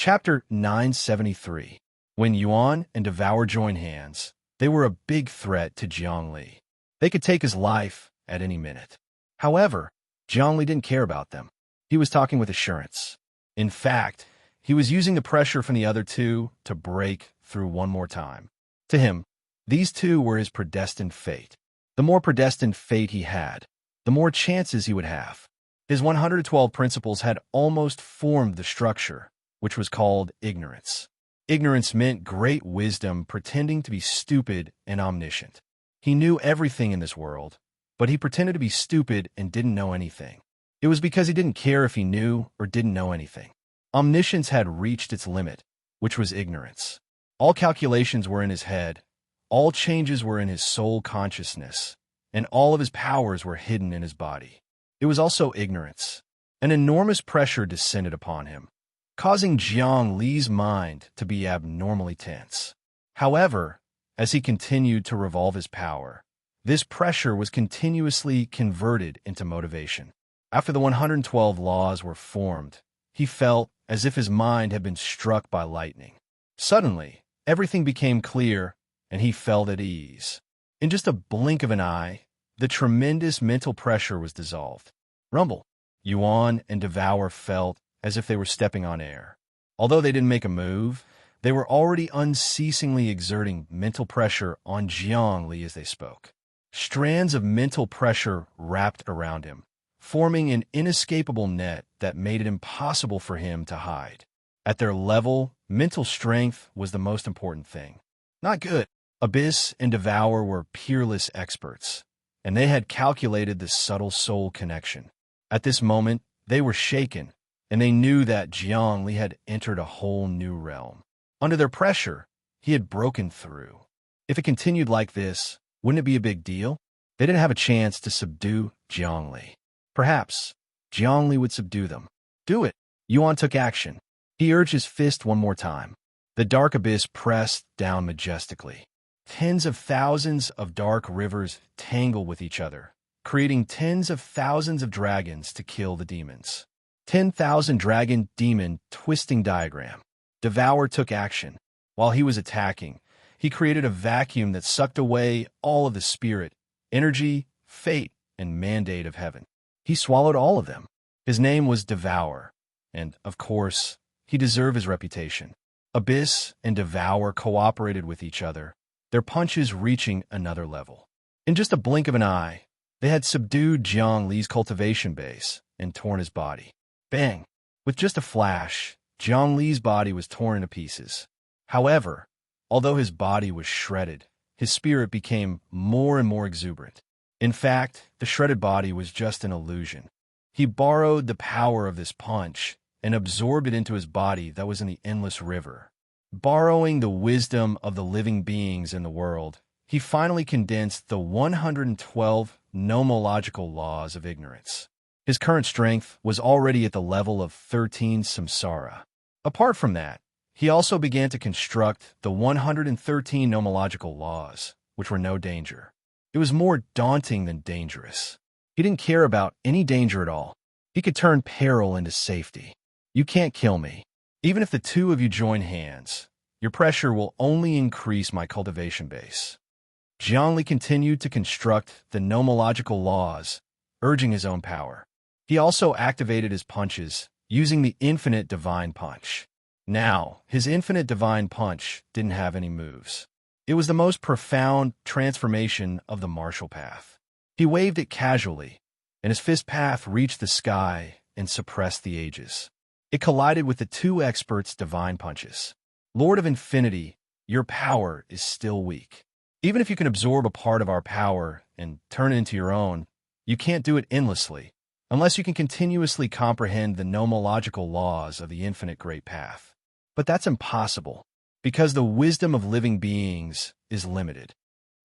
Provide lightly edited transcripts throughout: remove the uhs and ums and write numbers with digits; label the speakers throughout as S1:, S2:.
S1: Chapter 973. When Yuan and Devour joined hands, they were a big threat to Jiangli. They could take his life at any minute. However, Jiangli didn't care about them. He was talking with assurance. In fact, he was using the pressure from the other two to break through one more time. To him, these two were his predestined fate. The more predestined fate he had, the more chances he would have. His 112 principles had almost formed the structure, which was called ignorance. Ignorance meant great wisdom pretending to be stupid and omniscient. He knew everything in this world, but he pretended to be stupid and didn't know anything. It was because he didn't care if he knew or didn't know anything. Omniscience had reached its limit, which was ignorance. All calculations were in his head, all changes were in his soul consciousness, and all of his powers were hidden in his body. It was also ignorance. An enormous pressure descended upon him, causing Jiang Li's mind to be abnormally tense. However, as he continued to revolve his power, this pressure was continuously converted into motivation. After the 112 laws were formed, he felt as if his mind had been struck by lightning. Suddenly, everything became clear, and he felt at ease. In just a blink of an eye, the tremendous mental pressure was dissolved. Rumble. Yuan and Devour felt as if they were stepping on air. Although they didn't make a move, they were already unceasingly exerting mental pressure on Jiang Li as they spoke. Strands of mental pressure wrapped around him, forming an inescapable net that made it impossible for him to hide. At their level, mental strength was the most important thing. Not good. Abyss and Devour were peerless experts, and they had calculated the subtle soul connection. At this moment, they were shaken, and they knew that Jiang Li had entered a whole new realm. Under their pressure, he had broken through. If it continued like this, wouldn't it be a big deal? They didn't have a chance to subdue Jiang Li. Perhaps Jiang Li would subdue them. Do it. Yuan took action. He urged his fist one more time. The dark abyss pressed down majestically. Tens of thousands of dark rivers tangled with each other, creating tens of thousands of dragons to kill the demons. 10,000 dragon-demon twisting diagram. Devour took action. While he was attacking, he created a vacuum that sucked away all of the spirit, energy, fate, and mandate of heaven. He swallowed all of them. His name was Devour, and, of course, he deserved his reputation. Abyss and Devour cooperated with each other, their punches reaching another level. In just a blink of an eye, they had subdued Jiang Li's cultivation base and torn his body. Bang! With just a flash, Jiang Li's body was torn to pieces. However, although his body was shredded, his spirit became more and more exuberant. In fact, the shredded body was just an illusion. He borrowed the power of this punch and absorbed it into his body that was in the endless river. Borrowing the wisdom of the living beings in the world, he finally condensed the 112 nomological laws of ignorance. His current strength was already at the level of 13 samsara. Apart from that, he also began to construct the 113 nomological laws, which were no danger. It was more daunting than dangerous. He didn't care about any danger at all. He could turn peril into safety. You can't kill me. Even if the two of you join hands, your pressure will only increase my cultivation base. Jiang Li continued to construct the nomological laws, urging his own power. He also activated his punches, using the infinite divine punch. Now, his infinite divine punch didn't have any moves. It was the most profound transformation of the martial path. He waved it casually, and his fist path reached the sky and suppressed the ages. It collided with the two experts' divine punches. Lord of Infinity, your power is still weak. Even if you can absorb a part of our power and turn it into your own, you can't do it endlessly, unless you can continuously comprehend the nomological laws of the infinite great path. But that's impossible, because the wisdom of living beings is limited.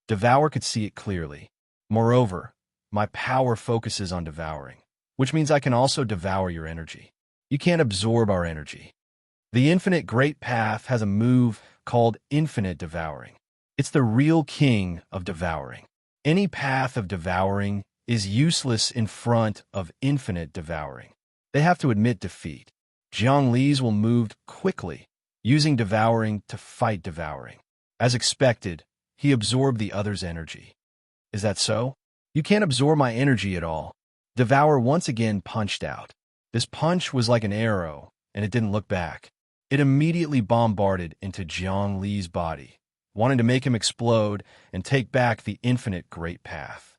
S1: Devour could see it clearly. Moreover, my power focuses on devouring, which means I can also devour your energy. You can't absorb our energy. The infinite great path has a move called infinite devouring. It's the real king of devouring. Any path of devouring is useless in front of infinite devouring. They have to admit defeat. Zhongli's will moved quickly, using devouring to fight devouring. As expected, he absorbed the other's energy. Is that so? You can't absorb my energy at all. Devour once again punched out. This punch was like an arrow, and it didn't look back. It immediately bombarded into Zhongli's body, wanting to make him explode and take back the infinite great path.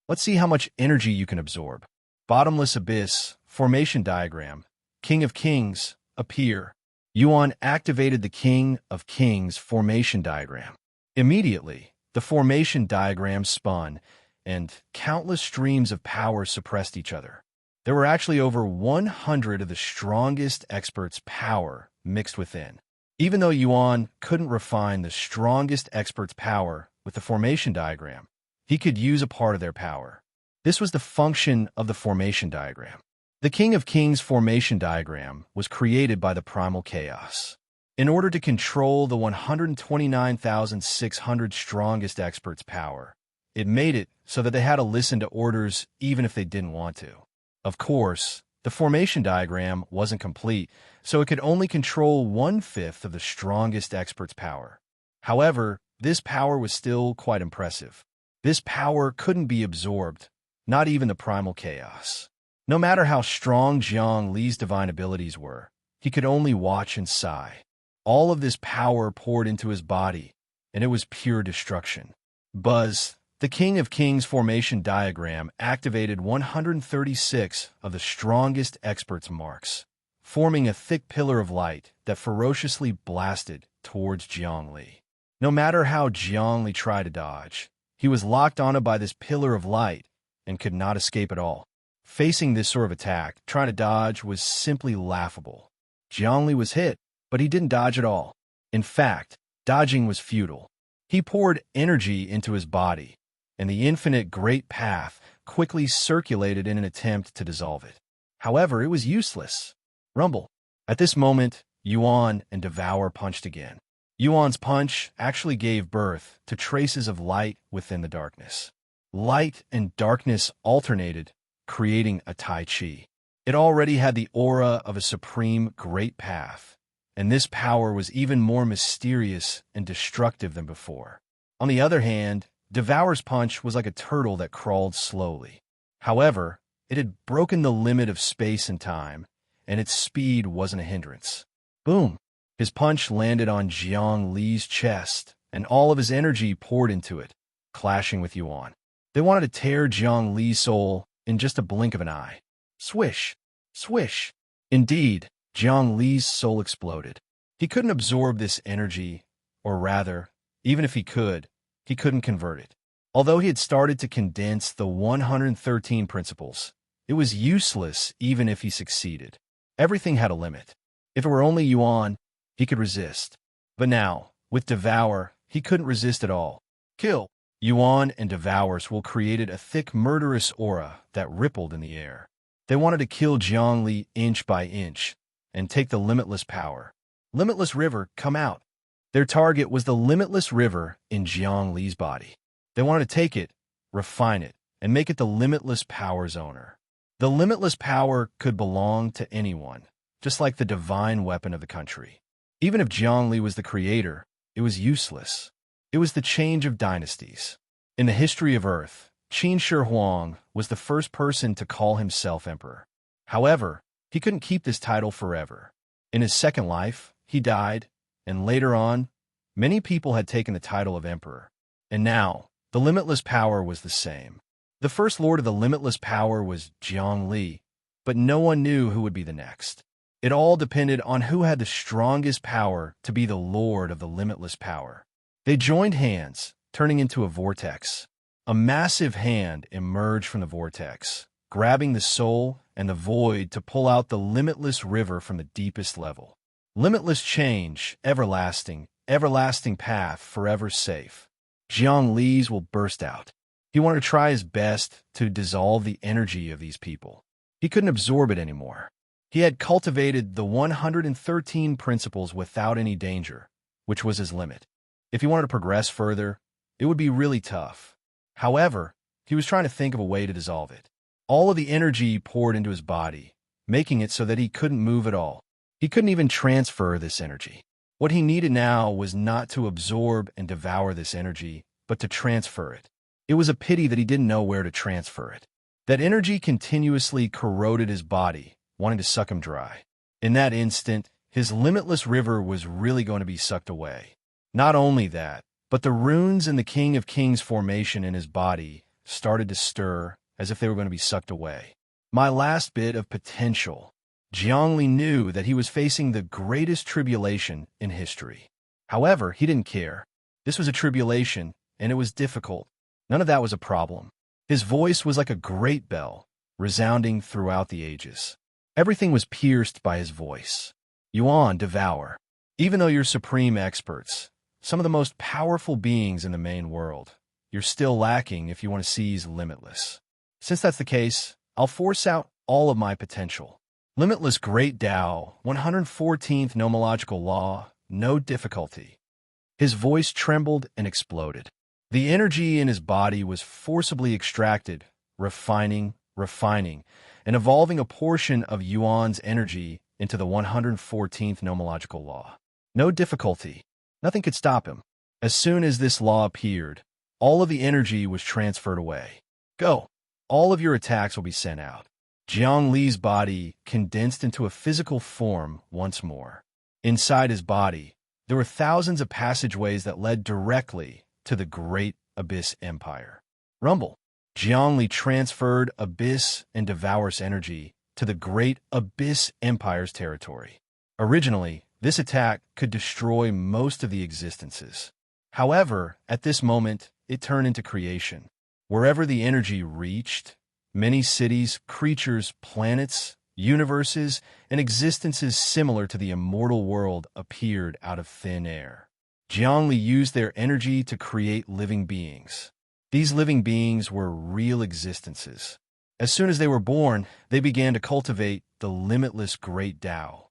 S1: Let's see how much energy you can absorb. Bottomless abyss, formation diagram, King of Kings, appear. Yuan activated the King of Kings formation diagram. Immediately, the formation diagram spun, and countless streams of power suppressed each other. There were actually over 100 of the strongest experts' power mixed within. Even though Yuan couldn't refine the strongest experts' power with the formation diagram, he could use a part of their power. This was the function of the formation diagram. The King of Kings formation diagram was created by the primal chaos. In order to control the 129,600 strongest experts' power, it made it so that they had to listen to orders even if they didn't want to. Of course, the formation diagram wasn't complete, so it could only control 1/5 of the strongest expert's power. However, this power was still quite impressive. This power couldn't be absorbed, not even the primal chaos. No matter how strong Zhongli's divine abilities were, he could only watch and sigh. All of this power poured into his body, and it was pure destruction. Buzz, the King of Kings formation diagram, activated 136 of the strongest experts' marks, forming a thick pillar of light that ferociously blasted towards Zhongli. No matter how Zhongli tried to dodge, he was locked onto by this pillar of light and could not escape at all. Facing this sort of attack, trying to dodge was simply laughable. Zhongli was hit, but he didn't dodge at all. In fact, dodging was futile. He poured energy into his body, and the infinite great path quickly circulated in an attempt to dissolve it. However, it was useless. Rumble. At this moment, Yuan and Devour punched again. Yuan's punch actually gave birth to traces of light within the darkness. Light and darkness alternated, creating a Tai Chi. It already had the aura of a supreme great path, and this power was even more mysterious and destructive than before. On the other hand, Devour's punch was like a turtle that crawled slowly. However, it had broken the limit of space and time, and its speed wasn't a hindrance. Boom! His punch landed on Zhongli's chest, and all of his energy poured into it, clashing with Yuan. They wanted to tear Zhongli's soul in just a blink of an eye. Swish! Swish! Indeed, Zhongli's soul exploded. He couldn't absorb this energy, or rather, even if he could, he couldn't convert it. Although he had started to condense the 113 principles, it was useless even if he succeeded. Everything had a limit. If it were only Yuan, he could resist. But now, with Devour, he couldn't resist at all. Kill! Yuan and Devour's will created a thick murderous aura that rippled in the air. They wanted to kill Zhongli inch by inch and take the limitless power. Limitless river, come out. Their target was the limitless river in Zhongli's body. They wanted to take it, refine it, and make it the limitless power's owner. The limitless power could belong to anyone, just like the divine weapon of the country. Even if Zhongli was the creator, it was useless. It was the change of dynasties. In the history of Earth, Qin Shi Huang was the first person to call himself emperor. However, he couldn't keep this title forever. In his second life, he died, and later on, many people had taken the title of emperor. And now, the limitless power was the same. The first lord of the limitless power was Zhongli, but no one knew who would be the next. It all depended on who had the strongest power to be the lord of the limitless power. They joined hands, turning into a vortex. A massive hand emerged from the vortex, grabbing the soul and the void to pull out the limitless river from the deepest level. Limitless change, everlasting, everlasting path, forever safe. Zhongli's will burst out. He wanted to try his best to dissolve the energy of these people. He couldn't absorb it anymore. He had cultivated the 113 principles without any danger, which was his limit. If he wanted to progress further, it would be really tough. However, he was trying to think of a way to dissolve it. All of the energy poured into his body, making it so that he couldn't move at all. He couldn't even transfer this energy. What he needed now was not to absorb and devour this energy, but to transfer it. It was a pity that he didn't know where to transfer it. That energy continuously corroded his body, wanting to suck him dry. In that instant, his limitless river was really going to be sucked away. Not only that, but the runes in the King of Kings formation in his body started to stir as if they were going to be sucked away. My last bit of potential. Zhongli knew that he was facing the greatest tribulation in history. However, he didn't care. This was a tribulation, and it was difficult. None of that was a problem. His voice was like a great bell, resounding throughout the ages. Everything was pierced by his voice. Yuan, devour. Even though you're supreme experts, some of the most powerful beings in the main world, you're still lacking if you want to seize limitless. Since that's the case, I'll force out all of my potential. Limitless Great Tao, 114th Nomological Law, no difficulty. His voice trembled and exploded. The energy in his body was forcibly extracted, refining, and evolving a portion of Yuan's energy into the 114th Nomological Law. No difficulty. Nothing could stop him. As soon as this law appeared, all of the energy was transferred away. Go. All of your attacks will be sent out. Jiang Li's body condensed into a physical form once more. Inside his body, there were thousands of passageways that led directly to the Great Abyss Empire. Rumble. Jiang Li transferred Abyss and Devour's energy to the Great Abyss Empire's territory. Originally, this attack could destroy most of the existences. However, at this moment, it turned into creation. Wherever the energy reached, many cities, creatures, planets, universes, and existences similar to the immortal world appeared out of thin air. Zhongli used their energy to create living beings. These living beings were real existences. As soon as they were born, they began to cultivate the limitless Great Tao.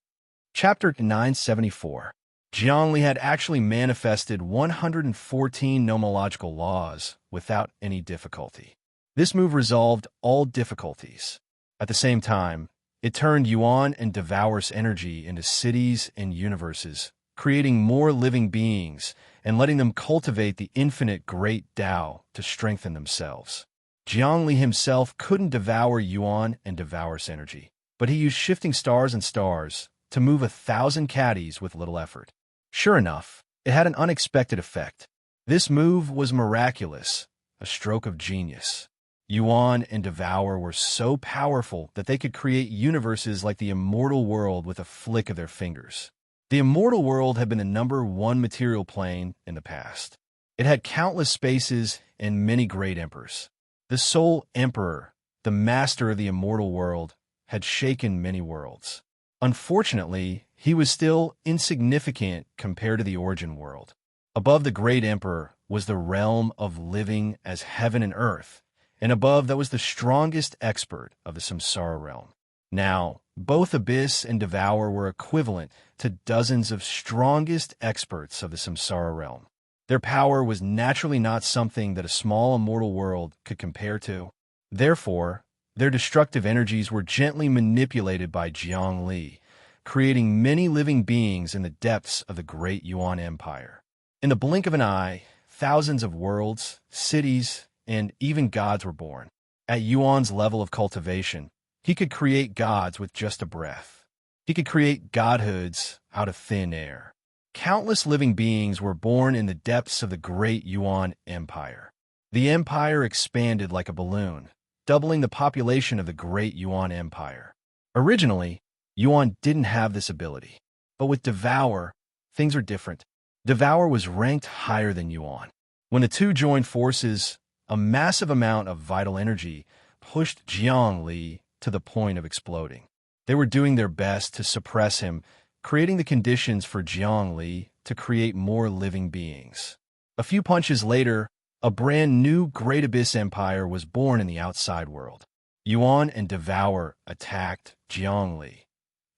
S1: Chapter 974. Zhongli had actually manifested 114 nomological laws without any difficulty. This move resolved all difficulties. At the same time, it turned Yuan and Devour's energy into cities and universes, creating more living beings and letting them cultivate the infinite Great Tao to strengthen themselves. Zhongli himself couldn't devour Yuan and Devour's energy, but he used shifting stars and stars to move 1,000 caddies with little effort. Sure enough, it had an unexpected effect. This move was miraculous, a stroke of genius. Yuan and Devour were so powerful that they could create universes like the immortal world with a flick of their fingers. The immortal world had been the #1 material plane in the past. It had countless spaces and many great emperors. The sole emperor, the master of the immortal world, had shaken many worlds. Unfortunately, he was still insignificant compared to the origin world. Above the great emperor was the realm of living as heaven and earth, and above that was the strongest expert of the samsara realm. Now, both Abyss and Devour were equivalent to dozens of strongest experts of the samsara realm. Their power was naturally not something that a small immortal world could compare to. Therefore, their destructive energies were gently manipulated by Jiang Li, creating many living beings in the depths of the great Yuan Empire. In the blink of an eye, thousands of worlds, cities, and even gods were born. At Yuan's level of cultivation, he could create gods with just a breath. He could create godhoods out of thin air. Countless living beings were born in the depths of the great Yuan Empire. The empire expanded like a balloon, doubling the population of the great Yuan Empire. Originally, Yuan didn't have this ability. But with Devour, things are different. Devour was ranked higher than Yuan. When the two joined forces, a massive amount of vital energy pushed Jiang Li to the point of exploding. They were doing their best to suppress him, creating the conditions for Jiang Li to create more living beings. A few punches later, a brand new Great Abyss Empire was born in the outside world. Yuan and Devour attacked Jiang Li.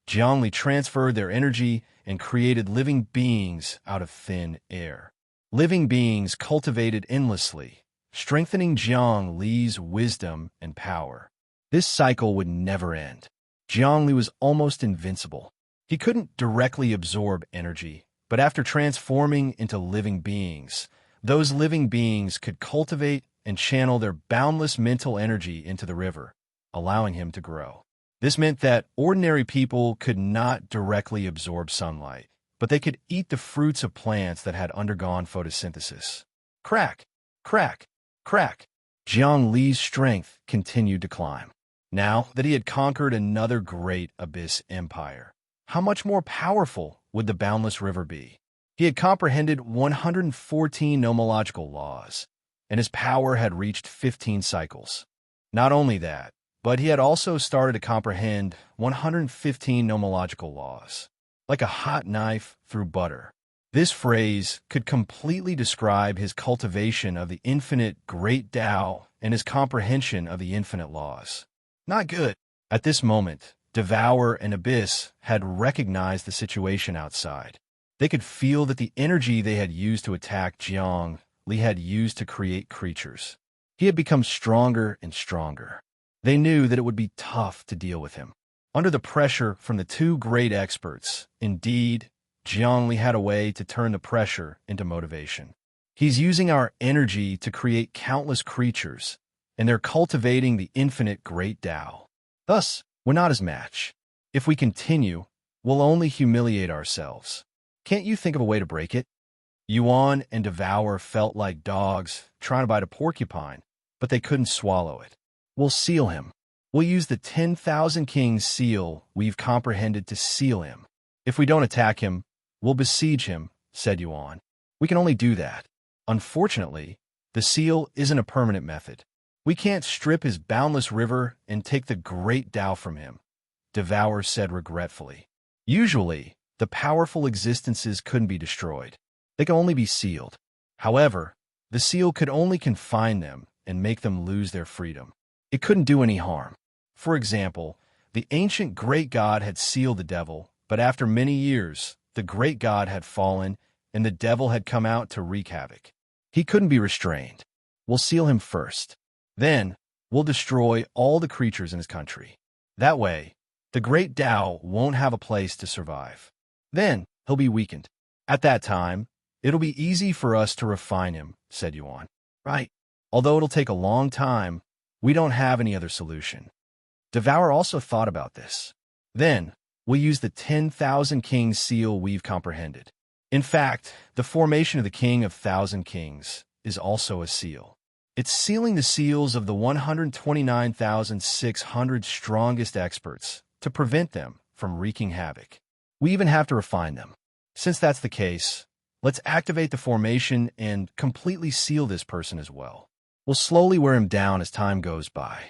S1: Jiang Li transferred their energy and created living beings out of thin air. Living beings cultivated endlessly, strengthening Jiang Li's wisdom and power. This cycle would never end. Jiang Li was almost invincible. He couldn't directly absorb energy, but after transforming into living beings, those living beings could cultivate and channel their boundless mental energy into the river, allowing him to grow. This meant that ordinary people could not directly absorb sunlight, but they could eat the fruits of plants that had undergone photosynthesis. Crack, crack, crack. Jiang Li's strength continued to climb. Now that he had conquered another great abyss empire, how much more powerful would the boundless river be? He had comprehended 114 nomological laws, and his power had reached 15 cycles. Not only that, but he had also started to comprehend 115 nomological laws, like a hot knife through butter. This phrase could completely describe his cultivation of the infinite great Tao and his comprehension of the infinite laws. Not good. At this moment, Devour and Abyss had recognized the situation outside. They could feel that the energy they had used to attack Jiang Li had used to create creatures. He had become stronger and stronger. They knew that it would be tough to deal with him. Under the pressure from the two great experts, indeed, Jiang Li had a way to turn the pressure into motivation. He's using our energy to create countless creatures, and they're cultivating the infinite great Tao. Thus, we're not his match. If we continue, we'll only humiliate ourselves. Can't you think of a way to break it? Yuan and Devour felt like dogs trying to bite a porcupine, but they couldn't swallow it. We'll seal him. We'll use the 10,000 Kings seal we've comprehended to seal him. If we don't attack him, we'll besiege him, said Yuan. We can only do that. Unfortunately, the seal isn't a permanent method. We can't strip his boundless river and take the great Tao from him, Devour said regretfully. Usually, the powerful existences couldn't be destroyed. They could only be sealed. However, the seal could only confine them and make them lose their freedom. It couldn't do any harm. For example, the ancient great god had sealed the devil, but after many years, the great god had fallen and the devil had come out to wreak havoc. He couldn't be restrained. We'll seal him first. Then, we'll destroy all the creatures in his country. That way, the great Tao won't have a place to survive. Then, he'll be weakened. At that time, it'll be easy for us to refine him, said Yuan. Right. Although it'll take a long time, we don't have any other solution. Devour also thought about this. Then, we'll use the 10,000 Kings seal we've comprehended. In fact, the formation of the King of 1,000 Kings is also a seal. It's sealing the seals of the 129,600 strongest experts to prevent them from wreaking havoc. We even have to refine them. Since that's the case, let's activate the formation and completely seal this person as well. We'll slowly wear him down as time goes by.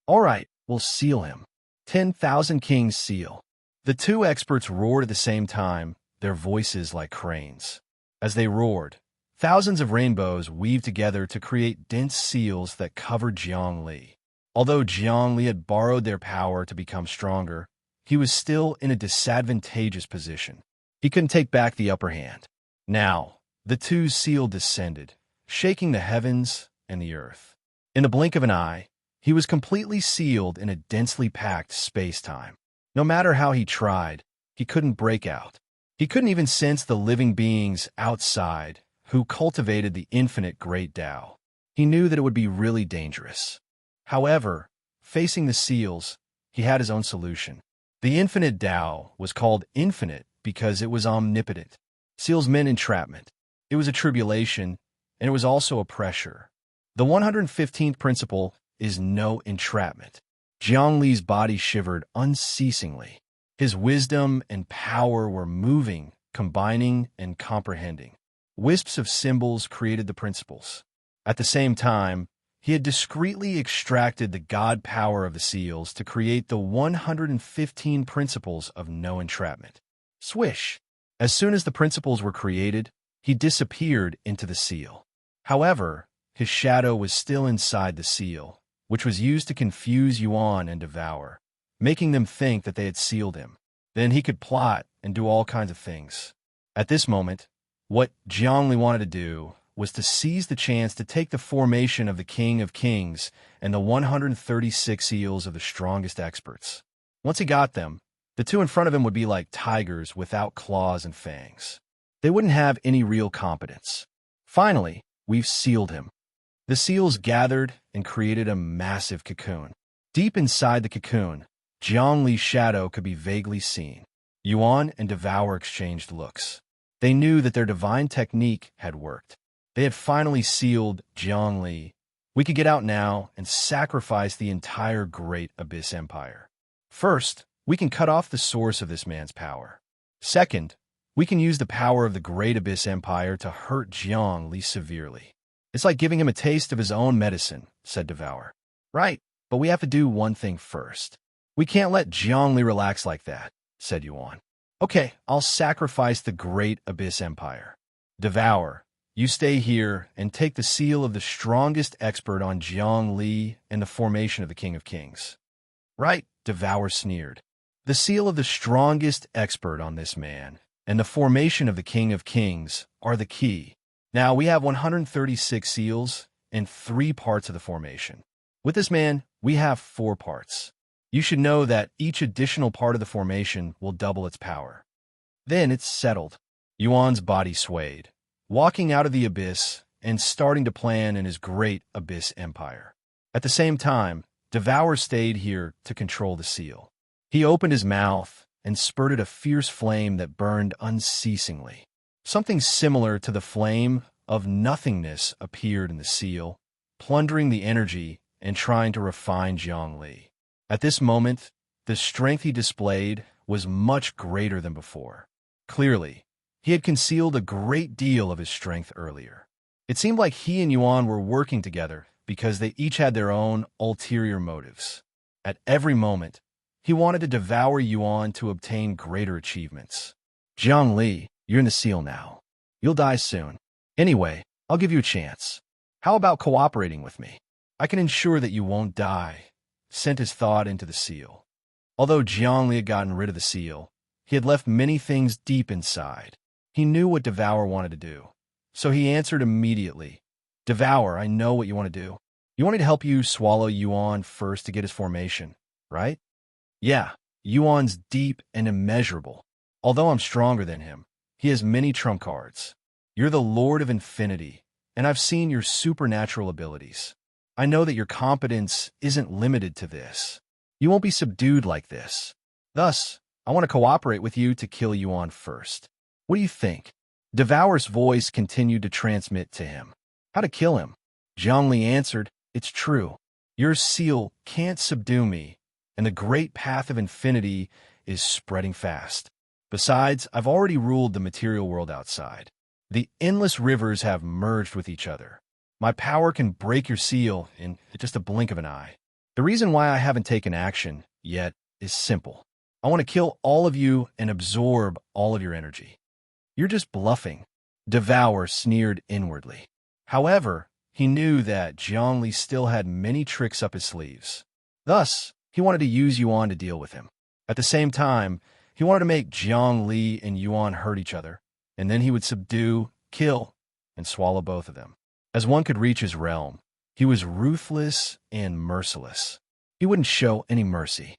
S1: All right, we'll seal him. 10,000 Kings seal. The two experts roared at the same time, their voices like cranes. As they roared, thousands of rainbows weaved together to create dense seals that covered Jiang Li. Although Jiang Li had borrowed their power to become stronger, he was still in a disadvantageous position. He couldn't take back the upper hand. Now, the two seal descended, shaking the heavens and the earth. In the blink of an eye, he was completely sealed in a densely packed space-time. No matter how he tried, he couldn't break out. He couldn't even sense the living beings outside who cultivated the infinite great Tao. He knew that it would be really dangerous. However, facing the seals, he had his own solution. The infinite Tao was called infinite because it was omnipotent. Seals meant entrapment. It was a tribulation, and it was also a pressure. The 115th principle is no entrapment. Jiang Li's body shivered unceasingly. His wisdom and power were moving, combining, and comprehending. Wisps of symbols created the principles. At the same time, he had discreetly extracted the god power of the seals to create the 115 principles of no entrapment. Swish! As soon as the principles were created, he disappeared into the seal. However, his shadow was still inside the seal, which was used to confuse Yuan and Devour, making them think that they had sealed him. Then he could plot and do all kinds of things. At this moment, what Jiang Li wanted to do was to seize the chance to take the formation of the King of Kings and the 136 seals of the strongest experts. Once he got them, The two in front of him would be like tigers without claws and fangs. They wouldn't have any real competence. Finally, we've sealed him. The seals gathered and created a massive cocoon. Deep inside the cocoon, Zhongli's shadow could be vaguely seen. Yuan and Devour exchanged looks. They knew that their divine technique had worked. They had finally sealed Zhongli. We could get out now and sacrifice the entire Great Abyss Empire. First, we can cut off the source of this man's power. Second, we can use the power of the Great Abyss Empire to hurt Zhongli severely. It's like giving him a taste of his own medicine, said Devour. Right, but we have to do one thing first. We can't let Zhongli relax like that, said Yuan. Okay, I'll sacrifice the Great Abyss Empire. Devour, you stay here and take the seal of the strongest expert on Zhongli and the formation of the King of Kings. Right, Devour sneered. The seal of the strongest expert on this man and the formation of the King of Kings are the key. Now, we have 136 seals and 3 parts of the formation. With this man, we have 4 parts. You should know that each additional part of the formation will double its power. Then it's settled. Yuan's body swayed, walking out of the abyss and starting to plan in his Great Abyss Empire. At the same time, Devour stayed here to control the seal. He opened his mouth and spurted a fierce flame that burned unceasingly. Something similar to the flame of nothingness appeared in the seal, plundering the energy and trying to refine Zhongli. At this moment, the strength he displayed was much greater than before. Clearly, he had concealed a great deal of his strength earlier. It seemed like he and Yuan were working together because they each had their own ulterior motives. At every moment, he wanted to devour Yuan to obtain greater achievements. Zhongli, you're in the seal now. You'll die soon. Anyway, I'll give you a chance. How about cooperating with me? I can ensure that you won't die. Sent his thought into the seal. Although Zhongli had gotten rid of the seal, he had left many things deep inside. He knew what Devour wanted to do, so he answered immediately. Devour, I know what you want to do. You want me to help you swallow Yuan first to get his formation, right? Yeah, Yuan's deep and immeasurable. Although I'm stronger than him, he has many trump cards. You're the Lord of Infinity, and I've seen your supernatural abilities. I know that your competence isn't limited to this. You won't be subdued like this. Thus, I want to cooperate with you to kill Yuan first. What do you think? Devour's voice continued to transmit to him. How to kill him? Zhongli answered, it's true. Your seal can't subdue me, and the great path of infinity is spreading fast. Besides, I've already ruled the material world outside. The endless rivers have merged with each other. My power can break your seal in just a blink of an eye. The reason why I haven't taken action yet is simple. I want to kill all of you and absorb all of your energy. You're just bluffing. Devour sneered inwardly. However, he knew that Zhongli still had many tricks up his sleeves. Thus, he wanted to use Yuan to deal with him. At the same time, he wanted to make Zhongli and Yuan hurt each other, and then he would subdue, kill, and swallow both of them. As one could reach his realm, he was ruthless and merciless. He wouldn't show any mercy.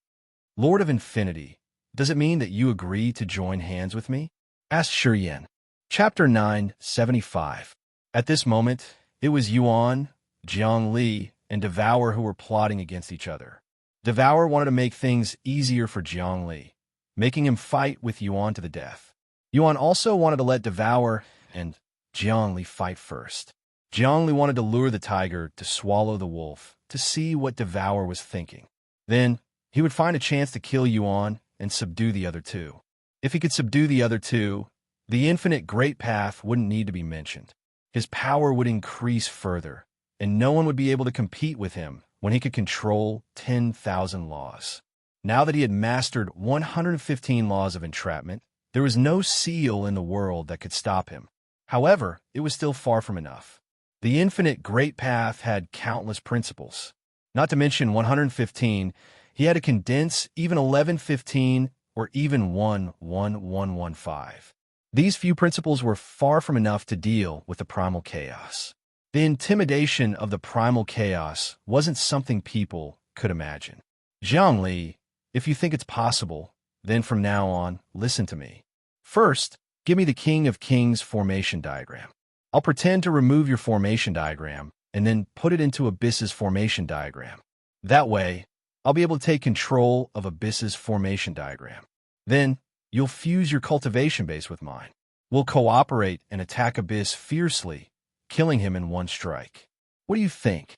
S1: Lord of Infinity, does it mean that you agree to join hands with me? Asked Shiyan. Chapter 975. At this moment, it was Yuan, Zhongli, and Devour who were plotting against each other. Devour wanted to make things easier for Zhongli, making him fight with Yuan to the death. Yuan also wanted to let Devour and Zhongli fight first. Zhongli wanted to lure the tiger to swallow the wolf to see what Devour was thinking. Then, he would find a chance to kill Yuan and subdue the other two. If he could subdue the other two, the infinite great path wouldn't need to be mentioned. His power would increase further, and no one would be able to compete with him when he could control 10,000 laws. Now that he had mastered 115 laws of entrapment, there was no seal in the world that could stop him. However, it was still far from enough. The infinite great path had countless principles. Not to mention 115, he had to condense even 1115 or even 11115. These few principles were far from enough to deal with the primal chaos. The intimidation of the primal chaos wasn't something people could imagine. Zhongli, if you think it's possible, Then from now on, listen to me. First, give me the King of Kings formation diagram. I'll pretend to remove your formation diagram and then put it into Abyss's formation diagram. That way, I'll be able to take control of Abyss's formation diagram. Then, you'll fuse your cultivation base with mine. We'll cooperate and attack Abyss fiercely, killing him in one strike. What do you think?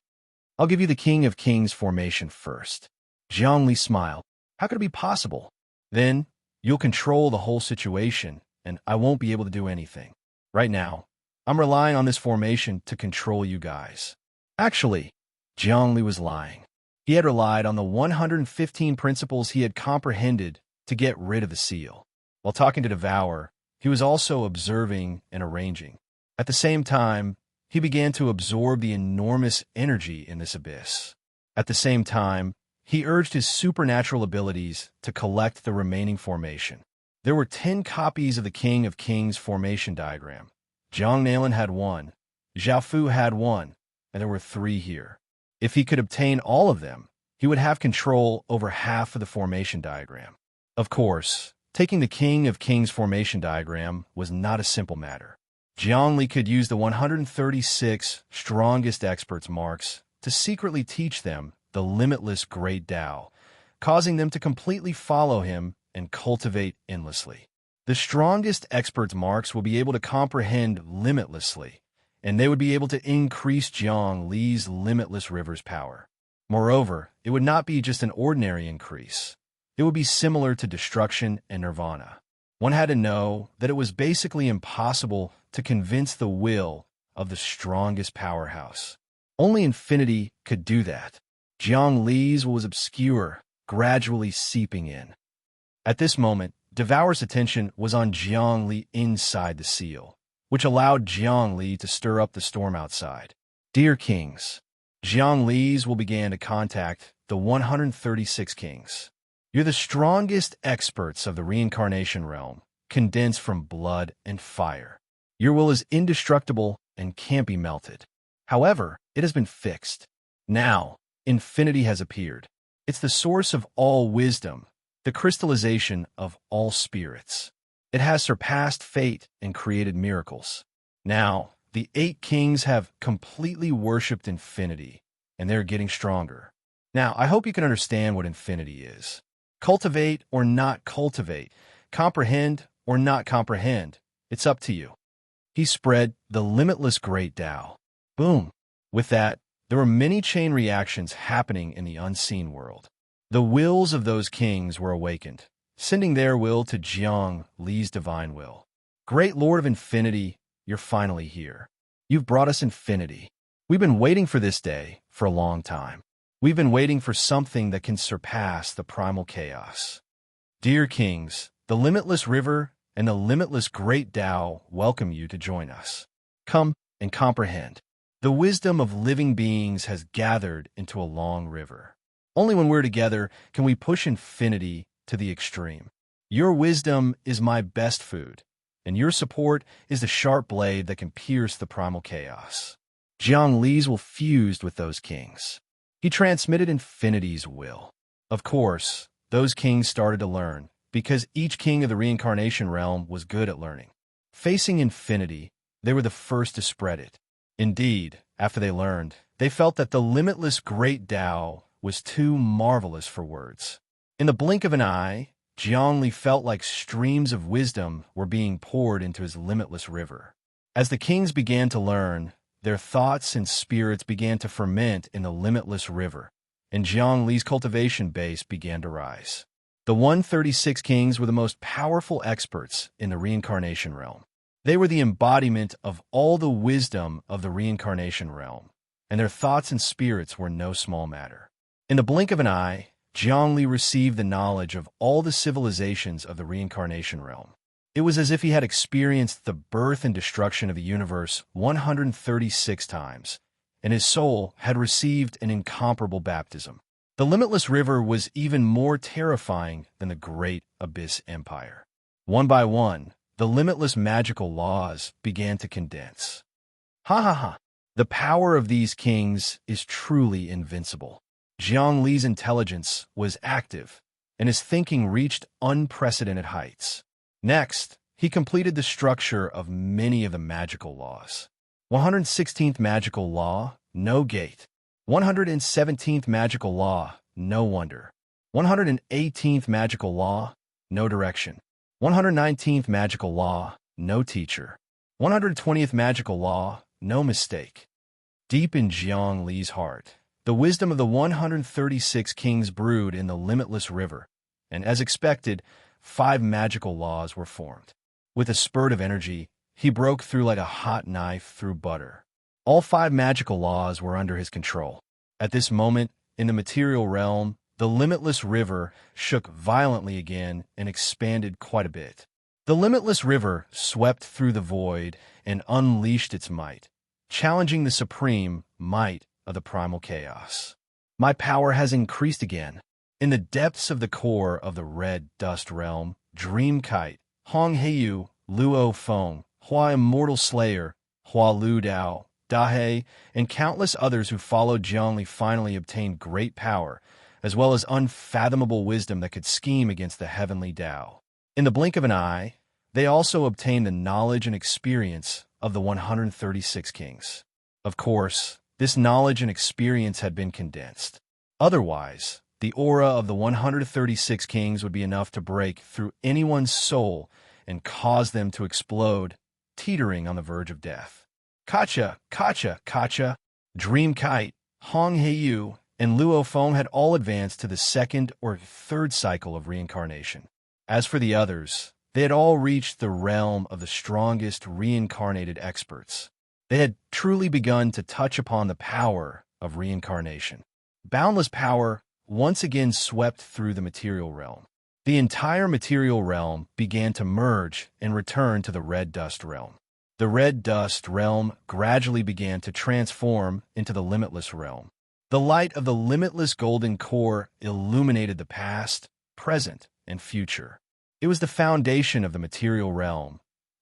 S1: I'll give you the King of Kings formation first. Zhongli smiled. How could it be possible? Then, you'll control the whole situation, and I won't be able to do anything. Right now, I'm relying on this formation to control you guys. Actually, Zhongli was lying. He had relied on the 115 principles he had comprehended to get rid of the seal. While talking to Devour, he was also observing and arranging. At the same time, he began to absorb the enormous energy in this abyss. At the same time, he urged his supernatural abilities to collect the remaining formation. There were 10 copies of the King of Kings formation diagram. Zhang Nalan had one, Zhao Fu had one, and there were 3 here. If he could obtain all of them, he would have control over half of the formation diagram. Of course, taking the King of Kings formation diagram was not a simple matter. Zhongli could use the 136 strongest experts' marks to secretly teach them the limitless great Tao, causing them to completely follow him and cultivate endlessly. The strongest experts' marks will be able to comprehend limitlessly, and they would be able to increase Jiang Li's limitless river's power. Moreover, it would not be just an ordinary increase. It would be similar to destruction and nirvana. One had to know that it was basically impossible to convince the will of the strongest powerhouse. Only infinity could do that. Jiang Li's was obscure, gradually seeping in. At this moment, Devour's attention was on Jiang Li inside the seal, which allowed Jiang Li to stir up the storm outside. Dear kings, Jiang Li's will begin to contact the 136 kings. You're the strongest experts of the reincarnation realm, condensed from blood and fire. Your will is indestructible and can't be melted. However, it has been fixed. Now, infinity has appeared. It's the source of all wisdom, the crystallization of all spirits. It has surpassed fate and created miracles. Now, the 8 kings have completely worshipped infinity, and they're getting stronger. Now, I hope you can understand what infinity is. Cultivate or not cultivate, comprehend or not comprehend, it's up to you. He spread the limitless great Tao. Boom! With that, there were many chain reactions happening in the unseen world. The wills of those kings were awakened, sending their will to Jiang Li's divine will. Great Lord of Infinity, you're finally here. You've brought us infinity. We've been waiting for this day for a long time. We've been waiting for something that can surpass the primal chaos. Dear kings, the limitless river and the limitless great Tao welcome you to join us. Come and comprehend. The wisdom of living beings has gathered into a long river. Only when we're together can we push infinity to the extreme. Your wisdom is my best food, and your support is the sharp blade that can pierce the primal chaos. Jiang Li's will fused with those kings. He transmitted infinity's will. Of course, those kings started to learn, because each king of the reincarnation realm was good at learning. Facing infinity, they were the first to spread it. Indeed, after they learned, they felt that the limitless great Tao was too marvelous for words. In the blink of an eye, Jiang Li felt like streams of wisdom were being poured into his limitless river. As the kings began to learn, their thoughts and spirits began to ferment in the limitless river, and Jiang Li's cultivation base began to rise. The 136 kings were the most powerful experts in the reincarnation realm. They were the embodiment of all the wisdom of the reincarnation realm, and their thoughts and spirits were no small matter. In the blink of an eye, Jiang Li received the knowledge of all the civilizations of the reincarnation realm. It was as if he had experienced the birth and destruction of the universe 136 times, and his soul had received an incomparable baptism. The limitless river was even more terrifying than the great Abyss Empire. One by one, the limitless magical laws began to condense. Ha ha ha! The power of these kings is truly invincible. Jiang Li's intelligence was active, and his thinking reached unprecedented heights. Next, he completed the structure of many of the magical laws. 116th Magical Law, No Gate. 117th Magical Law, No Wonder. 118th Magical Law, No Direction. 119th Magical Law, No Teacher. 120th Magical Law, No Mistake. Deep in Jiang Li's heart, the wisdom of the 136 kings brewed in the limitless river, and as expected, 5 magical laws were formed. With a spurt of energy, he broke through like a hot knife through butter. All 5 magical laws were under his control. At this moment, in the material realm, the limitless river shook violently again and expanded quite a bit. The limitless river swept through the void and unleashed its might, challenging the supreme might of the primal chaos. My power has increased again. In the depths of the core of the red dust realm, Dream Kite, Hong Heiyu, Luo Feng, Hua Immortal Slayer, Hua Lu Dao, Dahe, and countless others who followed Jiangli finally obtained great power, as well as unfathomable wisdom that could scheme against the heavenly Tao. In the blink of an eye, they also obtained the knowledge and experience of the 136 kings. Of course, this knowledge and experience had been condensed. Otherwise, the aura of the 136 kings would be enough to break through anyone's soul and cause them to explode, teetering on the verge of death. Kacha, Kacha, Kacha, Dream Kite, Hong Heiyu, and Luo Feng had all advanced to the 2nd or 3rd cycle of reincarnation. As for the others, they had all reached the realm of the strongest reincarnated experts. They had truly begun to touch upon the power of reincarnation. Boundless power once again swept through the material realm. The entire material realm began to merge and return to the red dust realm. The red dust realm gradually began to transform into the limitless realm. The light of the limitless golden core illuminated the past, present, and future. It was the foundation of the material realm,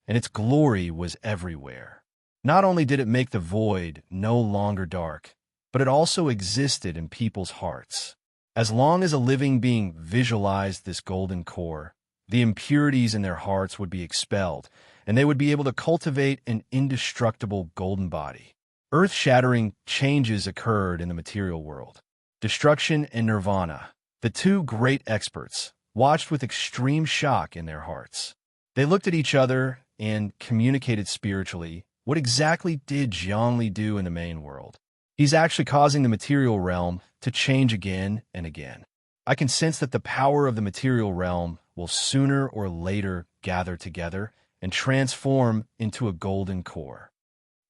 S1: and its glory was everywhere. Not only did it make the void no longer dark, but it also existed in people's hearts. As long as a living being visualized this golden core, the impurities in their hearts would be expelled, and they would be able to cultivate an indestructible golden body. Earth-shattering changes occurred in the material world. Destruction and Nirvana, the 2 great experts, watched with extreme shock in their hearts. They looked at each other and communicated spiritually. What exactly did Jiangli do in the main world? He's actually causing the material realm to change again and again. I can sense that the power of the material realm will sooner or later gather together and transform into a golden core.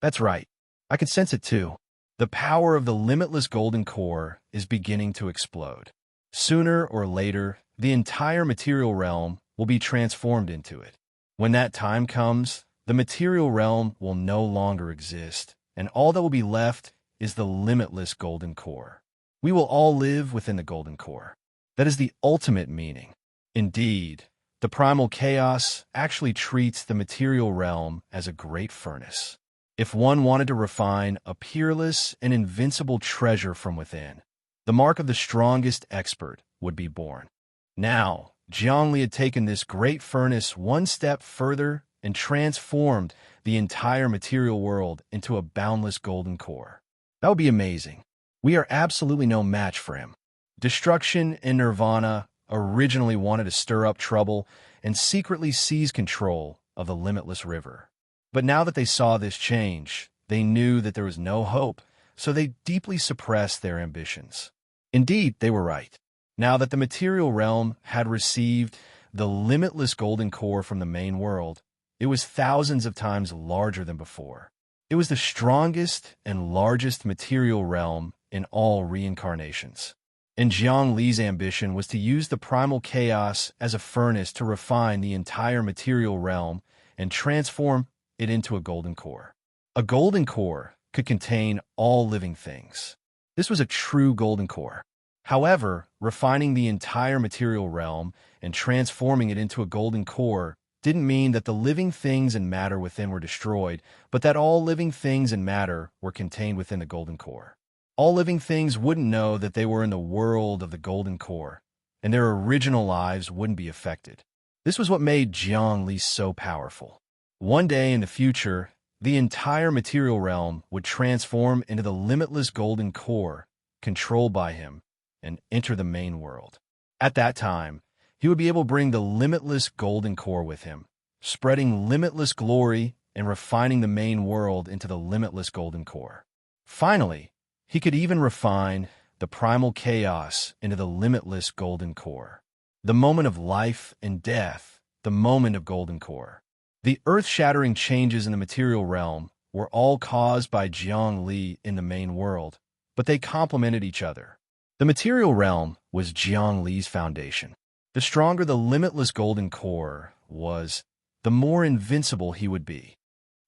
S1: That's right. I can sense it too. The power of the limitless golden core is beginning to explode. Sooner or later, the entire material realm will be transformed into it. When that time comes, the material realm will no longer exist, and all that will be left is the limitless golden core. We will all live within the golden core. That is the ultimate meaning. Indeed, the primal chaos actually treats the material realm as a great furnace. If one wanted to refine a peerless and invincible treasure from within, the mark of the strongest expert would be born. Now, Jiangli had taken this great furnace one step further and transformed the entire material world into a boundless golden core. That would be amazing. We are absolutely no match for him. Destruction and Nirvana originally wanted to stir up trouble and secretly seize control of the limitless river. But now that they saw this change, they knew that there was no hope, so they deeply suppressed their ambitions. Indeed, they were right. Now that the material realm had received the limitless golden core from the main world, it was thousands of times larger than before. It was the strongest and largest material realm in all reincarnations. And Jiang Li's ambition was to use the primal chaos as a furnace to refine the entire material realm and transform it into a golden core. A golden core could contain all living things. This was a true golden core. However, refining the entire material realm and transforming it into a golden core didn't mean that the living things and matter within were destroyed, but that all living things and matter were contained within the golden core. All living things wouldn't know that they were in the world of the golden core, and their original lives wouldn't be affected. This was what made Jiangli so powerful. One day in the future, the entire material realm would transform into the limitless golden core, controlled by him, and enter the main world. At that time, he would be able to bring the limitless golden core with him, spreading limitless glory and refining the main world into the limitless golden core. Finally, he could even refine the primal chaos into the limitless golden core. The moment of life and death, the moment of golden core. The earth-shattering changes in the material realm were all caused by Jiangli in the main world, but they complemented each other. The material realm was Jiangli's foundation. The stronger the limitless golden core was, the more invincible he would be.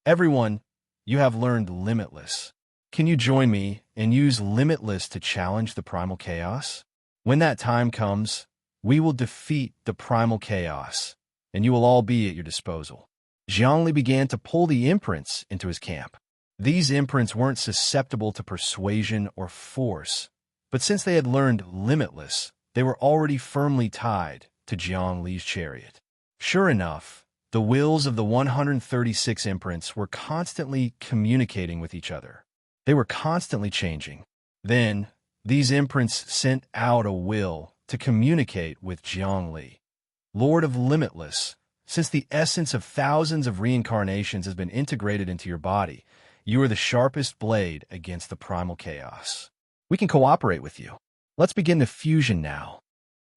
S1: Everyone, you have learned limitless. Can you join me and use limitless to challenge the primal chaos? When that time comes, we will defeat the primal chaos, and you will all be at your disposal. Jiangli began to pull the imprints into his camp. These imprints weren't susceptible to persuasion or force, but since they had learned limitless, they were already firmly tied to Jiangli's chariot. Sure enough, the wills of the 136 imprints were constantly communicating with each other. They were constantly changing. Then, these imprints sent out a will to communicate with Jiangli. Lord of Limitless, since the essence of thousands of reincarnations has been integrated into your body, you are the sharpest blade against the primal chaos. We can cooperate with you. Let's begin the fusion now.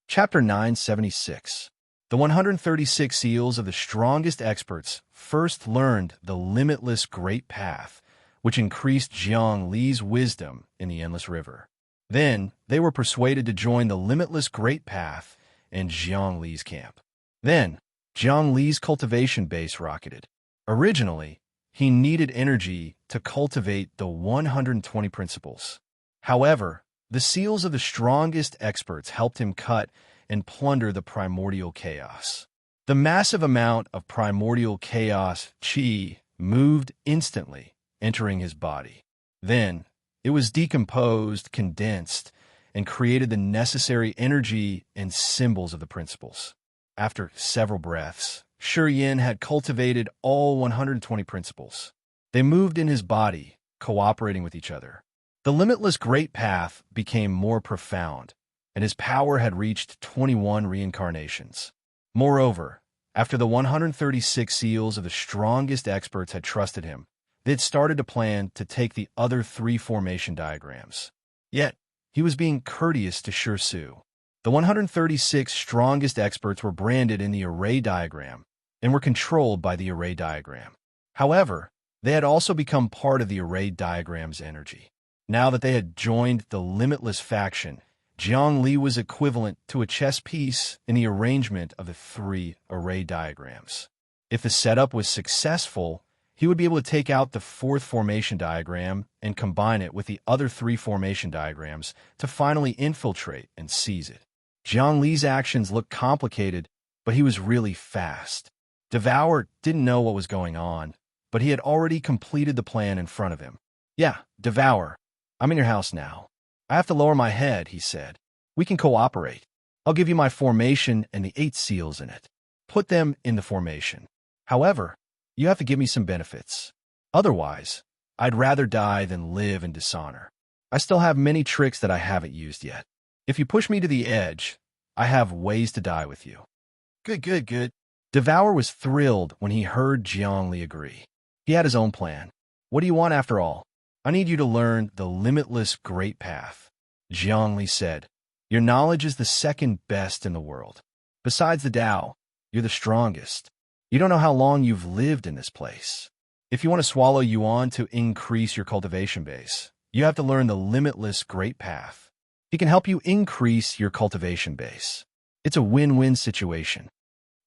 S1: Chapter 976. The 136 seals of the strongest experts first learned the limitless great path, which increased Jiangli's wisdom in the endless river. Then, they were persuaded to join the limitless great path in Jiangli's camp. Then, Jiangli's cultivation base rocketed. Originally, he needed energy to cultivate the 120 principles. However, the seals of the strongest experts helped him cut and plunder the primordial chaos. The massive amount of primordial chaos qi moved instantly, entering his body. Then, it was decomposed, condensed, and created the necessary energy and symbols of the principles. After several breaths, Yin had cultivated all 120 principles. They moved in his body, cooperating with each other. The limitless great path became more profound, and his power had reached 21 reincarnations. Moreover, after the 136 seals of the strongest experts had trusted him, they had started to plan to take the other 3 formation diagrams. Yet, he was being courteous to Su. The 136 strongest experts were branded in the array diagram and were controlled by the array diagram. However, they had also become part of the array diagram's energy. Now that they had joined the limitless faction, Jiangli was equivalent to a chess piece in the arrangement of the 3 array diagrams. If the setup was successful, he would be able to take out the 4th formation diagram and combine it with the other 3 formation diagrams to finally infiltrate and seize it. Jiangli's actions looked complicated, but he was really fast. Devour didn't know what was going on, but he had already completed the plan in front of him. "Yeah, Devour, I'm in your house now. I have to lower my head," he said. "We can cooperate. I'll give you my formation and the 8 seals in it. Put them in the formation. However, you have to give me some benefits. Otherwise, I'd rather die than live in dishonor. I still have many tricks that I haven't used yet. If you push me to the edge, I have ways to die with you." Good. Devour was thrilled when he heard Jiangli agree. He had his own plan. "What do you want after all?" "I need you to learn the limitless great path," Jiangli said. "Your knowledge is the second best in the world. Besides the Tao, you're the strongest. You don't know how long you've lived in this place. If you want to swallow Yuan to increase your cultivation base, you have to learn the limitless great path. He can help you increase your cultivation base. It's a win-win situation.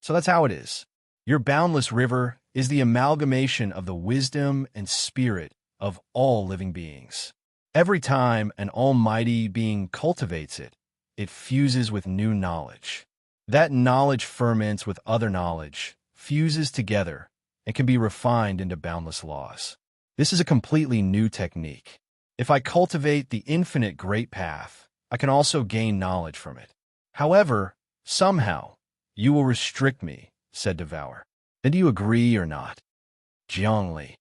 S1: So that's how it is. Your boundless river is the amalgamation of the wisdom and spirit of all living beings. Every time an almighty being cultivates it, it fuses with new knowledge. That knowledge ferments with other knowledge, fuses together, and can be refined into boundless laws. This is a completely new technique. If I cultivate the infinite great path, I can also gain knowledge from it. However, somehow, you will restrict me, said Devour. Then do you agree or not? Jiangli,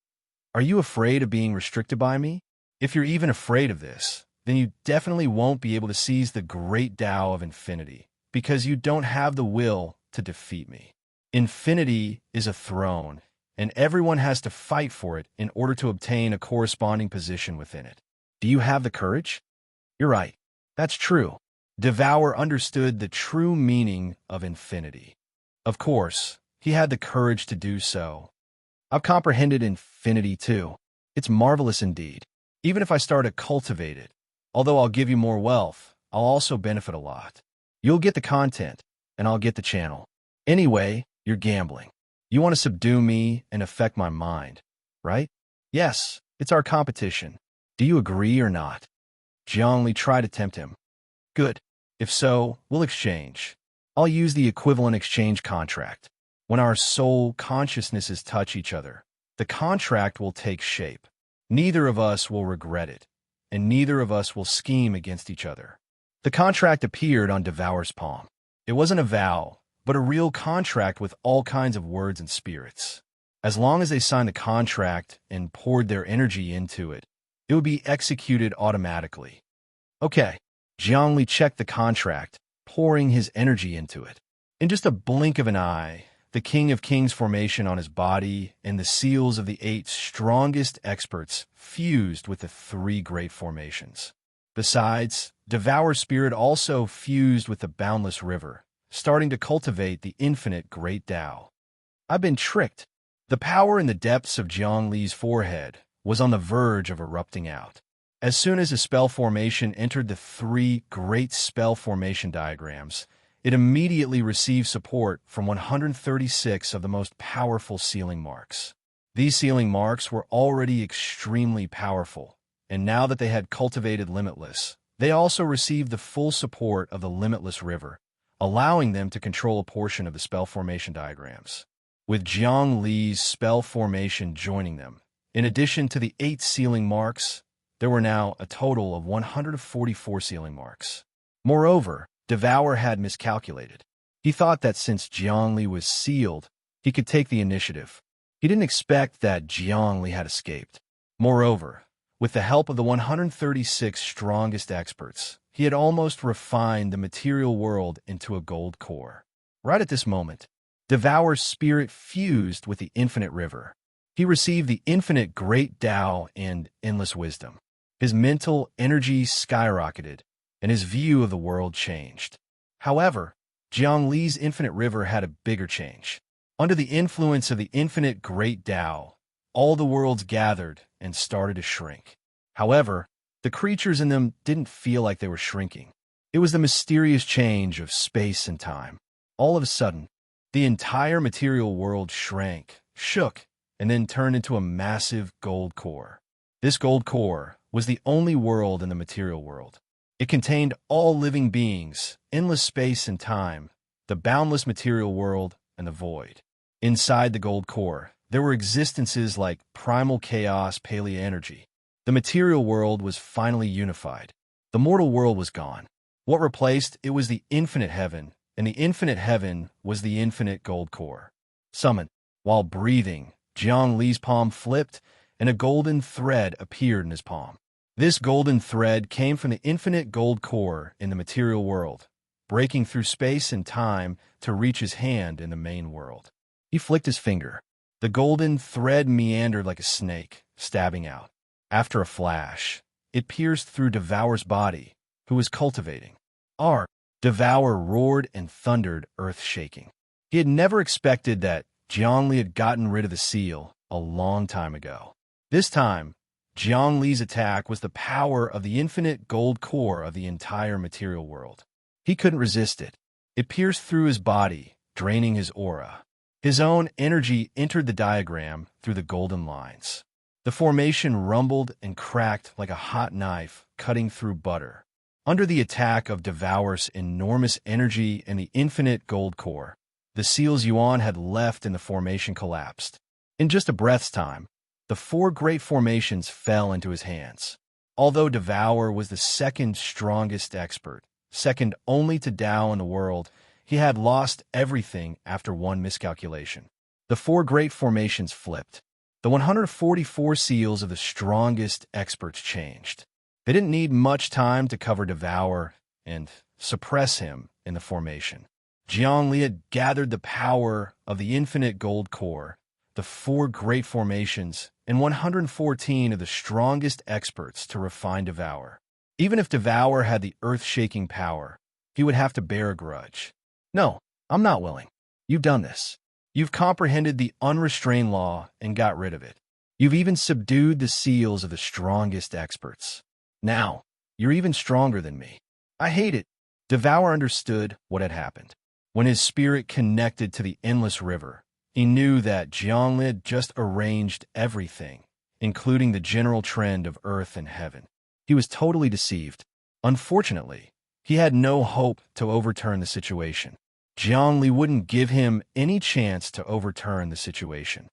S1: are you afraid of being restricted by me? If you're even afraid of this, then you definitely won't be able to seize the great Tao of infinity, because you don't have the will to defeat me. Infinity is a throne, and everyone has to fight for it in order to obtain a corresponding position within it. Do you have the courage? You're right. That's true. Devour understood the true meaning of infinity. Of course, he had the courage to do so. I've comprehended infinity too. It's marvelous indeed. Even if I start to cultivate it, although I'll give you more wealth, I'll also benefit a lot. You'll get the content, and I'll get the channel. Anyway, you're gambling. You want to subdue me and affect my mind, right? Yes, it's our competition. Do you agree or not? Jiangli tried to tempt him. Good. If so, we'll exchange. I'll use the equivalent exchange contract. When our soul consciousnesses touch each other, the contract will take shape. Neither of us will regret it, and neither of us will scheme against each other. The contract appeared on Devour's palm. It wasn't a vow, but a real contract with all kinds of words and spirits. As long as they signed the contract and poured their energy into it, it would be executed automatically. Okay, Jiangli checked the contract, pouring his energy into it. In just a blink of an eye, the King of Kings formation on his body and the seals of the 8 strongest experts fused with the 3 great formations. Besides, Devour's spirit also fused with the boundless river, starting to cultivate the infinite great Tao. I've been tricked. The power in the depths of Jiangli's forehead was on the verge of erupting out. As soon as the spell formation entered the 3 great spell formation diagrams, it immediately received support from 136 of the most powerful sealing marks. These sealing marks were already extremely powerful, and now that they had cultivated Limitless, they also received the full support of the Limitless River, allowing them to control a portion of the spell formation diagrams. With Jiang Li's spell formation joining them, in addition to the 8 sealing marks, there were now a total of 144 sealing marks. Moreover, Devour had miscalculated. He thought that since Jiangli was sealed, he could take the initiative. He didn't expect that Jiangli had escaped. Moreover, with the help of the 136 strongest experts, he had almost refined the material world into a gold core. Right at this moment, Devour's spirit fused with the infinite river. He received the infinite great Tao and endless wisdom. His mental energy skyrocketed, and his view of the world changed. However, Jiang Li's infinite river had a bigger change. Under the influence of the infinite great Tao, all the worlds gathered and started to shrink. However, the creatures in them didn't feel like they were shrinking. It was the mysterious change of space and time. All of a sudden, the entire material world shrank, shook, and then turned into a massive gold core. This gold core was the only world in the material world. It contained all living beings, endless space and time, the boundless material world, and the void. Inside the gold core, there were existences like primal chaos, paleo-energy. The material world was finally unified. The mortal world was gone. What replaced it was the infinite heaven, and the infinite heaven was the infinite gold core. Summoned. While breathing, Jiang Li's palm flipped, and a golden thread appeared in his palm. This golden thread came from the infinite gold core in the material world, breaking through space and time to reach his hand in the main world. He flicked his finger. The golden thread meandered like a snake, stabbing out. After a flash, it pierced through Devour's body, who was cultivating. Devour roared and thundered, earth-shaking. He had never expected that Jiangli had gotten rid of the seal a long time ago. This time, Jiang Li's attack was the power of the infinite gold core of the entire material world. He couldn't resist it. It pierced through his body, draining his aura. His own energy entered the diagram through the golden lines. The formation rumbled and cracked like a hot knife cutting through butter. Under the attack of Devour's enormous energy and the infinite gold core, the seal's yuan had left and the formation collapsed. In just a breath's time, the 4 great formations fell into his hands. Although Devour was the second strongest expert, second only to Tao in the world, he had lost everything after one miscalculation. The four great formations flipped. The 144 seals of the strongest experts changed. They didn't need much time to cover Devour and suppress him in the formation. Zhongli had gathered the power of the infinite gold core, the four great formations, and 114 of the strongest experts to refine Devour. Even if Devour had the earth-shaking power, he would have to bear a grudge. No, I'm not willing. You've done this. You've comprehended the unrestrained law and got rid of it. You've even subdued the seals of the strongest experts. Now, you're even stronger than me. I hate it. Devour understood what had happened. When his spirit connected to the endless river, he knew that Zhongli had just arranged everything, including the general trend of earth and heaven. He was totally deceived. Unfortunately, he had no hope to overturn the situation. Zhongli wouldn't give him any chance to overturn the situation.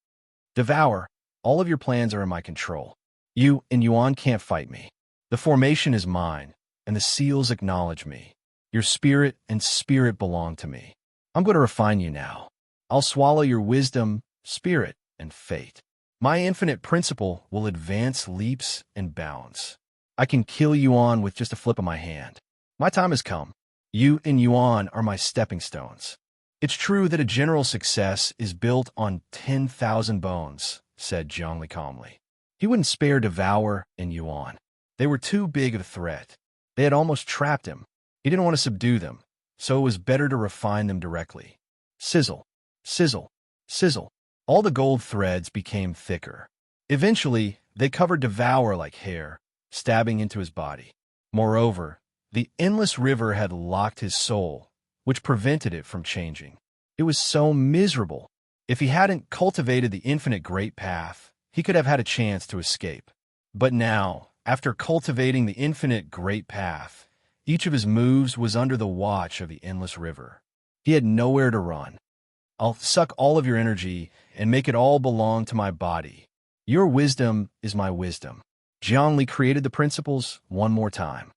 S1: Devour, all of your plans are in my control. You and Yuan can't fight me. The formation is mine, and the seals acknowledge me. Your spirit and spirit belong to me. I'm going to refine you now. I'll swallow your wisdom, spirit, and fate. My infinite principle will advance leaps and bounds. I can kill Yuan with just a flip of my hand. My time has come. You and Yuan are my stepping stones. It's true that a general success is built on 10,000 bones, said Zhongli calmly. He wouldn't spare Devour and Yuan. They were too big of a threat. They had almost trapped him. He didn't want to subdue them, so it was better to refine them directly. Sizzle, sizzle, sizzle. All the gold threads became thicker. Eventually, they covered Devour like hair, stabbing into his body. Moreover, the endless river had locked his soul, which prevented it from changing. It was so miserable. If he hadn't cultivated the infinite great path, he could have had a chance to escape. But now, after cultivating the infinite great path, each of his moves was under the watch of the endless river. He had nowhere to run. I'll suck all of your energy and make it all belong to my body. Your wisdom is my wisdom. Zhongli created the principles one more time.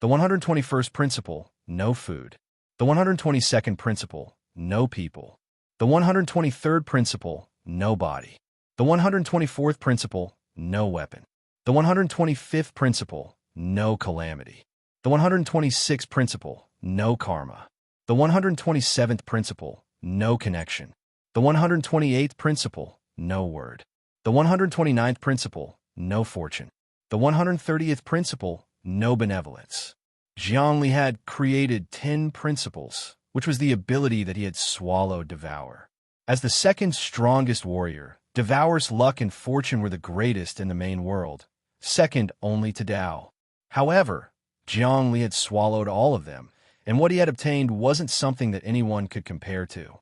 S1: The 121st principle, no food. The 122nd principle, no people. The 123rd principle, no body. The 124th principle, no weapon. The 125th principle, no calamity. The 126th principle, no karma. The 127th principle, no connection. The 128th principle, no word. The 129th principle, no fortune. The 130th principle, no benevolence. Zhongli had created 10 principles, which was the ability that he had swallowed Devour. As the second strongest warrior, Devour's luck and fortune were the greatest in the main world, second only to Tao. However, Zhongli had swallowed all of them, and what he had obtained wasn't something that anyone could compare to.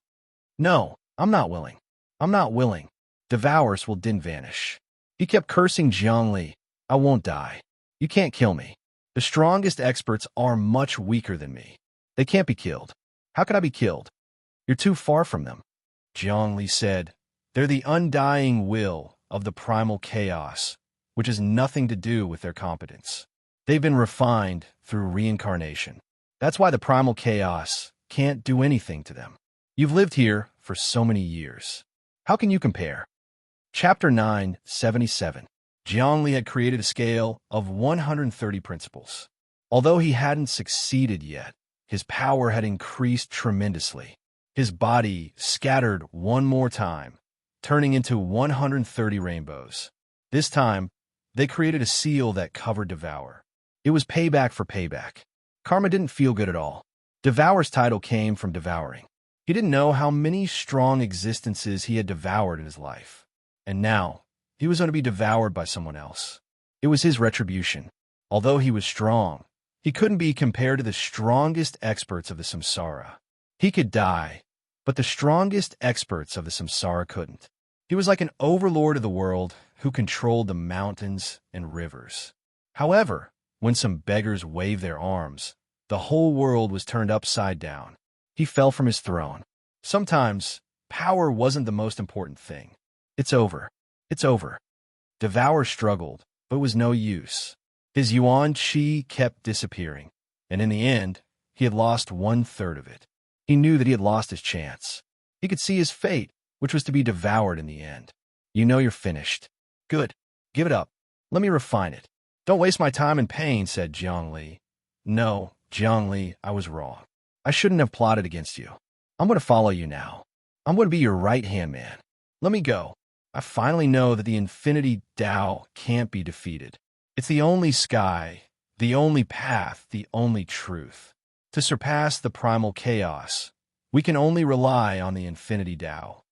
S1: No, I'm not willing. I'm not willing. Devour's didn't vanish. He kept cursing Zhongli. I won't die. You can't kill me. The strongest experts are much weaker than me. They can't be killed. How could I be killed? You're too far from them. Zhongli said, they're the undying will of the primal chaos, which has nothing to do with their competence. They've been refined through reincarnation. That's why the primal chaos can't do anything to them. You've lived here for so many years. How can you compare? Chapter 977. Zhongli had created a scale of 130 principles. Although he hadn't succeeded yet, his power had increased tremendously. His body scattered one more time, turning into 130 rainbows. This time, they created a seal that covered Devour. It was payback for payback. Karma didn't feel good at all. Devour's title came from devouring. He didn't know how many strong existences he had devoured in his life. And now, he was going to be devoured by someone else. It was his retribution. Although he was strong, he couldn't be compared to the strongest experts of the samsara. He could die, but the strongest experts of the samsara couldn't. He was like an overlord of the world who controlled the mountains and rivers. However, when some beggars waved their arms, the whole world was turned upside down. He fell from his throne. Sometimes, power wasn't the most important thing. It's over. It's over. Devour struggled, but it was no use. His yuan qi kept disappearing, and in the end, he had lost 1/3 of it. He knew that he had lost his chance. He could see his fate, which was to be devoured in the end. You know you're finished. Good. Give it up. Let me refine it. Don't waste my time in pain, said Zhongli. No, Zhongli, I was wrong. I shouldn't have plotted against you. I'm going to follow you now. I'm going to be your right-hand man. Let me go. I finally know that the infinity Tao can't be defeated. It's the only sky, the only path, the only truth. To surpass the primal chaos, we can only rely on the infinity Tao.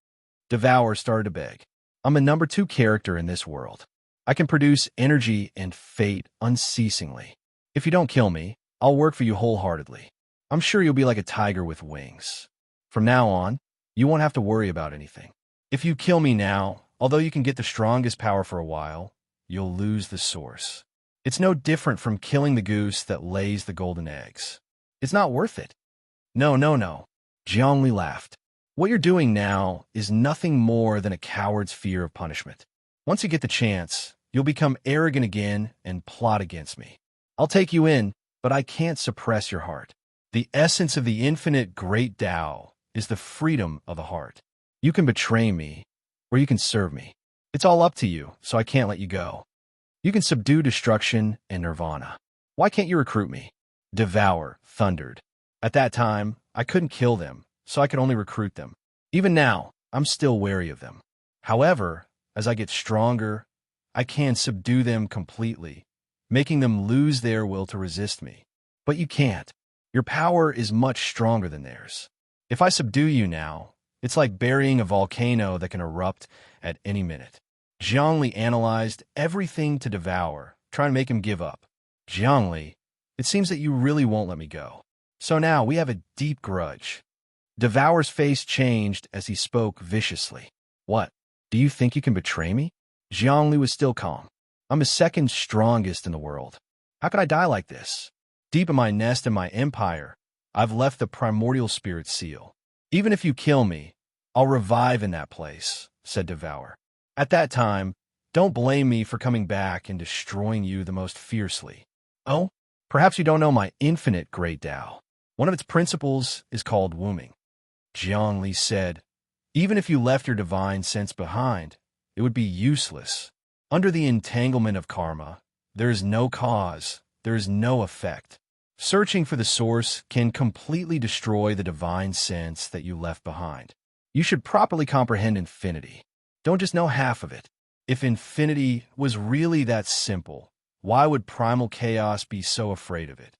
S1: Devour started to beg. I'm a number 2 character in this world. I can produce energy and fate unceasingly. If you don't kill me, I'll work for you wholeheartedly. I'm sure you'll be like a tiger with wings. From now on, you won't have to worry about anything. If you kill me now, although you can get the strongest power for a while, you'll lose the source. It's no different from killing the goose that lays the golden eggs. It's not worth it. No. Zhongli laughed. What you're doing now is nothing more than a coward's fear of punishment. Once you get the chance, you'll become arrogant again and plot against me. I'll take you in, but I can't suppress your heart. The essence of the infinite great Tao is the freedom of the heart. You can betray me, or you can serve me. It's all up to you, so I can't let you go. You can subdue destruction and nirvana. Why can't you recruit me? Devour thundered. At that time, I couldn't kill them, so I could only recruit them. Even now, I'm still wary of them. However, as I get stronger, I can subdue them completely, making them lose their will to resist me. But you can't. Your power is much stronger than theirs. If I subdue you now, it's like burying a volcano that can erupt at any minute. Zhongli analyzed everything to Devour, trying to make him give up. Zhongli, it seems that you really won't let me go. So now we have a deep grudge. Devour's face changed as he spoke viciously. What? Do you think you can betray me? Zhongli was still calm. I'm the second strongest in the world. How could I die like this? Deep in my nest in my empire, I've left the primordial spirit seal. Even if you kill me, I'll revive in that place, said Devour. At that time, don't blame me for coming back and destroying you the most fiercely. Oh, perhaps you don't know my infinite great Tao. One of its principles is called woming. Zhongli said, even if you left your divine sense behind, it would be useless. Under the entanglement of karma, there is no cause, there is no effect. Searching for the source can completely destroy the divine sense that you left behind. You should properly comprehend infinity. Don't just know half of it. If infinity was really that simple, why would primal chaos be so afraid of it?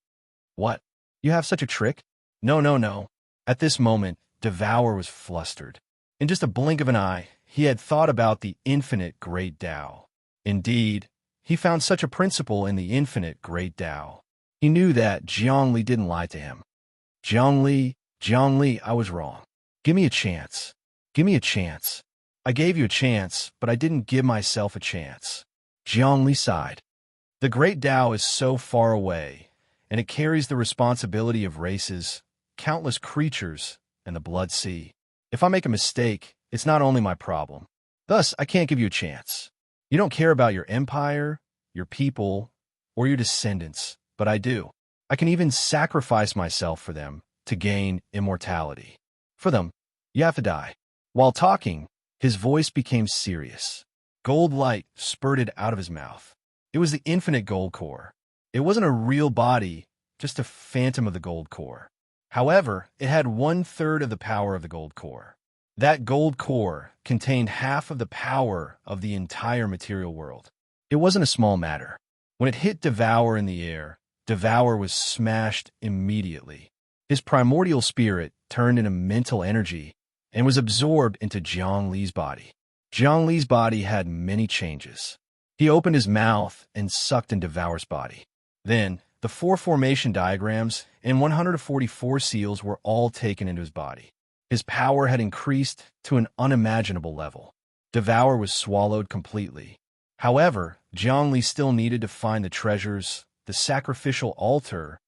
S1: What? You have such a trick? No. At this moment, Devour was flustered. In just a blink of an eye, he had thought about the infinite great Tao. Indeed, he found such a principle in the infinite great Tao. He knew that Zhongli didn't lie to him. Zhongli, I was wrong. Give me a chance. Give me a chance. I gave you a chance, but I didn't give myself a chance. Zhongli sighed. The great Tao is so far away, and it carries the responsibility of races, countless creatures, and the blood sea. If I make a mistake, it's not only my problem. Thus, I can't give you a chance. You don't care about your empire, your people, or your descendants, but I do. I can even sacrifice myself for them to gain immortality. For them, you have to die. While talking, his voice became serious. Gold light spurted out of his mouth. It was the infinite gold core. It wasn't a real body, just a phantom of the gold core. However, it had 1/3 of the power of the gold core. That gold core contained half of the power of the entire material world. It wasn't a small matter. When it hit Devour in the air, Devour was smashed immediately. His primordial spirit turned into mental energy and was absorbed into Zhongli's body. Zhongli's body had many changes. He opened his mouth and sucked in Devour's body. Then, the 4 formation diagrams and 144 seals were all taken into his body. His power had increased to an unimaginable level. Devour was swallowed completely. However, Zhongli still needed to find the treasures, the sacrificial altar,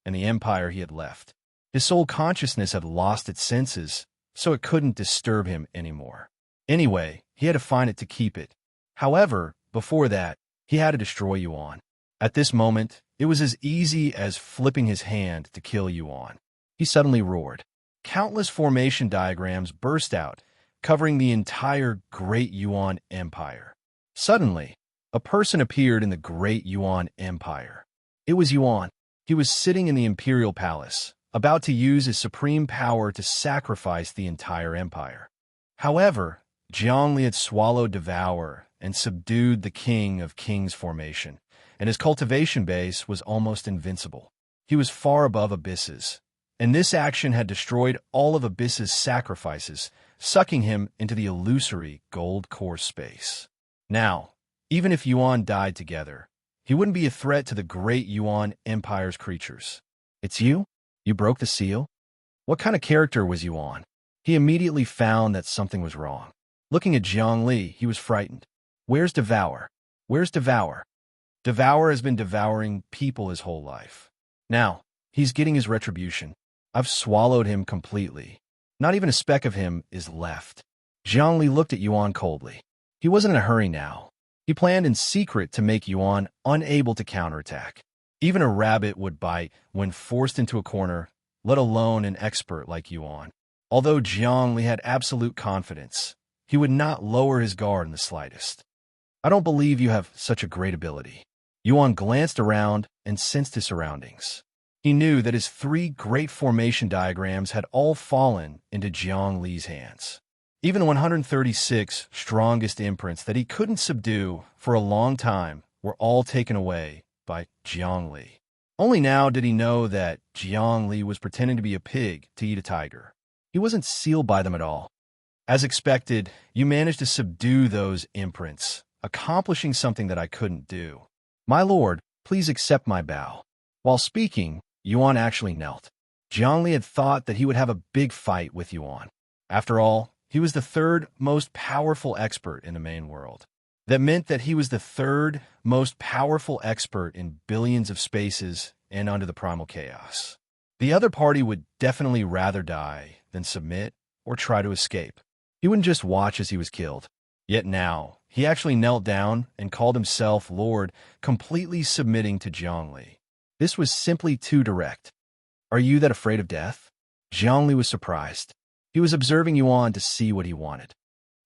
S1: and the empire he had left. His soul consciousness had lost its senses, so it couldn't disturb him anymore. Anyway, he had to find it to keep it. However, before that, he had to destroy Yuan. At this moment, it was as easy as flipping his hand to kill Yuan. He suddenly roared. Countless formation diagrams burst out, covering the entire Great Yuan Empire. Suddenly, a person appeared in the Great Yuan Empire. It was Yuan. He was sitting in the imperial palace, about to use his supreme power to sacrifice the entire empire. However, Zhongli had swallowed Devour and subdued the King of Kings formation, and his cultivation base was almost invincible. He was far above Abyss's, and this action had destroyed all of Abyss's sacrifices, sucking him into the illusory gold core space. Now, even if Yuan died together, he wouldn't be a threat to the Great Yuan Empire's creatures. It's you? You broke the seal? What kind of character was Yuan? He immediately found that something was wrong. Looking at Zhongli, he was frightened. Where's Devour? Where's Devour? Devour has been devouring people his whole life. Now, he's getting his retribution. I've swallowed him completely. Not even a speck of him is left. Zhongli looked at Yuan coldly. He wasn't in a hurry now. He planned in secret to make Yuan unable to counterattack. Even a rabbit would bite when forced into a corner, let alone an expert like Yuan. Although Zhongli had absolute confidence, he would not lower his guard in the slightest. I don't believe you have such a great ability. Yuan glanced around and sensed his surroundings. He knew that his 3 great formation diagrams had all fallen into Zhongli's hands. Even the 136 strongest imprints that he couldn't subdue for a long time were all taken away by Zhongli. Only now did he know that Zhongli was pretending to be a pig to eat a tiger. He wasn't sealed by them at all. As expected, you managed to subdue those imprints, accomplishing something that I couldn't do. My lord, please accept my bow. While speaking, Yuan actually knelt. Zhongli had thought that he would have a big fight with Yuan. After all, he was the 3rd most powerful expert in the main world. That meant that he was the 3rd most powerful expert in billions of spaces and under the primal chaos. The other party would definitely rather die than submit or try to escape. He wouldn't just watch as he was killed. Yet now, he actually knelt down and called himself Lord, completely submitting to Zhongli. This was simply too direct. Are you that afraid of death? Zhongli was surprised. He was observing Yuan to see what he wanted.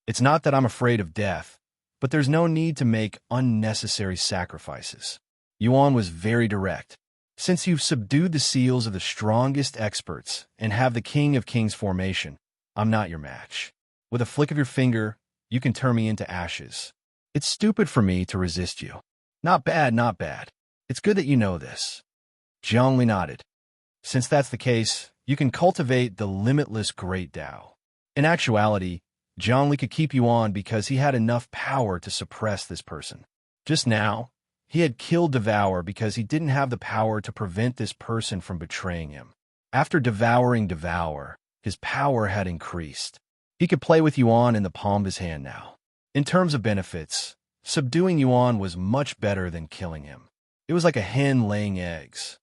S1: It's not that I'm afraid of death, but there's no need to make unnecessary sacrifices. Yuan was very direct. Since you've subdued the seals of the strongest experts and have the King of Kings formation, I'm not your match. With a flick of your finger, you can turn me into ashes. It's stupid for me to resist you. Not bad, not bad. It's good that you know this. Zhongli nodded. Since that's the case, you can cultivate the limitless Great Tao. In actuality, Zhongli could keep Yuan because he had enough power to suppress this person. Just now, he had killed Devour because he didn't have the power to prevent this person from betraying him. After devouring Devour, his power had increased. He could play with Yuan in the palm of his hand now. In terms of benefits, subduing Yuan was much better than killing him. It was like a hen laying eggs.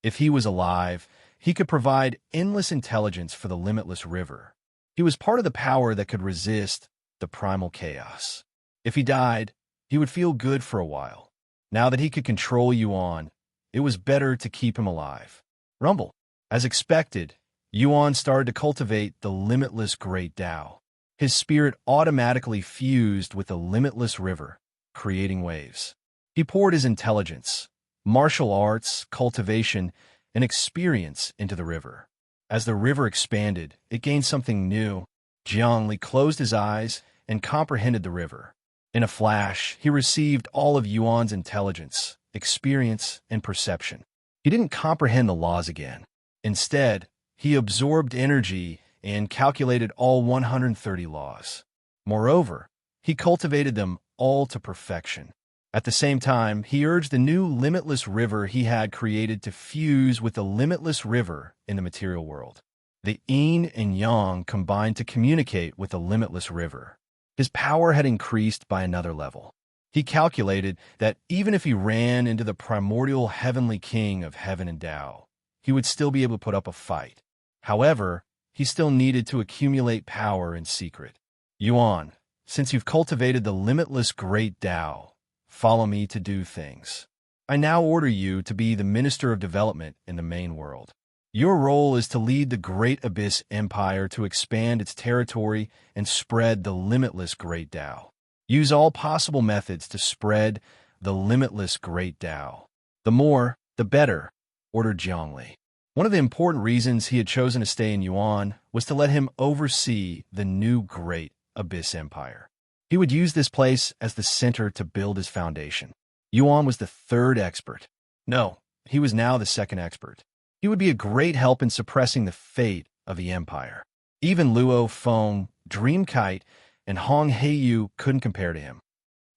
S1: If he was alive, he could provide endless intelligence for the limitless river. He was part of the power that could resist the primal chaos. If he died, he would feel good for a while. Now that he could control Yuan, it was better to keep him alive. Rumble. As expected, Yuan started to cultivate the limitless Great Tao. His spirit automatically fused with the limitless river, creating waves. He poured his intelligence, martial arts, cultivation, and experience into the river. As the river expanded, it gained something new. Zhongli closed his eyes and comprehended the river. In a flash, he received all of Yuan's intelligence, experience, and perception. He didn't comprehend the laws again. Instead, he absorbed energy and calculated all 130 laws. Moreover, he cultivated them all to perfection. At the same time, he urged the new limitless river he had created to fuse with the limitless river in the material world. The yin and yang combined to communicate with the limitless river. His power had increased by another level. He calculated that even if he ran into the primordial heavenly king of heaven and Tao, he would still be able to put up a fight. However, he still needed to accumulate power in secret. Yuan, since you've cultivated the limitless Great Tao, follow me to do things. I now order you to be the Minister of Development in the main world. Your role is to lead the Great Abyss Empire to expand its territory and spread the limitless Great Tao. Use all possible methods to spread the limitless Great Tao. The more, the better, ordered Zhongli. One of the important reasons he had chosen to stay in Yuan was to let him oversee the new Great Abyss Empire. He would use this place as the center to build his foundation. Yuan was the third expert. No, he was now the second expert. He would be a great help in suppressing the fate of the empire. Even Luo Feng, Dreamkite, and Hong Heiyu couldn't compare to him.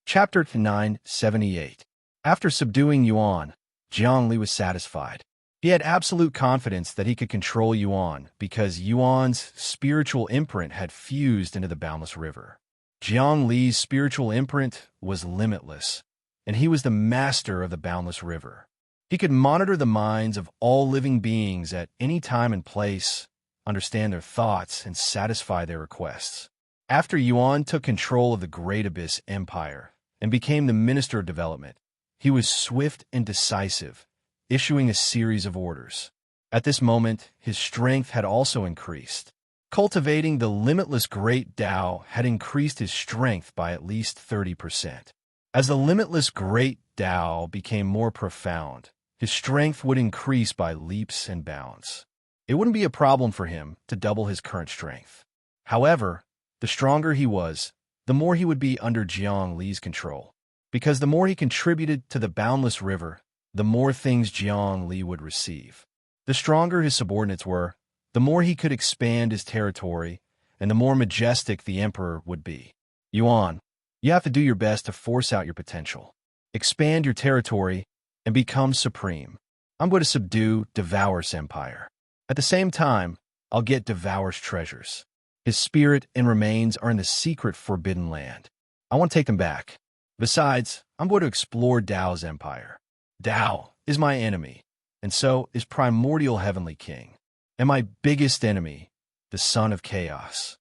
S1: Chapter 978. After subduing Yuan, Zhongli was satisfied. He had absolute confidence that he could control Yuan because Yuan's spiritual imprint had fused into the boundless river. Zhongli's spiritual imprint was limitless, and he was the master of the boundless river. He could monitor the minds of all living beings at any time and place, understand their thoughts, and satisfy their requests. After Yuan took control of the Great Abyss Empire and became the Minister of Development, he was swift and decisive, issuing a series of orders. At this moment, his strength had also increased. Cultivating the limitless Great Tao had increased his strength by at least 30%. As the limitless Great Tao became more profound, his strength would increase by leaps and bounds. It wouldn't be a problem for him to double his current strength. However, the stronger he was, the more he would be under Zhongli's control. Because the more he contributed to the boundless river, the more things Zhongli would receive. The stronger his subordinates were, the more he could expand his territory, and the more majestic the emperor would be. Yuan, you have to do your best to force out your potential. Expand your territory and become supreme. I'm going to subdue Devour's empire. At the same time, I'll get Devour's treasures. His spirit and remains are in the secret forbidden land. I want to take them back. Besides, I'm going to explore Dao's empire. Dao is my enemy, and so is Primordial Heavenly King, and my biggest enemy, the Son of Chaos.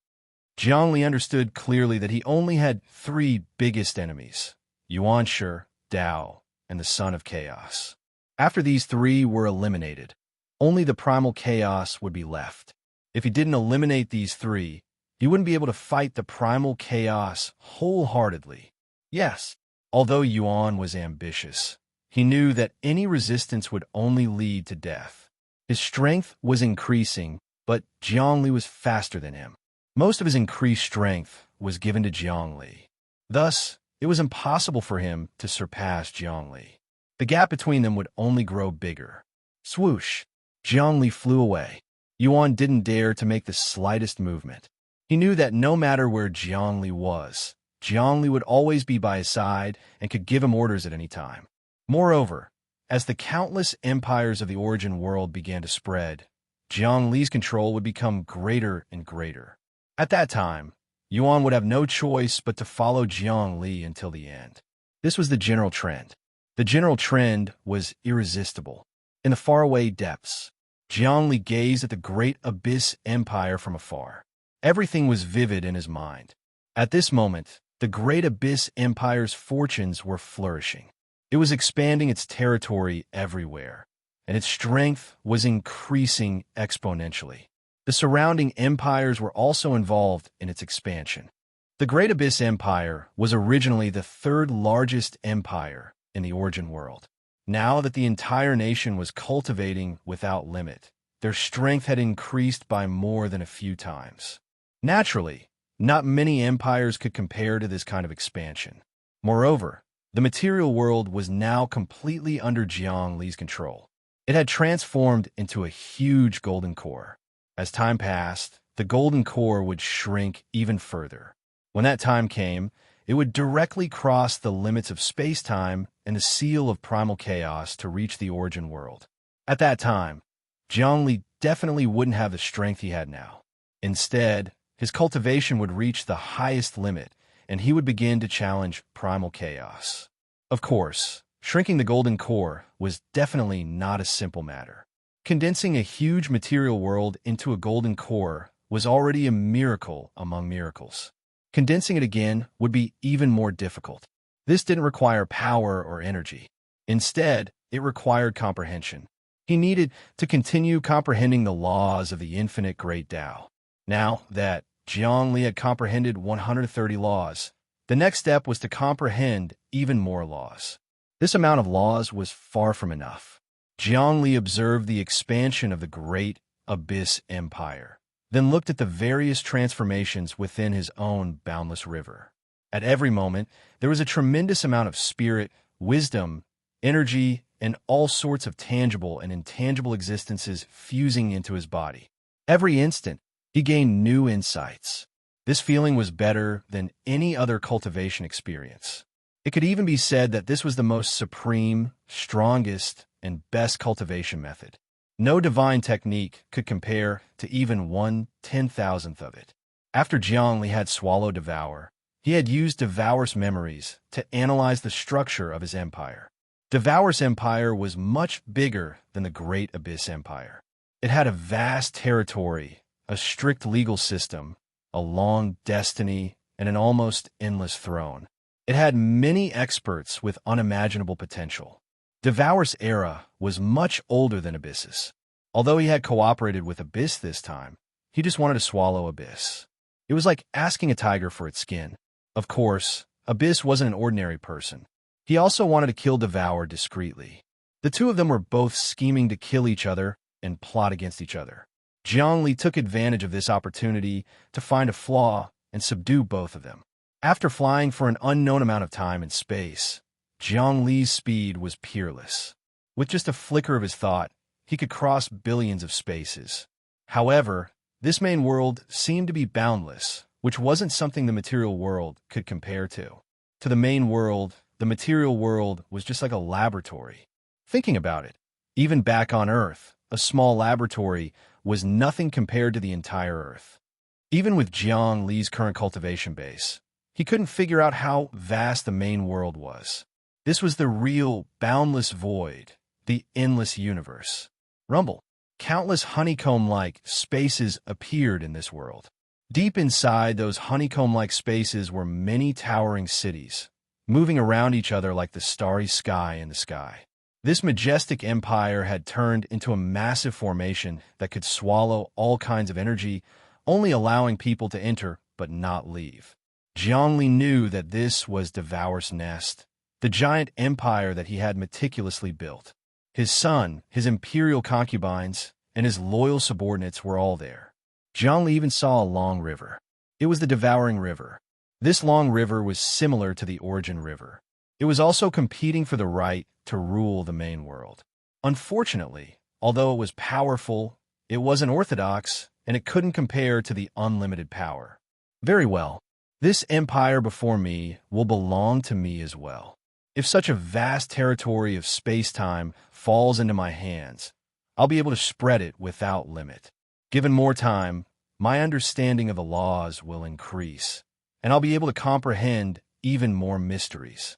S1: Zhongli understood clearly that he only had three biggest enemies, Yuanshi, Dao, and the Son of Chaos. After these three were eliminated, only the primal chaos would be left. If he didn't eliminate these three, he wouldn't be able to fight the primal chaos wholeheartedly. Yes, although Yuan was ambitious, he knew that any resistance would only lead to death. His strength was increasing, but Zhongli was faster than him. Most of his increased strength was given to Zhongli. Thus, it was impossible for him to surpass Zhongli. The gap between them would only grow bigger. Swoosh! Zhongli flew away. Yuan didn't dare to make the slightest movement. He knew that no matter where Zhongli was, Zhongli would always be by his side and could give him orders at any time. Moreover, as the countless empires of the origin world began to spread, Zhongli's control would become greater and greater. At that time, Yuan would have no choice but to follow Zhongli until the end. This was the general trend. The general trend was irresistible. In the faraway depths, Zhongli gazed at the Great Abyss Empire from afar. Everything was vivid in his mind. At this moment, the Great Abyss Empire's fortunes were flourishing. It was expanding its territory everywhere, and its strength was increasing exponentially. The surrounding empires were also involved in its expansion. The Great Abyss Empire was originally the third largest empire in the origin world. Now that the entire nation was cultivating without limit, their strength had increased by more than a few times. Naturally, not many empires could compare to this kind of expansion. Moreover, the material world was now completely under Zhongli's control. It had transformed into a huge golden core. As time passed, the golden core would shrink even further. When that time came, it would directly cross the limits of space-time and the seal of primal chaos to reach the origin world. At that time, Zhongli definitely wouldn't have the strength he had now. Instead, his cultivation would reach the highest limit, and he would begin to challenge primal chaos. Of course, shrinking the golden core was definitely not a simple matter. Condensing a huge material world into a golden core was already a miracle among miracles. Condensing it again would be even more difficult. This didn't require power or energy. Instead, it required comprehension. He needed to continue comprehending the laws of the infinite great Tao. Now that Zhongli had comprehended 130 laws, the next step was to comprehend even more laws. This amount of laws was far from enough. Zhongli observed the expansion of the great Abyss Empire, then looked at the various transformations within his own boundless river. At every moment, there was a tremendous amount of spirit, wisdom, energy, and all sorts of tangible and intangible existences fusing into his body. Every instant, he gained new insights. This feeling was better than any other cultivation experience. It could even be said that this was the most supreme, strongest, and best cultivation method. No divine technique could compare to even 1/10,000th of it. After Zhongli had swallowed Devour, he had used Devour's memories to analyze the structure of his empire. Devour's empire was much bigger than the Great Abyss Empire. It had a vast territory, a strict legal system, a long destiny, and an almost endless throne. It had many experts with unimaginable potential. Devour's era was much older than Abyss's. Although he had cooperated with Abyss this time, he just wanted to swallow Abyss. It was like asking a tiger for its skin. Of course, Abyss wasn't an ordinary person. He also wanted to kill Devour discreetly. The two of them were both scheming to kill each other and plot against each other. Zhongli took advantage of this opportunity to find a flaw and subdue both of them. After flying for an unknown amount of time in space, Zhongli's speed was peerless. With just a flicker of his thought, he could cross billions of spaces. However, this main world seemed to be boundless, which wasn't something the material world could compare to. To the main world, the material world was just like a laboratory. Thinking about it, even back on Earth, a small laboratory was nothing compared to the entire Earth. Even with Zhongli's current cultivation base, he couldn't figure out how vast the main world was. This was the real, boundless void, the endless universe. Rumble. Countless honeycomb-like spaces appeared in this world. Deep inside those honeycomb-like spaces were many towering cities, moving around each other like the starry sky in the sky. This majestic empire had turned into a massive formation that could swallow all kinds of energy, only allowing people to enter but not leave. Zhongli knew that this was Devour's nest, the giant empire that he had meticulously built. His son, his imperial concubines, and his loyal subordinates were all there. Zhongli even saw a long river. It was the Devouring River. This long river was similar to the Origin River. It was also competing for the right to rule the main world. Unfortunately, although it was powerful, it wasn't orthodox, and it couldn't compare to the unlimited power. Very well, this empire before me will belong to me as well. If such a vast territory of space-time falls into my hands, I'll be able to spread it without limit. Given more time, my understanding of the laws will increase, and I'll be able to comprehend even more mysteries.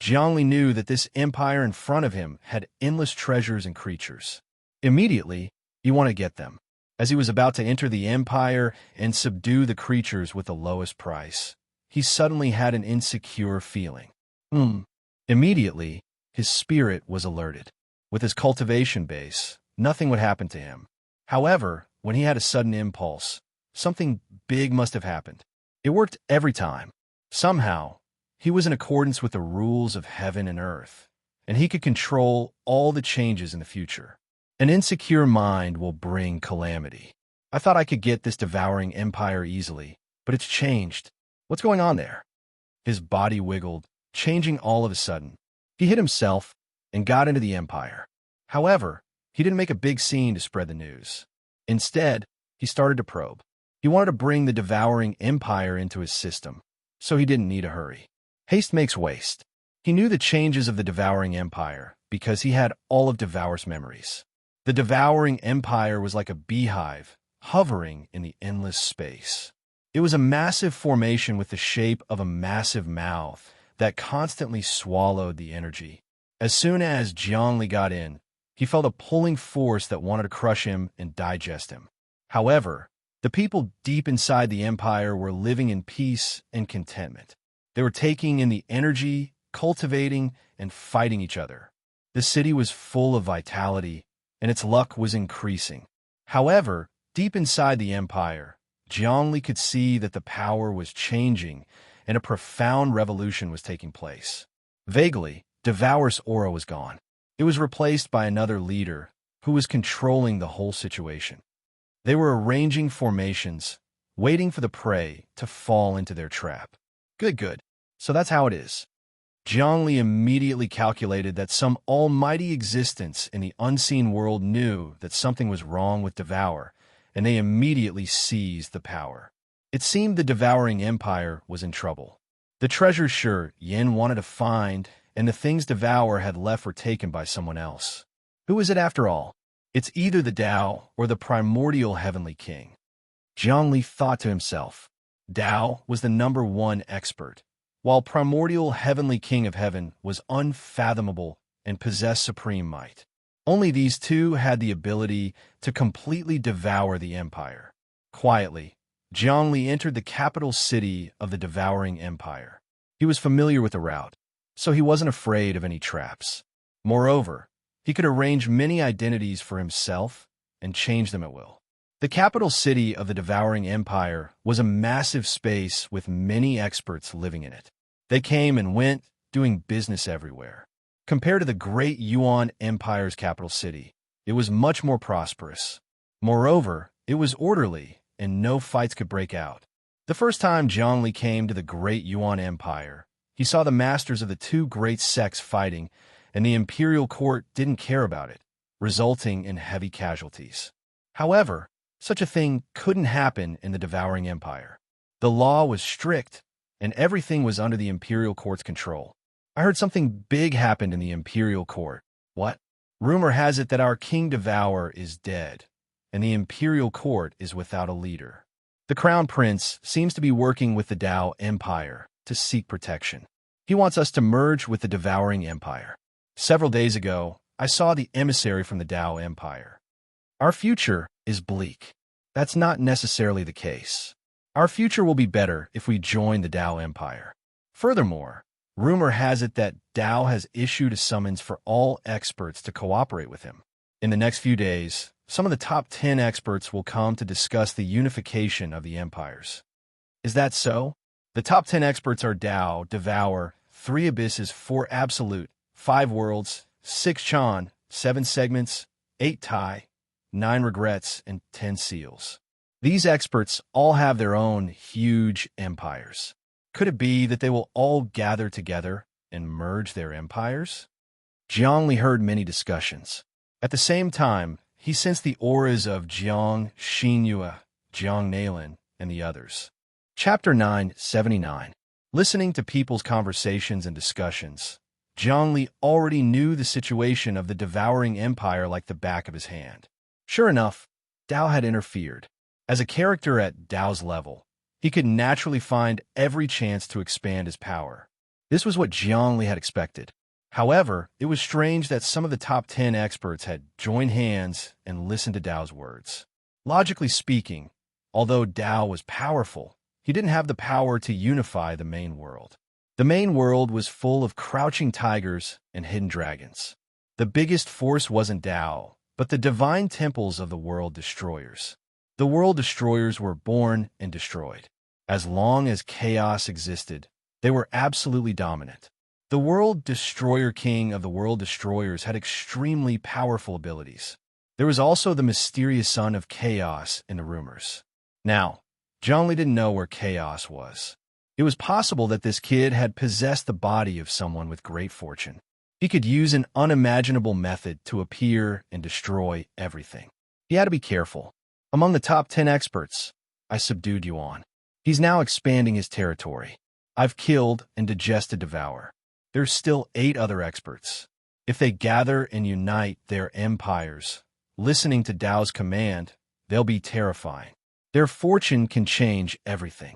S1: Zhongli knew that this empire in front of him had endless treasures and creatures. Immediately, he wanted to get them. As he was about to enter the empire and subdue the creatures with the lowest price, he suddenly had an insecure feeling. Immediately, his spirit was alerted. With his cultivation base, nothing would happen to him. However, when he had a sudden impulse, something big must have happened. It worked every time. Somehow, he was in accordance with the rules of heaven and earth, and he could control all the changes in the future. An insecure mind will bring calamity. I thought I could get this devouring empire easily, but it's changed. What's going on there? His body wiggled, changing all of a sudden. He hit himself and got into the empire. However, he didn't make a big scene to spread the news. Instead, he started to probe. He wanted to bring the devouring empire into his system, so he didn't need a hurry. Haste makes waste. He knew the changes of the devouring empire because he had all of Devour's memories. The devouring empire was like a beehive, hovering in the endless space. It was a massive formation with the shape of a massive mouth that constantly swallowed the energy. As soon as Zhongli got in, he felt a pulling force that wanted to crush him and digest him. However, the people deep inside the empire were living in peace and contentment. They were taking in the energy, cultivating, and fighting each other. The city was full of vitality, and its luck was increasing. However, deep inside the empire, Zhongli could see that the power was changing and a profound revolution was taking place. Vaguely, Devour's aura was gone. It was replaced by another leader who was controlling the whole situation. They were arranging formations, waiting for the prey to fall into their trap. Good. So that's how it is. Zhongli immediately calculated that some almighty existence in the unseen world knew that something was wrong with Devour, and they immediately seized the power. It seemed the devouring empire was in trouble. The treasures sure Yin wanted to find, and the things Devour had left were taken by someone else. Who is it after all? It's either the Tao or the primordial heavenly king. Zhongli thought to himself. Tao was the #1 expert, while primordial heavenly king of heaven was unfathomable and possessed supreme might. Only these two had the ability to completely devour the empire. Quietly, Zhongli entered the capital city of the devouring empire. He was familiar with the route, so he wasn't afraid of any traps. Moreover, he could arrange many identities for himself and change them at will. The capital city of the devouring empire was a massive space with many experts living in it. They came and went, doing business everywhere. Compared to the great Yuan Empire's capital city, it was much more prosperous. Moreover, it was orderly, and no fights could break out. The first time Zhongli came to the great Yuan Empire, he saw the masters of the two great sects fighting, and the imperial court didn't care about it, resulting in heavy casualties. However, such a thing couldn't happen in the devouring empire. The law was strict, and everything was under the imperial court's control. I heard something big happened in the imperial court. What? Rumor has it that our King Devour is dead, and the imperial court is without a leader. The crown prince seems to be working with the Tao Empire to seek protection. He wants us to merge with the devouring empire. Several days ago, I saw the emissary from the Tao Empire. Our future is bleak. That's not necessarily the case. Our future will be better if we join the Tao Empire. Furthermore, rumor has it that Tao has issued a summons for all experts to cooperate with him. In the next few days, some of the top 10 experts will come to discuss the unification of the empires. Is that so? The top 10 experts are Tao, Devour, 3 Abysses, 4 Absolute, 5 Worlds, 6 Chan, 7 Segments, 8 Tai, 9 Regrets, and 10 Seals. These experts all have their own huge empires. Could it be that they will all gather together and merge their empires? Zhongli heard many discussions. At the same time, he sensed the auras of Jiang Xinyue, Jiang Nalin, and the others. Chapter 979. Listening to people's conversations and discussions, Zhongli already knew the situation of the devouring empire like the back of his hand. Sure enough, Tao had interfered. As a character at Tao's level, he could naturally find every chance to expand his power. This was what Zhongli had expected. However, it was strange that some of the top 10 experts had joined hands and listened to Tao's words. Logically speaking, although Tao was powerful, he didn't have the power to unify the main world. The main world was full of crouching tigers and hidden dragons. The biggest force wasn't Tao, but the divine temples of the world destroyers. The world destroyers were born and destroyed. As long as chaos existed, they were absolutely dominant. The world destroyer king of the world destroyers had extremely powerful abilities. There was also the mysterious son of chaos in the rumors. Now, Zhongli didn't know where chaos was. It was possible that this kid had possessed the body of someone with great fortune. He could use an unimaginable method to appear and destroy everything. He had to be careful. Among the top 10 experts, I subdued Yuan. He's now expanding his territory. I've killed and digested Devour. There's still 8 other experts. If they gather and unite their empires, listening to Tao's command, they'll be terrifying. Their fortune can change everything.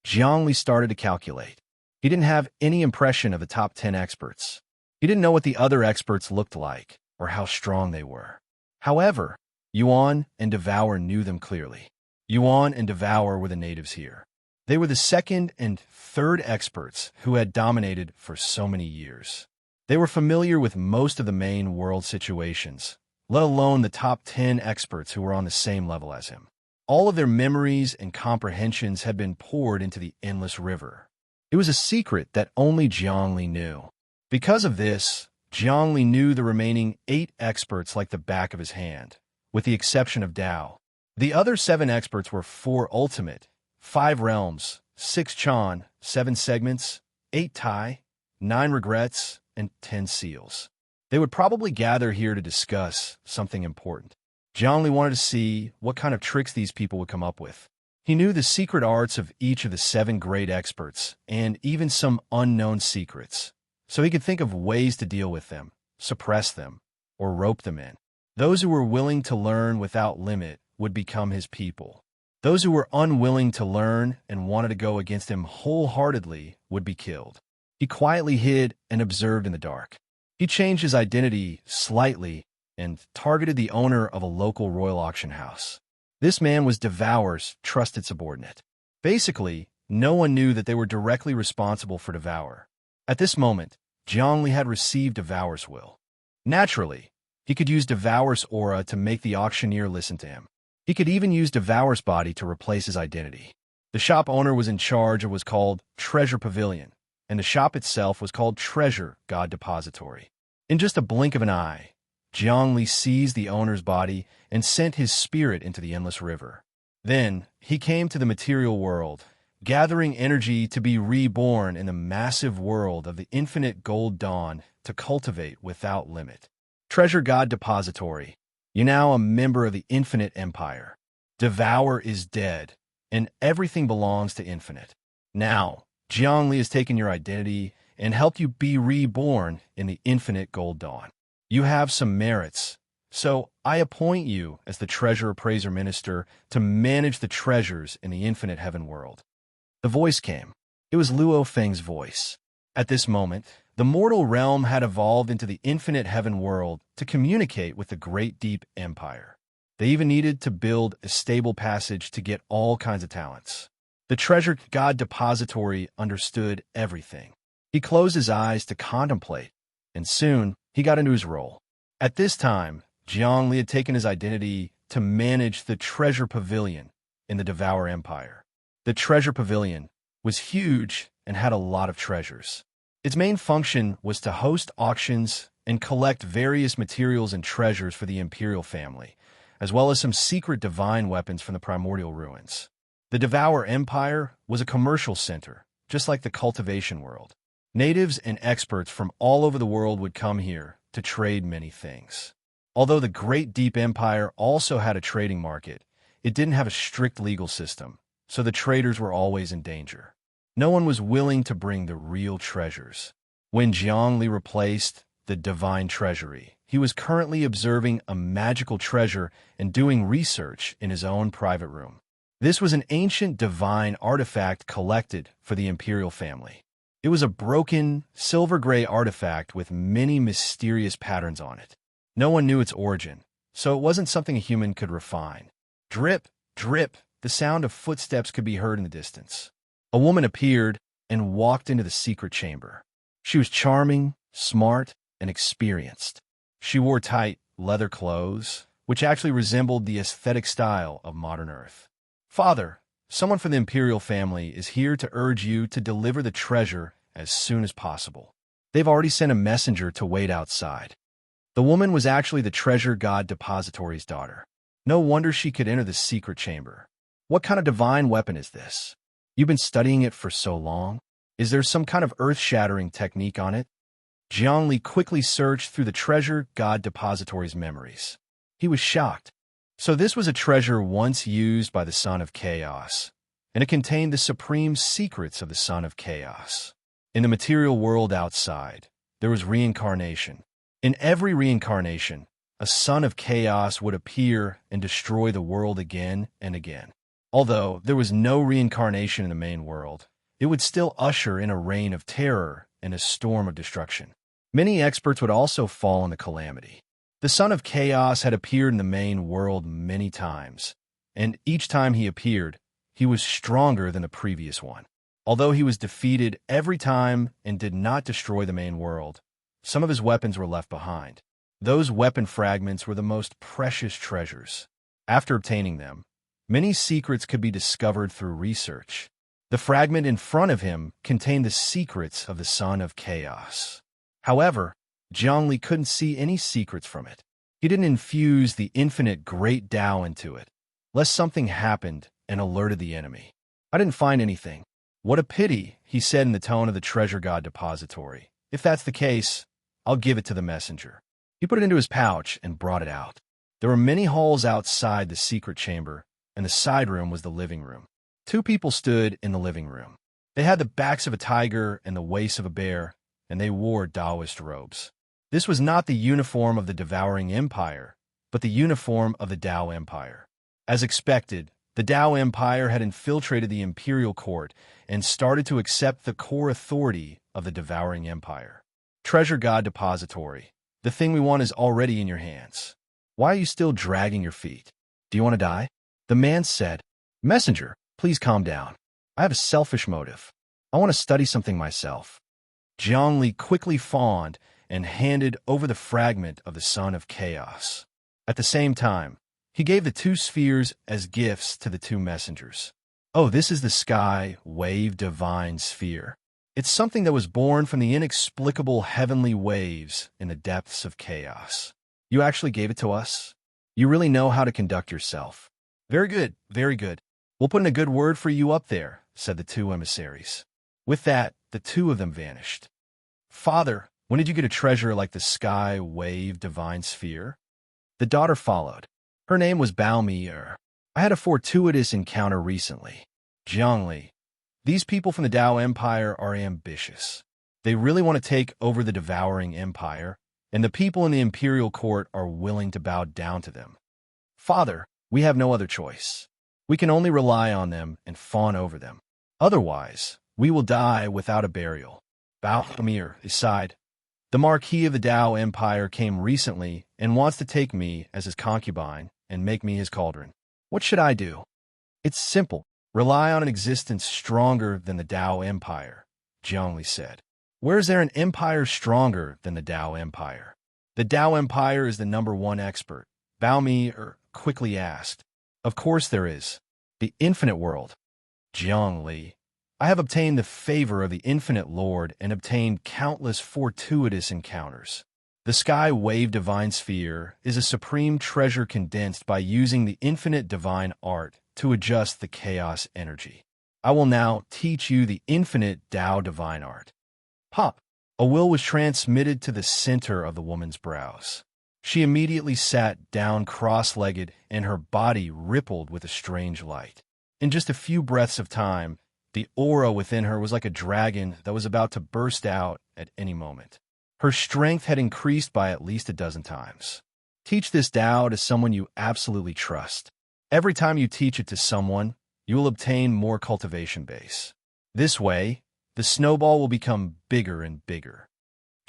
S1: Zhongli started to calculate. He didn't have any impression of the top 10 experts. He didn't know what the other experts looked like or how strong they were. However, Yuan and Devour knew them clearly. Yuan and Devour were the natives here. They were the second and third experts who had dominated for so many years. They were familiar with most of the main world situations, let alone the top 10 experts who were on the same level as him. All of their memories and comprehensions had been poured into the endless river. It was a secret that only Zhongli knew. Because of this, Zhongli knew the remaining 8 experts like the back of his hand, with the exception of Dao. The other 7 experts were 4 ultimate, 5 realms, 6 Chan, 7 segments, 8 Tai, 9 regrets, and 10 seals. They would probably gather here to discuss something important. Zhongli wanted to see what kind of tricks these people would come up with. He knew the secret arts of each of the 7 great experts, and even some unknown secrets, so he could think of ways to deal with them, suppress them, or rope them in. Those who were willing to learn without limit would become his people. Those who were unwilling to learn and wanted to go against him wholeheartedly would be killed. He quietly hid and observed in the dark. He changed his identity slightly and targeted the owner of a local royal auction house. This man was Devour's trusted subordinate. Basically, no one knew that they were directly responsible for Devour. At this moment, Zhongli had received Devour's will. Naturally, he could use Devour's aura to make the auctioneer listen to him. He could even use Devour's body to replace his identity. The shop owner was in charge of what was called Treasure Pavilion, and the shop itself was called Treasure God Depository. In just a blink of an eye, Zhongli seized the owner's body and sent his spirit into the endless river. Then, he came to the material world, gathering energy to be reborn in the massive world of the infinite gold dawn to cultivate without limit. Treasure God Depository, you're now a member of the Infinite Empire. Devour is dead, and everything belongs to Infinite. Now, Zhongli has taken your identity and helped you be reborn in the infinite gold dawn. You have some merits, so I appoint you as the treasure appraiser minister to manage the treasures in the infinite heaven world. The voice came. It was Luo Feng's voice. At this moment, the mortal realm had evolved into the infinite heaven world to communicate with the great deep empire. They even needed to build a stable passage to get all kinds of talents. The treasure God Depository understood everything. He closed his eyes to contemplate, and soon he got into his role. At this time, Zhongli had taken his identity to manage the Treasure Pavilion in the Devour Empire. The Treasure Pavilion was huge and had a lot of treasures. Its main function was to host auctions and collect various materials and treasures for the imperial family, as well as some secret divine weapons from the primordial ruins. The Devour Empire was a commercial center, just like the cultivation world. Natives and experts from all over the world would come here to trade many things. Although the Great Deep Empire also had a trading market, it didn't have a strict legal system, so the traders were always in danger. No one was willing to bring the real treasures. When Zhongli replaced the divine treasury, he was currently observing a magical treasure and doing research in his own private room. This was an ancient divine artifact collected for the imperial family. It was a broken, silver-gray artifact with many mysterious patterns on it. No one knew its origin, so it wasn't something a human could refine. Drip, drip, the sound of footsteps could be heard in the distance. A woman appeared and walked into the secret chamber. She was charming, smart, and experienced. She wore tight, leather clothes, which actually resembled the aesthetic style of modern Earth. "Father, someone from the imperial family is here to urge you to deliver the treasure as soon as possible. They've already sent a messenger to wait outside." The woman was actually the Treasure God Depository's daughter. No wonder she could enter the secret chamber. What kind of divine weapon is this? You've been studying it for so long. Is there some kind of earth-shattering technique on it? Zhongli quickly searched through the Treasure God Depository's memories. He was shocked. So this was a treasure once used by the Son of Chaos, and it contained the supreme secrets of the Son of Chaos. In the material world outside, there was reincarnation. In every reincarnation, a Son of Chaos would appear and destroy the world again and again. Although there was no reincarnation in the main world, it would still usher in a reign of terror and a storm of destruction. Many experts would also fall in the calamity. The Son of Chaos had appeared in the main world many times, and each time he appeared, he was stronger than the previous one. Although he was defeated every time and did not destroy the main world, some of his weapons were left behind. Those weapon fragments were the most precious treasures. After obtaining them, many secrets could be discovered through research. The fragment in front of him contained the secrets of the Son of Chaos. However, Zhongli couldn't see any secrets from it. He didn't infuse the infinite great Tao into it, lest something happened and alerted the enemy. I didn't find anything. What a pity, he said in the tone of the treasure god depository. If that's the case, I'll give it to the messenger. He put it into his pouch and brought it out. There were many halls outside the secret chamber, and the side room was the living room. Two people stood in the living room. They had the backs of a tiger and the waists of a bear, and they wore Taoist robes. This was not the uniform of the Devouring Empire, but the uniform of the Tao Empire. As expected, the Tao Empire had infiltrated the imperial court and started to accept the core authority of the Devouring Empire. Treasure God Depository. The thing we want is already in your hands. Why are you still dragging your feet? Do you want to die? The man said, Messenger, please calm down. I have a selfish motive. I want to study something myself. Zhongli quickly fawned and handed over the fragment of the Son of Chaos. At the same time, he gave the two spheres as gifts to the two messengers. Oh, this is the Sky Wave Divine Sphere. It's something that was born from the inexplicable heavenly waves in the depths of chaos. You actually gave it to us? You really know how to conduct yourself. Very good, very good. We'll put in a good word for you up there, said the two emissaries. With that, the two of them vanished. Father, when did you get a treasure like the Sky Wave Divine Sphere? The daughter followed. Her name was Baomir. I had a fortuitous encounter recently. Zhongli, these people from the Tao Empire are ambitious. They really want to take over the Devouring Empire, and the people in the imperial court are willing to bow down to them. Father, we have no other choice. We can only rely on them and fawn over them. Otherwise, we will die without a burial. Baomir sighed. The Marquis of the Tao Empire came recently and wants to take me as his concubine and make me his cauldron. What should I do? It's simple. Rely on an existence stronger than the Tao Empire, Zhongli said. Where is there an empire stronger than the Tao Empire? The Tao Empire is the #1 expert, Baomir quickly asked. Of course there is. The infinite world. Zhongli, I have obtained the favor of the infinite Lord and obtained countless fortuitous encounters. The Sky Wave Divine Sphere is a supreme treasure condensed by using the infinite divine art to adjust the chaos energy. I will now teach you the infinite Tao divine art. Pop! A will was transmitted to the center of the woman's brows. She immediately sat down cross-legged, and her body rippled with a strange light. In just a few breaths of time, the aura within her was like a dragon that was about to burst out at any moment. Her strength had increased by at least a dozen times. Teach this Tao to someone you absolutely trust. Every time you teach it to someone, you will obtain more cultivation base. This way, the snowball will become bigger and bigger.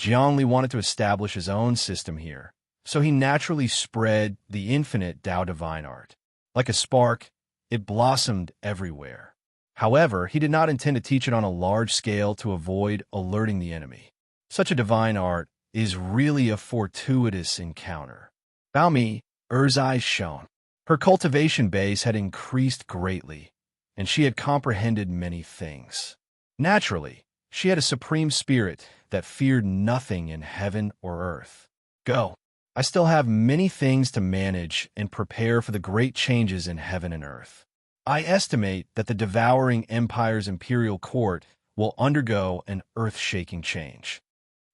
S1: Zhongli wanted to establish his own system here, so he naturally spread the infinite Tao divine art. Like a spark, it blossomed everywhere. However, he did not intend to teach it on a large scale to avoid alerting the enemy. Such a divine art is really a fortuitous encounter. Baomir's eyes shone. Her cultivation base had increased greatly, and she had comprehended many things. Naturally, she had a supreme spirit that feared nothing in heaven or earth. Go. I still have many things to manage and prepare for the great changes in heaven and earth. I estimate that the Devouring Empire's imperial court will undergo an earth-shaking change.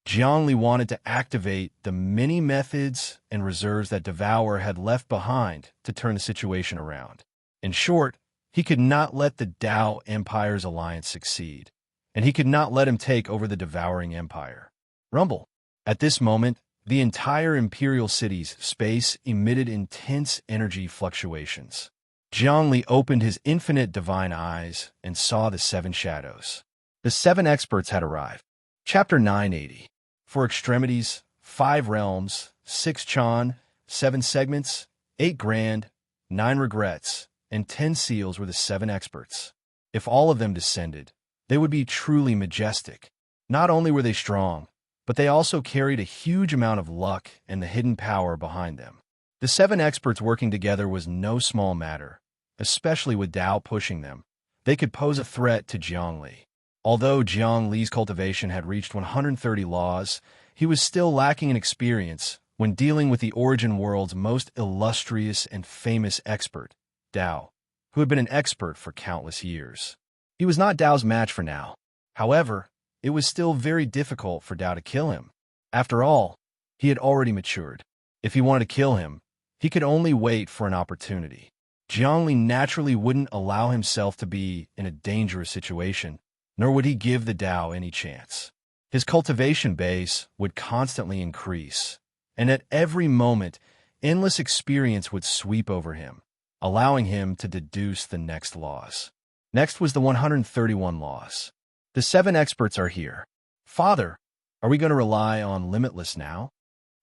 S1: Zhongli wanted to activate the many methods and reserves that Devour had left behind to turn the situation around. In short, he could not let the Tao Empire's alliance succeed, and he could not let him take over the Devouring Empire. Rumble. At this moment, the entire imperial city's space emitted intense energy fluctuations. Zhongli opened his infinite divine eyes and saw the 7 shadows. The 7 experts had arrived. Chapter 980. For extremities, 5 realms, 6 Chan, 7 segments, 8 grand, 9 regrets, and 10 seals were the 7 experts. If all of them descended, they would be truly majestic. Not only were they strong, but they also carried a huge amount of luck and the hidden power behind them. The 7 experts working together was no small matter, especially with Dao pushing them. They could pose a threat to Zhongli. Although Zhongli's cultivation had reached 130 laws, he was still lacking in experience when dealing with the origin world's most illustrious and famous expert, Dao, who had been an expert for countless years. He was not Dao's match for now. However, it was still very difficult for Dao to kill him. After all, he had already matured. If he wanted to kill him, he could only wait for an opportunity. Zhongli naturally wouldn't allow himself to be in a dangerous situation, nor would he give the Dao any chance. His cultivation base would constantly increase, and at every moment, endless experience would sweep over him, allowing him to deduce the next laws. Next was the 131 laws. The 7 experts are here. Father, are we going to rely on Limitless now?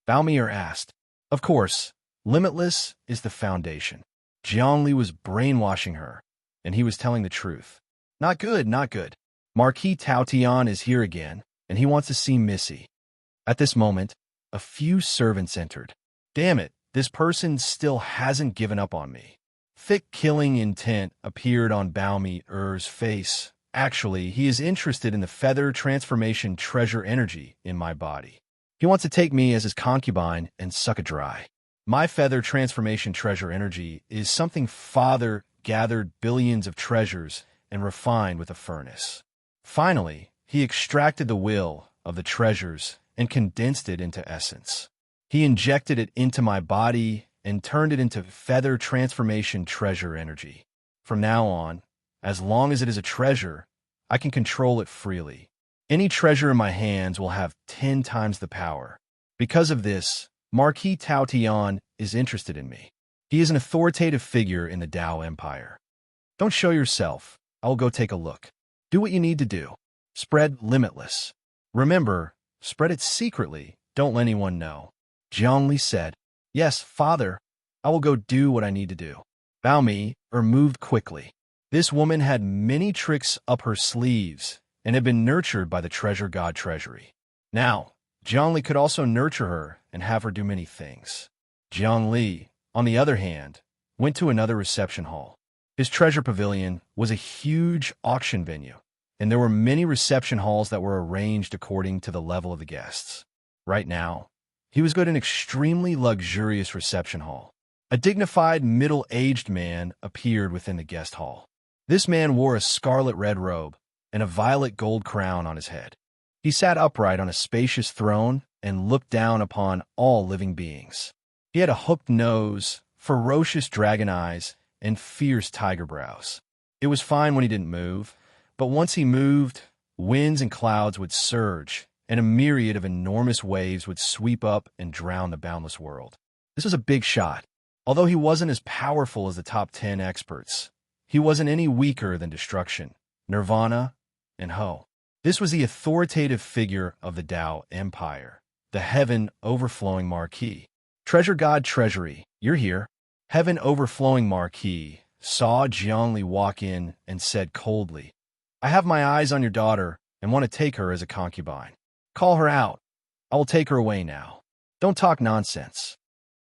S1: Baomir asked. Of course, Limitless is the foundation. Zhongli was brainwashing her, and he was telling the truth. Not good, not good. Marquis Taotian is here again, and he wants to see Missy. At this moment, a few servants entered. Damn it, this person still hasn't given up on me. Thick killing intent appeared on Baomir's face. Actually, he is interested in the feather transformation treasure energy in my body. He wants to take me as his concubine and suck it dry. My feather transformation treasure energy is something Father gathered billions of treasures and refined with a furnace. Finally, he extracted the will of the treasures and condensed it into essence. He injected it into my body and turned it into feather transformation treasure energy. From now on, as long as it is a treasure, I can control it freely. Any treasure in my hands will have 10 times the power. Because of this, Marquis Taotian is interested in me. He is an authoritative figure in the Dao Empire. Don't show yourself. I will go take a look. Do what you need to do. Spread Limitless. Remember, spread it secretly. Don't let anyone know. Zhongli said, Yes, Father. I will go do what I need to do. Baomir moved quickly. This woman had many tricks up her sleeves and had been nurtured by the treasure god treasury. Now, Zhongli could also nurture her and have her do many things. Zhongli, on the other hand, went to another reception hall. His treasure pavilion was a huge auction venue, and there were many reception halls that were arranged according to the level of the guests. Right now, he was going to an extremely luxurious reception hall. A dignified, middle-aged man appeared within the guest hall. This man wore a scarlet red robe and a violet gold crown on his head. He sat upright on a spacious throne and looked down upon all living beings. He had a hooked nose, ferocious dragon eyes, and fierce tiger brows. It was fine when he didn't move, but once he moved, winds and clouds would surge, and a myriad of enormous waves would sweep up and drown the boundless world. This was a big shot. Although he wasn't as powerful as the top 10 experts, he wasn't any weaker than Destruction, Nirvana, and Ho. This was the authoritative figure of the Dao Empire, the Heaven Overflowing Marquis. Treasure God Treasury, you're here. Heaven Overflowing Marquis saw Zhongli walk in and said coldly, I have my eyes on your daughter and want to take her as a concubine. Call her out. I will take her away now. Don't talk nonsense.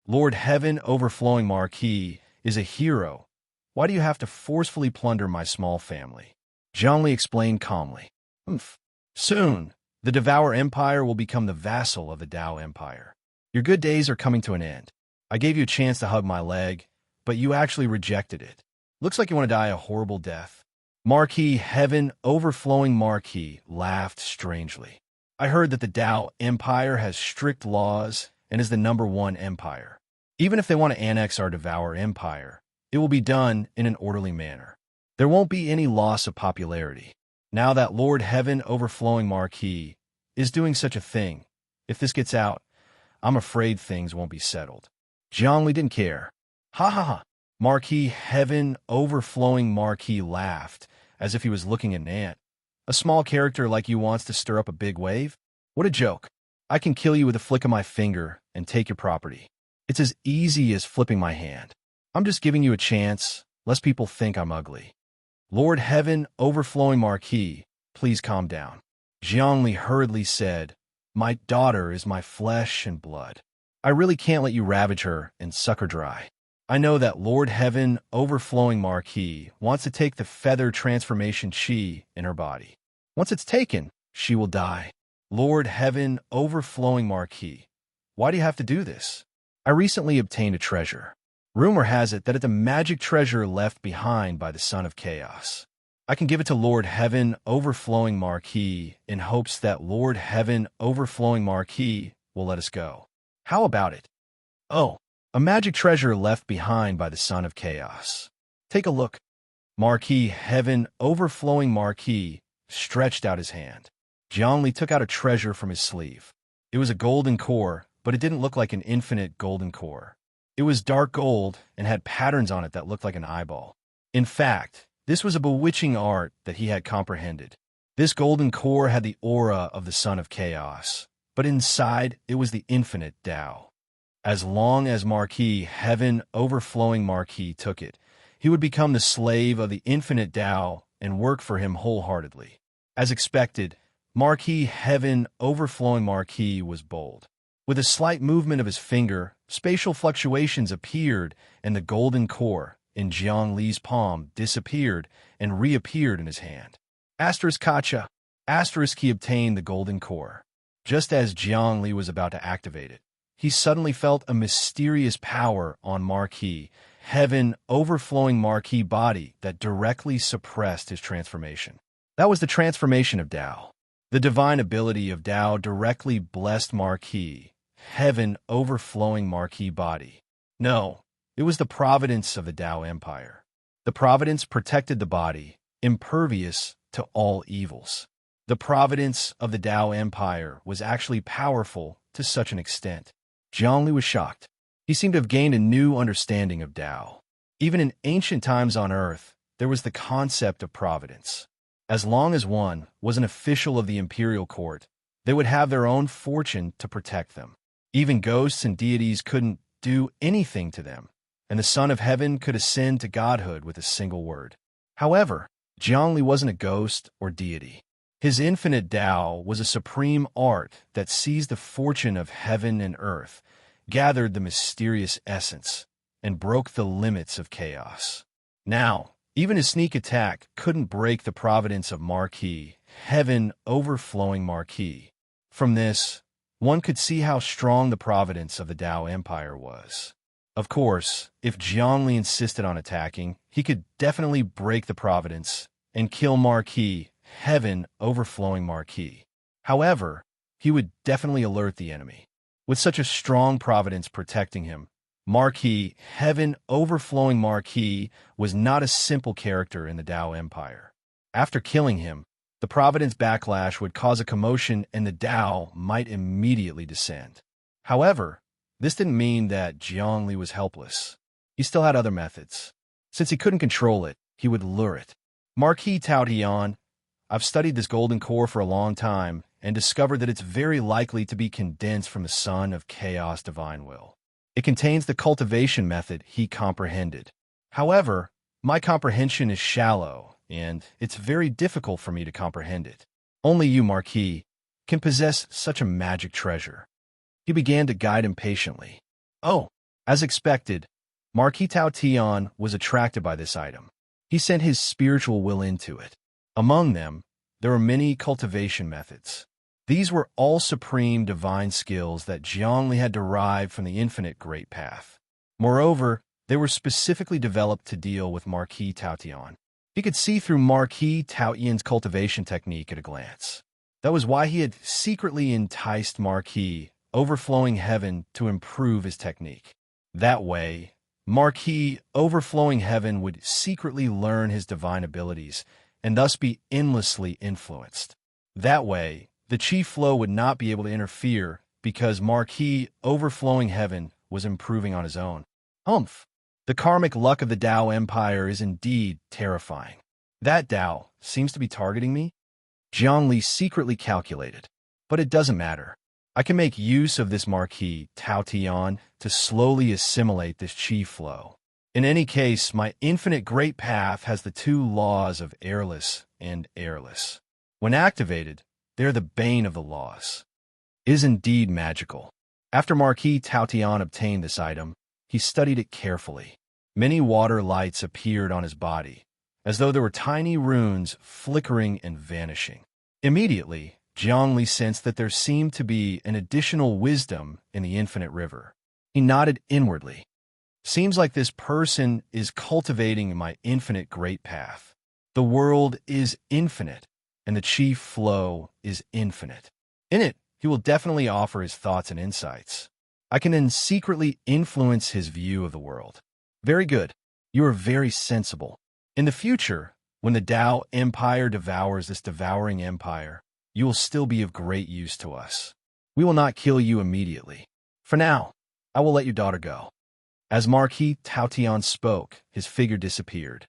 S1: Lord Heaven Overflowing Marquis is a hero. Why do you have to forcefully plunder my small family? Zhongli explained calmly. Soon, the Devour Empire will become the vassal of the Dao Empire. Your good days are coming to an end. I gave you a chance to hug my leg, but you actually rejected it. Looks like you want to die a horrible death. Marquis Heaven Overflowing Marquis laughed strangely. I heard that the Dao Empire has strict laws and is the #1 empire. Even if they want to annex our Devour Empire, it will be done in an orderly manner. There won't be any loss of popularity. Now that Lord Heaven Overflowing Marquis is doing such a thing, if this gets out, I'm afraid things won't be settled. Zhongli didn't care. Ha ha ha. Marquis Heaven Overflowing Marquis laughed as if he was looking at an ant. A small character like you wants to stir up a big wave? What a joke. I can kill you with a flick of my finger and take your property. It's as easy as flipping my hand. I'm just giving you a chance, lest people think I'm ugly. Lord Heaven Overflowing Marquis, please calm down. Zhongli hurriedly said, My daughter is my flesh and blood. I really can't let you ravage her and suck her dry. I know that Lord Heaven, overflowing Marquis, wants to take the feather transformation chi in her body. Once it's taken, she will die. Lord Heaven, overflowing Marquis, why do you have to do this? I recently obtained a treasure. Rumor has it that it's a magic treasure left behind by the Son of Chaos. I can give it to Lord Heaven, overflowing Marquis, in hopes that Lord Heaven, overflowing Marquis, will let us go. How about it? Oh, a magic treasure left behind by the Son of Chaos. Take a look. Marquis Heaven, overflowing Marquis, stretched out his hand. Jiangli took out a treasure from his sleeve. It was a golden core, but it didn't look like an infinite golden core. It was dark gold and had patterns on it that looked like an eyeball. In fact, this was a bewitching art that he had comprehended. This golden core had the aura of the Son of Chaos, but inside it was the infinite Tao. As long as Marquis Heaven, overflowing Marquis took it, he would become the slave of the infinite Tao and work for him wholeheartedly. As expected, Marquis Heaven, overflowing Marquis was bold. With a slight movement of his finger, spatial fluctuations appeared, and the golden core in Jiang Li's palm disappeared and reappeared in his hand. Asterisk Kacha. Asterisk he obtained the golden core. Just as Jiang Li was about to activate it, he suddenly felt a mysterious power on Marquis Heaven, overflowing Marquis body that directly suppressed his transformation. That was the transformation of Tao. The divine ability of Tao directly blessed Marquis Heaven, overflowing Marquis body. No, it was the providence of the Tao Empire. The providence protected the body, impervious to all evils. The providence of the Tao Empire was actually powerful to such an extent. Jiangli was shocked. He seemed to have gained a new understanding of Tao. Even in ancient times on Earth, there was the concept of providence. As long as one was an official of the imperial court, they would have their own fortune to protect them. Even ghosts and deities couldn't do anything to them, and the Son of Heaven could ascend to godhood with a single word. However, Jiangli wasn't a ghost or deity. His infinite Tao was a supreme art that seized the fortune of heaven and earth, gathered the mysterious essence, and broke the limits of chaos. Now, even his sneak attack couldn't break the providence of Marquis Heaven, overflowing Marquis. From this, one could see how strong the providence of the Tao Empire was. Of course, if Jiangli insisted on attacking, he could definitely break the providence and kill Marquis Heaven, overflowing Marquis. However, he would definitely alert the enemy. With such a strong providence protecting him, Marquis Heaven, overflowing Marquis was not a simple character in the Tao Empire. After killing him, the providence backlash would cause a commotion and the Tao might immediately descend. However, this didn't mean that Jiangli was helpless. He still had other methods. Since he couldn't control it, he would lure it. Marquis Tao Tian, I've studied this golden core for a long time and discovered that it's very likely to be condensed from the Son of Chaos Divine Will. It contains the cultivation method he comprehended. However, my comprehension is shallow, and it's very difficult for me to comprehend it. Only you, Marquis, can possess such a magic treasure. He began to guide him patiently. Oh, as expected, Marquis Tao Tian was attracted by this item. He sent his spiritual will into it. Among them, there were many cultivation methods. These were all supreme divine skills that Jiangli had derived from the infinite great path. Moreover, they were specifically developed to deal with Marquis Tao Tian. He could see through Marquis Tao Tian's cultivation technique at a glance. That was why he had secretly enticed Marquis, overflowing heaven, to improve his technique. That way, Marquis, overflowing heaven, would secretly learn his divine abilities and thus be endlessly influenced. That way, the chi flow would not be able to interfere because Marquis, overflowing heaven, was improving on his own. Humph! The karmic luck of the Tao Empire is indeed terrifying. That Tao seems to be targeting me? Jiangli secretly calculated. But it doesn't matter. I can make use of this Marquis Tao Tian to slowly assimilate this chi flow. In any case, my infinite great path has the two laws of airless and airless. When activated, they're the bane of the laws. is indeed magical. After Marquis Taotian obtained this item, he studied it carefully. Many water lights appeared on his body, as though there were tiny runes flickering and vanishing. Immediately, Zhongli sensed that there seemed to be an additional wisdom in the infinite river. He nodded inwardly. Seems like this person is cultivating my infinite great path. The world is infinite, and the chief flow is infinite. In it, he will definitely offer his thoughts and insights. I can then secretly influence his view of the world. Very good. You are very sensible. In the future, when the Tao Empire devours this devouring empire, you will still be of great use to us. We will not kill you immediately. For now, I will let your daughter go. As Marquis Taotian spoke, his figure disappeared.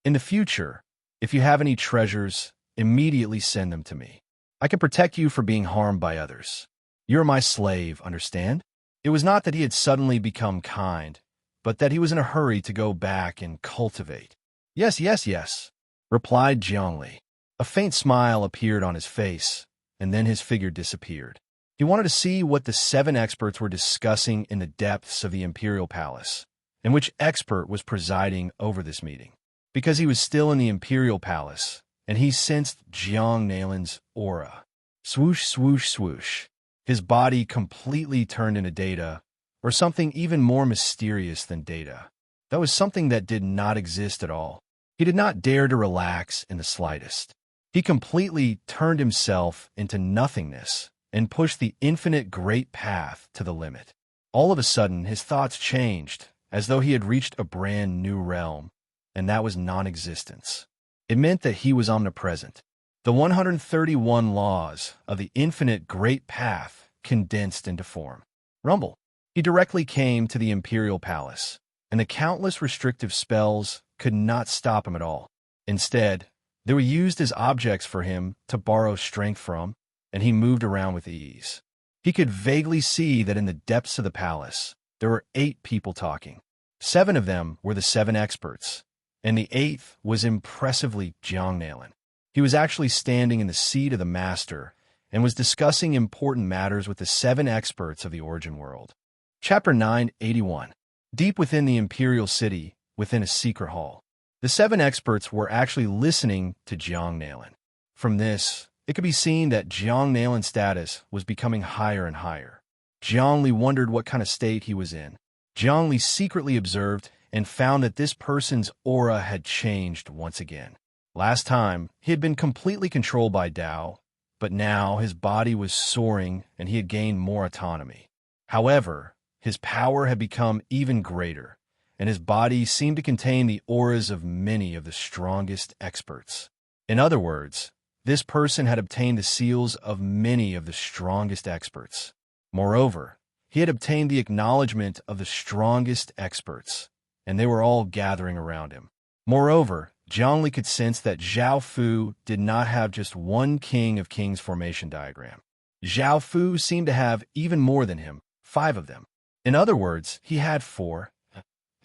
S1: In the future, if you have any treasures, immediately send them to me. I can protect you from being harmed by others. You're my slave, understand? It was not that he had suddenly become kind, but that he was in a hurry to go back and cultivate. Yes, yes, yes, replied Zhongli. A faint smile appeared on his face, and then his figure disappeared. He wanted to see what the 7 experts were discussing in the depths of the Imperial Palace, and which expert was presiding over this meeting. Because he was still in the Imperial Palace, and he sensed Jiang Nalin's aura. Swoosh, swoosh, swoosh. His body completely turned into data, or something even more mysterious than data. That was something that did not exist at all. He did not dare to relax in the slightest. He completely turned himself into nothingness and pushed the infinite great path to the limit. All of a sudden, his thoughts changed, as though he had reached a brand new realm, and that was non-existence. It meant that he was omnipresent. The 131 laws of the infinite great path condensed into form. Rumble. He directly came to the Imperial Palace, and the countless restrictive spells could not stop him at all. Instead, they were used as objects for him to borrow strength from, and he moved around with ease. He could vaguely see that in the depths of the palace, there were 8 people talking. 7 of them were the 7 experts, and the 8th was impressively Jiang Nalin. He was actually standing in the seat of the master and was discussing important matters with the 7 experts of the origin world. Chapter 981. Deep within the imperial city, within a secret hall, the 7 experts were actually listening to Jiang Nalin. From this, it could be seen that Jiang Nalin's status was becoming higher and higher. Jiang Li wondered what kind of state he was in. Jiang Li secretly observed and found that this person's aura had changed once again. Last time, he had been completely controlled by Tao, but now his body was soaring and he had gained more autonomy. However, his power had become even greater, and his body seemed to contain the auras of many of the strongest experts. In other words, this person had obtained the seals of many of the strongest experts. Moreover, he had obtained the acknowledgement of the strongest experts, and they were all gathering around him. Moreover, Zhongli could sense that Zhao Fu did not have just one king of kings formation diagram. Zhao Fu seemed to have even more than him, 5 of them. In other words, he had 4.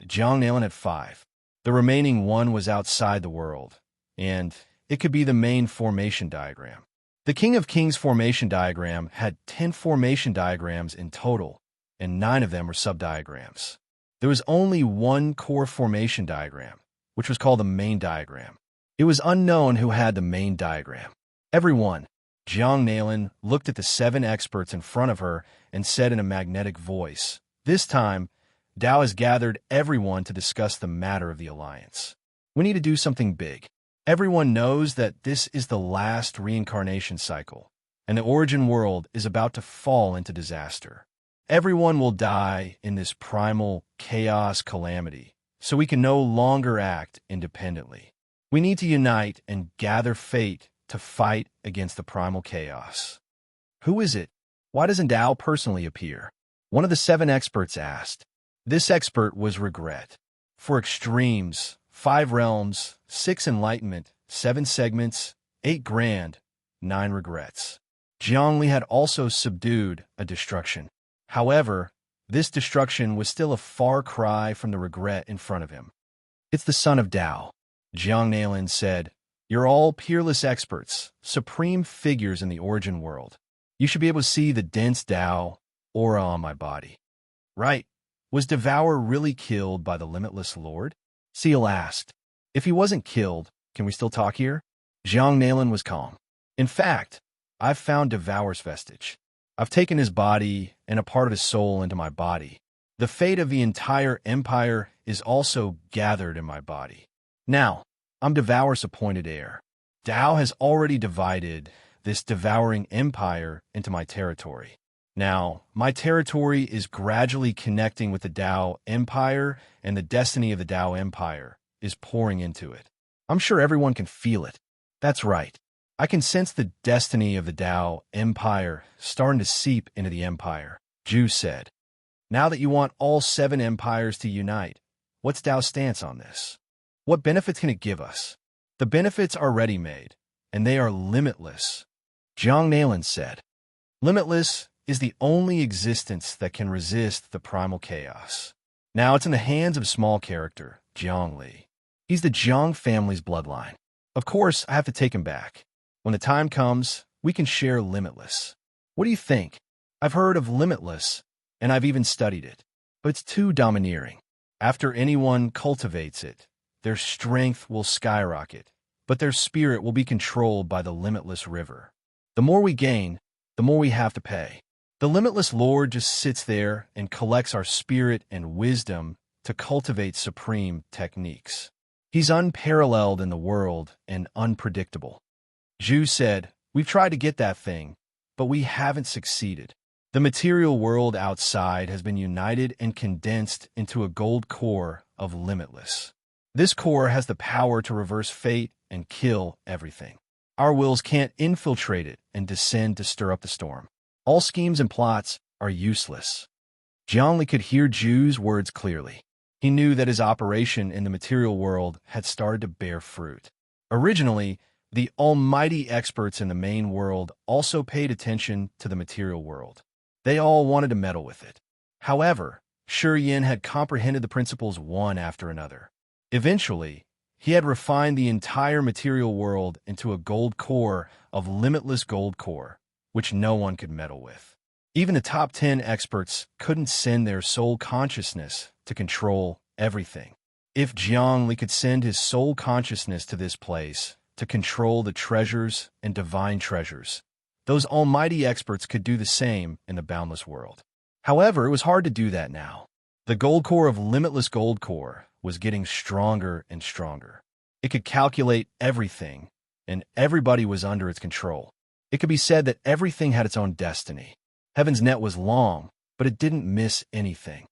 S1: Jiang Nalin had 5. The remaining 1 was outside the world, and it could be the main formation diagram. The King of Kings formation diagram had 10 formation diagrams in total, and 9 of them were subdiagrams. There was only one core formation diagram, which was called the main diagram. It was unknown who had the main diagram. Everyone, Jiang Nalin looked at the 7 experts in front of her and said in a magnetic voice, "This time, Tao has gathered everyone to discuss the matter of the alliance. We need to do something big. Everyone knows that this is the last reincarnation cycle, and the origin world is about to fall into disaster. Everyone will die in this primal chaos calamity, so we can no longer act independently. We need to unite and gather fate to fight against the primal chaos." "Who is it? Why doesn't Tao personally appear?" one of the 7 experts asked. This expert was Regret. For extremes, 5 realms, 6 enlightenment, 7 segments, 8 grand, 9 regrets. Jiang Li had also subdued a destruction. However, this destruction was still a far cry from the regret in front of him. "It's the son of Tao," Jiang Nalin said. "You're all peerless experts, supreme figures in the origin world. You should be able to see the dense Tao aura on my body. Right. Was Devour really killed by the Limitless Lord? Seal asked. If he wasn't killed, can we still talk here? Jiang Nalan was calm. In fact, I've found Devour's vestige. I've taken his body and a part of his soul into my body. The fate of the entire empire is also gathered in my body. Now, I'm Devour's appointed heir. Tao has already divided this devouring empire into my territory. Now, my territory is gradually connecting with the Tao Empire, and the destiny of the Tao Empire is pouring into it. I'm sure everyone can feel it. That's right. I can sense the destiny of the Tao Empire starting to seep into the Empire, Zhu said. Now that you want all 7 empires to unite, what's Tao's stance on this? What benefits can it give us? The benefits are ready-made, and they are limitless, Jiang Nalan said. Limitless is the only existence that can resist the primal chaos. Now it's in the hands of a small character, Jiang Li. He's the Jiang family's bloodline. Of course, I have to take him back. When the time comes, we can share Limitless. What do you think? I've heard of Limitless, and I've even studied it. But it's too domineering. After anyone cultivates it, their strength will skyrocket, but their spirit will be controlled by the Limitless River. The more we gain, the more we have to pay. The Limitless Lord just sits there and collects our spirit and wisdom to cultivate supreme techniques. He's unparalleled in the world and unpredictable. Zhu said, we've tried to get that thing, but we haven't succeeded. The material world outside has been united and condensed into a gold core of Limitless. This core has the power to reverse fate and kill everything. Our wills can't infiltrate it and descend to stir up the storm. All schemes and plots are useless. Jiangli could hear Zhu's words clearly. He knew that his operation in the material world had started to bear fruit. Originally, the almighty experts in the main world also paid attention to the material world. They all wanted to meddle with it. However, Shi Yin had comprehended the principles one after another. Eventually, he had refined the entire material world into a gold core of limitless gold core, which no one could meddle with. Even the top 10 experts couldn't send their soul consciousness to control everything. If Jiang Li could send his soul consciousness to this place to control the treasures and divine treasures, those almighty experts could do the same in the boundless world. However, it was hard to do that now. The gold core of limitless gold core was getting stronger and stronger. It could calculate everything, and everybody was under its control. It could be said that everything had its own destiny. Heaven's net was long, but it didn't miss anything.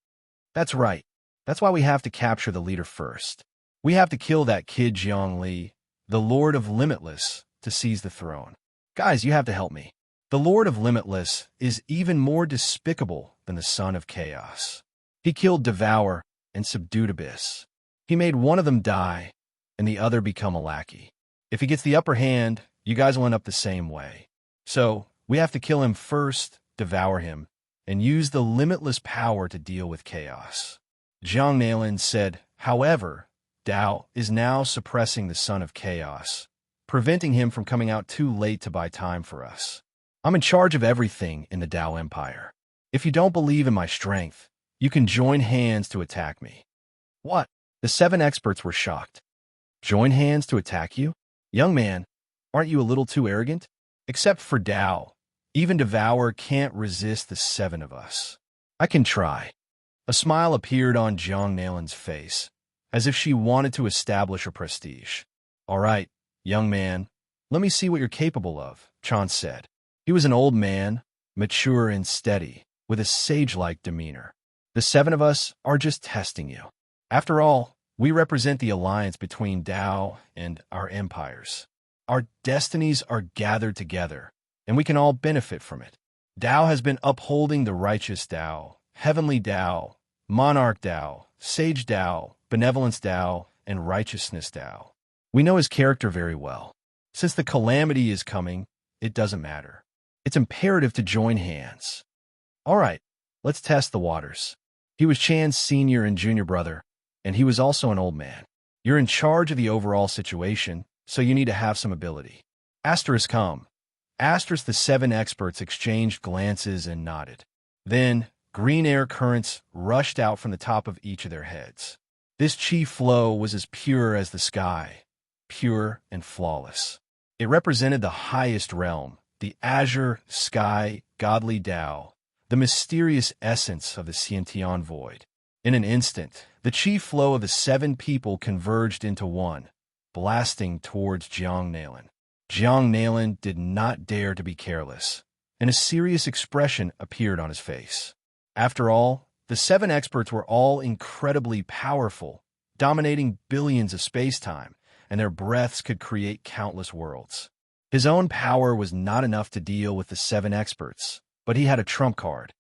S1: That's right. That's why we have to capture the leader first. We have to kill that kid Jiang Li, the Lord of Limitless, to seize the throne. Guys, you have to help me. The Lord of Limitless is even more despicable than the Son of Chaos. He killed Devour and subdued Abyss. He made one of them die, and the other become a lackey. If he gets the upper hand, you guys will end up the same way. So, we have to kill him first, devour him, and use the limitless power to deal with chaos. Jiang Nalan said, however, Tao is now suppressing the Son of Chaos, preventing him from coming out too late to buy time for us. I'm in charge of everything in the Tao Empire. If you don't believe in my strength, you can join hands to attack me. What? The 7 experts were shocked. Join hands to attack you? Young man, aren't you a little too arrogant? Except for Tao, even Devour can't resist the 7 of us. I can try. A smile appeared on Jiang Nalan's face, as if she wanted to establish her prestige. All right, young man, let me see what you're capable of, Chan said. He was an old man, mature and steady, with a sage-like demeanor. The 7 of us are just testing you. After all, we represent the alliance between Tao and our empires. Our destinies are gathered together, and we can all benefit from it. Tao has been upholding the righteous Tao, heavenly Tao, monarch Tao, sage Tao, benevolence Tao, and righteousness Tao. We know his character very well. Since the calamity is coming, it doesn't matter. It's imperative to join hands. All right, let's test the waters. He was Chan's senior and junior brother, and he was also an old man. You're in charge of the overall situation, so you need to have some ability. Asterisk. Asterisk, the 7 experts exchanged glances and nodded. Then, green air currents rushed out from the top of each of their heads. This chi flow was as pure as the sky, pure and flawless. It represented the highest realm, the azure sky, godly Tao, the mysterious essence of the Xiantian void. In an instant, the chi flow of the 7 people converged into one, blasting towards Jiang Nalan. Jiang Nalan did not dare to be careless, and a serious expression appeared on his face. After all, the 7 experts were all incredibly powerful, dominating billions of space-time, and their breaths could create countless worlds. His own power was not enough to deal with the 7 experts, but he had a trump card.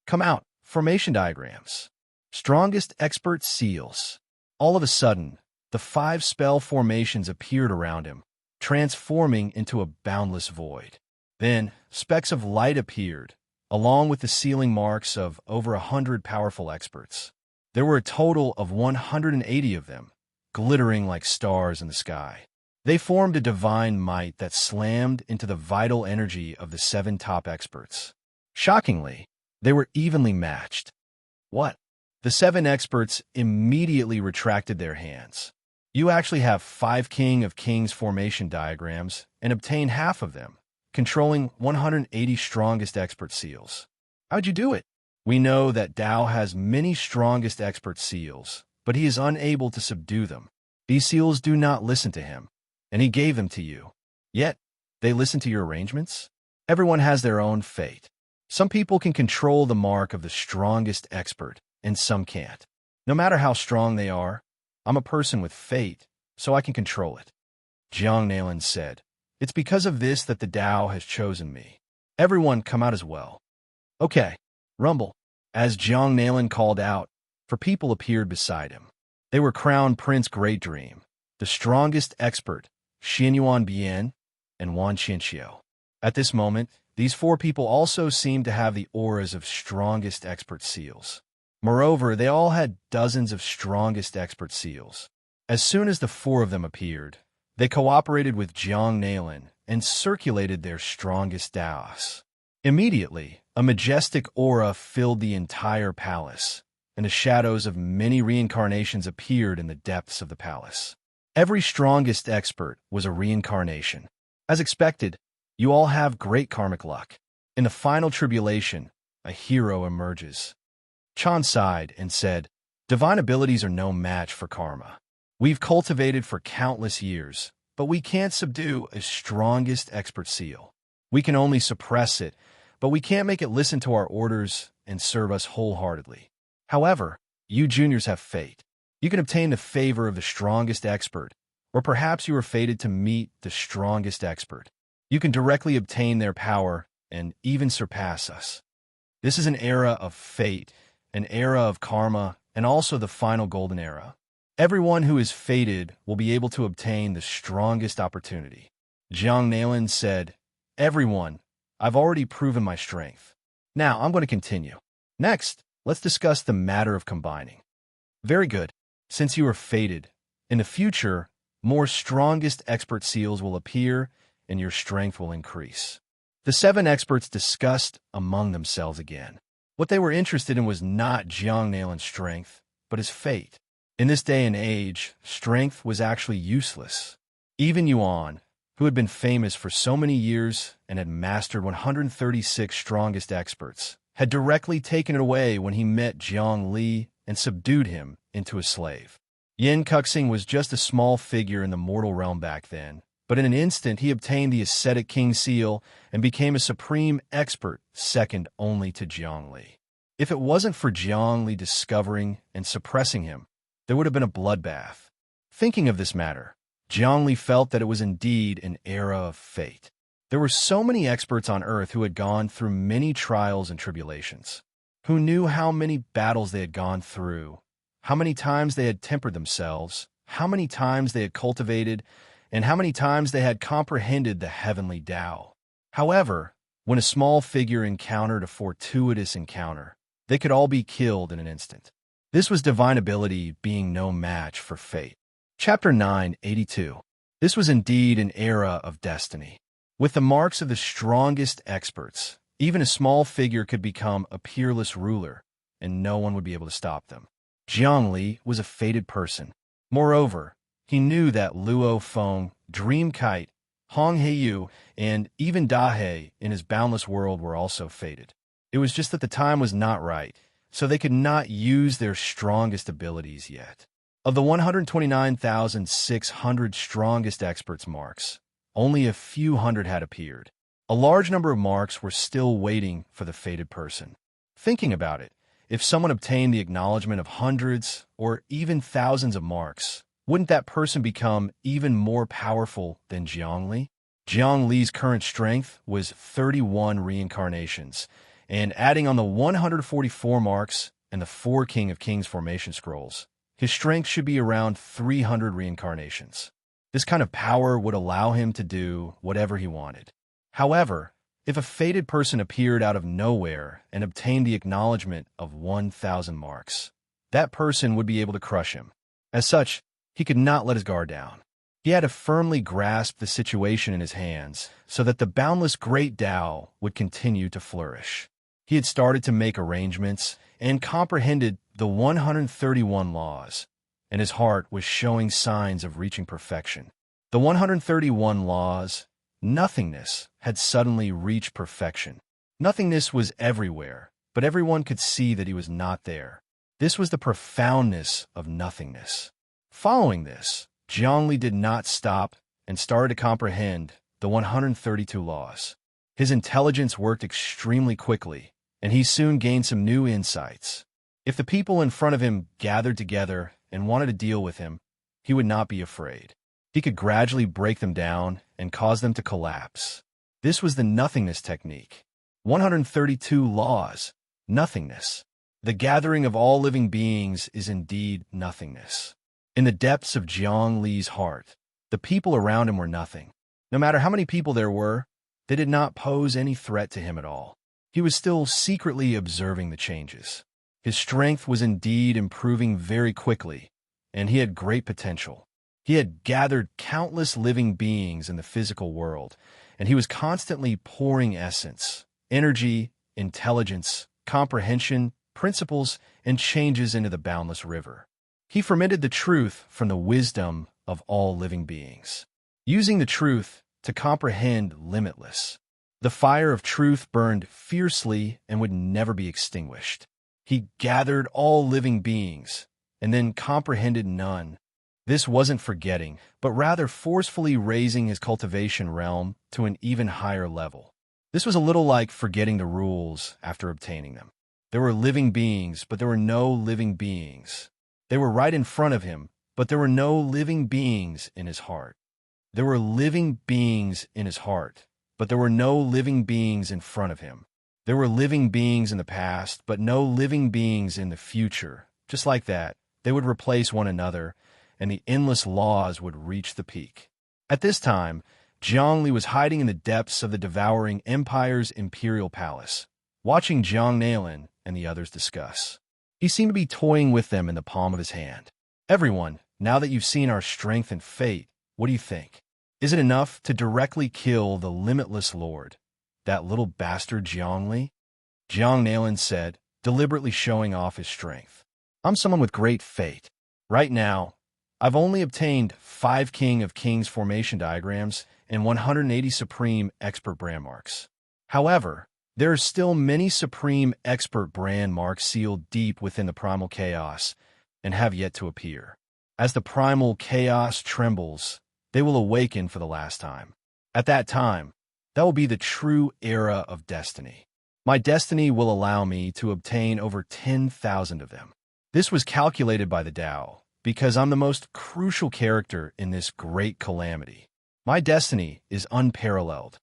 S1: Come out, formation diagrams. Strongest expert seals. All of a sudden, the 5 spell formations appeared around him, transforming into a boundless void. Then, specks of light appeared, along with the sealing marks of over 100 powerful experts. There were a total of 180 of them, glittering like stars in the sky. They formed a divine might that slammed into the vital energy of the 7 top experts. Shockingly, they were evenly matched. What? The 7 experts immediately retracted their hands. You actually have 5 King of Kings formation diagrams and obtain half of them, controlling 180 strongest expert seals. How'd you do it? We know that Tao has many strongest expert seals, but he is unable to subdue them. These seals do not listen to him, and he gave them to you. Yet, they listen to your arrangements? Everyone has their own fate. Some people can control the mark of the strongest expert, and some can't. No matter how strong they are, I'm a person with fate, so I can control it. Jiang Nalan said, It's because of this that the Tao has chosen me. Everyone come out as well. Okay, rumble. As Jiang Nalan called out, 4 people appeared beside him. They were Crown Prince Great Dream, the strongest expert, Xianyuan Bian, and Wan Qianxiu. At this moment, these 4 people also seemed to have the auras of strongest expert seals. Moreover, they all had dozens of strongest expert seals. As soon as the 4 of them appeared, they cooperated with Jiang Nalan and circulated their strongest Taos. Immediately, a majestic aura filled the entire palace, and the shadows of many reincarnations appeared in the depths of the palace. Every strongest expert was a reincarnation. As expected, you all have great karmic luck. In the final tribulation, a hero emerges. Chan sighed and said, Divine abilities are no match for karma. We've cultivated for countless years, but we can't subdue a strongest expert seal. We can only suppress it, but we can't make it listen to our orders and serve us wholeheartedly. However, you juniors have fate. You can obtain the favor of the strongest expert, or perhaps you are fated to meet the strongest expert. You can directly obtain their power and even surpass us. This is an era of fate, an era of karma, and also the final golden era. Everyone who is fated will be able to obtain the strongest opportunity. Jiang Nalan said, Everyone, I've already proven my strength. Now I'm going to continue. Next, let's discuss the matter of combining. Very good. Since you are fated, in the future, more strongest expert seals will appear and your strength will increase. The 7 experts discussed among themselves again. What they were interested in was not Jiang Nalan's strength, but his fate. In this day and age, strength was actually useless. Even Yuan, who had been famous for so many years and had mastered 136 strongest experts, had directly taken it away when he met Jiang Li and subdued him into a slave. Yin Cuxing was just a small figure in the mortal realm back then, but in an instant he obtained the ascetic king seal and became a supreme expert, second only to Jiang Li. If it wasn't for Jiang Li discovering and suppressing him, there would have been a bloodbath. Thinking of this matter, Jiang Li felt that it was indeed an era of fate. There were so many experts on Earth who had gone through many trials and tribulations, who knew how many battles they had gone through, how many times they had tempered themselves, how many times they had cultivated, and how many times they had comprehended the heavenly Tao. However, when a small figure encountered a fortuitous encounter, they could all be killed in an instant. This was divine ability being no match for fate. Chapter 982. This was indeed an era of destiny. With the marks of the strongest experts, even a small figure could become a peerless ruler, and no one would be able to stop them. Zhongli was a fated person. Moreover, he knew that Luo Feng, Dream Kite, Hong Heiyu, and even Dahe in his boundless world were also fated. It was just that the time was not right, so they could not use their strongest abilities yet. Of the 129,600 strongest experts marks, only a few hundred had appeared. A large number of marks were still waiting for the fated person. Thinking about it, if someone obtained the acknowledgement of hundreds or even thousands of marks, wouldn't that person become even more powerful than Zhongli? Zhongli's current strength was 31 reincarnations, and adding on the 144 marks and the 4 King of Kings formation scrolls, his strength should be around 300 reincarnations. This kind of power would allow him to do whatever he wanted. However, if a fated person appeared out of nowhere and obtained the acknowledgement of 1,000 marks, that person would be able to crush him. As such, he could not let his guard down. He had to firmly grasp the situation in his hands so that the boundless Great Tao would continue to flourish. He had started to make arrangements and comprehended the 131 laws, and his heart was showing signs of reaching perfection. The 131 laws, nothingness, had suddenly reached perfection. Nothingness was everywhere, but everyone could see that he was not there. This was the profoundness of nothingness. Following this, Zhongli did not stop and started to comprehend the 132 laws. His intelligence worked extremely quickly, and he soon gained some new insights. If the people in front of him gathered together and wanted to deal with him, he would not be afraid. He could gradually break them down and cause them to collapse. This was the nothingness technique. 132 laws, nothingness. The gathering of all living beings is indeed nothingness. In the depths of Zhongli's heart, the people around him were nothing. No matter how many people there were, they did not pose any threat to him at all. He was still secretly observing the changes. His strength was indeed improving very quickly, and he had great potential. He had gathered countless living beings in the physical world, and he was constantly pouring essence, energy, intelligence, comprehension, principles, and changes into the boundless river. He fermented the truth from the wisdom of all living beings, using the truth to comprehend limitless. The fire of truth burned fiercely and would never be extinguished. He gathered all living beings and then comprehended none. This wasn't forgetting, but rather forcefully raising his cultivation realm to an even higher level. This was a little like forgetting the rules after obtaining them. There were living beings, but there were no living beings. They were right in front of him, but there were no living beings in his heart. There were living beings in his heart, but there were no living beings in front of him. There were living beings in the past, but no living beings in the future. Just like that, they would replace one another, and the endless laws would reach the peak. At this time, Zhongli was hiding in the depths of the devouring empire's imperial palace, watching Zhang Nailin and the others discuss. He seemed to be toying with them in the palm of his hand. Everyone, now that you've seen our strength and fate, what do you think? Is it enough to directly kill the limitless lord, that little bastard Zhongli? Zhang Nailin said, deliberately showing off his strength. I'm someone with great fate. Right now, I've only obtained 5 King of Kings formation diagrams and 180 Supreme Expert brand marks. However, there are still many Supreme Expert brand marks sealed deep within the primal chaos and have yet to appear. As the primal chaos trembles, they will awaken for the last time. At that time, that will be the true era of destiny. My destiny will allow me to obtain over 10,000 of them. This was calculated by the Tao, because I'm the most crucial character in this great calamity. My destiny is unparalleled.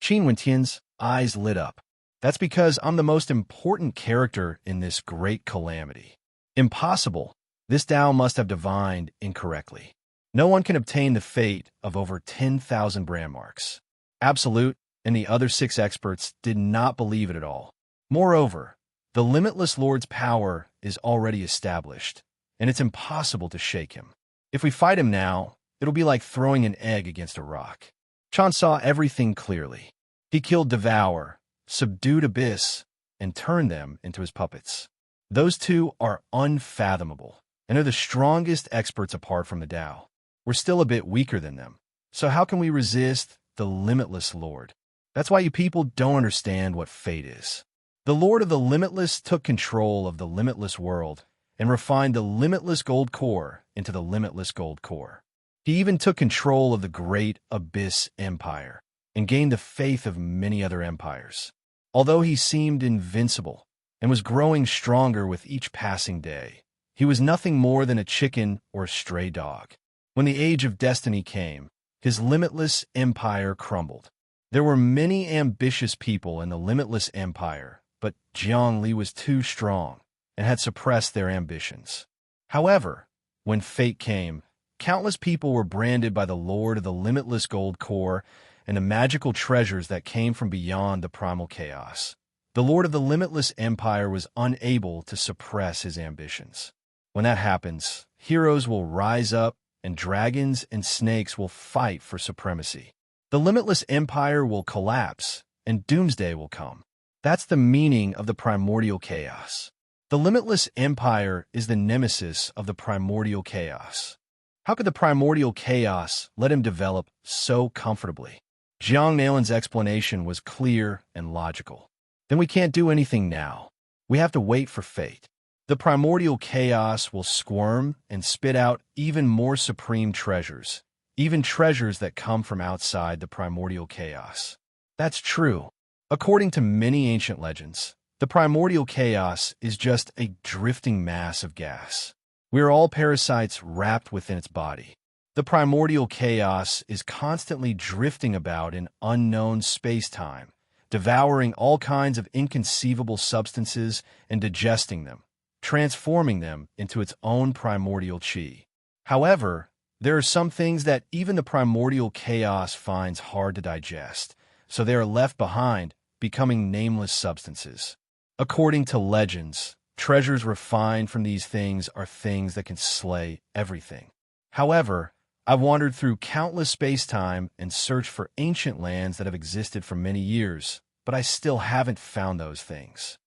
S1: Qin Wentian's eyes lit up. That's because I'm the most important character in this great calamity. Impossible. This Tao must have divined incorrectly. No one can obtain the fate of over 10,000 brand marks. Absolute and the other 6 experts did not believe it at all. Moreover, the limitless Lord's power is already established, and it's impossible to shake him. If we fight him now, it'll be like throwing an egg against a rock. Chan saw everything clearly. He killed Devour, subdued Abyss, and turned them into his puppets. Those two are unfathomable, and are the strongest experts apart from the Tao. We're still a bit weaker than them. So how can we resist the limitless Lord? That's why you people don't understand what fate is. The Lord of the Limitless took control of the limitless world and refined the limitless gold core into the limitless gold core. He even took control of the great Abyss Empire and gained the faith of many other empires. Although he seemed invincible and was growing stronger with each passing day, he was nothing more than a chicken or a stray dog. When the age of destiny came, his limitless empire crumbled. There were many ambitious people in the limitless empire, but Zhongli was too strong and had suppressed their ambitions. However, when fate came, countless people were branded by the Lord of the limitless gold core and the magical treasures that came from beyond the primal chaos. The Lord of the limitless empire was unable to suppress his ambitions. When that happens, heroes will rise up and dragons and snakes will fight for supremacy. The limitless empire will collapse and doomsday will come. That's the meaning of the primordial chaos. The limitless empire is the nemesis of the primordial chaos. How could the primordial chaos let him develop so comfortably? Jiang Nalin's explanation was clear and logical. Then we can't do anything now. We have to wait for fate. The primordial chaos will squirm and spit out even more supreme treasures, even treasures that come from outside the primordial chaos. That's true. According to many ancient legends, the primordial chaos is just a drifting mass of gas. We are all parasites wrapped within its body. The primordial chaos is constantly drifting about in unknown space-time, devouring all kinds of inconceivable substances and digesting them, transforming them into its own primordial chi. However, there are some things that even the primordial chaos finds hard to digest, so they are left behind, becoming nameless substances. According to legends, treasures refined from these things are things that can slay everything. However, I've wandered through countless space-time and searched for ancient lands that have existed for many years, but I still haven't found those things.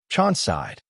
S1: Chan sighed.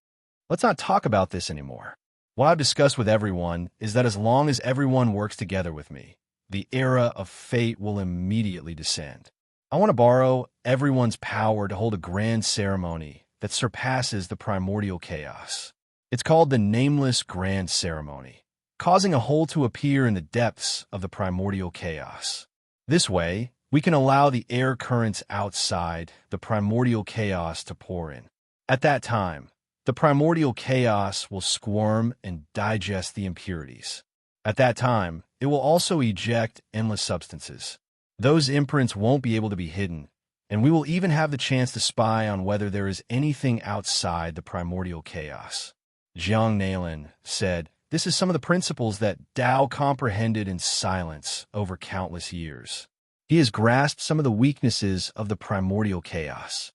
S1: Let's not talk about this anymore. What I've discussed with everyone is that as long as everyone works together with me, the era of fate will immediately descend. I want to borrow everyone's power to hold a grand ceremony that surpasses the primordial chaos. It's called the Nameless Grand Ceremony, causing a hole to appear in the depths of the primordial chaos. This way, we can allow the air currents outside the primordial chaos to pour in. At that time, the primordial chaos will squirm and digest the impurities. At that time, it will also eject endless substances. Those imprints won't be able to be hidden, and we will even have the chance to spy on whether there is anything outside the primordial chaos. Jiang Nalin said, "This is some of the principles that Tao comprehended in silence over countless years. He has grasped some of the weaknesses of the primordial chaos."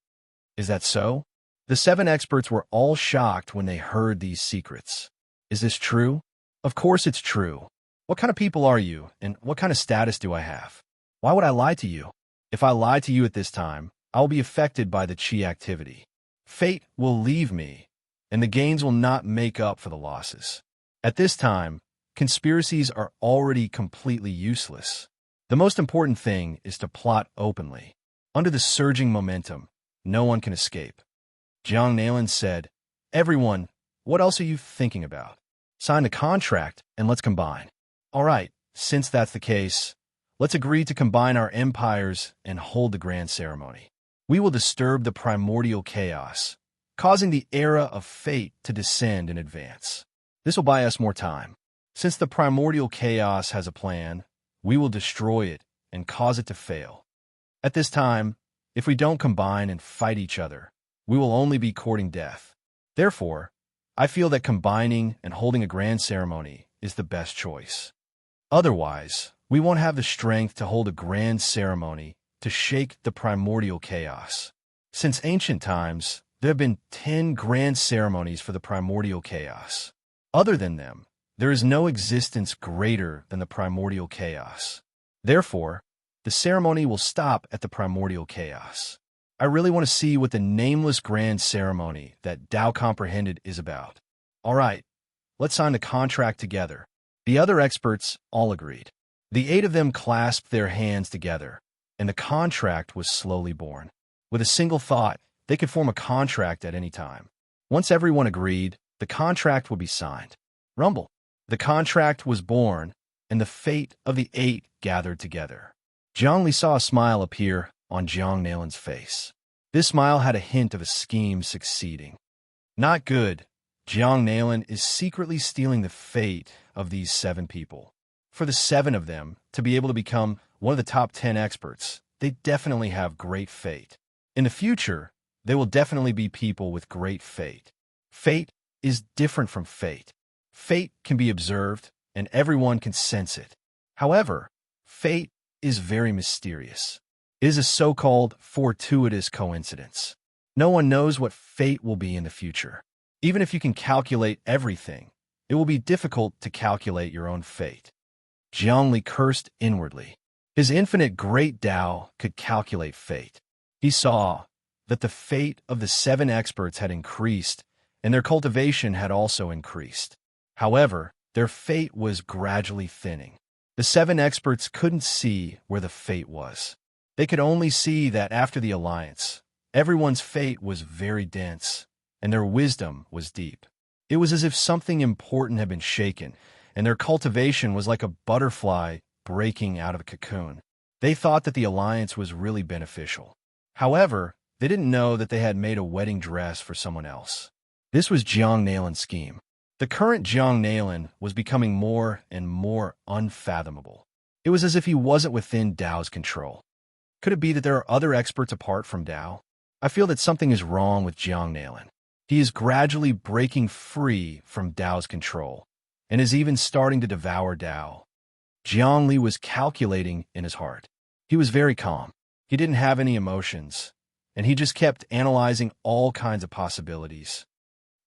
S1: Is that so? The 7 experts were all shocked when they heard these secrets. Is this true? Of course it's true. What kind of people are you, and what kind of status do I have? Why would I lie to you? If I lie to you at this time, I will be affected by the chi activity. Fate will leave me, and the gains will not make up for the losses. At this time, conspiracies are already completely useless. The most important thing is to plot openly. Under the surging momentum, no one can escape. Jiang Nalin said, "Everyone, what else are you thinking about? Sign the contract and let's combine." All right, since that's the case, let's agree to combine our empires and hold the grand ceremony. We will disturb the primordial chaos, causing the era of fate to descend in advance. This will buy us more time. Since the primordial chaos has a plan, we will destroy it and cause it to fail. At this time, if we don't combine and fight each other, we will only be courting death. Therefore, I feel that combining and holding a grand ceremony is the best choice. Otherwise, we won't have the strength to hold a grand ceremony to shake the primordial chaos. Since ancient times, there have been 10 grand ceremonies for the primordial chaos. Other than them, there is no existence greater than the primordial chaos. Therefore, The ceremony will stop at the primordial chaos. I really want to see what the nameless grand ceremony that Tao comprehended is about. All right, let's sign the contract together. The other experts all agreed. The 8 of them clasped their hands together, and the contract was slowly born. With a single thought, they could form a contract at any time. Once everyone agreed, the contract would be signed. Rumble. The contract was born, and the fate of the 8 gathered together. Zhongli saw a smile appear on Jiang Nalin's face. This smile had a hint of a scheme succeeding. Not good. Jiang Nalin is secretly stealing the fate of these 7 people. For the 7 of them to be able to become one of the top 10 experts, they definitely have great fate. In the future, they will definitely be people with great fate. Fate is different from fate. Fate can be observed, and everyone can sense it. However, fate is very mysterious. It is a so-called fortuitous coincidence. No one knows what fate will be in the future. Even if you can calculate everything, it will be difficult to calculate your own fate. Zhongli cursed inwardly. His infinite great Tao could calculate fate. He saw that the fate of the 7 experts had increased, and their cultivation had also increased. However, their fate was gradually thinning. The 7 experts couldn't see where the fate was. They could only see that after the alliance, everyone's fate was very dense, and their wisdom was deep. It was as if something important had been shaken, and their cultivation was like a butterfly breaking out of a cocoon. They thought that the alliance was really beneficial. However, they didn't know that they had made a wedding dress for someone else. This was Jiang Nalin's scheme. The current Jiang Nalin was becoming more and more unfathomable. It was as if he wasn't within Tao's control. Could it be that there are other experts apart from Tao? I feel that something is wrong with Jiang Nalin. He is gradually breaking free from Tao's control, and is even starting to devour Tao. Jiang Li was calculating in his heart. He was very calm. He didn't have any emotions, and he just kept analyzing all kinds of possibilities.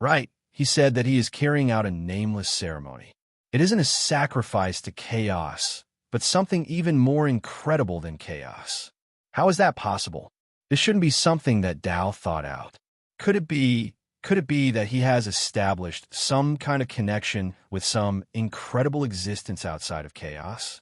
S1: Right, he said that he is carrying out a nameless ceremony. It isn't a sacrifice to chaos, but something even more incredible than chaos. How is that possible? This shouldn't be something that Tao thought out. Could it be that he has established some kind of connection with some incredible existence outside of chaos?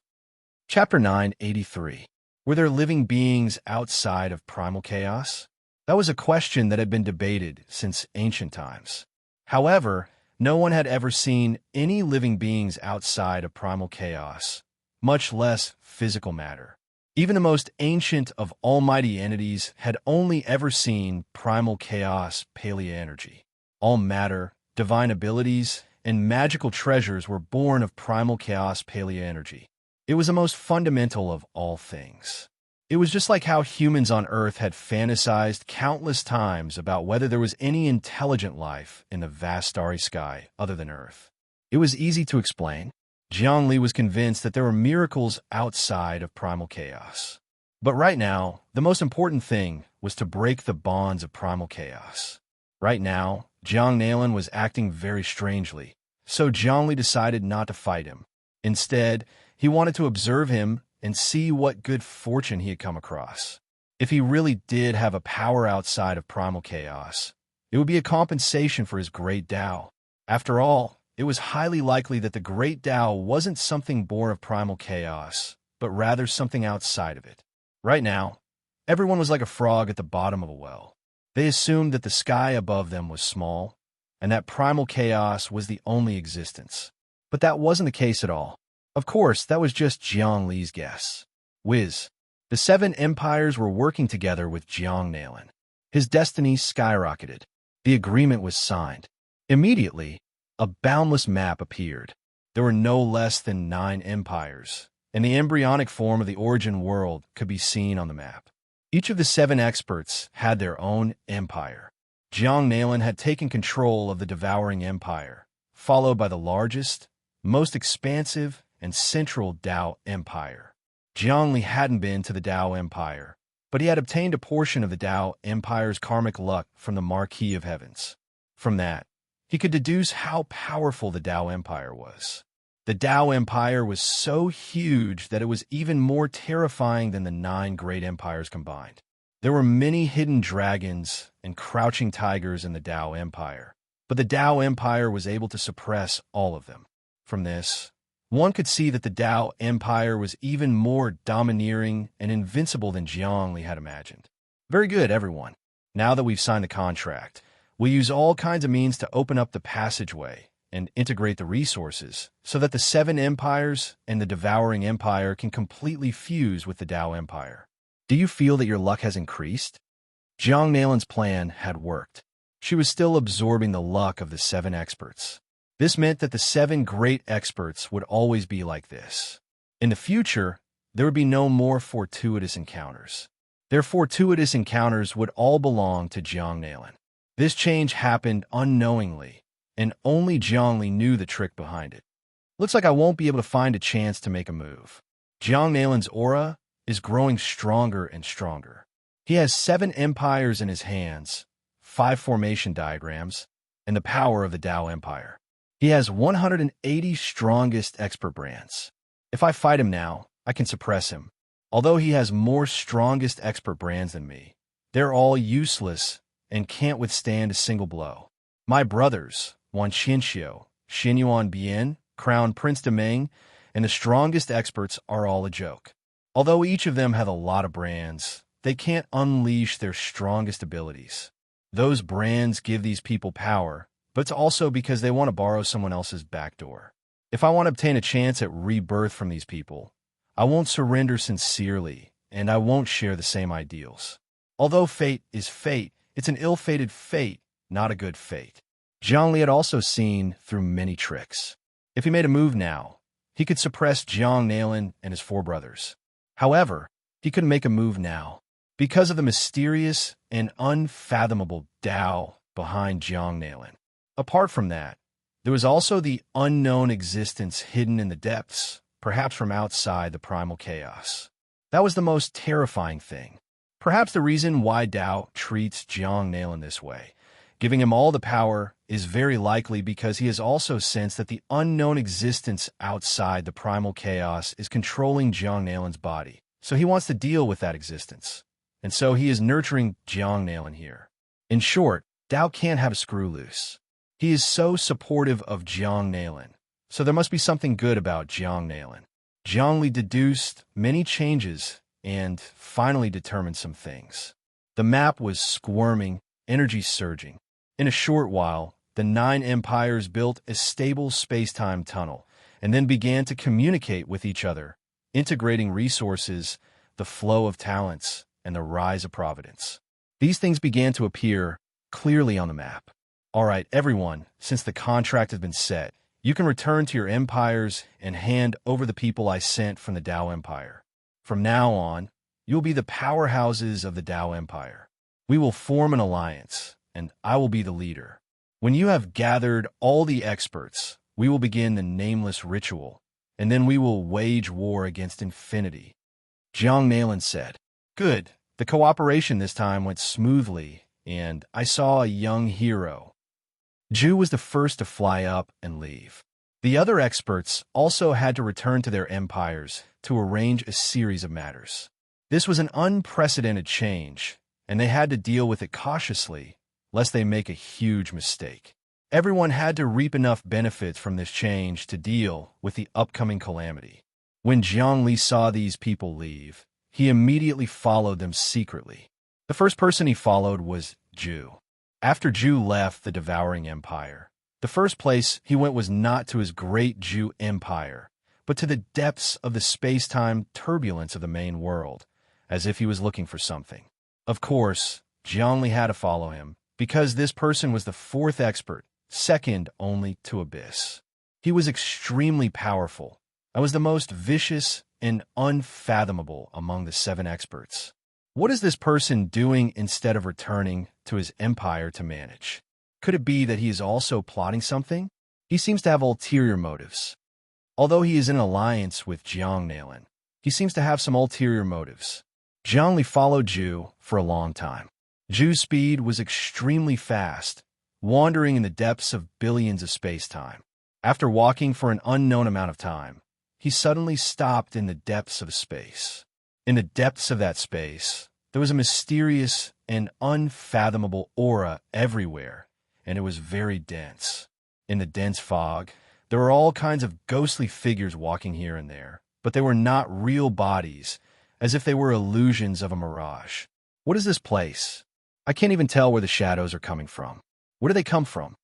S1: Chapter 983. Were there living beings outside of primal chaos? That was a question that had been debated since ancient times. However, no one had ever seen any living beings outside of primal chaos, much less physical matter. Even the most ancient of almighty entities had only ever seen primal chaos paleo-energy. All matter, divine abilities, and magical treasures were born of primal chaos paleo-energy. It was the most fundamental of all things. It was just like how humans on Earth had fantasized countless times about whether there was any intelligent life in the vast starry sky other than Earth. It was easy to explain. Jiang Li was convinced that there were miracles outside of primal chaos. But right now, the most important thing was to break the bonds of primal chaos. Right now, Jiang Nalin was acting very strangely, so Jiang Li decided not to fight him. Instead, he wanted to observe him and see what good fortune he had come across. If he really did have a power outside of primal chaos, it would be a compensation for his great Tao. After all, it was highly likely that the great Tao wasn't something born of primal chaos, but rather something outside of it. Right now, everyone was like a frog at the bottom of a well. They assumed that the sky above them was small, and that primal chaos was the only existence. But that wasn't the case at all. Of course, that was just Jiang Li's guess. Whiz. The 7 empires were working together with Jiang Nalin. His destiny skyrocketed. The agreement was signed. Immediately, a boundless map appeared. There were no less than 9 empires, and the embryonic form of the origin world could be seen on the map. Each of the 7 experts had their own empire. Jiang Nalin had taken control of the devouring empire, followed by the largest, most expansive, and central Tao Empire. Jiang Li hadn't been to the Tao Empire, but he had obtained a portion of the Tao Empire's karmic luck from the Marquis of Heavens. From that, he could deduce how powerful the Tao Empire was. The Tao Empire was so huge that it was even more terrifying than the 9 great empires combined. There were many hidden dragons and crouching tigers in the Tao Empire, but the Tao Empire was able to suppress all of them. From this, one could see that the Tao Empire was even more domineering and invincible than Zhongli had imagined. Very good, everyone. Now that we've signed the contract, we'll use all kinds of means to open up the passageway and integrate the resources so that the 7 empires and the Devouring Empire can completely fuse with the Tao Empire. Do you feel that your luck has increased? Jiang Nalin's plan had worked. She was still absorbing the luck of the 7 experts. This meant that the 7 great experts would always be like this. In the future, there would be no more fortuitous encounters. Their fortuitous encounters would all belong to Jiang Nalin. This change happened unknowingly, and only Zhongli knew the trick behind it. Looks like I won't be able to find a chance to make a move. Jiang Nalin's aura is growing stronger and stronger. He has 7 empires in his hands, 5 formation diagrams, and the power of the Tao Empire. He has 180 strongest expert brands. If I fight him now, I can suppress him. Although he has more strongest expert brands than me, they're all useless and can't withstand a single blow. My brothers, Wan Qianxiu, Xinyuan Bian, Crown Prince Demeng, and the strongest experts are all a joke. Although each of them have a lot of brands, they can't unleash their strongest abilities. Those brands give these people power, but it's also because they want to borrow someone else's backdoor. If I want to obtain a chance at rebirth from these people, I won't surrender sincerely, and I won't share the same ideals. Although fate is fate, it's an ill-fated fate, not a good fate. Zhongli had also seen through many tricks. If he made a move now, he could suppress Jiang Nalin and his 4 brothers. However, he couldn't make a move now, because of the mysterious and unfathomable Tao behind Jiang Nalin. Apart from that, there was also the unknown existence hidden in the depths, perhaps from outside the primal chaos. That was the most terrifying thing. Perhaps the reason why Tao treats Jiang Nalin this way, giving him all the power, is very likely because he has also sensed that the unknown existence outside the primal chaos is controlling Jiang Nalin's body. So he wants to deal with that existence. And so he is nurturing Jiang Nalin here. In short, Tao can't have a screw loose. He is so supportive of Jiang Nalin, so there must be something good about Jiang Nalin. Zhongli deduced many changes and finally determined some things. The map was squirming, energy surging. In a short while, the 9 empires built a stable space-time tunnel and then began to communicate with each other, integrating resources, the flow of talents, and the rise of providence. These things began to appear clearly on the map. All right, everyone, since the contract has been set, you can return to your empires and hand over the people I sent from the Tao Empire. From now on, you'll be the powerhouses of the Tao Empire. We will form an alliance, and I will be the leader. When you have gathered all the experts, we will begin the nameless ritual, and then we will wage war against infinity. Jiang Nalin said, "Good. The cooperation this time went smoothly, and I saw a young hero." Zhu was the first to fly up and leave. The other experts also had to return to their empires to arrange a series of matters. This was an unprecedented change, and they had to deal with it cautiously, lest they make a huge mistake. Everyone had to reap enough benefits from this change to deal with the upcoming calamity. When Zhongli saw these people leave, he immediately followed them secretly. The first person he followed was Zhu. After Zhu left the Devouring Empire, the first place he went was not to his great Zhu Empire, but to the depths of the space-time turbulence of the main world, as if he was looking for something. Of course, Zhongli had to follow him, because this person was the 4th expert, second only to Abyss. He was extremely powerful, and was the most vicious and unfathomable among the 7 experts. What is this person doing instead of returning to his empire to manage? Could it be that he is also plotting something? He seems to have ulterior motives. Although he is in an alliance with Jiang Nalin, he seems to have some ulterior motives. Zhongli followed Zhu for a long time. Zhu's speed was extremely fast, wandering in the depths of billions of space-time. After walking for an unknown amount of time, he suddenly stopped in the depths of space. In the depths of that space, there was a mysterious and unfathomable aura everywhere, and it was very dense. In the dense fog, there were all kinds of ghostly figures walking here and there, but they were not real bodies, as if they were illusions of a mirage. What is this place? I can't even tell where the shadows are coming from. Where do they come from?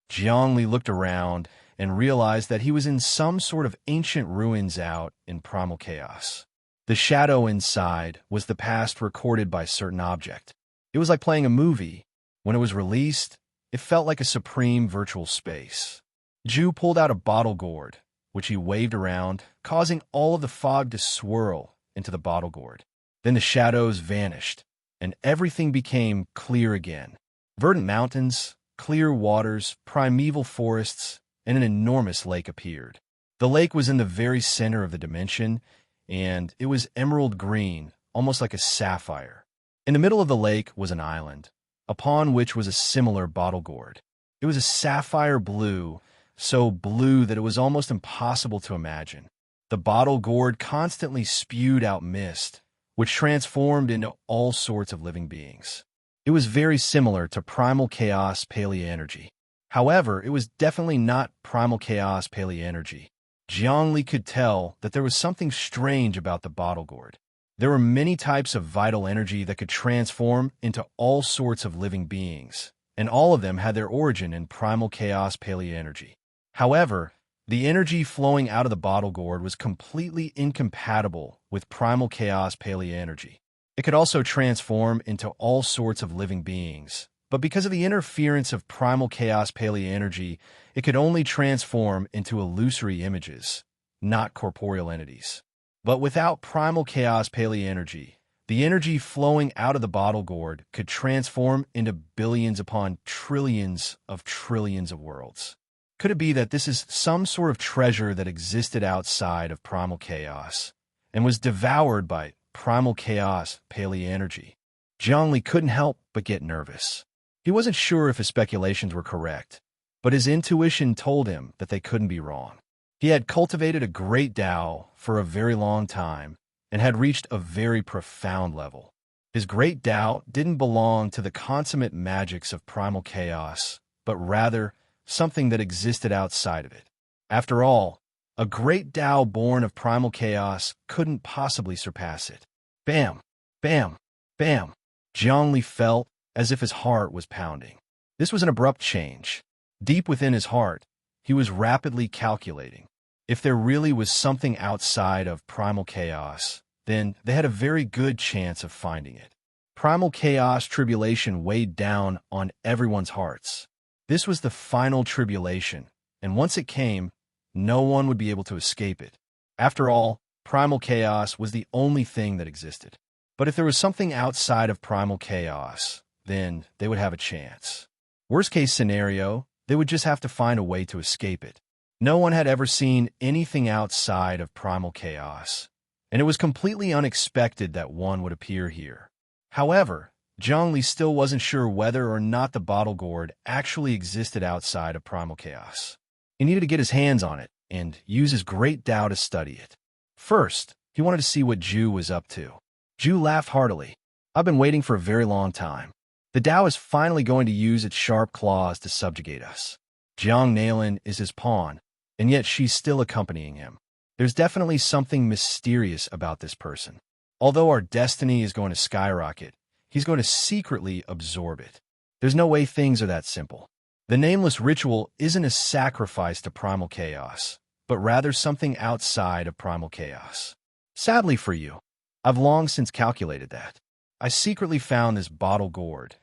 S1: Jiangli looked around and realized that he was in some sort of ancient ruins out in primal chaos. The shadow inside was the past recorded by a certain object. It was like playing a movie. When it was released, it felt like a supreme virtual space. Ju pulled out a bottle gourd, which he waved around, causing all of the fog to swirl into the bottle gourd. Then the shadows vanished, and everything became clear again. Verdant mountains, clear waters, primeval forests, and an enormous lake appeared. The lake was in the very center of the dimension, and it was emerald green, almost like a sapphire. In the middle of the lake was an island, upon which was a similar bottle gourd. It was a sapphire blue, so blue that it was almost impossible to imagine. The bottle gourd constantly spewed out mist, which transformed into all sorts of living beings. It was very similar to primal chaos paleoenergy. However, it was definitely not primal chaos paleoenergy. Jiangli could tell that there was something strange about the bottle gourd. There were many types of vital energy that could transform into all sorts of living beings, and all of them had their origin in primal chaos paleoenergy. However, the energy flowing out of the bottle gourd was completely incompatible with primal chaos paleoenergy. It could also transform into all sorts of living beings, but because of the interference of primal chaos paleoenergy, it could only transform into illusory images, not corporeal entities. But without primal chaos paleoenergy, the energy flowing out of the bottle gourd could transform into billions upon trillions of worlds. Could it be that this is some sort of treasure that existed outside of primal chaos and was devoured by primal chaos paleoenergy? Jiangli couldn't help but get nervous. He wasn't sure if his speculations were correct, but his intuition told him that they couldn't be wrong. He had cultivated a great Tao for a very long time and had reached a very profound level. His great Tao didn't belong to the consummate magics of primal chaos, but rather something that existed outside of it. After all, a great Tao born of primal chaos couldn't possibly surpass it. Bam! Bam! Bam! Jiangli felt as if his heart was pounding. This was an abrupt change. Deep within his heart, he was rapidly calculating. If there really was something outside of primal chaos, then they had a very good chance of finding it. Primal chaos tribulation weighed down on everyone's hearts. This was the final tribulation, and once it came, no one would be able to escape it. After all, primal chaos was the only thing that existed. But if there was something outside of primal chaos, then they would have a chance. Worst case scenario, they would just have to find a way to escape it. No one had ever seen anything outside of primal chaos, and it was completely unexpected that one would appear here. However, Zhongli still wasn't sure whether or not the bottle gourd actually existed outside of primal chaos. He needed to get his hands on it and use his great Tao to study it. First, he wanted to see what Ju was up to. Ju laughed heartily. I've been waiting for a very long time. The Tao is finally going to use its sharp claws to subjugate us. Jiang Nailin is his pawn, and yet she's still accompanying him. There's definitely something mysterious about this person. Although our destiny is going to skyrocket, he's going to secretly absorb it. There's no way things are that simple. The nameless ritual isn't a sacrifice to primal chaos, but rather something outside of primal chaos. Sadly for you, I've long since calculated that. I secretly found this bottle gourd,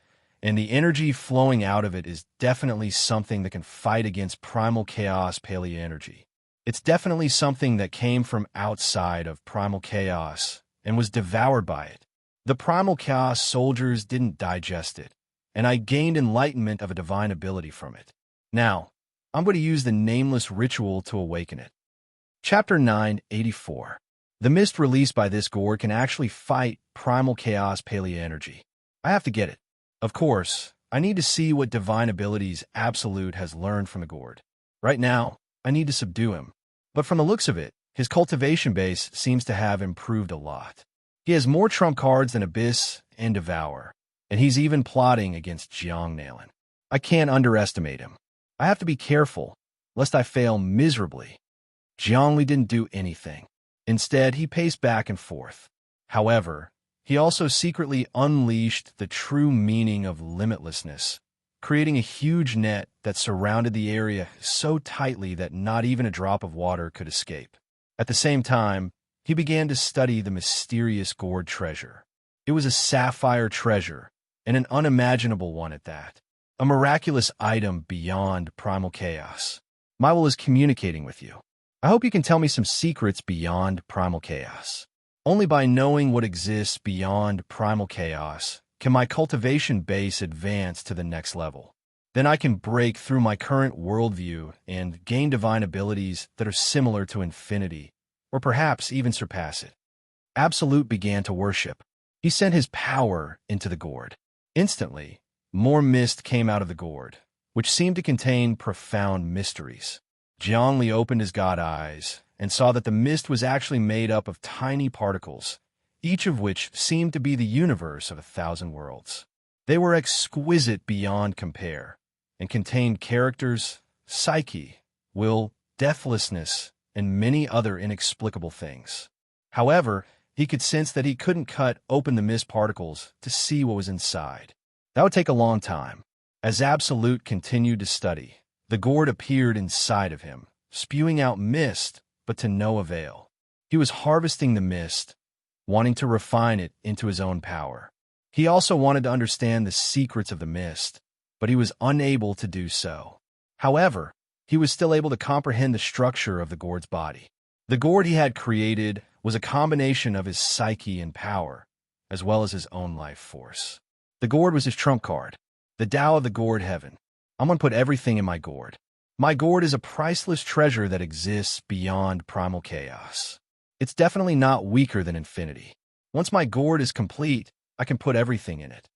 S1: and the energy flowing out of it is definitely something that can fight against primal chaos paleoenergy. It's definitely something that came from outside of primal chaos and was devoured by it. The primal chaos soldiers didn't digest it, and I gained enlightenment of a divine ability from it. Now, I'm going to use the nameless ritual to awaken it. Chapter 984. The mist released by this gourd can actually fight primal chaos paleoenergy. I have to get it. Of course, I need to see what divine abilities Absolute has learned from the gourd. Right now, I need to subdue him. But from the looks of it, his cultivation base seems to have improved a lot. He has more trump cards than Abyss and Devour, and he's even plotting against Jiangnalan. I can't underestimate him. I have to be careful, lest I fail miserably. Jiangli didn't do anything. Instead, he paced back and forth. However, he also secretly unleashed the true meaning of limitlessness, creating a huge net that surrounded the area so tightly that not even a drop of water could escape. At the same time, he began to study the mysterious gourd treasure. It was a sapphire treasure, and an unimaginable one at that. A miraculous item beyond primal chaos. My will is communicating with you. I hope you can tell me some secrets beyond primal chaos. Only by knowing what exists beyond primal chaos can my cultivation base advance to the next level. Then I can break through my current worldview and gain divine abilities that are similar to infinity, or perhaps even surpass it. Absolute began to worship. He sent his power into the gourd. Instantly, more mist came out of the gourd, which seemed to contain profound mysteries. Jiangli opened his god eyes and saw that the mist was actually made up of tiny particles, each of which seemed to be the universe of 1,000 worlds. They were exquisite beyond compare, and contained characters, psyche, will, deathlessness, and many other inexplicable things. However, he could sense that he couldn't cut open the mist particles to see what was inside. That would take a long time. As Absolute continued to study, the gourd appeared inside of him, spewing out mist, but to no avail. He was harvesting the mist, wanting to refine it into his own power. He also wanted to understand the secrets of the mist, but he was unable to do so. However, he was still able to comprehend the structure of the gourd's body. The gourd he had created was a combination of his psyche and power, as well as his own life force. The gourd was his trump card, the Tao of the gourd heaven. I'm going to put everything in my gourd. My gourd is a priceless treasure that exists beyond primal chaos. It's definitely not weaker than infinity. Once my gourd is complete, I can put everything in it.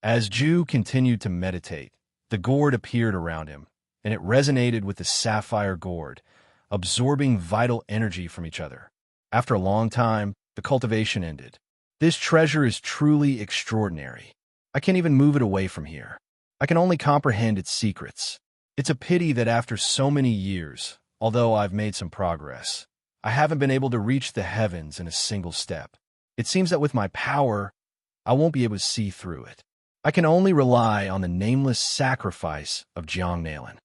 S1: As Ju continued to meditate, the gourd appeared around him, and it resonated with the sapphire gourd, absorbing vital energy from each other. After a long time, the cultivation ended. This treasure is truly extraordinary. I can't even move it away from here. I can only comprehend its secrets. It's a pity that after so many years, although I've made some progress, I haven't been able to reach the heavens in a single step. It seems that with my power, I won't be able to see through it. I can only rely on the nameless sacrifice of Jiangnalan.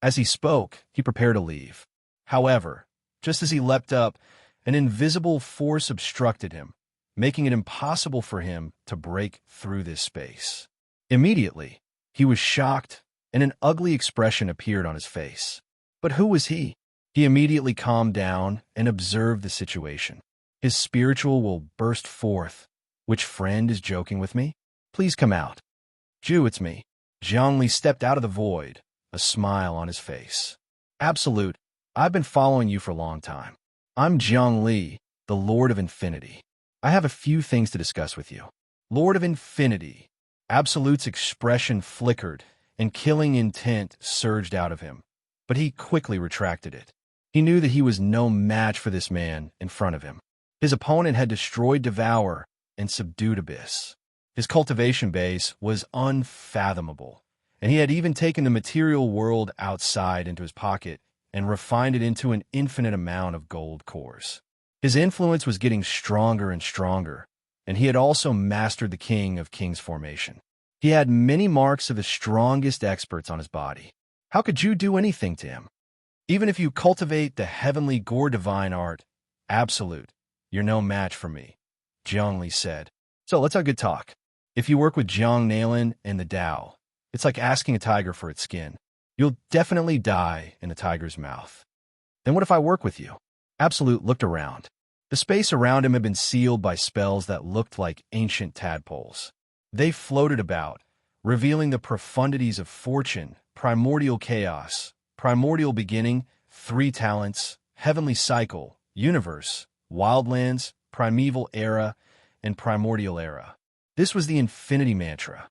S1: As he spoke, he prepared to leave. However, just as he leapt up, an invisible force obstructed him, making it impossible for him to break through this space. Immediately, he was shocked, and an ugly expression appeared on his face. But who was he? He immediately calmed down and observed the situation. His spiritual will burst forth. Which friend is joking with me? Please come out. Ju, it's me. Jiangli stepped out of the void, a smile on his face. Absolute, I've been following you for a long time. I'm Jiangli, the Lord of Infinity. I have a few things to discuss with you. Lord of Infinity. Absolute's expression flickered, and killing intent surged out of him, but he quickly retracted it. He knew that he was no match for this man in front of him. His opponent had destroyed Devour and subdued Abyss. His cultivation base was unfathomable, and he had even taken the material world outside into his pocket and refined it into an infinite amount of gold cores. His influence was getting stronger and stronger, and he had also mastered the King of Kings formation. He had many marks of the strongest experts on his body. How could you do anything to him? Even if you cultivate the heavenly gourd divine art, Absolute, you're no match for me, Jiangli said. So let's have a good talk. If you work with Jiangnalan and the Tao, it's like asking a tiger for its skin. You'll definitely die in a tiger's mouth. Then what if I work with you? Absolute looked around. The space around him had been sealed by spells that looked like ancient tadpoles. They floated about, revealing the profundities of fortune, primordial chaos, primordial beginning, 3 talents, heavenly cycle, universe, wildlands, primeval era, and primordial era. This was the infinity mantra.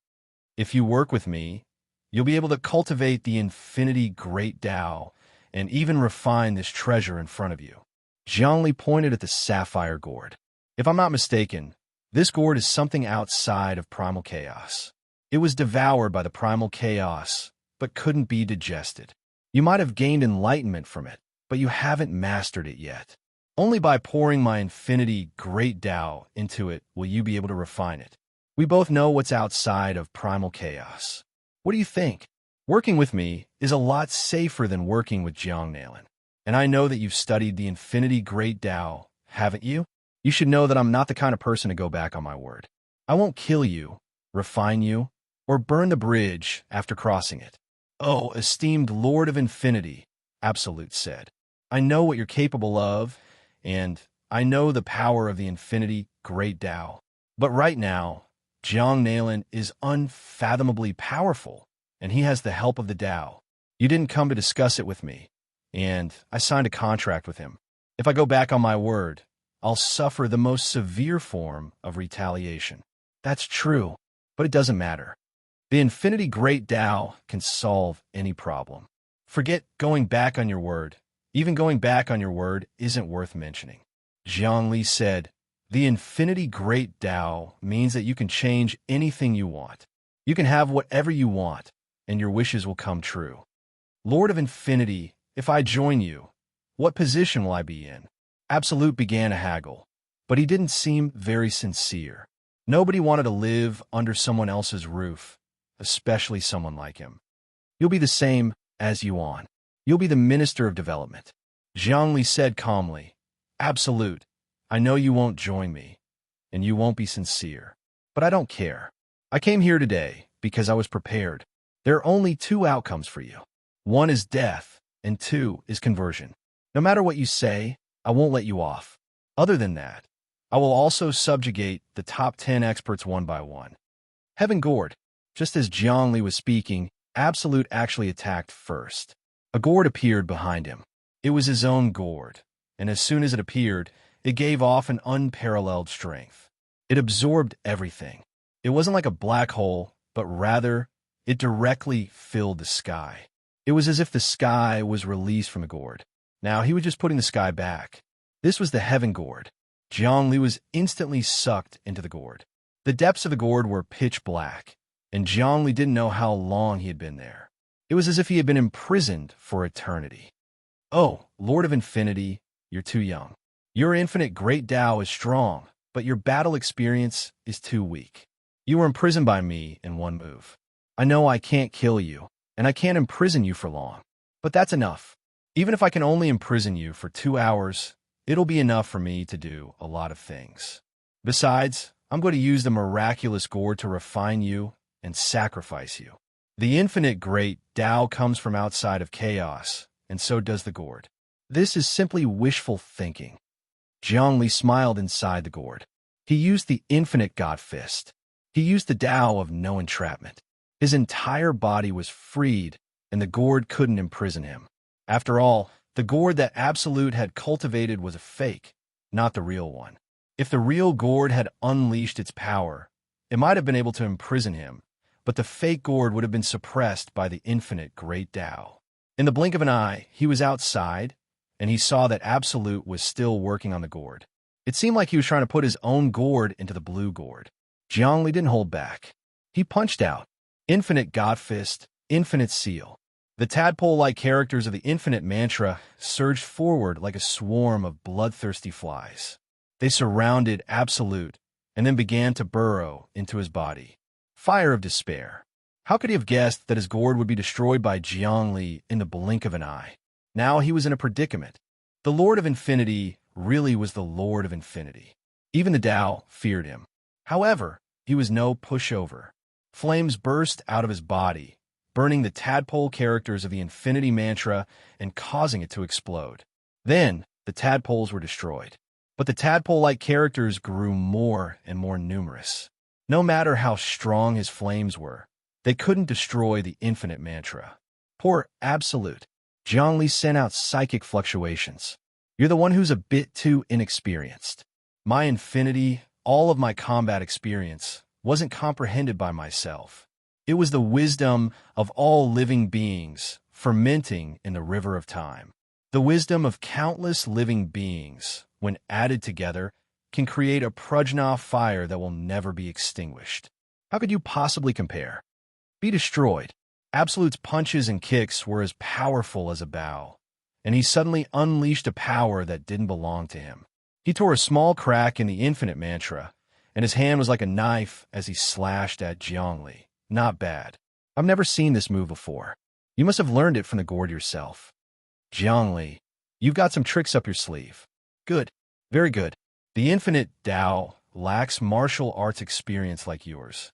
S1: If you work with me, you'll be able to cultivate the infinity great Tao and even refine this treasure in front of you. Zhongli pointed at the sapphire gourd. If I'm not mistaken, this gourd is something outside of primal chaos. It was devoured by the primal chaos, but couldn't be digested. You might have gained enlightenment from it, but you haven't mastered it yet. Only by pouring my infinity great Tao into it will you be able to refine it. We both know what's outside of primal chaos. What do you think? Working with me is a lot safer than working with Jiangnalan. And I know that you've studied the infinity great Tao, haven't you? You should know that I'm not the kind of person to go back on my word. I won't kill you, refine you, or burn the bridge after crossing it. Oh, esteemed Lord of Infinity, Absolute said. I know what you're capable of, and I know the power of the infinity great Tao. But right now, Jiangnalan is unfathomably powerful, and he has the help of the Tao. You didn't come to discuss it with me, and I signed a contract with him. If I go back on my word, I'll suffer the most severe form of retaliation. That's true, but it doesn't matter. The infinity great Tao can solve any problem. Forget going back on your word. Even going back on your word isn't worth mentioning. Zhongli said, the infinity great Tao means that you can change anything you want. You can have whatever you want, and your wishes will come true. Lord of Infinity, if I join you, what position will I be in? Absolute began to haggle, but he didn't seem very sincere. Nobody wanted to live under someone else's roof, especially someone like him. You'll be the same as Yuan. You'll be the Minister of Development. Zhongli said calmly, Absolute, I know you won't join me, and you won't be sincere. But I don't care. I came here today because I was prepared. There are only two outcomes for you. One is death, and two is conversion. No matter what you say, I won't let you off. Other than that, I will also subjugate the top 10 experts one by one. Heaven Gourd. Just as Zhongli was speaking, Absolute actually attacked first. A gourd appeared behind him. It was his own gourd, and as soon as it appeared, it gave off an unparalleled strength. It absorbed everything. It wasn't like a black hole, but rather, it directly filled the sky. It was as if the sky was released from the gourd. Now he was just putting the sky back. This was the Heaven Gourd. Zhongli was instantly sucked into the gourd. The depths of the gourd were pitch black, and Zhongli didn't know how long he had been there. It was as if he had been imprisoned for eternity. Oh, Lord of Infinity, you're too young. Your infinite great Tao is strong, but your battle experience is too weak. You were imprisoned by me in one move. I know I can't kill you, and I can't imprison you for long, but that's enough. Even if I can only imprison you for 2 hours, it'll be enough for me to do a lot of things. Besides, I'm going to use the miraculous gourd to refine you and sacrifice you. The infinite great Tao comes from outside of chaos, and so does the gourd. This is simply wishful thinking. Zhongli smiled inside the gourd. He used the infinite God Fist. He used the Tao of no entrapment. His entire body was freed, and the gourd couldn't imprison him. After all, the gourd that Absolute had cultivated was a fake, not the real one. If the real gourd had unleashed its power, it might have been able to imprison him, but the fake gourd would have been suppressed by the infinite great Tao. In the blink of an eye, he was outside, and he saw that Absolute was still working on the gourd. It seemed like he was trying to put his own gourd into the blue gourd. Zhongli didn't hold back. He punched out. Infinite God Fist, Infinite Seal. The tadpole-like characters of the infinite mantra surged forward like a swarm of bloodthirsty flies. They surrounded Absolute and then began to burrow into his body. Fire of despair. How could he have guessed that his gourd would be destroyed by Zhongli in the blink of an eye? Now he was in a predicament. The Lord of Infinity really was the Lord of Infinity. Even the Tao feared him. However, he was no pushover. Flames burst out of his body, burning the tadpole characters of the infinity mantra and causing it to explode. Then, the tadpoles were destroyed. But the tadpole-like characters grew more and more numerous. No matter how strong his flames were, they couldn't destroy the infinite mantra. Poor Absolute. Zhongli sent out psychic fluctuations. You're the one who's a bit too inexperienced. My infinity, all of my combat experience, wasn't comprehended by myself. It was the wisdom of all living beings fermenting in the river of time. The wisdom of countless living beings, when added together, can create a Prajna fire that will never be extinguished. How could you possibly compare? Be destroyed. Absolute's punches and kicks were as powerful as a bow, and he suddenly unleashed a power that didn't belong to him. He tore a small crack in the infinite mantra, and his hand was like a knife as he slashed at Zhongli. Not bad. I've never seen this move before. You must have learned it from the gourd yourself. Zhongli, you've got some tricks up your sleeve. Good. Very good. The infinite Tao lacks martial arts experience like yours.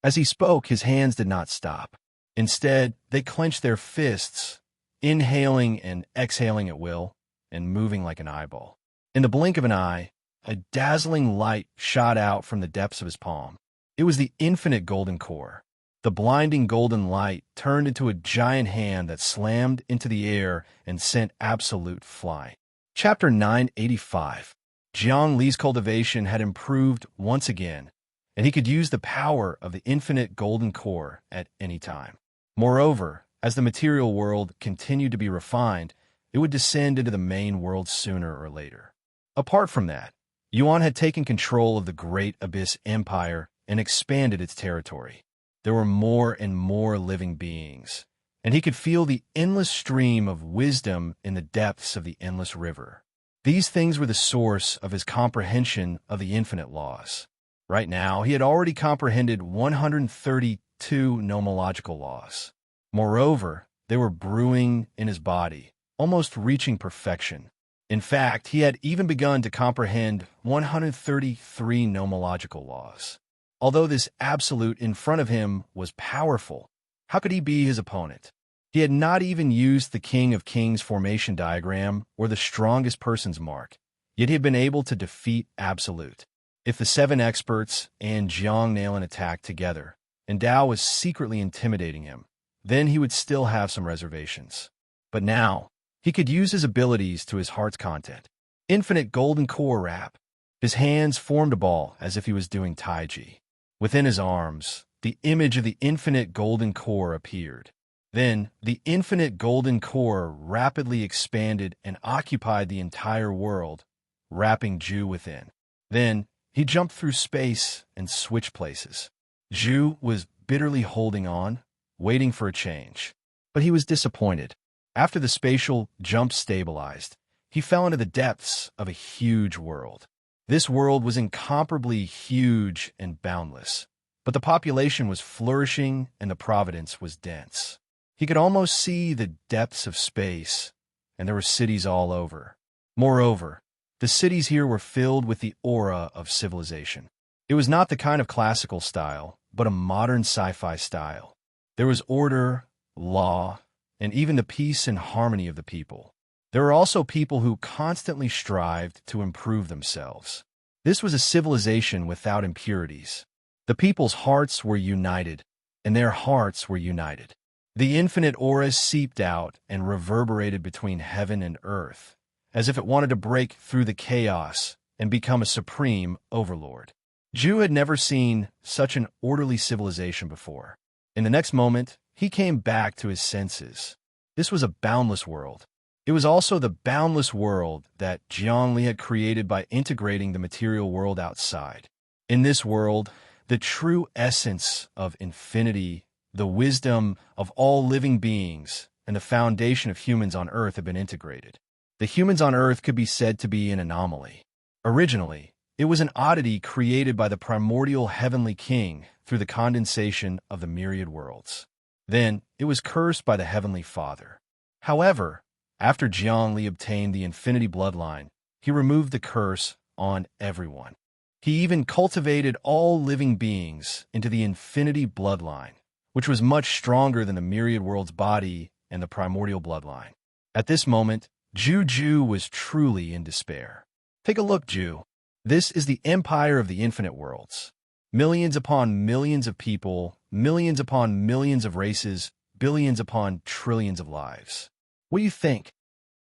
S1: As he spoke, his hands did not stop. Instead, they clenched their fists, inhaling and exhaling at will, and moving like an eyeball. In the blink of an eye, a dazzling light shot out from the depths of his palm. It was the infinite golden core. The blinding golden light turned into a giant hand that slammed into the air and sent Absolute flying. Chapter 985. Jiang Li's cultivation had improved once again, and he could use the power of the infinite golden core at any time. Moreover, as the material world continued to be refined, it would descend into the main world sooner or later. Apart from that, Yuan had taken control of the Great Abyss Empire and expanded its territory. There were more and more living beings, and he could feel the endless stream of wisdom in the depths of the endless river. These things were the source of his comprehension of the infinite laws. Right now, he had already comprehended 132 nomological laws. Moreover, they were brewing in his body, almost reaching perfection. In fact, he had even begun to comprehend 133 nomological laws. Although this absolute in front of him was powerful, how could he be his opponent? He had not even used the King of Kings formation diagram or the strongest person's mark, yet he had been able to defeat Absolute. If the 7 experts and Jiang Nailin attacked together, and Dao was secretly intimidating him, then he would still have some reservations. But now, he could use his abilities to his heart's content. Infinite golden core wrap. His hands formed a ball as if he was doing Taiji. Within his arms, the image of the infinite golden core appeared. Then, the infinite golden core rapidly expanded and occupied the entire world, wrapping Zhu within. Then, he jumped through space and switched places. Zhu was bitterly holding on, waiting for a change. But he was disappointed. After the spatial jump stabilized, he fell into the depths of a huge world. This world was incomparably huge and boundless, but the population was flourishing and the providence was dense. He could almost see the depths of space, and there were cities all over. Moreover, the cities here were filled with the aura of civilization. It was not the kind of classical style, but a modern sci-fi style. There was order, law, and even the peace and harmony of the people. There were also people who constantly strived to improve themselves. This was a civilization without impurities. The people's hearts were united, and their hearts were united. The infinite aura seeped out and reverberated between heaven and earth, as if it wanted to break through the chaos and become a supreme overlord. Zhu had never seen such an orderly civilization before. In the next moment, he came back to his senses. This was a boundless world. It was also the boundless world that Jiang Li had created by integrating the material world outside. In this world, the true essence of infinity, the wisdom of all living beings, and the foundation of humans on Earth have been integrated. The humans on Earth could be said to be an anomaly. Originally, it was an oddity created by the primordial heavenly king through the condensation of the myriad worlds. Then, it was cursed by the heavenly father. However, after Jiang Li obtained the infinity bloodline, he removed the curse on everyone. He even cultivated all living beings into the infinity bloodline, which was much stronger than the myriad world's body and the primordial bloodline. At this moment, Zhu was truly in despair. Take a look, Zhu. This is the empire of the infinite worlds. Millions upon millions of people, millions upon millions of races, billions upon trillions of lives. What do you think?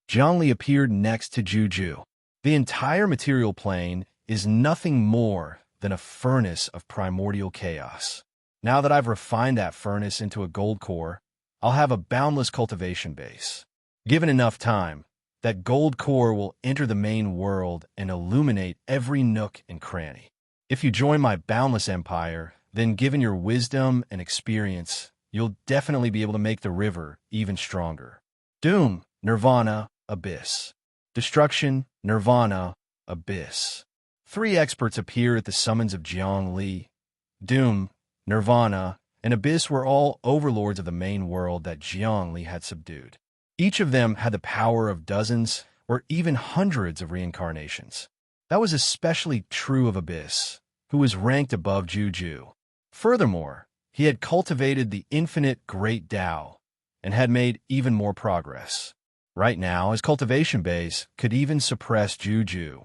S1: Jiang Li appeared next to Zhu. The entire material plane is nothing more than a furnace of primordial chaos. Now that I've refined that furnace into a gold core, I'll have a boundless cultivation base. Given enough time, that gold core will enter the main world and illuminate every nook and cranny. If you join my boundless empire, then given your wisdom and experience, you'll definitely be able to make the river even stronger. Doom, Nirvana, Abyss. Destruction, Nirvana, Abyss. 3 experts appear at the summons of Jiang Li. Doom, Nirvana, and Abyss were all overlords of the main world that Jiang Li had subdued. Each of them had the power of dozens or even hundreds of reincarnations. That was especially true of Abyss, who was ranked above Juju. Furthermore, he had cultivated the infinite great Tao and had made even more progress. Right now, his cultivation base could even suppress Juju.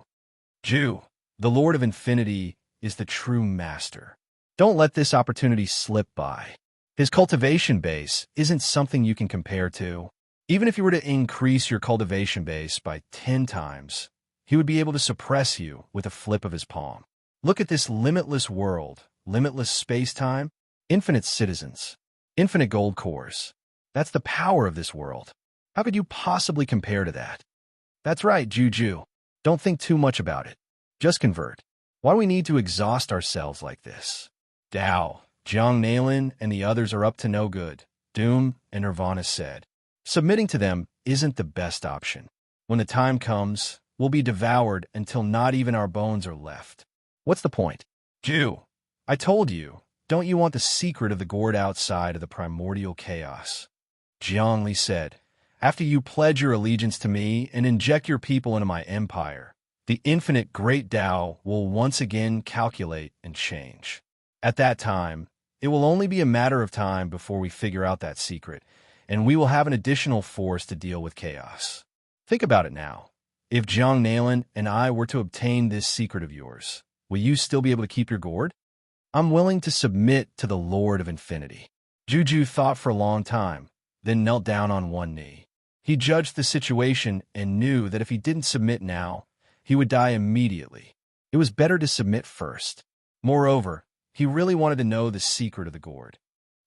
S1: Ju, the Lord of Infinity, is the true master. Don't let this opportunity slip by. His cultivation base isn't something you can compare to. Even if you were to increase your cultivation base by 10 times, he would be able to suppress you with a flip of his palm. Look at this limitless world, limitless space-time, infinite citizens, infinite gold cores. That's the power of this world. How could you possibly compare to that? That's right, Juju. Don't think too much about it. Just convert. Why do we need to exhaust ourselves like this? Dao, Jiang Nalin, and the others are up to no good, Doom and Nirvana said. Submitting to them isn't the best option. When the time comes, we'll be devoured until not even our bones are left. What's the point? Ju, I told you, don't you want the secret of the gourd outside of the primordial chaos? Jiang Li said, after you pledge your allegiance to me and inject your people into my empire, the infinite great Tao will once again calculate and change. At that time, it will only be a matter of time before we figure out that secret, and we will have an additional force to deal with chaos. Think about it now. If Jiang Nalin and I were to obtain this secret of yours, will you still be able to keep your gourd? I'm willing to submit to the Lord of Infinity. Juju thought for a long time, then knelt down on one knee. He judged the situation and knew that if he didn't submit now, he would die immediately. It was better to submit first. Moreover, he really wanted to know the secret of the gourd.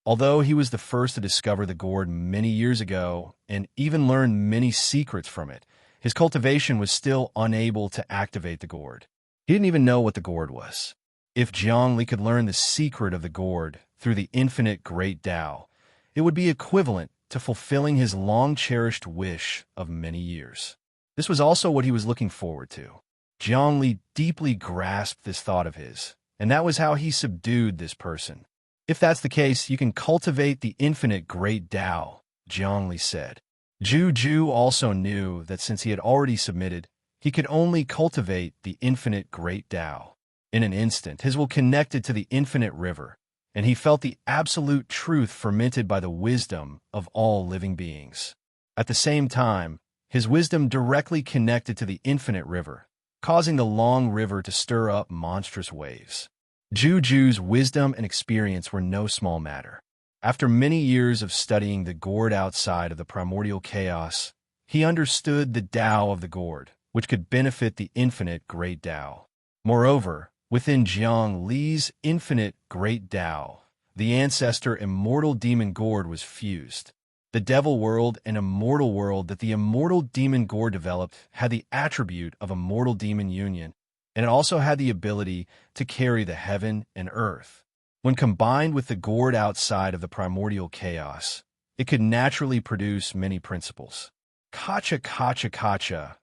S1: Although he was the first to discover the gourd many years ago and even learned many secrets from it, his cultivation was still unable to activate the gourd. He didn't even know what the gourd was. If Jiang Li could learn the secret of the gourd through the infinite great Tao, it would be equivalent to fulfilling his long-cherished wish of many years. This was also what he was looking forward to. Jiang Li deeply grasped this thought of his, and that was how he subdued this person. If that's the case, you can cultivate the infinite great Tao, Jiang Li said. Juju also knew that since he had already submitted, he could only cultivate the infinite great Tao. In an instant, his will connected to the infinite river, and he felt the absolute truth fermented by the wisdom of all living beings. At the same time, his wisdom directly connected to the infinite river, causing the long river to stir up monstrous waves. Juju's wisdom and experience were no small matter. After many years of studying the gourd outside of the primordial chaos, he understood the Tao of the gourd, which could benefit the infinite great Tao. Moreover, within Jiang Li's infinite great Tao, the ancestor immortal demon gourd was fused. The devil world and immortal world that the immortal demon gourd developed had the attribute of a mortal demon union, and it also had the ability to carry the heaven and earth. When combined with the gourd outside of the primordial chaos, it could naturally produce many principles. Kacha, kacha, kacha.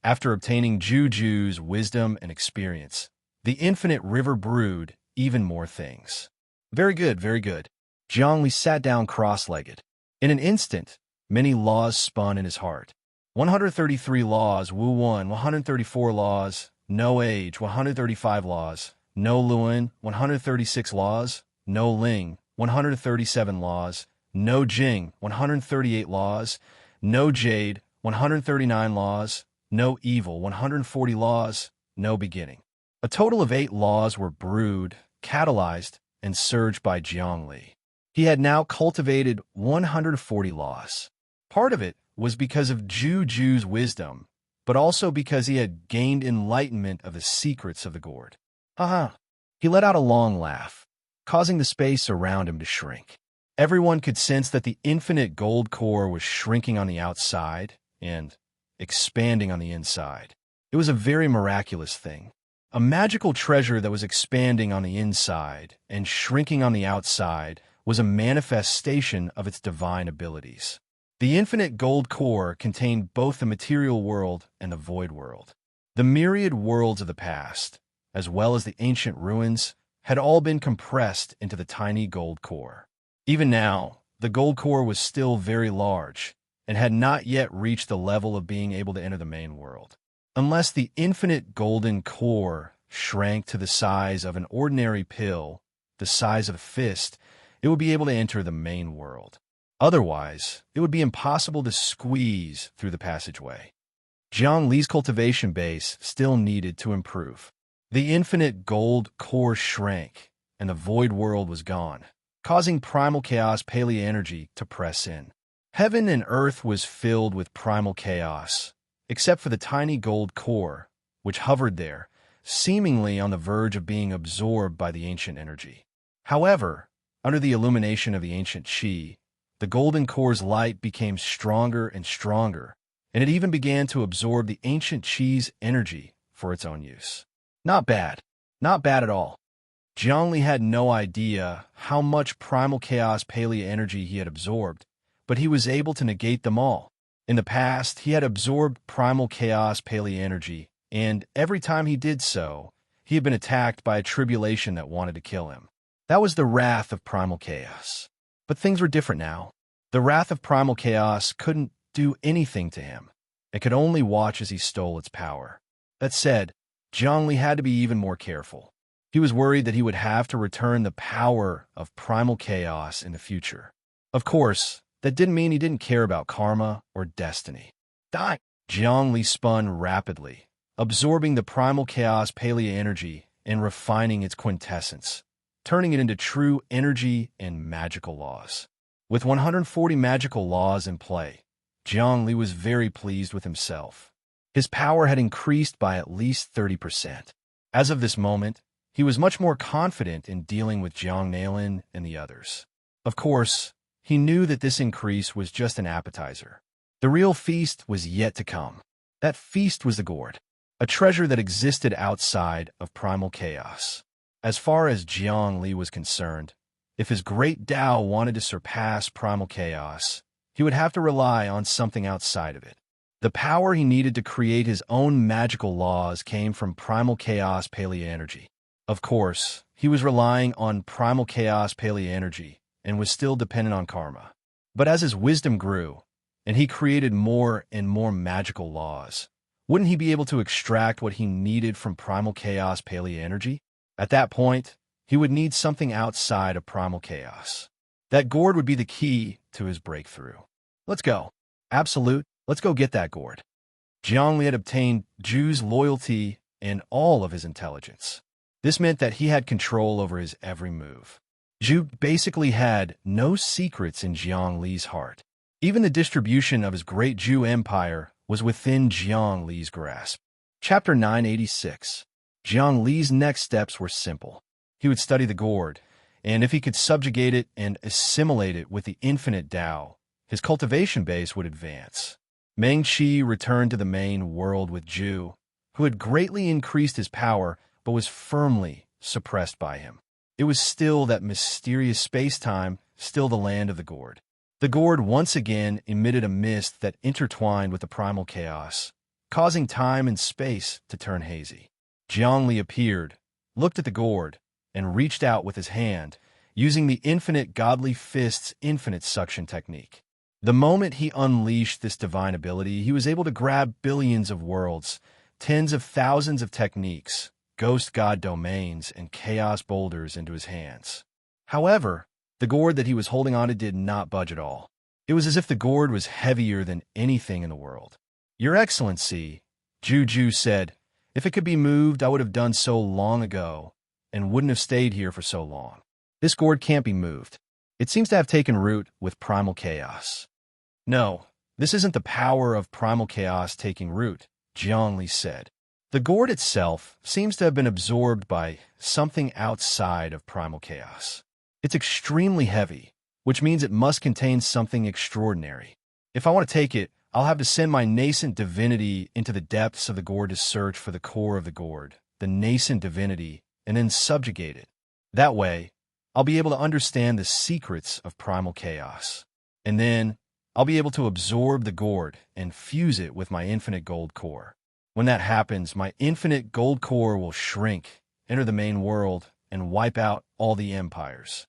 S1: After obtaining Juju's wisdom and experience, the infinite river brewed even more things. Very good, very good. Jiang Li sat down cross-legged. In an instant, many laws spun in his heart. 133 laws, Wu 1, 134 laws, No Age, 135 laws, No Luan, 136 laws, No Ling, 137 laws, No Jing, 138 laws, No Jade, 139 laws, No Evil, 140 laws, No Beginning. A total of 8 laws were brewed, catalyzed, and surged by Jiang Li. He had now cultivated 140 laws. Part of it was because of Juju's wisdom, but also because he had gained enlightenment of the secrets of the gourd. Ha ha! He let out a long laugh, causing the space around him to shrink. Everyone could sense that the infinite gold core was shrinking on the outside and expanding on the inside. It was a very miraculous thing. A magical treasure that was expanding on the inside and shrinking on the outside was a manifestation of its divine abilities. The infinite gold core contained both the material world and the void world. The myriad worlds of the past, as well as the ancient ruins, had all been compressed into the tiny gold core. Even now, the gold core was still very large and had not yet reached the level of being able to enter the main world. Unless the infinite golden core shrank to the size of an ordinary pill, the size of a fist, it would be able to enter the main world. Otherwise, it would be impossible to squeeze through the passageway. Jiang Li's cultivation base still needed to improve. The infinite gold core shrank, and the void world was gone, causing primal chaos paleo energy to press in. Heaven and earth was filled with primal chaos, except for the tiny gold core, which hovered there, seemingly on the verge of being absorbed by the ancient energy. However, under the illumination of the ancient Qi, the golden core's light became stronger and stronger, and it even began to absorb the ancient Qi's energy for its own use. Not bad. Not bad at all. Jiangli had no idea how much primal chaos paleo energy he had absorbed, but he was able to negate them all. In the past, he had absorbed primal chaos paleo energy, and every time he did so, he had been attacked by a tribulation that wanted to kill him. That was the wrath of primal chaos. But things were different now. The wrath of primal chaos couldn't do anything to him. It could only watch as he stole its power. That said, Jiangli had to be even more careful. He was worried that he would have to return the power of primal chaos in the future. Of course, that didn't mean he didn't care about karma or destiny. Die! Jiangli spun rapidly, absorbing the primal chaos paleo energy and refining its quintessence, turning it into true energy and magical laws. With 140 magical laws in play, Jiangli was very pleased with himself. His power had increased by at least 30%. As of this moment, he was much more confident in dealing with Jiang Nailin and the others. Of course, he knew that this increase was just an appetizer. The real feast was yet to come. That feast was the gourd, a treasure that existed outside of primal chaos. As far as Jiang Li was concerned, if his great Tao wanted to surpass primal chaos, he would have to rely on something outside of it. The power he needed to create his own magical laws came from primal chaos paleo energy. Of course, he was relying on primal chaos paleo energy and was still dependent on karma. But as his wisdom grew, and he created more and more magical laws, wouldn't he be able to extract what he needed from primal chaos paleo energy? At that point, he would need something outside of primal chaos. That gourd would be the key to his breakthrough. Let's go. Absolute, let's go get that gourd. Jiangli had obtained Zhu's loyalty and all of his intelligence. This meant that he had control over his every move. Zhu basically had no secrets in Jiang Li's heart. Even the distribution of his great Zhu empire was within Jiang Li's grasp. Chapter 986. Jiang Li's next steps were simple. He would study the gourd, and if he could subjugate it and assimilate it with the infinite Tao, his cultivation base would advance. Meng Qi returned to the main world with Zhu, who had greatly increased his power but was firmly suppressed by him. It was still that mysterious space-time, still the land of the gourd. The gourd once again emitted a mist that intertwined with the primal chaos, causing time and space to turn hazy. Jiangli appeared, looked at the gourd, and reached out with his hand, using the infinite godly fist's infinite suction technique. The moment he unleashed this divine ability, he was able to grab billions of worlds, tens of thousands of techniques, ghost god domains, and chaos boulders into his hands. However, the gourd that he was holding onto did not budge at all. It was as if the gourd was heavier than anything in the world. "Your Excellency," Zhu said, "if it could be moved, I would have done so long ago, and wouldn't have stayed here for so long. This gourd can't be moved. It seems to have taken root with primal chaos." "No, this isn't the power of primal chaos taking root," Jiangli said. "The gourd itself seems to have been absorbed by something outside of primal chaos. It's extremely heavy, which means it must contain something extraordinary. If I want to take it, I'll have to send my nascent divinity into the depths of the gourd to search for the core of the gourd, the nascent divinity, and then subjugate it. That way, I'll be able to understand the secrets of primal chaos. And then, I'll be able to absorb the gourd and fuse it with my infinite gold core. When that happens, my infinite gold core will shrink, enter the main world, and wipe out all the empires.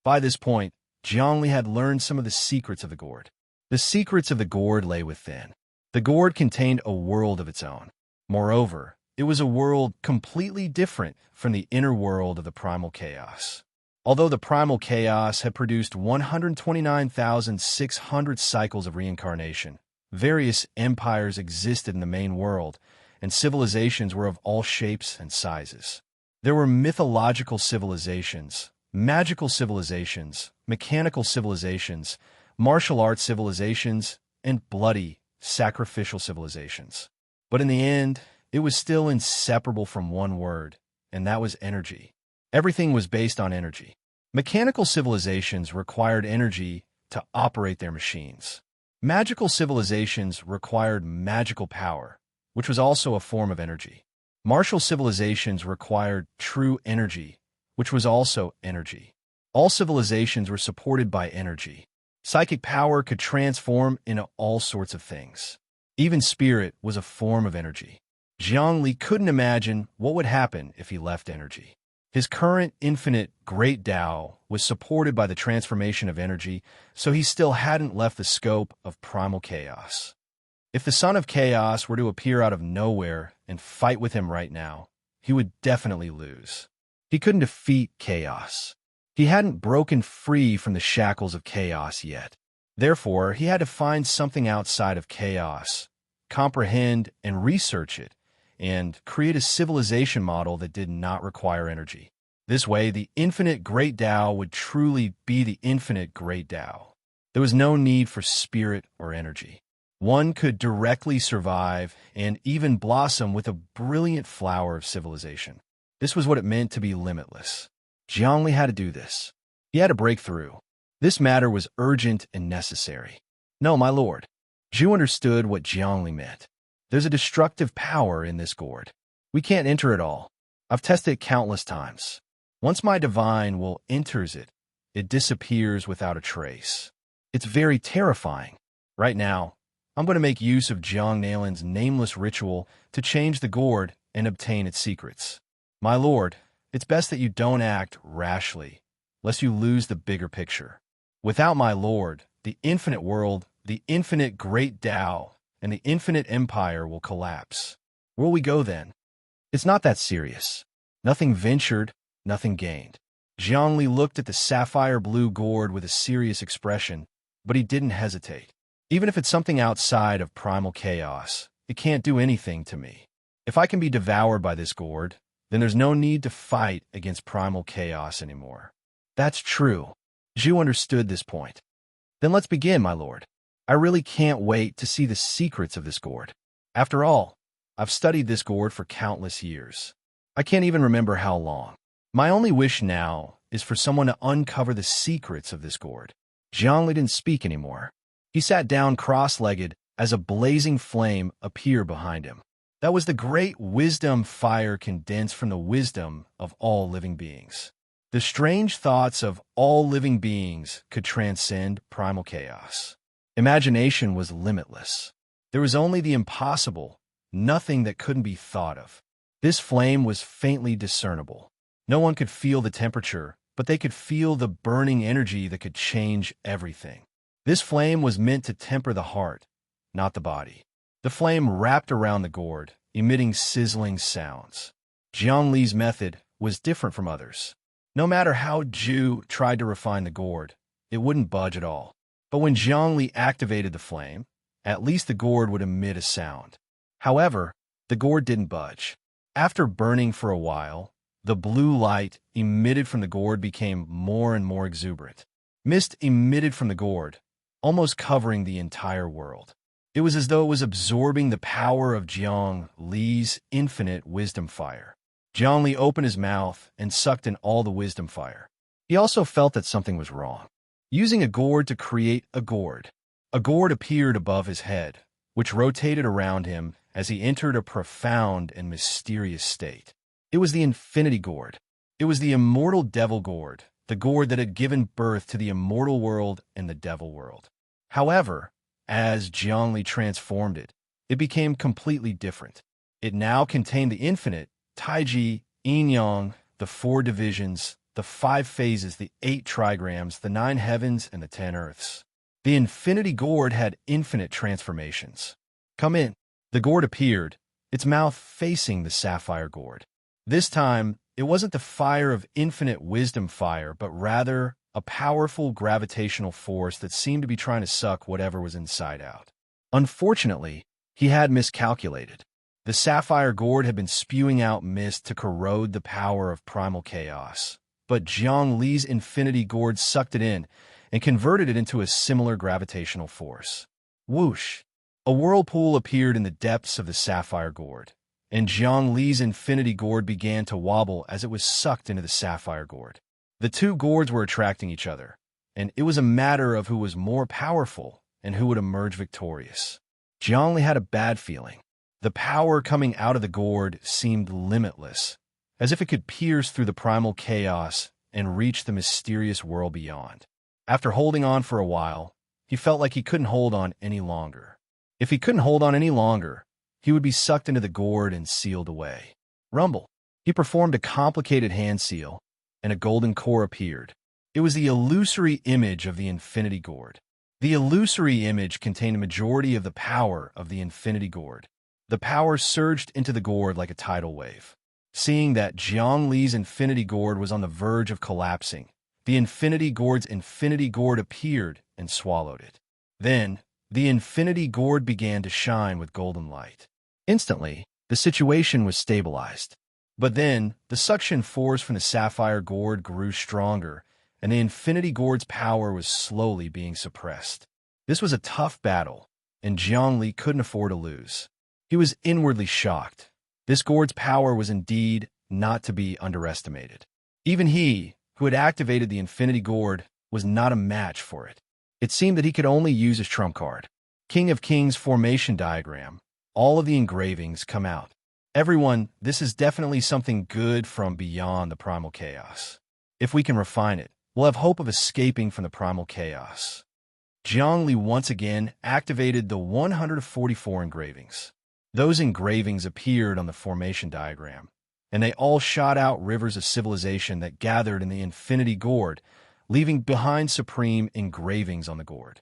S1: By this point, Zhongli had learned some of the secrets of the gourd. The secrets of the gourd lay within. The gourd contained a world of its own. Moreover, it was a world completely different from the inner world of the primal chaos. Although the primal chaos had produced 129,600 cycles of reincarnation, various empires existed in the main world, and civilizations were of all shapes and sizes. There were mythological civilizations, magical civilizations, mechanical civilizations, martial arts civilizations, and bloody, sacrificial civilizations. But in the end, it was still inseparable from one word, and that was energy. Everything was based on energy. Mechanical civilizations required energy to operate their machines. Magical civilizations required magical power, which was also a form of energy. Martial civilizations required true energy, which was also energy. All civilizations were supported by energy. Psychic power could transform into all sorts of things. Even spirit was a form of energy. Zhongli couldn't imagine what would happen if he left energy. His current infinite great Tao was supported by the transformation of energy, so he still hadn't left the scope of primal chaos. If the son of chaos were to appear out of nowhere and fight with him right now, he would definitely lose. He couldn't defeat chaos. He hadn't broken free from the shackles of chaos yet. Therefore, he had to find something outside of chaos, comprehend and research it, and create a civilization model that did not require energy. This way, the infinite great Tao would truly be the infinite great Tao. There was no need for spirit or energy. One could directly survive and even blossom with a brilliant flower of civilization. This was what it meant to be limitless. Zhongli had to do this. He had to break through. This matter was urgent and necessary. No, my lord. Zhu understood what Zhongli meant. There's a destructive power in this gourd. We can't enter it all. I've tested it countless times. Once my divine will enters it, it disappears without a trace. It's very terrifying. Right now, I'm going to make use of Zhang Nalin's nameless ritual to change the gourd and obtain its secrets. My lord, it's best that you don't act rashly, lest you lose the bigger picture. Without my lord, the infinite world, the infinite great Tao, and the infinite empire will collapse. Where will we go then? It's not that serious. Nothing ventured, nothing gained. Zhongli looked at the sapphire blue gourd with a serious expression, but he didn't hesitate. Even if it's something outside of primal chaos, it can't do anything to me. If I can be devoured by this gourd, then there's no need to fight against primal chaos anymore. That's true. Zhu understood this point. Then let's begin, my lord. I really can't wait to see the secrets of this gourd. After all, I've studied this gourd for countless years. I can't even remember how long. My only wish now is for someone to uncover the secrets of this gourd. Zhongli didn't speak anymore. He sat down cross-legged as a blazing flame appeared behind him. That was the great wisdom fire condensed from the wisdom of all living beings. The strange thoughts of all living beings could transcend primal chaos. Imagination was limitless. There was only the impossible, nothing that couldn't be thought of. This flame was faintly discernible. No one could feel the temperature, but they could feel the burning energy that could change everything. This flame was meant to temper the heart, not the body. The flame wrapped around the gourd, emitting sizzling sounds. Zhongli's method was different from others. No matter how Zhu tried to refine the gourd, it wouldn't budge at all. But when Zhongli activated the flame, at least the gourd would emit a sound. However, the gourd didn't budge. After burning for a while, the blue light emitted from the gourd became more and more exuberant. Mist emitted from the gourd, almost covering the entire world. It was as though it was absorbing the power of Jiang Li's infinite wisdom fire. Jiang Li opened his mouth and sucked in all the wisdom fire. He also felt that something was wrong. using a gourd to create a gourd. A gourd appeared above his head, which rotated around him as he entered a profound and mysterious state. It was the infinity gourd. It was the immortal devil gourd, the gourd that had given birth to the immortal world and the devil world. However, as Zhongli transformed it, it became completely different. It now contained the infinite, Taiji, yin-yang, the 4 divisions, the 5 phases, the 8 trigrams, the 9 heavens, and the 10 earths. The infinity gourd had infinite transformations. Come in. The gourd appeared, its mouth facing the sapphire gourd. This time, it wasn't the fire of infinite wisdom fire, but rather a powerful gravitational force that seemed to be trying to suck whatever was inside out. Unfortunately, he had miscalculated. The sapphire gourd had been spewing out mist to corrode the power of primal chaos, but Zhang Li's infinity gourd sucked it in and converted it into a similar gravitational force. Whoosh! A whirlpool appeared in the depths of the sapphire gourd, and Zhang Li's infinity gourd began to wobble as it was sucked into the sapphire gourd. The 2 gourds were attracting each other, and it was a matter of who was more powerful and who would emerge victorious. Zhang Li had a bad feeling. The power coming out of the gourd seemed limitless, as if it could pierce through the primal chaos and reach the mysterious world beyond. After holding on for a while, he felt like he couldn't hold on any longer. If he couldn't hold on any longer, he would be sucked into the gourd and sealed away. Rumble. He performed a complicated hand seal, and a golden core appeared. It was the illusory image of the infinity gourd. The illusory image contained a majority of the power of the infinity gourd. The power surged into the gourd like a tidal wave. Seeing that Zhang Li's infinity gourd was on the verge of collapsing, the infinity gourd's infinity gourd appeared and swallowed it. Then, the infinity gourd began to shine with golden light. Instantly, the situation was stabilized. But then, the suction force from the sapphire gourd grew stronger, and the infinity gourd's power was slowly being suppressed. This was a tough battle, and Zhang Li couldn't afford to lose. He was inwardly shocked. This gourd's power was indeed not to be underestimated. Even he, who had activated the infinity gourd, was not a match for it. It seemed that he could only use his trump card. King of Kings formation diagram. All of the engravings come out. Everyone, this is definitely something good from beyond the primal chaos. If we can refine it, we'll have hope of escaping from the primal chaos. Zhang Li once again activated the 144 engravings. Those engravings appeared on the formation diagram, and they all shot out rivers of civilization that gathered in the infinity gourd, leaving behind supreme engravings on the gourd.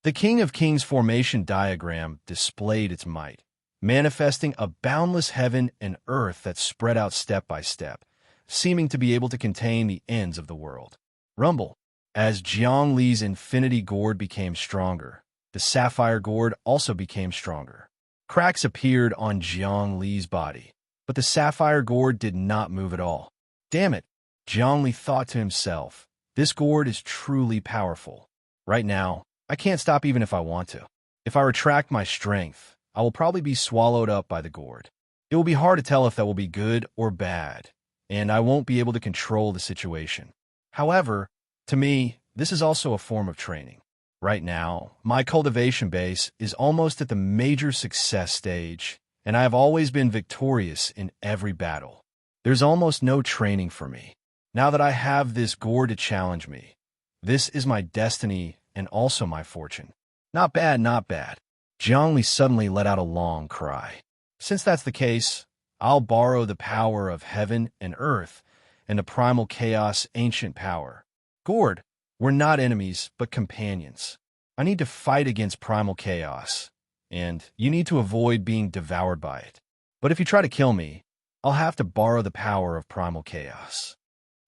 S1: The King of Kings formation diagram displayed its might, manifesting a boundless heaven and earth that spread out step by step, seeming to be able to contain the ends of the world. Rumble. As Zhang Li's infinity gourd became stronger, the sapphire gourd also became stronger. Cracks appeared on Zhang Li's body, but the sapphire gourd did not move at all. Damn it, Zhang Li thought to himself, this gourd is truly powerful. Right now, I can't stop even if I want to. If I retract my strength, I will probably be swallowed up by the gourd. It will be hard to tell if that will be good or bad, and I won't be able to control the situation. However, to me, this is also a form of training. Right now, my cultivation base is almost at the major success stage, and I have always been victorious in every battle. There's almost no training for me. Now that I have this gourd to challenge me, this is my destiny and also my fortune. Not bad, not bad. Zhang Li suddenly let out a long cry. Since that's the case, I'll borrow the power of heaven and earth and the primal chaos ancient power. Gourd, we're not enemies, but companions. I need to fight against primal chaos, and you need to avoid being devoured by it. But if you try to kill me, I'll have to borrow the power of primal chaos.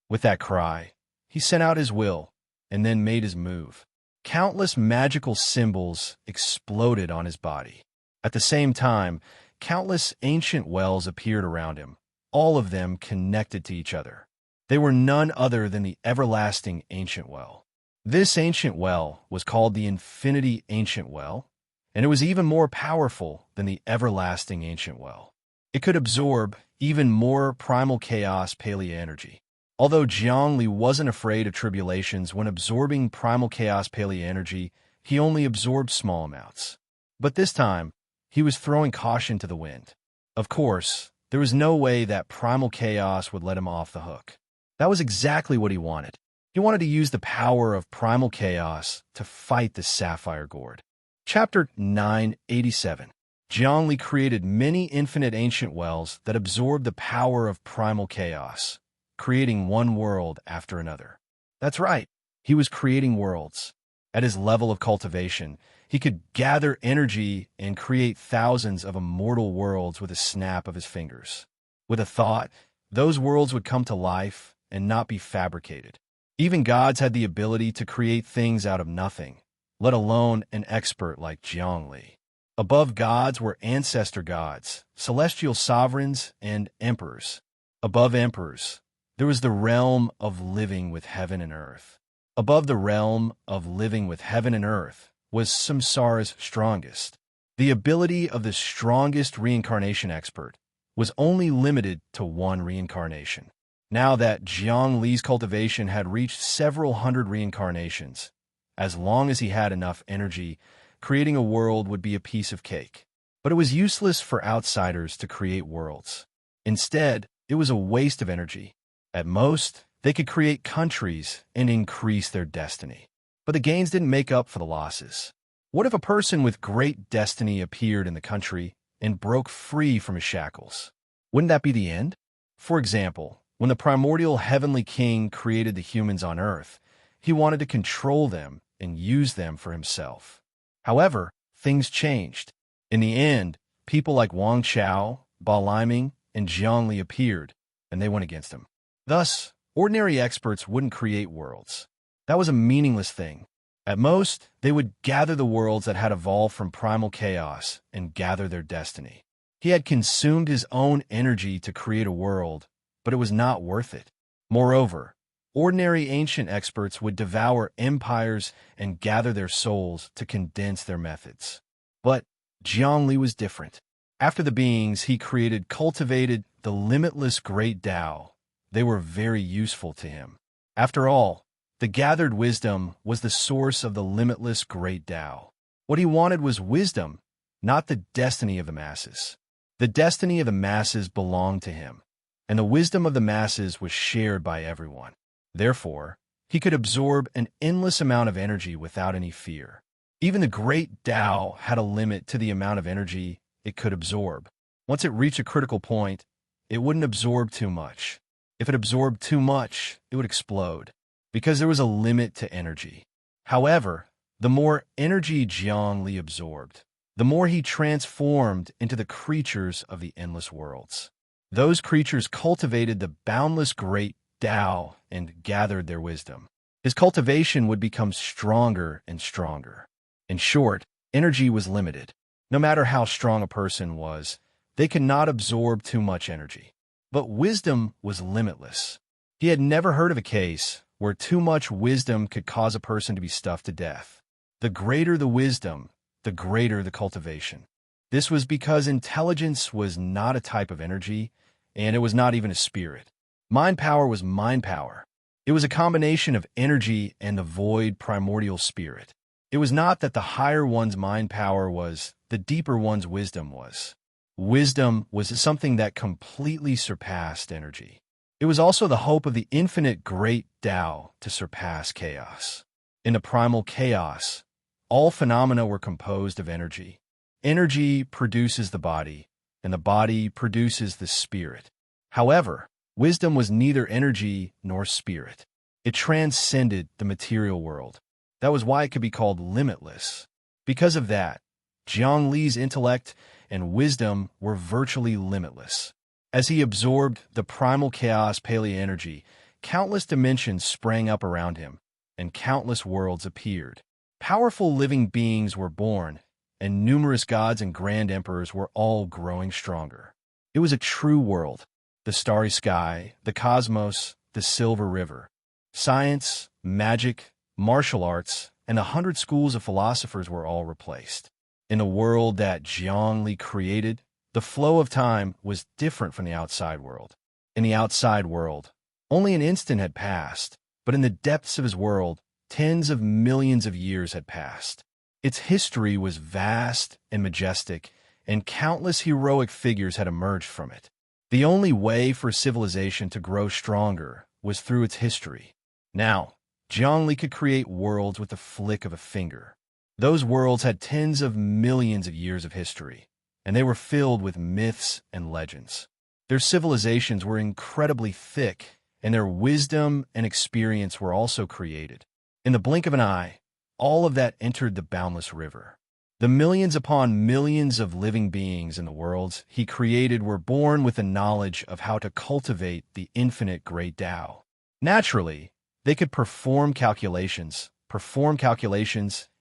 S1: With that cry, he sent out his will, and then made his move. Countless magical symbols exploded on his body. At the same time, countless ancient wells appeared around him, all of them connected to each other. They were none other than the everlasting ancient well. This ancient well was called the Infinity Ancient Well, and it was even more powerful than the everlasting ancient well. It could absorb even more primal chaos paleo energy. Although Zhongli wasn't afraid of tribulations when absorbing primal chaos paleo energy, he only absorbed small amounts. But this time, he was throwing caution to the wind. Of course, there was no way that primal chaos would let him off the hook. That was exactly what he wanted. He wanted to use the power of primal chaos to fight the Sapphire Gourd. Chapter 987. Zhongli created many infinite ancient wells that absorbed the power of primal chaos, creating one world after another. That's right, he was creating worlds. At his level of cultivation, he could gather energy and create thousands of immortal worlds with a snap of his fingers. With a thought, those worlds would come to life and not be fabricated. Even gods had the ability to create things out of nothing, let alone an expert like Zhongli. Above gods were ancestor gods, celestial sovereigns, and emperors. Above emperors, there was the realm of living with heaven and earth. Above the realm of living with heaven and earth was Samsara's strongest. The ability of the strongest reincarnation expert was only limited to one reincarnation. Now that Zhongli's cultivation had reached several hundred reincarnations, as long as he had enough energy, creating a world would be a piece of cake. But it was useless for outsiders to create worlds. Instead, it was a waste of energy. At most, they could create countries and increase their destiny. But the gains didn't make up for the losses. What if a person with great destiny appeared in the country and broke free from his shackles? Wouldn't that be the end? For example, when the primordial heavenly king created the humans on Earth, he wanted to control them and use them for himself. However, things changed. In the end, people like Wang Chao, Ba Liming, and Zhongli appeared, and they went against him. Thus, ordinary experts wouldn't create worlds. That was a meaningless thing. At most, they would gather the worlds that had evolved from primal chaos and gather their destiny. He had consumed his own energy to create a world, but it was not worth it. Moreover, ordinary ancient experts would devour empires and gather their souls to condense their methods. But Zhongli was different. After the beings he created cultivated the limitless great Tao, they were very useful to him. After all, the gathered wisdom was the source of the limitless great Tao. What he wanted was wisdom, not the destiny of the masses. The destiny of the masses belonged to him, and the wisdom of the masses was shared by everyone. Therefore, he could absorb an endless amount of energy without any fear. Even the great Tao had a limit to the amount of energy it could absorb. Once it reached a critical point, it wouldn't absorb too much. If it absorbed too much, it would explode, because there was a limit to energy. However, the more energy Zhongli absorbed, the more he transformed into the creatures of the endless worlds. Those creatures cultivated the boundless great Tao and gathered their wisdom. His cultivation would become stronger and stronger. In short, energy was limited. No matter how strong a person was, they could not absorb too much energy. But wisdom was limitless. He had never heard of a case where too much wisdom could cause a person to be stuffed to death. The greater the wisdom, the greater the cultivation. This was because intelligence was not a type of energy, and it was not even a spirit. Mind power was mind power. It was a combination of energy and the void primordial spirit. It was not that the higher one's mind power was, the deeper one's wisdom was. Wisdom was something that completely surpassed energy. It was also the hope of the infinite great Tao to surpass chaos. In the primal chaos, all phenomena were composed of energy. Energy produces the body, and the body produces the spirit. However, wisdom was neither energy nor spirit. It transcended the material world. That was why it could be called limitless. Because of that, Zhongli's intellect and wisdom were virtually limitless. As he absorbed the primal chaos paleo energy, countless dimensions sprang up around him, and countless worlds appeared. Powerful living beings were born, and numerous gods and grand emperors were all growing stronger. It was a true world. The starry sky, the cosmos, the silver river. Science, magic, martial arts, and 100 schools of philosophers were all replaced. In the world that Zhongli created, the flow of time was different from the outside world. In the outside world, Only an instant had passed, but in the depths of his world, tens of millions of years had passed. Its history was vast and majestic, and countless heroic figures had emerged from it. The only way for civilization to grow stronger was through its history. Now, Zhongli could create worlds with the flick of a finger. Those worlds had tens of millions of years of history, and they were filled with myths and legends. Their civilizations were incredibly thick, and their wisdom and experience were also created. In the blink of an eye, all of that entered the boundless river. The millions upon millions of living beings in the worlds he created were born with the knowledge of how to cultivate the infinite great Tao. Naturally, they could perform calculations,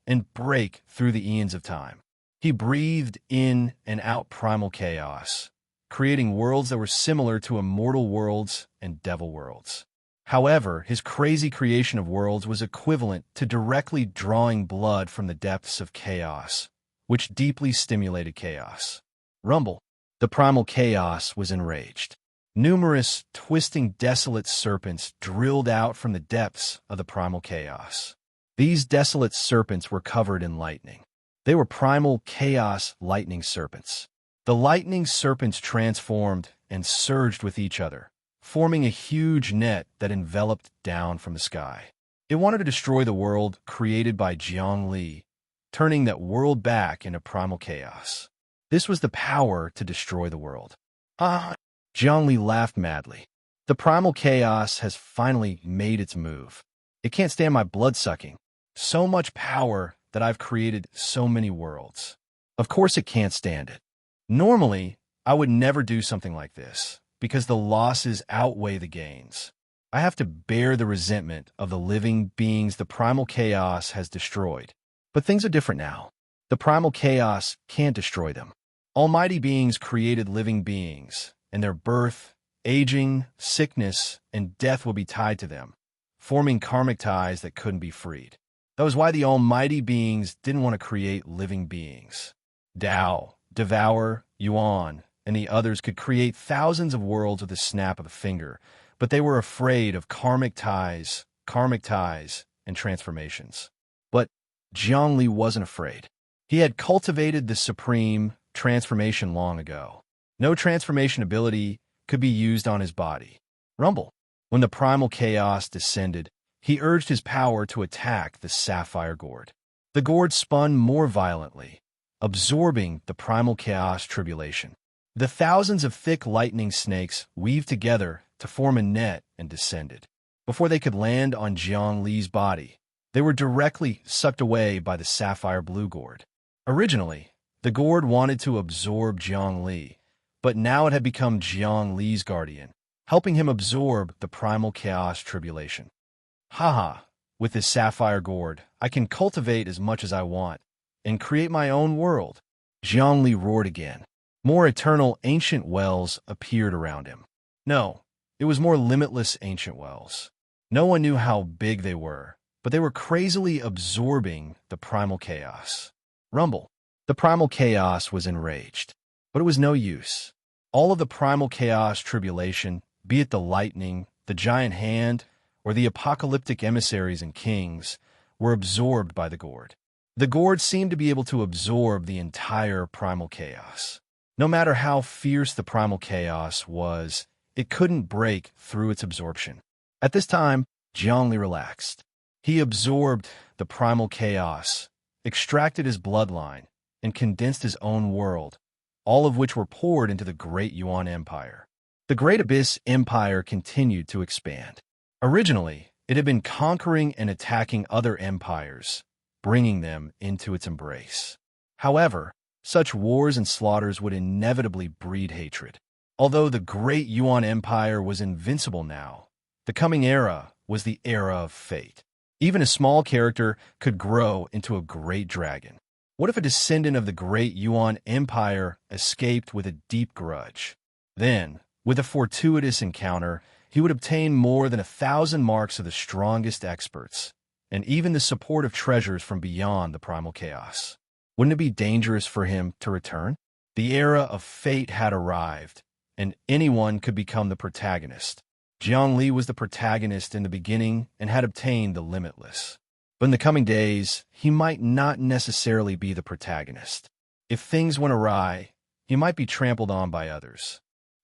S1: and break through the eons of time. He breathed in and out primal chaos, creating worlds that were similar to immortal worlds and devil worlds. However, his crazy creation of worlds was equivalent to directly drawing blood from the depths of chaos, which deeply stimulated chaos. Rumble. The primal chaos was enraged. Numerous, twisting, desolate serpents drilled out from the depths of the primal chaos. These desolate serpents were covered in lightning. They were primal chaos lightning serpents. The lightning serpents transformed and surged with each other, forming a huge net that enveloped down from the sky. It wanted to destroy the world created by Zhongli, turning that world back into primal chaos. This was the power to destroy the world. Zhongli laughed madly. The primal chaos has finally made its move. It can't stand my blood-sucking. So much power that I've created so many worlds. Of course it can't stand it. Normally, I would never do something like this, because the losses outweigh the gains. I have to bear the resentment of the living beings the primal chaos has destroyed. But things are different now. The primal chaos can't destroy them. Almighty beings created living beings, and their birth, aging, sickness, and death will be tied to them, forming karmic ties that couldn't be freed. That was why the almighty beings didn't want to create living beings. Tao, Devour, Yuan, and the others could create thousands of worlds with a snap of a finger, but they were afraid of karmic ties, and transformations. But Zhongli wasn't afraid. He had cultivated the supreme transformation long ago. No transformation ability could be used on his body. Rumble. When the primal chaos descended, he urged his power to attack the sapphire gourd. The gourd spun more violently, absorbing the primal chaos tribulation. The thousands of thick lightning snakes weaved together to form a net and descended. Before they could land on Zhongli's body, they were directly sucked away by the sapphire blue gourd. Originally, the gourd wanted to absorb Zhongli, but now it had become Zhongli's guardian, helping him absorb the primal chaos tribulation. Haha, with this sapphire gourd, I can cultivate as much as I want and create my own world. Zhongli roared again. More eternal ancient wells appeared around him. No, it was more limitless ancient wells. No one knew how big they were, but they were crazily absorbing the primal chaos. Rumble. The primal chaos was enraged, but it was no use. All of the primal chaos tribulation, be it the lightning, the giant hand, or the apocalyptic emissaries and kings, were absorbed by the gourd. The gourd seemed to be able to absorb the entire primal chaos. No matter how fierce the primal chaos was, it couldn't break through its absorption. At this time, Zhongli relaxed. He absorbed the primal chaos, extracted his bloodline, and condensed his own world, all of which were poured into the Great Yuan Empire. The Great Abyss Empire continued to expand. Originally, it had been conquering and attacking other empires, bringing them into its embrace. However, such wars and slaughters would inevitably breed hatred. Although the Great Yuan Empire was invincible now, the coming era was the era of fate. Even a small character could grow into a great dragon. What if a descendant of the Great Yuan Empire escaped with a deep grudge? Then, with a fortuitous encounter, he would obtain more than 1,000 marks of the strongest experts, and even the support of treasures from beyond the primal chaos. Wouldn't it be dangerous for him to return? The era of fate had arrived, and anyone could become the protagonist. Jiangli was the protagonist in the beginning and had obtained the limitless. But in the coming days, he might not necessarily be the protagonist. If things went awry, he might be trampled on by others.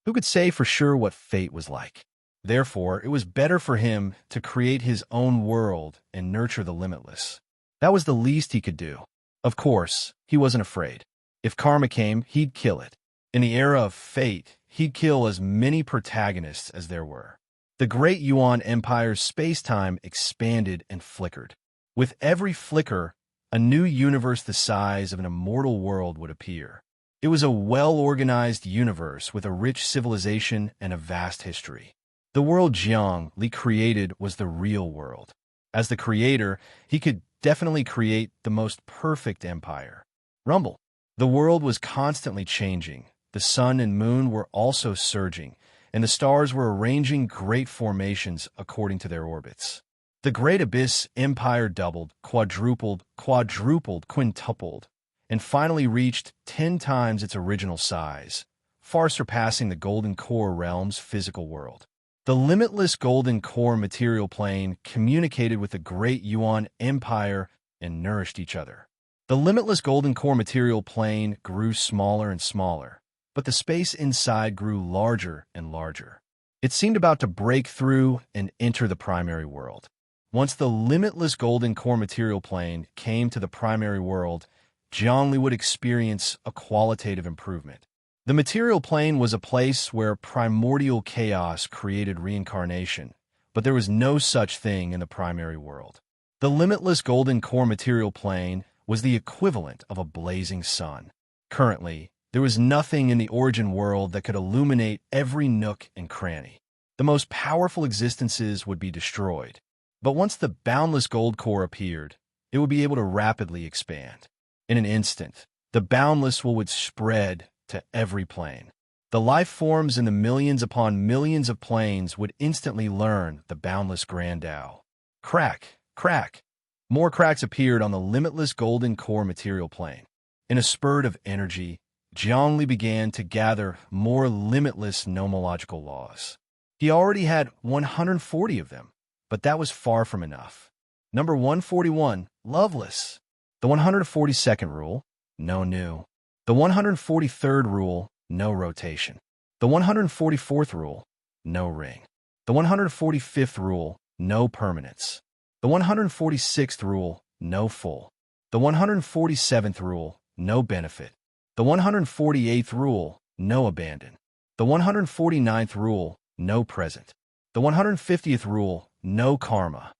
S1: Who could say for sure what fate was like? Therefore, it was better for him to create his own world and nurture the limitless. That was the least he could do. Of course, he wasn't afraid. If karma came, he'd kill it. In the era of fate, he'd kill as many protagonists as there were. The great Yuan Empire's space-time expanded and flickered. With every flicker, a new universe the size of an immortal world would appear. It was a well-organized universe with a rich civilization and a vast history. The world Jiangli created was the real world. As the creator, he could definitely create the most perfect empire. Rumble. The world was constantly changing. The sun and moon were also surging, and the stars were arranging great formations according to their orbits. The Great Abyss Empire doubled, quadrupled, quintupled, and finally reached 10 times its original size, far surpassing the Golden Core realm's physical world. The limitless Golden Core material plane communicated with the Great Yuan Empire and nourished each other. The limitless Golden Core material plane grew smaller and smaller, but the space inside grew larger and larger. It seemed about to break through and enter the primary world. Once the limitless Golden Core material plane came to the primary world, Jiangli would experience a qualitative improvement. The material plane was a place where primordial chaos created reincarnation, but there was no such thing in the primary world. The limitless Golden Core material plane was the equivalent of a blazing sun. Currently, there was nothing in the origin world that could illuminate every nook and cranny. The most powerful existences would be destroyed. But once the boundless gold core appeared, it would be able to rapidly expand. In an instant, the boundless would spread to every plane. The life forms in the millions upon millions of planes would instantly learn the boundless Grand Tao. Crack, crack. More cracks appeared on the limitless Golden Core material plane. In a spurt of energy, Jiangli began to gather more limitless nomological laws. He already had 140 of them, but that was far from enough. Number 141, loveless. The 142nd rule, no new. The 143rd rule, no rotation. The 144th rule, no ring. The 145th rule, no permanence. The 146th rule, no full. The 147th rule, no benefit. The 148th rule, no abandon. The 149th rule, no present. The 150th rule, no karma.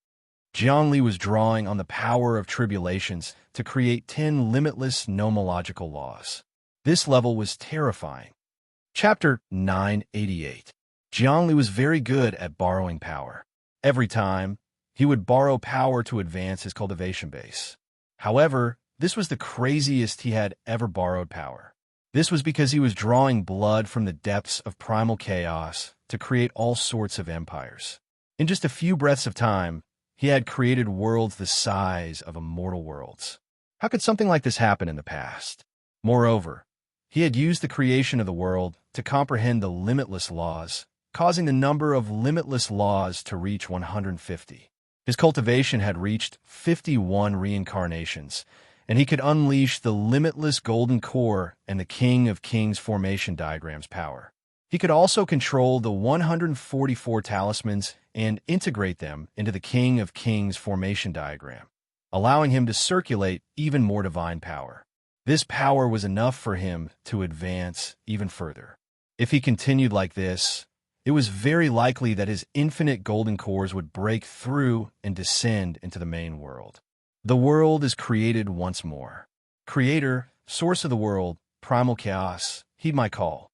S1: Jiangli was drawing on the power of tribulations to create 10 limitless nomological laws. This level was terrifying. Chapter 988. Jiangli was very good at borrowing power. Every time, he would borrow power to advance his cultivation base. However, this was the craziest he had ever borrowed power. This was because he was drawing blood from the depths of primal chaos to create all sorts of empires. In just a few breaths of time, he had created worlds the size of immortal worlds. How could something like this happen in the past? Moreover, he had used the creation of the world to comprehend the limitless laws, causing the number of limitless laws to reach 150. His cultivation had reached 51 reincarnations, and he could unleash the limitless Golden Core and the King of Kings formation diagram's power. He could also control the 144 talismans and integrate them into the King of Kings formation diagram, allowing him to circulate even more divine power. This power was enough for him to advance even further. If he continued like this, it was very likely that his infinite golden cores would break through and descend into the main world. The world is created once more. Creator, source of the world, primal chaos, heed my call.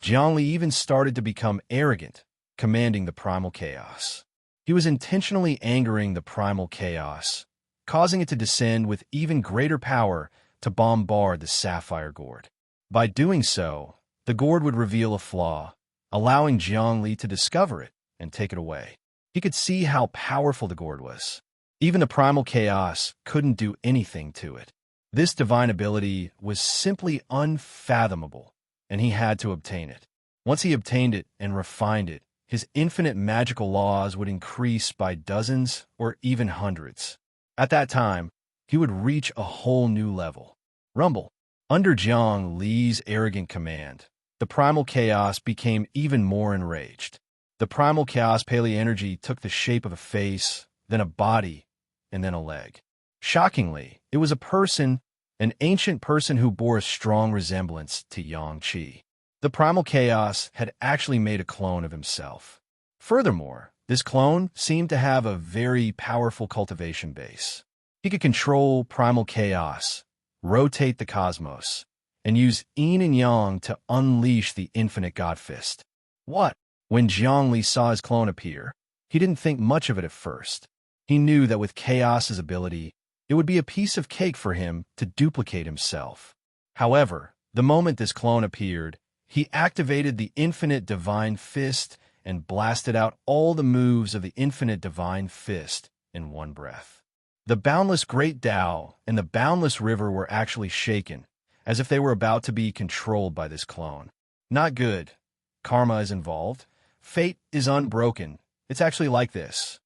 S1: Jiangli even started to become arrogant, commanding the primal chaos. He was intentionally angering the primal chaos, causing it to descend with even greater power to bombard the sapphire gourd. By doing so, the gourd would reveal a flaw, allowing Jiangli to discover it and take it away. He could see how powerful the gourd was. Even the primal chaos couldn't do anything to it. This divine ability was simply unfathomable, and he had to obtain it. Once he obtained it and refined it, his infinite magical laws would increase by dozens or even hundreds. At that time, he would reach a whole new level. Rumble. Under Jiang Li's arrogant command, the primal chaos became even more enraged. The primal chaos paleo energy took the shape of a face, then a body, and then a leg. Shockingly, it was a person, an ancient person who bore a strong resemblance to Yang Qi. The primal chaos had actually made a clone of himself. Furthermore, this clone seemed to have a very powerful cultivation base. He could control primal chaos, rotate the cosmos, and use yin and yang to unleash the infinite God Fist. What? When Jiang Li saw his clone appear, he didn't think much of it at first. He knew that with Chaos's ability, it would be a piece of cake for him to duplicate himself. However, the moment this clone appeared, he activated the infinite divine fist and blasted out all the moves of the infinite divine fist in one breath. The boundless great Tao and the boundless river were actually shaken, as if they were about to be controlled by this clone. Not good. Karma is involved. Fate is unbroken. It's actually like this.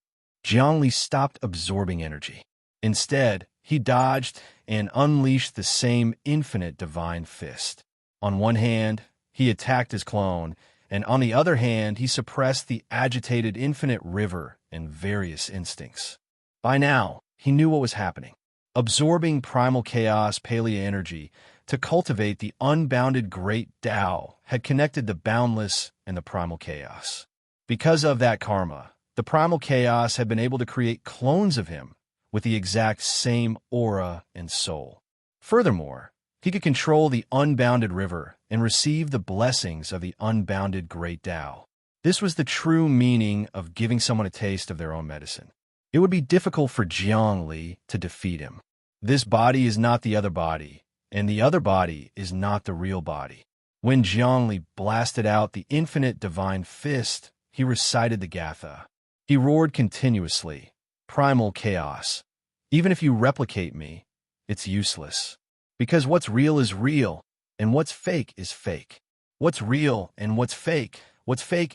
S1: Jiang Li stopped absorbing energy. Instead, he dodged and unleashed the same infinite divine fist. On one hand, he attacked his clone, and on the other hand, he suppressed the agitated infinite river and various instincts. By now, he knew what was happening. Absorbing primal chaos paleo energy to cultivate the unbounded great Tao had connected the boundless and the primal chaos. Because of that karma, the primal chaos had been able to create clones of him with the exact same aura and soul. Furthermore, he could control the unbounded river and receive the blessings of the unbounded great Tao. This was the true meaning of giving someone a taste of their own medicine. It would be difficult for Jiang Li to defeat him. This body is not the other body, and the other body is not the real body. When Jiang Li blasted out the infinite divine fist, he recited the Gatha. He roared continuously, "Primal chaos. Even if you replicate me, it's useless. Because what's real is real, and what's fake is fake. What's real and what's fake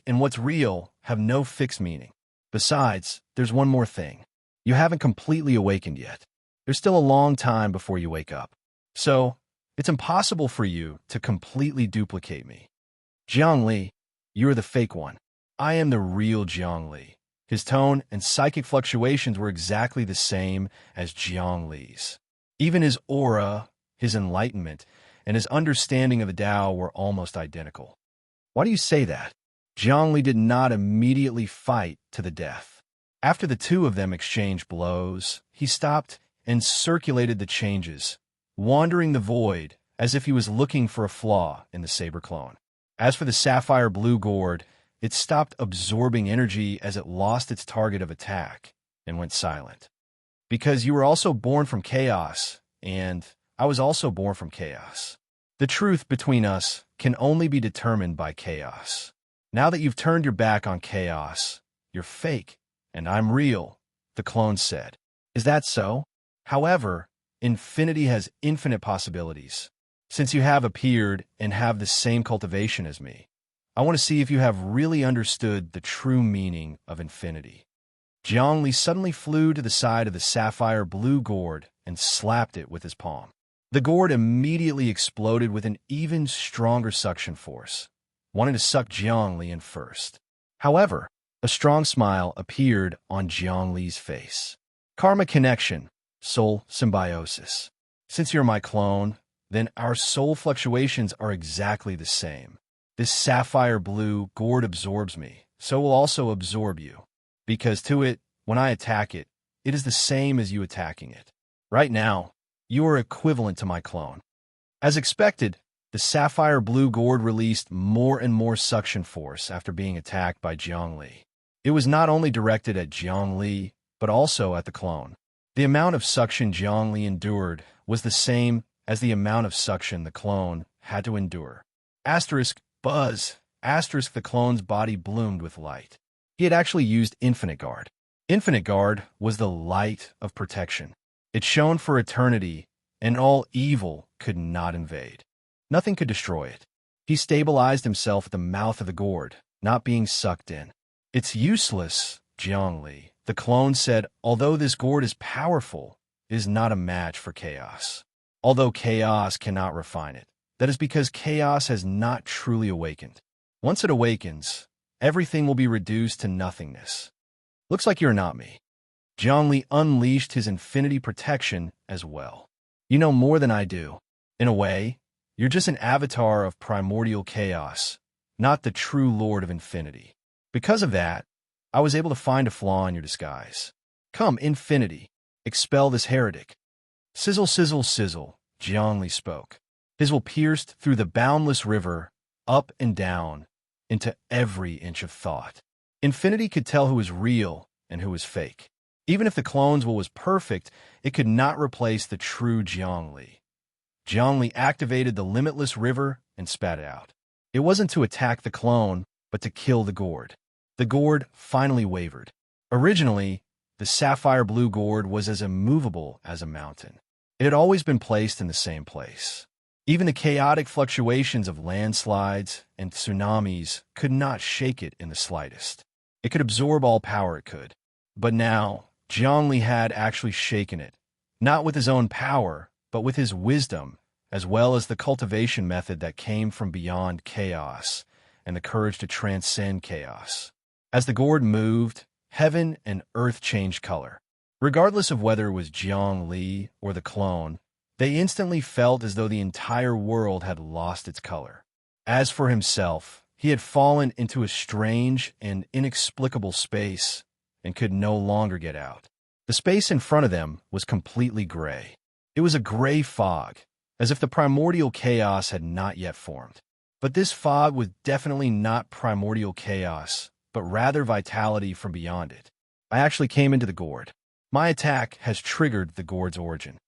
S1: and what's real have no fixed meaning. Besides, there's one more thing. You haven't completely awakened yet. There's still a long time before you wake up. So, it's impossible for you to completely duplicate me. Jiang Li, you're the fake one. I am the real Jiang Li." His tone and psychic fluctuations were exactly the same as Jiang Li's. Even his aura, his enlightenment, and his understanding of the Tao were almost identical. Why do you say that? Jiang Li did not immediately fight to the death. After the two of them exchanged blows, he stopped and circulated the changes, wandering the void as if he was looking for a flaw in the saber clone. As for the sapphire blue gourd, it stopped absorbing energy as it lost its target of attack and went silent. Because you were also born from chaos, and I was also born from chaos. The truth between us can only be determined by chaos. Now that you've turned your back on chaos, you're fake, and I'm real, the clone said. Is that so? However, infinity has infinite possibilities. Since you have appeared and have the same cultivation as me, I want to see if you have really understood the true meaning of infinity. Jiang Li suddenly flew to the side of the sapphire blue gourd and slapped it with his palm. The gourd immediately exploded with an even stronger suction force, wanting to suck Jiang Li in first. However, a strong smile appeared on Jiang Li's face. Karma connection, soul symbiosis. Since you're my clone, then our soul fluctuations are exactly the same. This sapphire blue gourd absorbs me, so will also absorb you. Because to it, when I attack it, it is the same as you attacking it. Right now, you are equivalent to my clone. As expected, the sapphire blue gourd released more and more suction force after being attacked by Jiang Li. It was not only directed at Jiang Li, but also at the clone. The amount of suction Jiang Li endured was the same as the amount of suction the clone had to endure. Asterisk, buzz, asterisk, the clone's body bloomed with light. He had actually used Infinite Guard. Infinite Guard was the light of protection. It shone for eternity, and all evil could not invade. Nothing could destroy it. He stabilized himself at the mouth of the gourd, not being sucked in. It's useless, Jiangli. The clone said, although this gourd is powerful, it is not a match for chaos. Although chaos cannot refine it, that is because chaos has not truly awakened. Once it awakens, everything will be reduced to nothingness. Looks like you're not me. Jiangli unleashed his infinity protection as well. You know more than I do. In a way, you're just an avatar of primordial chaos, not the true lord of infinity. Because of that, I was able to find a flaw in your disguise. Come, infinity, expel this heretic. Sizzle, sizzle, sizzle, Jiangli spoke. His will pierced through the boundless river, up and down, into every inch of thought. Infinity could tell who was real and who was fake. Even if the clone's will was perfect, it could not replace the true Jiangli. Jiangli activated the limitless river and spat it out. It wasn't to attack the clone, but to kill the gourd. The gourd finally wavered. Originally, the sapphire blue gourd was as immovable as a mountain. It had always been placed in the same place. Even the chaotic fluctuations of landslides and tsunamis could not shake it in the slightest. It could absorb all power it could. But now, Jiangli had actually shaken it, not with his own power, but with his wisdom, as well as the cultivation method that came from beyond chaos and the courage to transcend chaos. As the gourd moved, heaven and earth changed color. Regardless of whether it was Jiangli or the clone, they instantly felt as though the entire world had lost its color. As for himself, he had fallen into a strange and inexplicable space and could no longer get out. The space in front of them was completely gray. It was a gray fog, as if the primordial chaos had not yet formed. But this fog was definitely not primordial chaos, but rather vitality from beyond it. I actually came into the gourd. My attack has triggered the gourd's origin.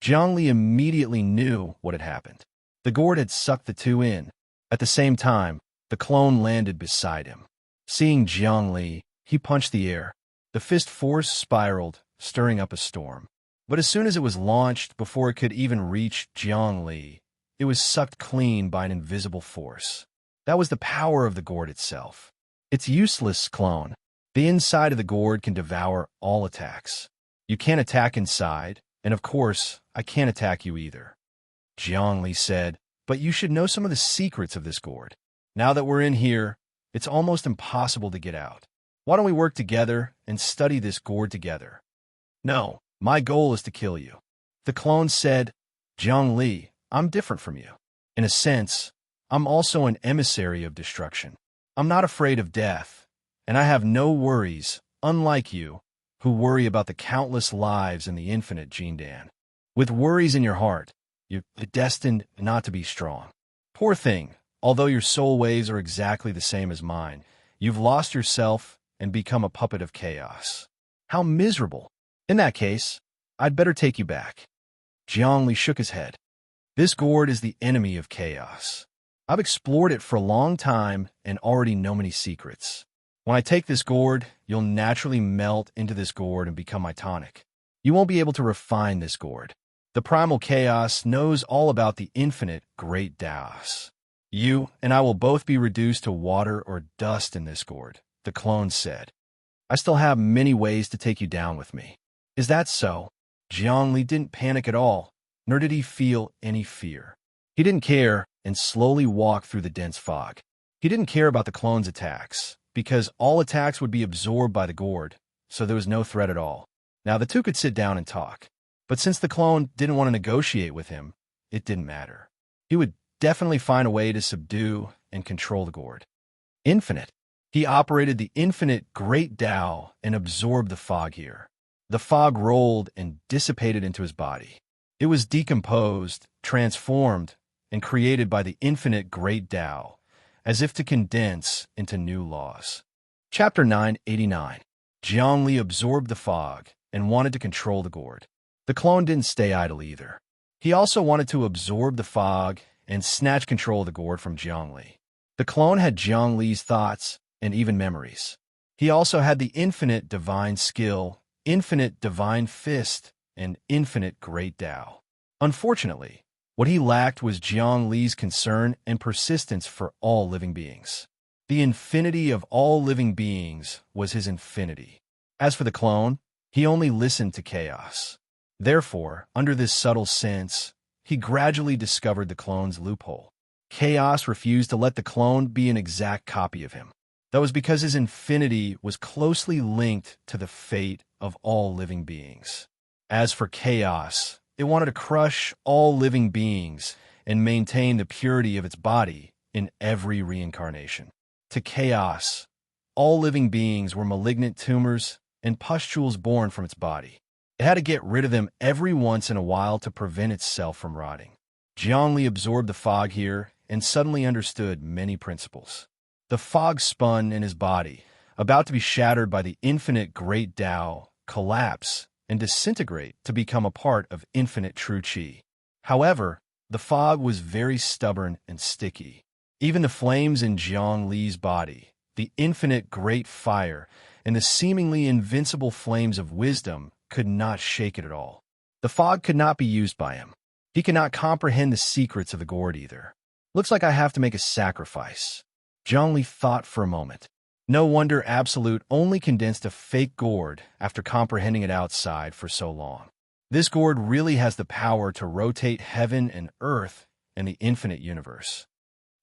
S1: Jiangli immediately knew what had happened. The gourd had sucked the two in. At the same time, the clone landed beside him. Seeing Jiangli, he punched the air. The fist force spiraled, stirring up a storm. But as soon as it was launched, before it could even reach Jiangli, it was sucked clean by an invisible force. That was the power of the gourd itself. It's useless, clone. The inside of the gourd can devour all attacks. You can't attack inside, and of course, I can't attack you either. Jiangli said, but you should know some of the secrets of this gourd. Now that we're in here, it's almost impossible to get out. Why don't we work together and study this gourd together? No, my goal is to kill you. The clone said, Jiangli, I'm different from you. In a sense, I'm also an emissary of destruction. I'm not afraid of death, and I have no worries, unlike you, who worry about the countless lives in the infinite Jindan. With worries in your heart, you're destined not to be strong. Poor thing, although your soul waves are exactly the same as mine, you've lost yourself and become a puppet of chaos. How miserable. In that case, I'd better take you back. Jiangli shook his head. This gourd is the enemy of chaos. I've explored it for a long time and already know many secrets. When I take this gourd, you'll naturally melt into this gourd and become my tonic. You won't be able to refine this gourd. The primal chaos knows all about the infinite great Taos. You and I will both be reduced to water or dust in this gourd, the clone said. I still have many ways to take you down with me. Is that so? Jiangli didn't panic at all, nor did he feel any fear. He didn't care and slowly walked through the dense fog. He didn't care about the clone's attacks, because all attacks would be absorbed by the gourd, so there was no threat at all. Now the two could sit down and talk. But since the clone didn't want to negotiate with him, it didn't matter. He would definitely find a way to subdue and control the gourd. Infinite. He operated the infinite great Tao and absorbed the fog here. The fog rolled and dissipated into his body. It was decomposed, transformed, and created by the infinite great Tao, as if to condense into new laws. Chapter 989. Jiangli absorbed the fog and wanted to control the gourd. The clone didn't stay idle either. He also wanted to absorb the fog and snatch control of the gourd from Jiangli. The clone had Jiangli's thoughts and even memories. He also had the infinite divine skill, infinite divine fist, and infinite great Tao. Unfortunately, what he lacked was Jiangli's concern and persistence for all living beings. The infinity of all living beings was his infinity. As for the clone, he only listened to chaos. Therefore, under this subtle sense, he gradually discovered the clone's loophole. Chaos refused to let the clone be an exact copy of him. That was because his infinity was closely linked to the fate of all living beings. As for chaos, it wanted to crush all living beings and maintain the purity of its body in every reincarnation. To chaos, all living beings were malignant tumors and pustules born from its body. It had to get rid of them every once in a while to prevent itself from rotting. Zhongli absorbed the fog here and suddenly understood many principles. The fog spun in his body, about to be shattered by the infinite great Tao, collapse, and disintegrate to become a part of infinite true Qi. However, the fog was very stubborn and sticky. Even the flames in Zhang Li's body, the infinite great fire, and the seemingly invincible flames of wisdom could not shake it at all. The fog could not be used by him. He could not comprehend the secrets of the gourd either. Looks like I have to make a sacrifice. Zhang Li thought for a moment. No wonder Absolute only condensed a fake gourd after comprehending it outside for so long. This gourd really has the power to rotate heaven and earth and the infinite universe.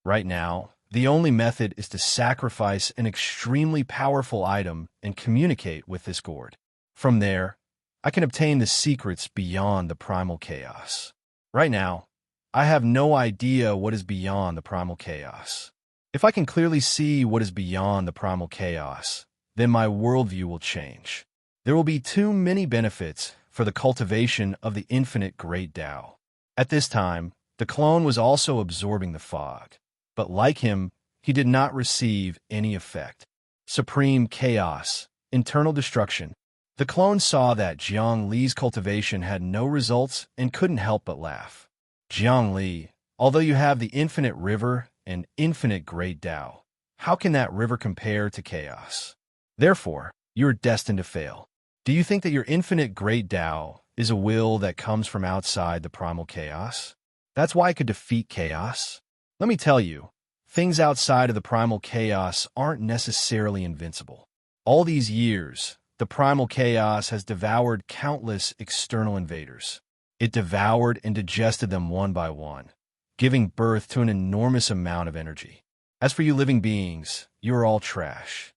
S1: Right now, the only method is to sacrifice an extremely powerful item and communicate with this gourd. From there, I can obtain the secrets beyond the primal chaos. Right now, I have no idea what is beyond the primal chaos. If I can clearly see what is beyond the primal chaos, then my worldview will change. There will be too many benefits for the cultivation of the infinite great Tao. At this time, the clone was also absorbing the fog, but like him, he did not receive any effect. Supreme chaos, internal destruction. The clone saw that Zhang Li's cultivation had no results and couldn't help but laugh. Zhang Li, although you have the infinite river and infinite great Tao, how can that river compare to chaos? Therefore, you are destined to fail. Do you think that your infinite great Tao is a will that comes from outside the primal chaos? That's why it could defeat chaos. Let me tell you, things outside of the primal chaos aren't necessarily invincible. All these years, the primal chaos has devoured countless external invaders. It devoured and digested them one by one, giving birth to an enormous amount of energy. As for you living beings, you are all trash.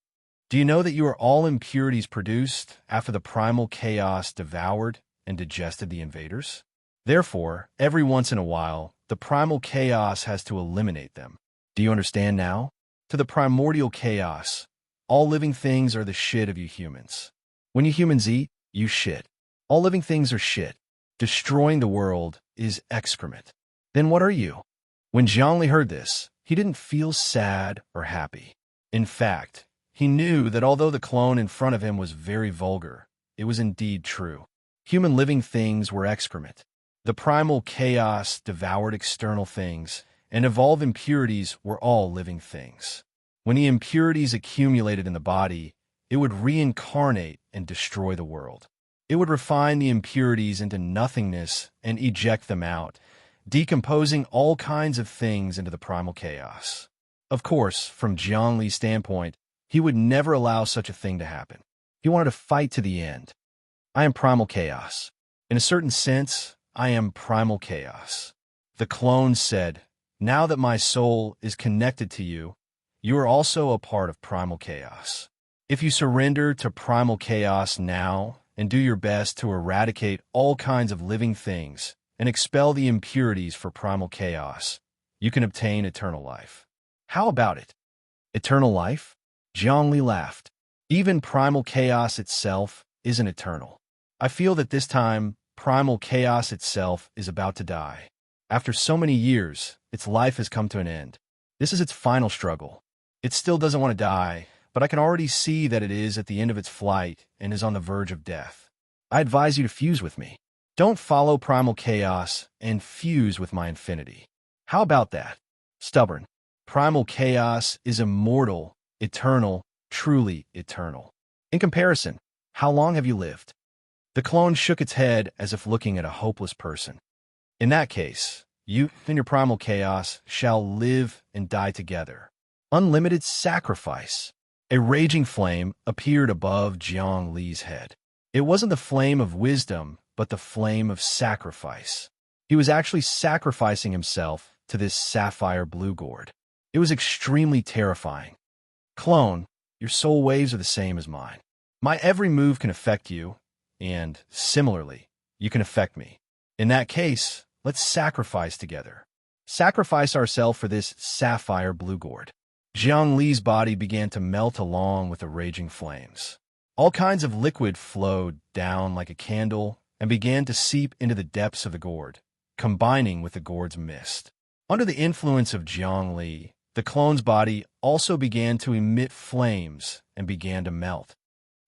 S1: Do you know that you are all impurities produced after the primal chaos devoured and digested the invaders? Therefore, every once in a while, the primal chaos has to eliminate them. Do you understand now? To the primordial chaos, all living things are the shit of you humans. When you humans eat, you shit. All living things are shit. Destroying the world is excrement. Then what are you? When Zhongli heard this, he didn't feel sad or happy. In fact, he knew that although the clone in front of him was very vulgar, it was indeed true. Human living things were excrement. The primal chaos devoured external things, and evolved impurities were all living things. When the impurities accumulated in the body, it would reincarnate and destroy the world. It would refine the impurities into nothingness and eject them out, decomposing all kinds of things into the primal chaos. Of course, from Zhang Li's standpoint, he would never allow such a thing to happen. He wanted to fight to the end. I am primal chaos. In a certain sense, I am primal chaos. The clone said, now that my soul is connected to you, you are also a part of primal chaos. If you surrender to primal chaos now and do your best to eradicate all kinds of living things and expel the impurities for primal chaos, you can obtain eternal life. How about it? Eternal life? Zhongli laughed. Even primal chaos itself isn't eternal. I feel that this time, primal chaos itself is about to die. After so many years, its life has come to an end. This is its final struggle. It still doesn't want to die, but I can already see that it is at the end of its flight and is on the verge of death. I advise you to fuse with me. Don't follow primal chaos and fuse with my infinity. How about that? Stubborn. Primal chaos is immortal, eternal, truly eternal. In comparison, how long have you lived? The clone shook its head as if looking at a hopeless person. In that case, you and your primal chaos shall live and die together. Unlimited sacrifice. A raging flame appeared above Jiang Li's head. It wasn't the flame of wisdom, but the flame of sacrifice. He was actually sacrificing himself to this sapphire blue gourd. It was extremely terrifying. Clone, your soul waves are the same as mine. My every move can affect you, and, similarly, you can affect me. In that case, let's sacrifice together. Sacrifice ourselves for this sapphire blue gourd. Jiang Li's body began to melt along with the raging flames. All kinds of liquid flowed down like a candle and began to seep into the depths of the gourd, combining with the gourd's mist. Under the influence of Jiang Li, the clone's body also began to emit flames and began to melt.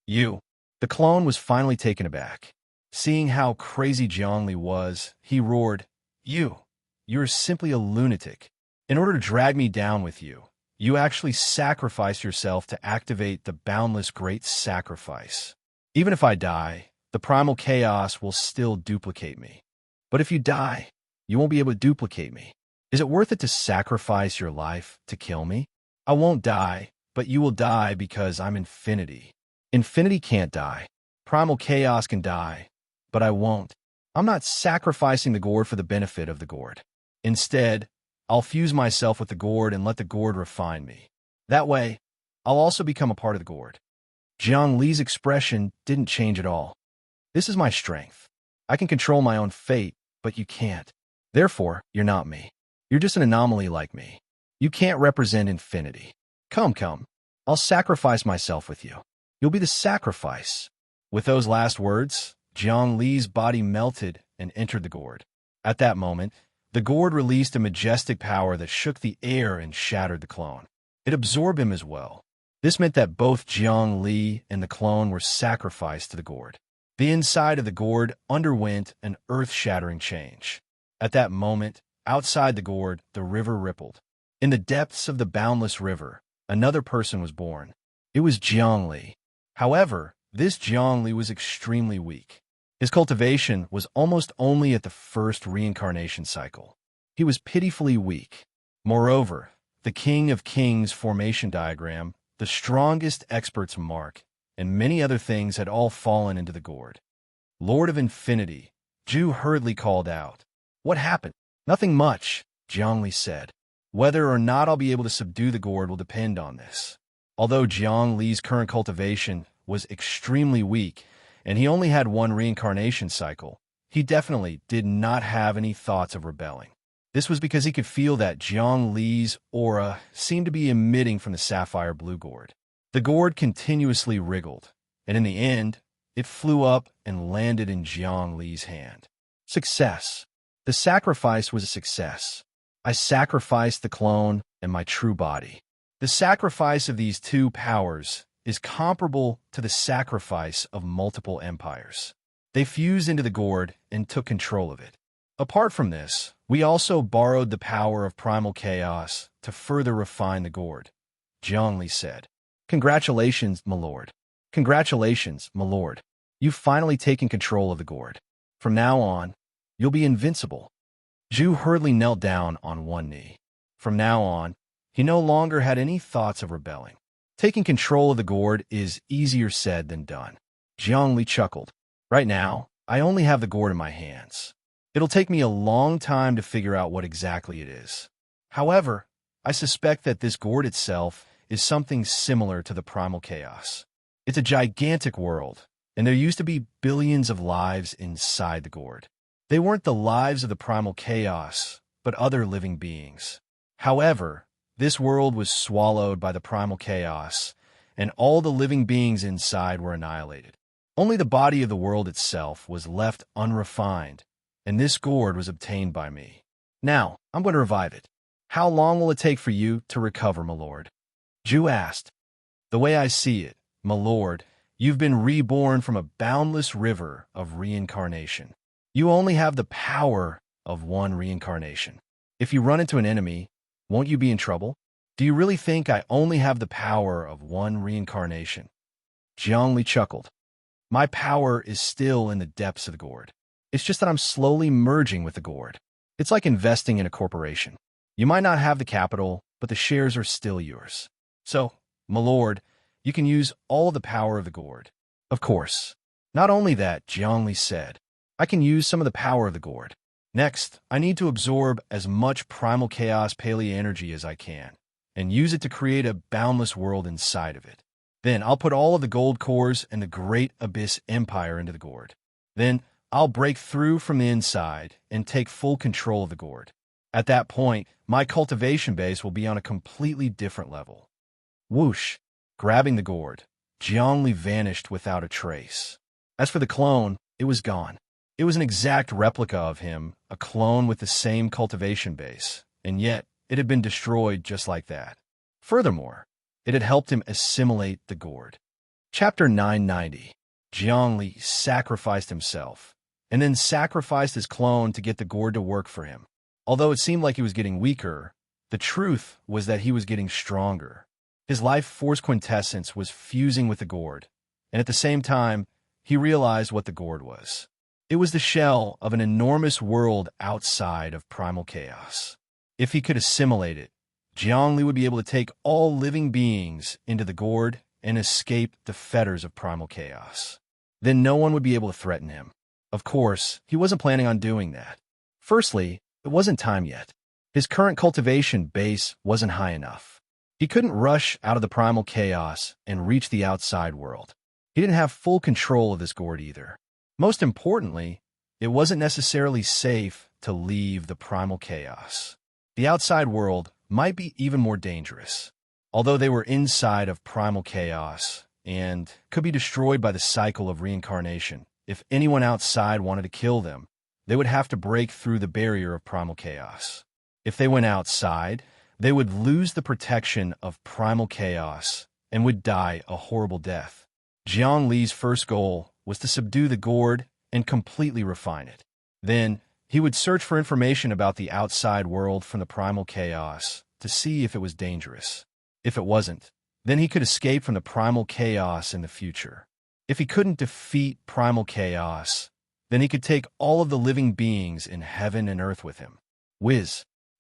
S1: The clone was finally taken aback. Seeing how crazy Jiang Li was, he roared, You're simply a lunatic. In order to drag me down with you, you actually sacrifice yourself to activate the boundless great sacrifice. Even if I die, the primal chaos will still duplicate me. But if you die, you won't be able to duplicate me. Is it worth it to sacrifice your life to kill me? I won't die, but you will die because I'm infinity. Infinity can't die. Primal chaos can die, but I won't. I'm not sacrificing the gourd for the benefit of the gourd. Instead, I'll fuse myself with the gourd and let the gourd refine me. That way, I'll also become a part of the gourd. Jiang Li's expression didn't change at all. This is my strength. I can control my own fate, but you can't. Therefore, you're not me. You're just an anomaly like me. You can't represent infinity. Come. I'll sacrifice myself with you. You'll be the sacrifice. With those last words, Jiang Li's body melted and entered the gourd. At that moment, the gourd released a majestic power that shook the air and shattered the clone. It absorbed him as well. This meant that both Jiang Li and the clone were sacrificed to the gourd. The inside of the gourd underwent an earth-shattering change. At that moment, outside the gourd, the river rippled. In the depths of the boundless river, another person was born. It was Jiang Li. However, this Jiang Li was extremely weak. His cultivation was almost only at the first reincarnation cycle. He was pitifully weak. Moreover, the King of Kings formation diagram, the strongest expert's mark, and many other things had all fallen into the gourd. Lord of Infinity, Zhu hurriedly called out. What happened? Nothing much, Jiang Li said. Whether or not I'll be able to subdue the gourd will depend on this. Although Jiang Li's current cultivation was extremely weak, and he only had one reincarnation cycle, he definitely did not have any thoughts of rebelling. This was because he could feel that Jiang Li's aura seemed to be emitting from the sapphire blue gourd. The gourd continuously wriggled, and in the end, it flew up and landed in Jiang Li's hand. Success. The sacrifice was a success. I sacrificed the clone and my true body. The sacrifice of these two powers is comparable to the sacrifice of multiple empires. They fused into the gourd and took control of it. Apart from this, we also borrowed the power of primal chaos to further refine the gourd, Jiang Li said. Congratulations, my lord. Congratulations, my lord. You've finally taken control of the gourd. From now on, you'll be invincible. Zhu hurriedly knelt down on one knee. From now on, he no longer had any thoughts of rebelling. Taking control of the gourd is easier said than done. Jiang Li chuckled. Right now, I only have the gourd in my hands. It'll take me a long time to figure out what exactly it is. However, I suspect that this gourd itself is something similar to the primal chaos. It's a gigantic world, and there used to be billions of lives inside the gourd. They weren't the lives of the primal chaos, but other living beings. However, this world was swallowed by the primal chaos, and all the living beings inside were annihilated. Only the body of the world itself was left unrefined, and this gourd was obtained by me. Now, I'm going to revive it. How long will it take for you to recover, my lord? Zhu asked. The way I see it, my lord, you've been reborn from a boundless river of reincarnation. You only have the power of one reincarnation. If you run into an enemy, won't you be in trouble? Do you really think I only have the power of one reincarnation? Jiang Li chuckled. My power is still in the depths of the gourd. It's just that I'm slowly merging with the gourd. It's like investing in a corporation. You might not have the capital, but the shares are still yours. So, my lord, you can use all the power of the gourd. Of course. Not only that, Jiangli said, I can use some of the power of the gourd. Next, I need to absorb as much primal chaos paleo energy as I can, and use it to create a boundless world inside of it. Then I'll put all of the gold cores and the great abyss empire into the gourd. Then I'll break through from the inside and take full control of the gourd. At that point, my cultivation base will be on a completely different level. Whoosh! Grabbing the gourd, Jiangli vanished without a trace. As for the clone, it was gone. It was an exact replica of him, a clone with the same cultivation base, and yet it had been destroyed just like that. Furthermore, it had helped him assimilate the gourd. Chapter 990. Jiangli sacrificed himself, and then sacrificed his clone to get the gourd to work for him. Although it seemed like he was getting weaker, the truth was that he was getting stronger. His life force quintessence was fusing with the gourd, and at the same time, he realized what the gourd was. It was the shell of an enormous world outside of primal chaos. If he could assimilate it, Jiangli would be able to take all living beings into the gourd and escape the fetters of primal chaos. Then no one would be able to threaten him. Of course, he wasn't planning on doing that. Firstly, it wasn't time yet. His current cultivation base wasn't high enough. He couldn't rush out of the primal chaos and reach the outside world. He didn't have full control of this gourd either. Most importantly, it wasn't necessarily safe to leave the primal chaos. The outside world might be even more dangerous. Although they were inside of primal chaos and could be destroyed by the cycle of reincarnation, if anyone outside wanted to kill them, they would have to break through the barrier of primal chaos. If they went outside, they would lose the protection of primal chaos and would die a horrible death. Jiang Li's first goal was to subdue the gourd and completely refine it. Then, he would search for information about the outside world from the primal chaos to see if it was dangerous. If it wasn't, then he could escape from the primal chaos in the future. If he couldn't defeat primal chaos, then he could take all of the living beings in heaven and earth with him.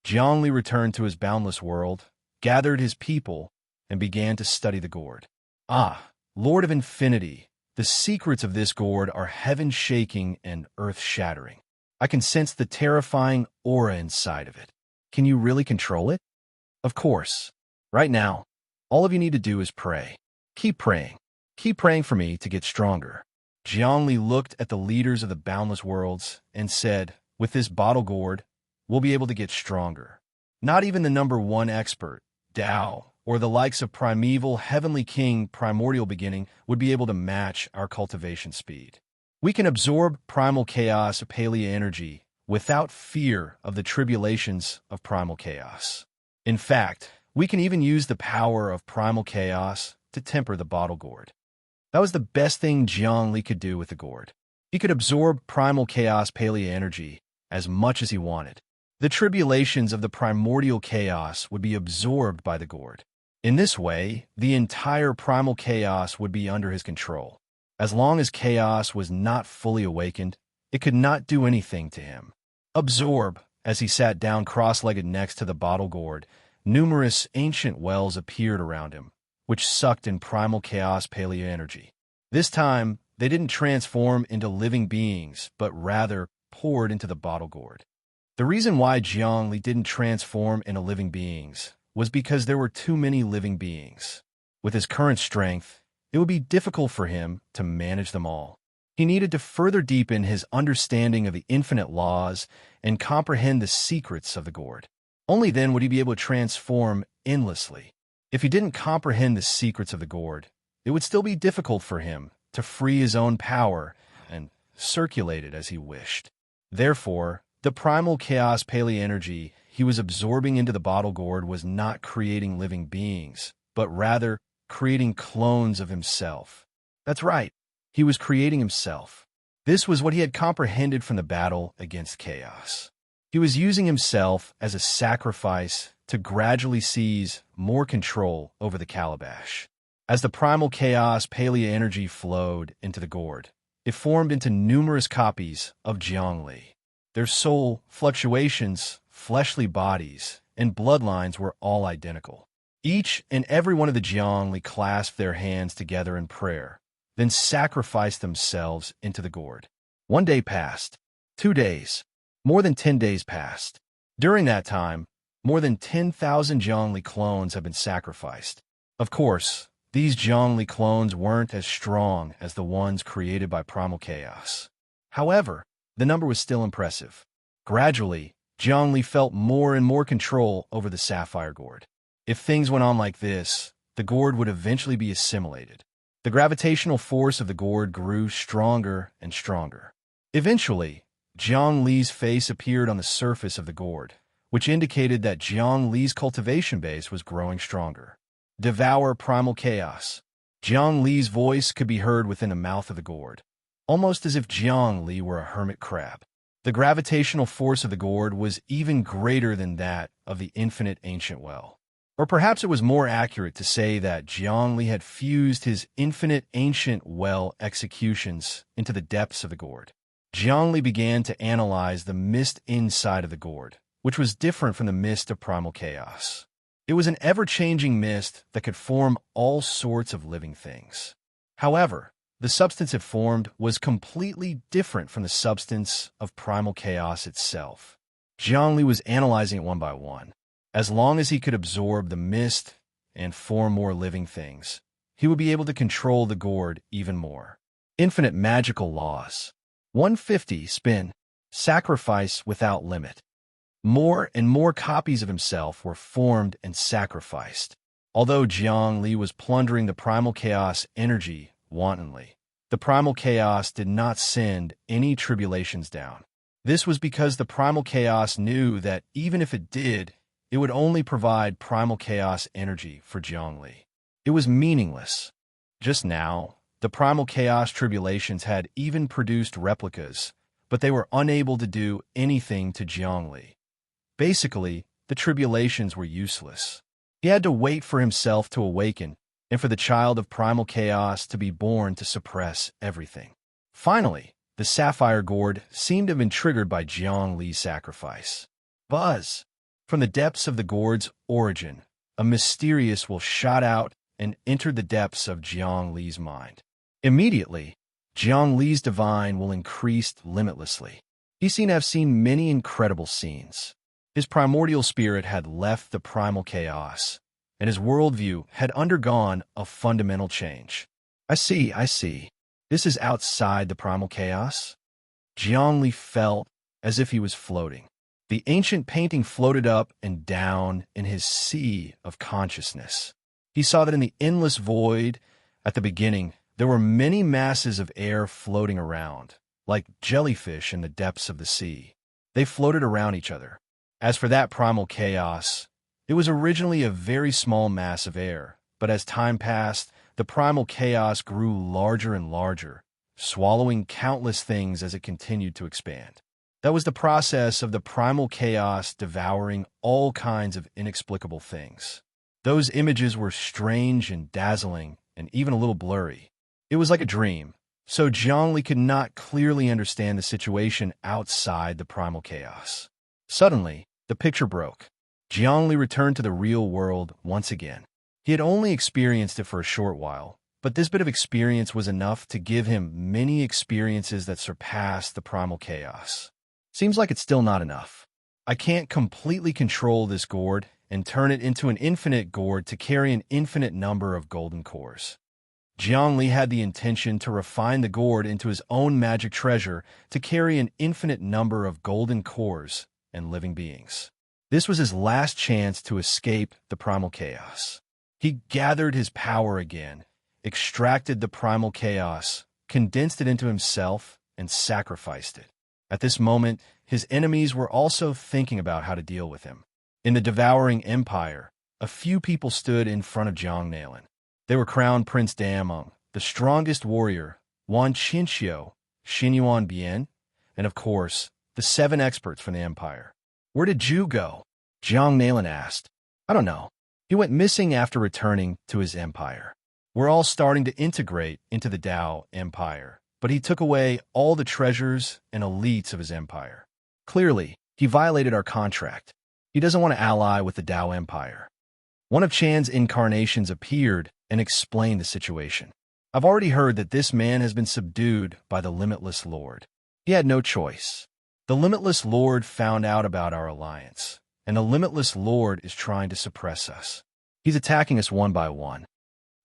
S1: Jiangli returned to his boundless world, gathered his people, and began to study the gourd. Ah, Lord of Infinity, the secrets of this gourd are heaven-shaking and earth-shattering. I can sense the terrifying aura inside of it. Can you really control it? Of course. Right now, all of you need to do is pray. Keep praying. Keep praying for me to get stronger. Jiangli looked at the leaders of the boundless worlds and said, with this bottle gourd, we'll be able to get stronger. Not even the number one expert, Tao, or the likes of Primeval, Heavenly King, Primordial Beginning would be able to match our cultivation speed. We can absorb primal chaos paleo energy without fear of the tribulations of primal chaos. In fact, we can even use the power of primal chaos to temper the bottle gourd. That was the best thing Jiangli could do with the gourd. He could absorb primal chaos paleo energy as much as he wanted. The tribulations of the primordial chaos would be absorbed by the gourd. In this way, the entire primal chaos would be under his control. As long as chaos was not fully awakened, it could not do anything to him. Absorb, as he sat down cross-legged next to the bottle gourd, numerous ancient wells appeared around him, which sucked in primal chaos paleo energy. This time, they didn't transform into living beings, but rather poured into the bottle gourd. The reason why Jiangli didn't transform into living beings was because there were too many living beings. With his current strength, it would be difficult for him to manage them all. He needed to further deepen his understanding of the infinite laws and comprehend the secrets of the gourd. Only then would he be able to transform endlessly. If he didn't comprehend the secrets of the gourd, it would still be difficult for him to free his own power and circulate it as he wished. Therefore, the primal chaos paleo energy he was absorbing into the bottle gourd was not creating living beings, but rather creating clones of himself. That's right, he was creating himself. This was what he had comprehended from the battle against chaos. He was using himself as a sacrifice to gradually seize more control over the calabash. As the primal chaos paleo energy flowed into the gourd, it formed into numerous copies of Jiangli. Their soul fluctuations, fleshly bodies, and bloodlines were all identical. Each and every one of the Jiangli clasped their hands together in prayer, then sacrificed themselves into the gourd. 1 day passed. 2 days. More than 10 days passed. During that time, more than 10,000 Jiangli clones have been sacrificed. Of course, these Jiangli clones weren't as strong as the ones created by primal chaos. However, the number was still impressive. Gradually, Jiangli felt more and more control over the sapphire gourd. If things went on like this, the gourd would eventually be assimilated. The gravitational force of the gourd grew stronger and stronger. Eventually, Jiang Li's face appeared on the surface of the gourd, which indicated that Jiang Li's cultivation base was growing stronger. Devour primal chaos. Jiang Li's voice could be heard within the mouth of the gourd, almost as if Jiang Li were a hermit crab. The gravitational force of the gourd was even greater than that of the infinite ancient well. Or perhaps it was more accurate to say that Jiang Li had fused his infinite ancient well executions into the depths of the gourd. Jiang Li began to analyze the mist inside of the gourd, which was different from the mist of primal chaos. It was an ever-changing mist that could form all sorts of living things. However, the substance it formed was completely different from the substance of primal chaos itself. Jiang Li was analyzing it one by one. As long as he could absorb the mist and form more living things, he would be able to control the gourd even more. Infinite magical laws. 150 spin. Sacrifice without limit. More and more copies of himself were formed and sacrificed. Although Jiang Li was plundering the primal chaos energy wantonly, the primal chaos did not send any tribulations down. This was because the primal chaos knew that even if it did, it would only provide primal chaos energy for Jiang Li. It was meaningless. Just now, the primal chaos tribulations had even produced replicas, but they were unable to do anything to Jiang Li. Basically, the tribulations were useless. He had to wait for himself to awaken and for the child of primal chaos to be born to suppress everything. Finally, the sapphire gourd seemed to have been triggered by Jiang Li's sacrifice. Buzz! From the depths of the gourd's origin, a mysterious will shot out and entered the depths of Jiang Li's mind. Immediately, Jiang Li's divine will increased limitlessly. He seemed to have seen many incredible scenes. His primordial spirit had left the primal chaos, and his worldview had undergone a fundamental change. I see. This is outside the primal chaos? Jiang Li felt as if he was floating. The ancient painting floated up and down in his sea of consciousness. He saw that in the endless void, at the beginning, there were many masses of air floating around, like jellyfish in the depths of the sea. They floated around each other. As for that primal chaos, it was originally a very small mass of air, but as time passed, the primal chaos grew larger and larger, swallowing countless things as it continued to expand. That was the process of the primal chaos devouring all kinds of inexplicable things. Those images were strange and dazzling and even a little blurry. It was like a dream, so Jiang Li could not clearly understand the situation outside the primal chaos. Suddenly, the picture broke. Jiang Li returned to the real world once again. He had only experienced it for a short while, but this bit of experience was enough to give him many experiences that surpassed the primal chaos. Seems like it's still not enough. I can't completely control this gourd and turn it into an infinite gourd to carry an infinite number of golden cores. Jiang Li had the intention to refine the gourd into his own magic treasure to carry an infinite number of golden cores and living beings. This was his last chance to escape the primal chaos. He gathered his power again, extracted the primal chaos, condensed it into himself, and sacrificed it. At this moment, his enemies were also thinking about how to deal with him. In the devouring empire, a few people stood in front of Jiang Nailin. They were Crown Prince Dameng, the strongest warrior, Wan Qinxiu, Xinyuan Bian, and of course, the 7 experts from the empire. Where did Zhu go? Jiang Nailin asked. I don't know. He went missing after returning to his empire. We're all starting to integrate into the Dao Empire, but he took away all the treasures and elites of his empire. Clearly, he violated our contract. He doesn't want to ally with the Tao Empire. One of Chan's incarnations appeared and explained the situation. I've already heard that this man has been subdued by the Limitless Lord. He had no choice. The Limitless Lord found out about our alliance, and the Limitless Lord is trying to suppress us. He's attacking us one by one.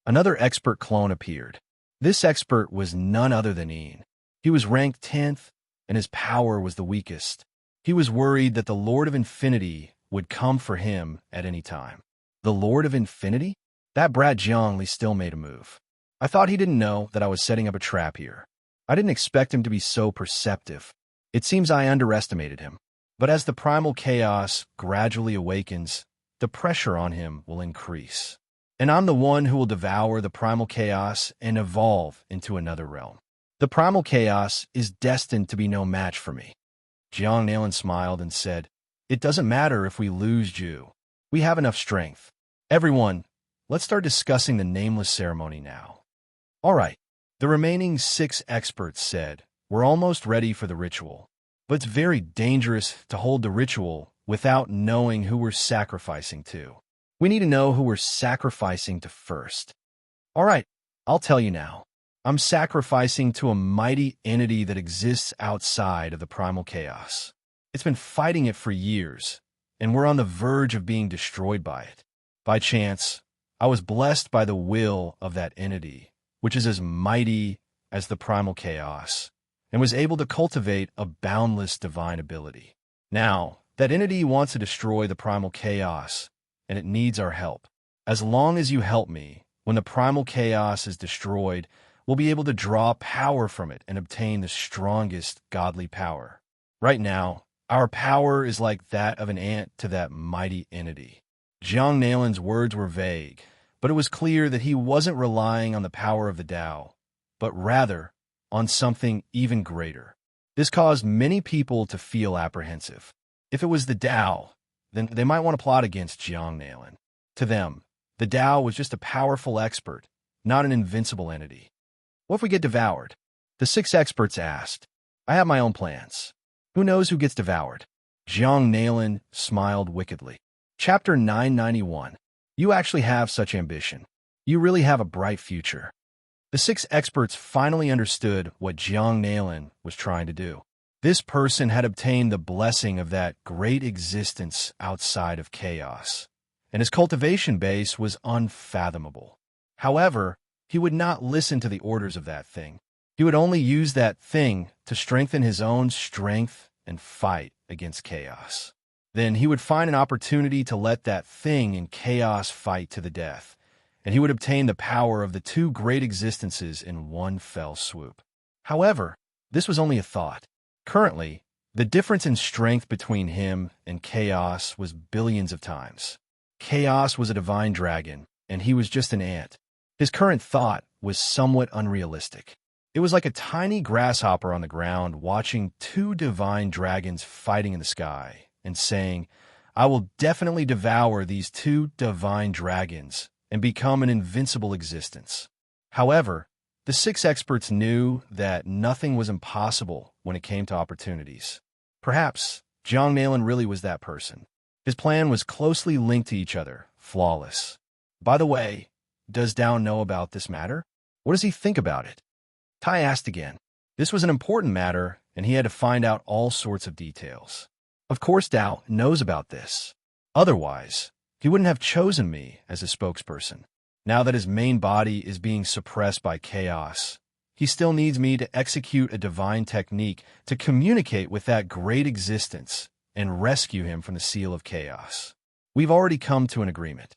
S1: Another expert clone appeared. This expert was none other than Ian. He was ranked 10th, and his power was the weakest. He was worried that the Lord of Infinity would come for him at any time. The Lord of Infinity? That brat Zhongli still made a move. I thought he didn't know that I was setting up a trap here. I didn't expect him to be so perceptive. It seems I underestimated him. But as the primal chaos gradually awakens, the pressure on him will increase. And I'm the one who will devour the primal chaos and evolve into another realm. The primal chaos is destined to be no match for me. Jiang Nalan smiled and said, "It doesn't matter if we lose Ju. We have enough strength. Everyone, let's start discussing the nameless ceremony now." All right, the remaining 6 experts said, "We're almost ready for the ritual. But it's very dangerous to hold the ritual without knowing who we're sacrificing to. We need to know who we're sacrificing to first." All right, I'll tell you now. I'm sacrificing to a mighty entity that exists outside of the primal chaos. It's been fighting it for years, and we're on the verge of being destroyed by it. By chance, I was blessed by the will of that entity, which is as mighty as the primal chaos, and was able to cultivate a boundless divine ability. Now, that entity wants to destroy the primal chaos, and it needs our help. As long as you help me, when the primal chaos is destroyed, we'll be able to draw power from it and obtain the strongest godly power. Right now, our power is like that of an ant to that mighty entity. Jiang Nalan's words were vague, but it was clear that he wasn't relying on the power of the Tao, but rather on something even greater. This caused many people to feel apprehensive. If it was the Tao, then they might want to plot against Jiang Nalan. To them, the Tao was just a powerful expert, not an invincible entity. What if we get devoured? The 6 experts asked. I have my own plans. Who knows who gets devoured? Jiang Nalan smiled wickedly. Chapter 991. You actually have such ambition. You really have a bright future. The 6 experts finally understood what Jiang Nalan was trying to do. This person had obtained the blessing of that great existence outside of chaos, and his cultivation base was unfathomable. However, he would not listen to the orders of that thing. He would only use that thing to strengthen his own strength and fight against chaos. Then he would find an opportunity to let that thing in chaos fight to the death, and he would obtain the power of the 2 great existences in one fell swoop. However, this was only a thought. Currently, the difference in strength between him and chaos was billions of times. Chaos was a divine dragon, and he was just an ant. His current thought was somewhat unrealistic. It was like a tiny grasshopper on the ground watching 2 divine dragons fighting in the sky and saying, "I will definitely devour these 2 divine dragons and become an invincible existence." However, the 6 experts knew that nothing was impossible when it came to opportunities. Perhaps Jiang Nalan really was that person. His plan was closely linked to each other, flawless. By the way, does Tao know about this matter? What does he think about it? Tai asked again. This was an important matter, and he had to find out all sorts of details. Of course Tao knows about this. Otherwise, he wouldn't have chosen me as his spokesperson. Now that his main body is being suppressed by chaos, he still needs me to execute a divine technique to communicate with that great existence and rescue him from the seal of chaos. We've already come to an agreement.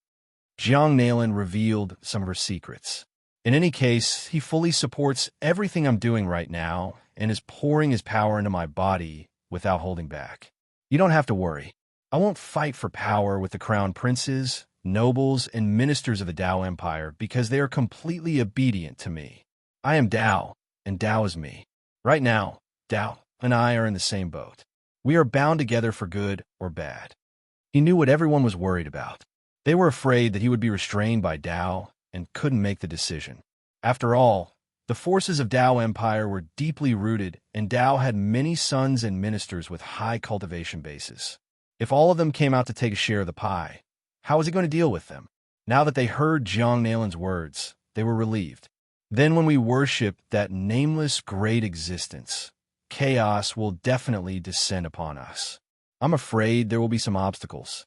S1: Jiang Nalan revealed some of her secrets. In any case, he fully supports everything I'm doing right now and is pouring his power into my body without holding back. You don't have to worry. I won't fight for power with the crown princes, nobles, and ministers of the Tao Empire because they are completely obedient to me. I am Tao, and Tao is me. Right now, Tao and I are in the same boat. We are bound together for good or bad. He knew what everyone was worried about. They were afraid that he would be restrained by Tao and couldn't make the decision. After all, the forces of Tao Empire were deeply rooted, and Tao had many sons and ministers with high cultivation bases. If all of them came out to take a share of the pie, how was he going to deal with them? Now that they heard Jiang Nalin's words, they were relieved. Then when we worship that nameless great existence, chaos will definitely descend upon us. I'm afraid there will be some obstacles.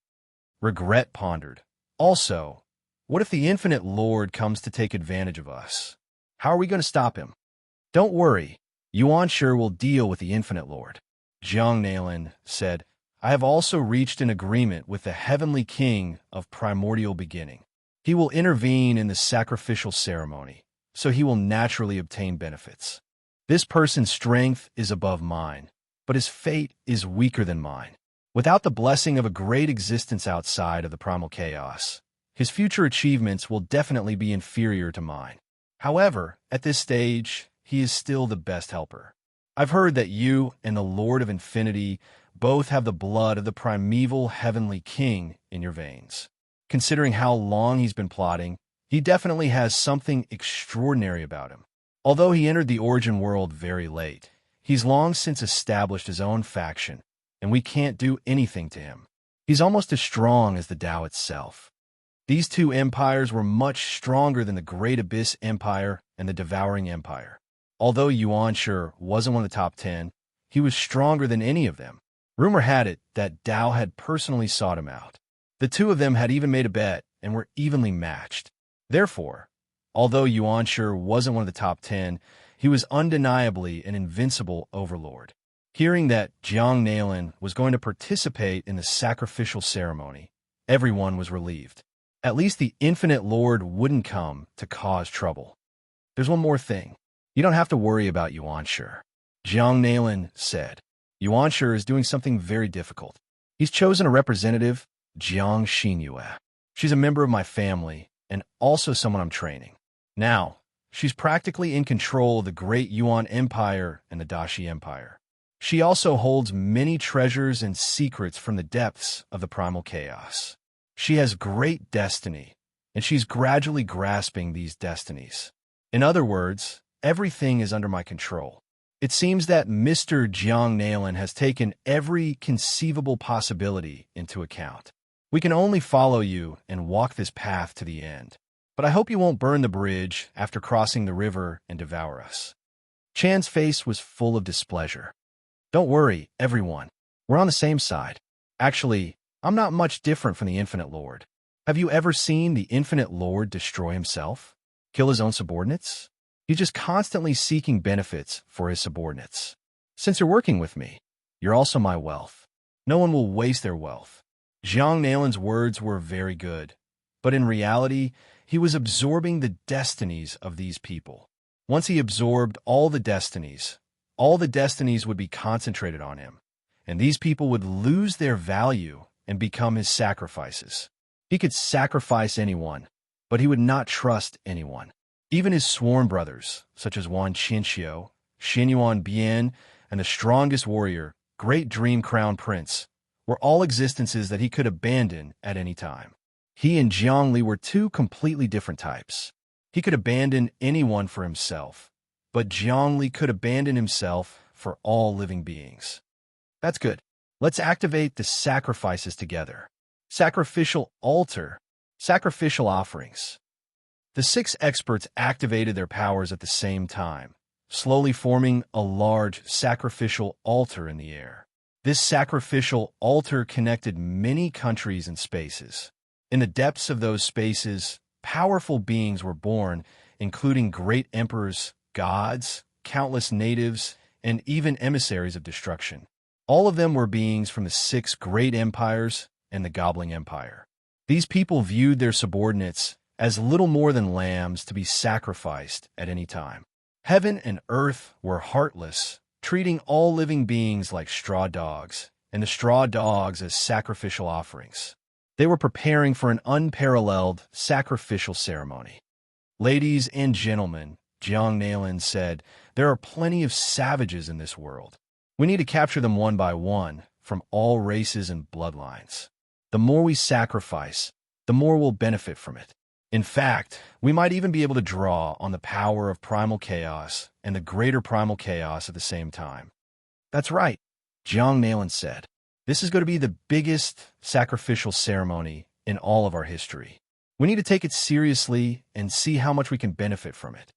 S1: Regret pondered. Also, what if the infinite Lord comes to take advantage of us? How are we going to stop him? Don't worry, Yuan Shi will deal with the infinite Lord. Jiang Nalin said, I have also reached an agreement with the heavenly king of primordial beginning. He will intervene in the sacrificial ceremony, so he will naturally obtain benefits. This person's strength is above mine, but his fate is weaker than mine. Without the blessing of a great existence outside of the primal chaos, his future achievements will definitely be inferior to mine. However, at this stage, he is still the best helper. I've heard that you and the Lord of Infinity both have the blood of the primeval heavenly king in your veins. Considering how long he's been plotting, he definitely has something extraordinary about him. Although he entered the origin world very late, he's long since established his own faction, and we can't do anything to him. He's almost as strong as the Tao itself. These two empires were much stronger than the Great Abyss Empire and the Devouring Empire. Although Yuan Shi wasn't one of the top 10, he was stronger than any of them. Rumor had it that Tao had personally sought him out. The two of them had even made a bet and were evenly matched. Therefore, although Yuan Shi wasn't one of the top 10, he was undeniably an invincible overlord. Hearing that Jiang Nalin was going to participate in the sacrificial ceremony, everyone was relieved. At least the infinite Lord wouldn't come to cause trouble. There's one more thing. You don't have to worry about Yuan Shi. Jiang Nalin said. Yuan Shi is doing something very difficult. He's chosen a representative, Jiang Xinyue. She's a member of my family and also someone I'm training. Now, she's practically in control of the Great Yuan Empire and the Dashi Empire. She also holds many treasures and secrets from the depths of the primal chaos. She has great destiny, and she's gradually grasping these destinies. In other words, everything is under my control. It seems that Mr. Jiang Nalin has taken every conceivable possibility into account. We can only follow you and walk this path to the end. But I hope you won't burn the bridge after crossing the river and devour us. Chan's face was full of displeasure. Don't worry, everyone. We're on the same side. Actually, I'm not much different from the Infinite Lord. Have you ever seen the Infinite Lord destroy himself? Kill his own subordinates? He's just constantly seeking benefits for his subordinates. Since you're working with me, you're also my wealth. No one will waste their wealth. Jiang Nalin's words were very good, but in reality, he was absorbing the destinies of these people. Once he absorbed all the destinies would be concentrated on him, and these people would lose their value and become his sacrifices. He could sacrifice anyone, but he would not trust anyone. Even his sworn brothers, such as Wan Qinxiu, Xinyuan Bian, and the strongest warrior, Great Dream Crown Prince, were all existences that he could abandon at any time. He and Jiangli were two completely different types. He could abandon anyone for himself, but Jiangli could abandon himself for all living beings. That's good. Let's activate the sacrifices together. Sacrificial altar. Sacrificial offerings. The 6 experts activated their powers at the same time, slowly forming a large sacrificial altar in the air. This sacrificial altar connected many countries and spaces. In the depths of those spaces, powerful beings were born, including great emperors, gods, countless natives, and even emissaries of destruction. All of them were beings from the 6 great empires and the Gobbling Empire. These people viewed their subordinates as little more than lambs to be sacrificed at any time. Heaven and earth were heartless, treating all living beings like straw dogs, and the straw dogs as sacrificial offerings. They were preparing for an unparalleled sacrificial ceremony. Ladies and gentlemen, Jiang Nalin said, there are plenty of savages in this world. We need to capture them one by one, from all races and bloodlines. The more we sacrifice, the more we'll benefit from it. In fact, we might even be able to draw on the power of primal chaos and the greater primal chaos at the same time. That's right, Jiang Nalin said. This is going to be the biggest sacrificial ceremony in all of our history. We need to take it seriously and see how much we can benefit from it.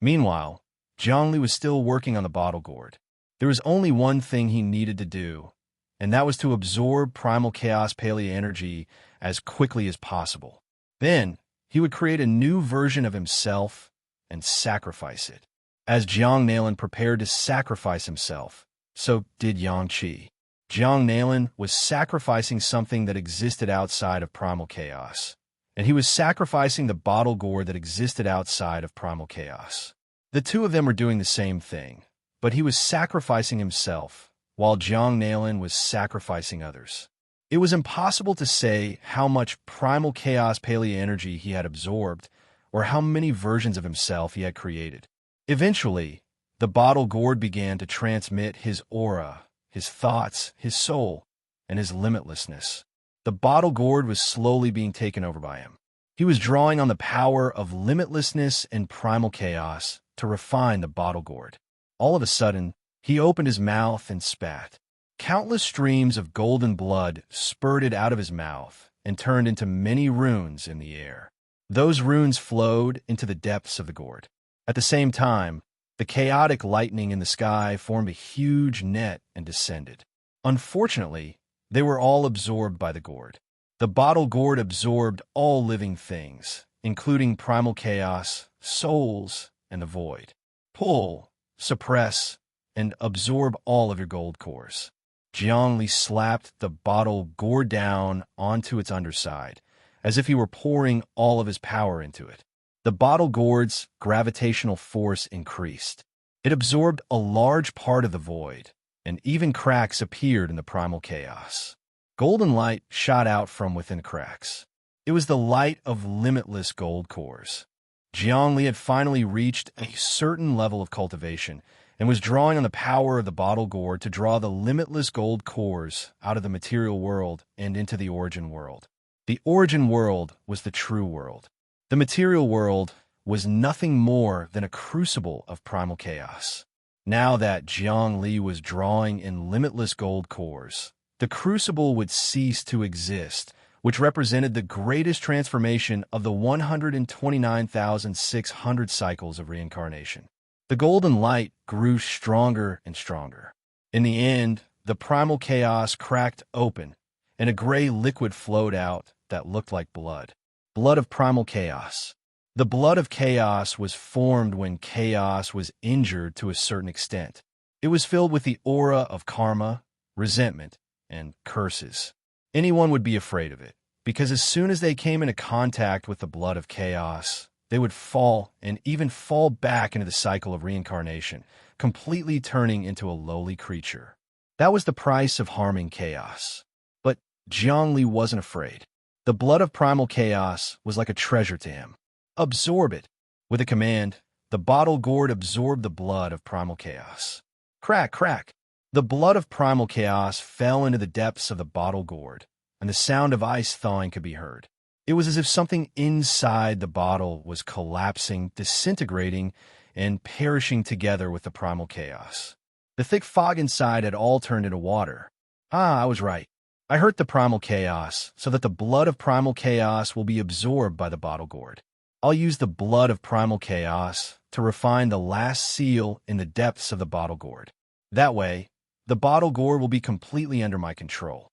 S1: Meanwhile, Zhongli was still working on the bottle gourd. There was only one thing he needed to do, and that was to absorb primal chaos paleo energy as quickly as possible. Then, he would create a new version of himself and sacrifice it. As Jiang Nalan prepared to sacrifice himself, so did Yang Qi. Jiang Nalan was sacrificing something that existed outside of primal chaos, and he was sacrificing the bottle gourd that existed outside of primal chaos. The two of them were doing the same thing, but he was sacrificing himself, while Jiang Nalan was sacrificing others. It was impossible to say how much primal chaos paleo energy he had absorbed, or how many versions of himself he had created. Eventually, the bottle gourd began to transmit his aura, his thoughts, his soul, and his limitlessness. The bottle gourd was slowly being taken over by him. He was drawing on the power of limitlessness and primal chaos to refine the bottle gourd. All of a sudden, he opened his mouth and spat. Countless streams of golden blood spurted out of his mouth and turned into many runes in the air. Those runes flowed into the depths of the gourd. At the same time, the chaotic lightning in the sky formed a huge net and descended. Unfortunately, they were all absorbed by the gourd. The bottle gourd absorbed all living things, including primal chaos, souls, and the void. Pull, suppress, and absorb all of your gold cores. Zhongli slapped the bottle gourd down onto its underside, as if he were pouring all of his power into it. The bottle gourd's gravitational force increased. It absorbed a large part of the void, and even cracks appeared in the primal chaos. Golden light shot out from within the cracks. It was the light of limitless gold cores. Zhongli had finally reached a certain level of cultivation and was drawing on the power of the bottle gourd to draw the limitless gold cores out of the material world and into the origin world. The origin world was the true world. The material world was nothing more than a crucible of primal chaos. Now that Zhongli was drawing in limitless gold cores, the crucible would cease to exist, which represented the greatest transformation of the 129,600 cycles of reincarnation. The golden light grew stronger and stronger. In the end, the primal chaos cracked open, and a gray liquid flowed out that looked like blood. Blood of primal chaos. The blood of chaos was formed when chaos was injured to a certain extent. It was filled with the aura of karma, resentment, and curses. Anyone would be afraid of it, because as soon as they came into contact with the blood of chaos, they would fall and even fall back into the cycle of reincarnation, completely turning into a lowly creature. That was the price of harming chaos. But Zhongli wasn't afraid. The blood of primal chaos was like a treasure to him. Absorb it. With a command, the bottle gourd absorbed the blood of primal chaos. Crack, crack. The blood of primal chaos fell into the depths of the bottle gourd, and the sound of ice thawing could be heard. It was as if something inside the bottle was collapsing, disintegrating, and perishing together with the primal chaos. The thick fog inside had all turned into water. I was right. I hurt the primal chaos so that the blood of primal chaos will be absorbed by the bottle gourd. I'll use the blood of primal chaos to refine the last seal in the depths of the bottle gourd. That way, the bottle gourd will be completely under my control.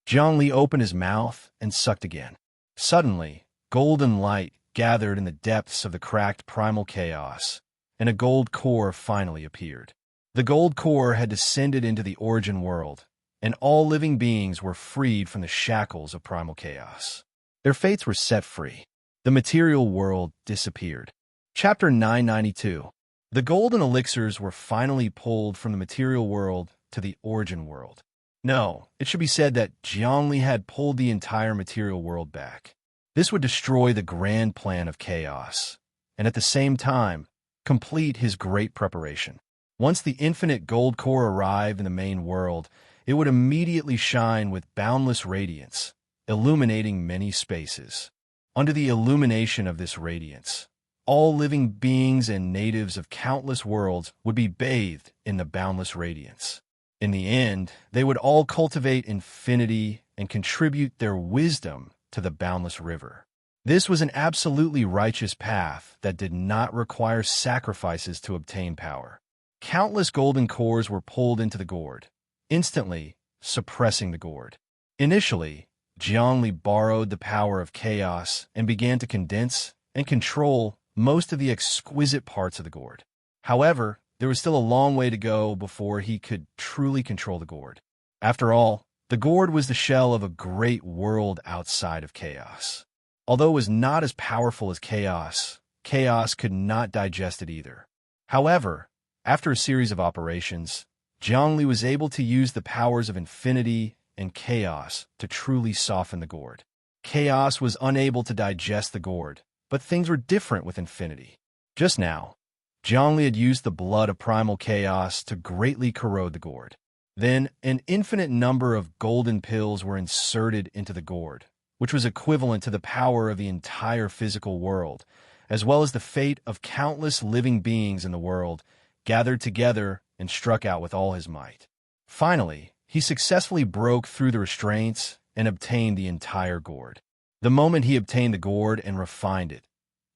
S1: Zhongli opened his mouth and sucked again. Suddenly, golden light gathered in the depths of the cracked primal chaos, and a gold core finally appeared. The gold core had descended into the origin world, and all living beings were freed from the shackles of primal chaos. Their fates were set free. The material world disappeared. Chapter 992. The golden elixirs were finally pulled from the material world to the origin world. No, it should be said that Zhongli had pulled the entire material world back. This would destroy the grand plan of chaos, and at the same time, complete his great preparation. Once the infinite gold core arrived in the main world, it would immediately shine with boundless radiance, illuminating many spaces. Under the illumination of this radiance, all living beings and natives of countless worlds would be bathed in the boundless radiance. In the end, they would all cultivate infinity and contribute their wisdom to the boundless river. This was an absolutely righteous path that did not require sacrifices to obtain power. Countless golden cores were pulled into the gourd, instantly suppressing the gourd. Initially, Zhongli borrowed the power of chaos and began to condense and control most of the exquisite parts of the gourd. However, there was still a long way to go before he could truly control the gourd. After all, the gourd was the shell of a great world outside of chaos. Although it was not as powerful as chaos, chaos could not digest it either. However, after a series of operations, Zhongli was able to use the powers of infinity and chaos to truly soften the gourd. Chaos was unable to digest the gourd, but things were different with infinity. Just now, Zhongli had used the blood of primal chaos to greatly corrode the gourd. Then, an infinite number of golden pills were inserted into the gourd, which was equivalent to the power of the entire physical world, as well as the fate of countless living beings in the world, gathered together and struck out with all his might. Finally, he successfully broke through the restraints and obtained the entire gourd. The moment he obtained the gourd and refined it,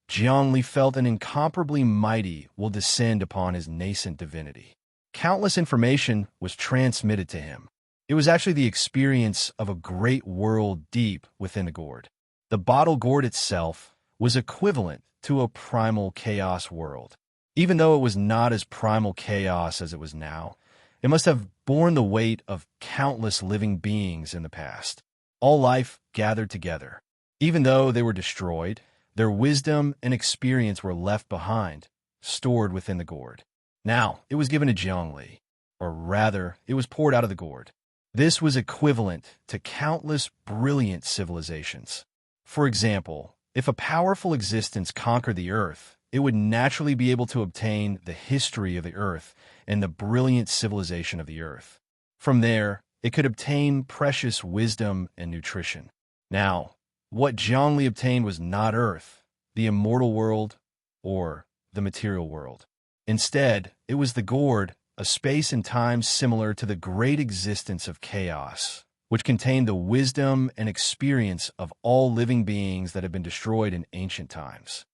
S1: Zhongli felt an incomparably mighty will descend upon his nascent divinity. Countless information was transmitted to him. It was actually the experience of a great world deep within the gourd. The bottle gourd itself was equivalent to a primal chaos world. Even though it was not as primal chaos as it was now, it must have borne the weight of countless living beings in the past. All life gathered together. Even though they were destroyed, their wisdom and experience were left behind, stored within the gourd. Now, it was given to Zhongli, or rather, it was poured out of the gourd. This was equivalent to countless brilliant civilizations. For example, if a powerful existence conquered the earth, it would naturally be able to obtain the history of the earth and the brilliant civilization of the earth. From there, it could obtain precious wisdom and nutrition. Now, what Zhongli obtained was not Earth, the immortal world, or the material world. Instead, it was the gourd, a space and time similar to the great existence of chaos, which contained the wisdom and experience of all living beings that had been destroyed in ancient times.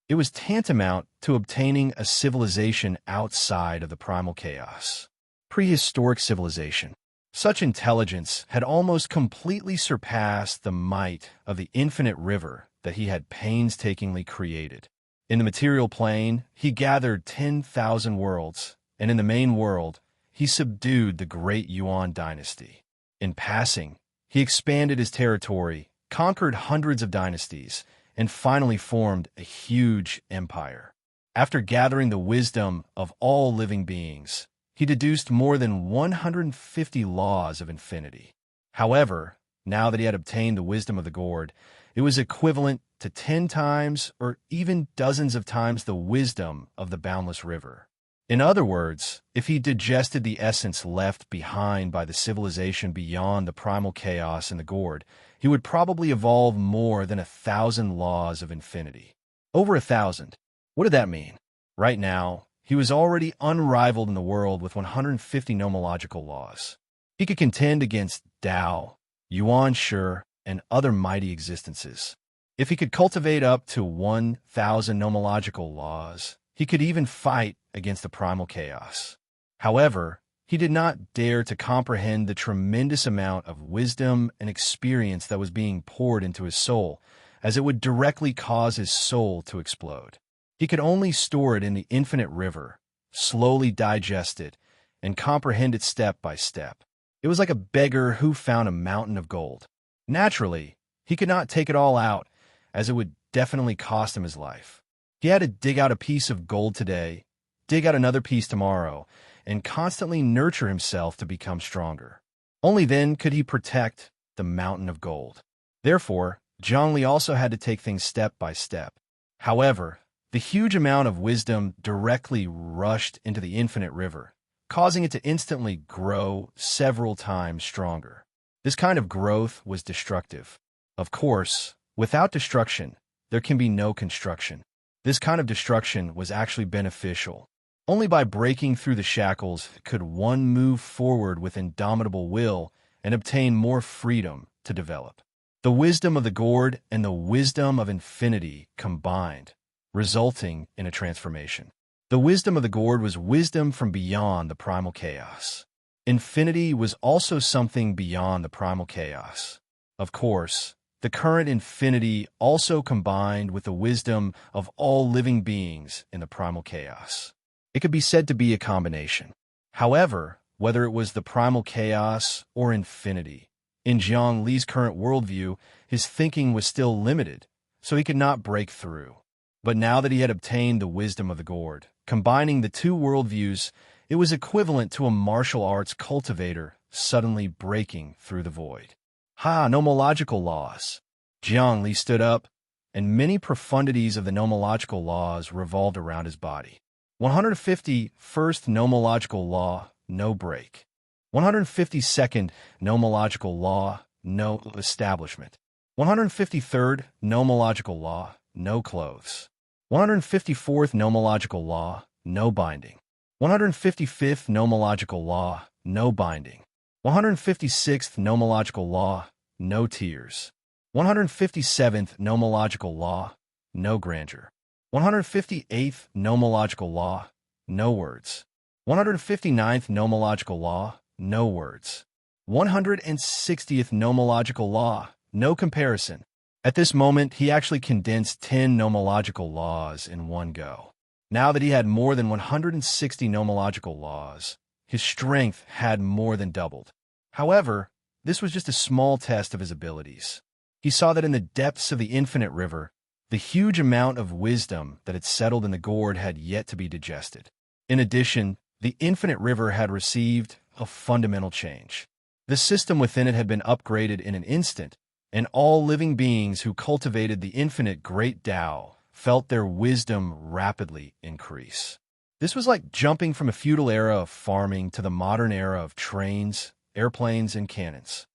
S1: It was tantamount to obtaining a civilization outside of the primal chaos. Prehistoric civilization. Such intelligence had almost completely surpassed the might of the infinite river that he had painstakingly created. In the material plane, he gathered 10,000 worlds, and in the main world, he subdued the great Yuan dynasty. In passing, he expanded his territory, conquered hundreds of dynasties, and finally formed a huge empire. After gathering the wisdom of all living beings, he deduced more than 150 laws of infinity. However, now that he had obtained the wisdom of the gourd, it was equivalent to 10 times or even dozens of times the wisdom of the boundless river. In other words, if he digested the essence left behind by the civilization beyond the primal chaos in the gourd, he would probably evolve more than 1,000 laws of infinity. Over 1,000. What did that mean? Right now, he was already unrivaled in the world with 150 nomological laws. He could contend against Tao, Yuan Shi, and other mighty existences. If he could cultivate up to 1,000 nomological laws, he could even fight against the primal chaos. However, he did not dare to comprehend the tremendous amount of wisdom and experience that was being poured into his soul, as it would directly cause his soul to explode. He could only store it in the infinite river, slowly digest it, and comprehend it step by step. It was like a beggar who found a mountain of gold. Naturally, he could not take it all out, as it would definitely cost him his life. He had to dig out a piece of gold today, dig out another piece tomorrow, and constantly nurture himself to become stronger. Only then could he protect the mountain of gold. Therefore, Zhongli also had to take things step by step. However, the huge amount of wisdom directly rushed into the infinite river, causing it to instantly grow several times stronger. This kind of growth was destructive. Of course, without destruction, there can be no construction. This kind of destruction was actually beneficial. Only by breaking through the shackles could one move forward with indomitable will and obtain more freedom to develop. The wisdom of the gourd and the wisdom of infinity combined, resulting in a transformation. The wisdom of the gourd was wisdom from beyond the primal chaos. Infinity was also something beyond the primal chaos. Of course, the current infinity also combined with the wisdom of all living beings in the primal chaos. It could be said to be a combination. However, whether it was the primal chaos or infinity, in Jiang Li's current worldview, his thinking was still limited, so he could not break through. But now that he had obtained the wisdom of the gourd, combining the two worldviews, it was equivalent to a martial arts cultivator suddenly breaking through the void. Nomological laws. Jiang Li stood up, and many profundities of the nomological laws revolved around his body. 150 First nomological law, no break. 152nd nomological law, no establishment. 153rd nomological law, no clothes. 154th nomological law, no binding. 155th nomological law, no binding. 156th nomological law, no tears. 157th nomological law, no grandeur. 158th nomological law, no words. 159th nomological law, no words. 160th nomological law, no comparison. At this moment, he actually condensed 10 nomological laws in one go. Now that he had more than 160 nomological laws, his strength had more than doubled. However, this was just a small test of his abilities. He saw that in the depths of the infinite river, the huge amount of wisdom that had settled in the gourd had yet to be digested. In addition, the infinite river had received a fundamental change. The system within it had been upgraded in an instant, and all living beings who cultivated the infinite great Tao felt their wisdom rapidly increase. This was like jumping from a feudal era of farming to the modern era of trains, airplanes, and cannons.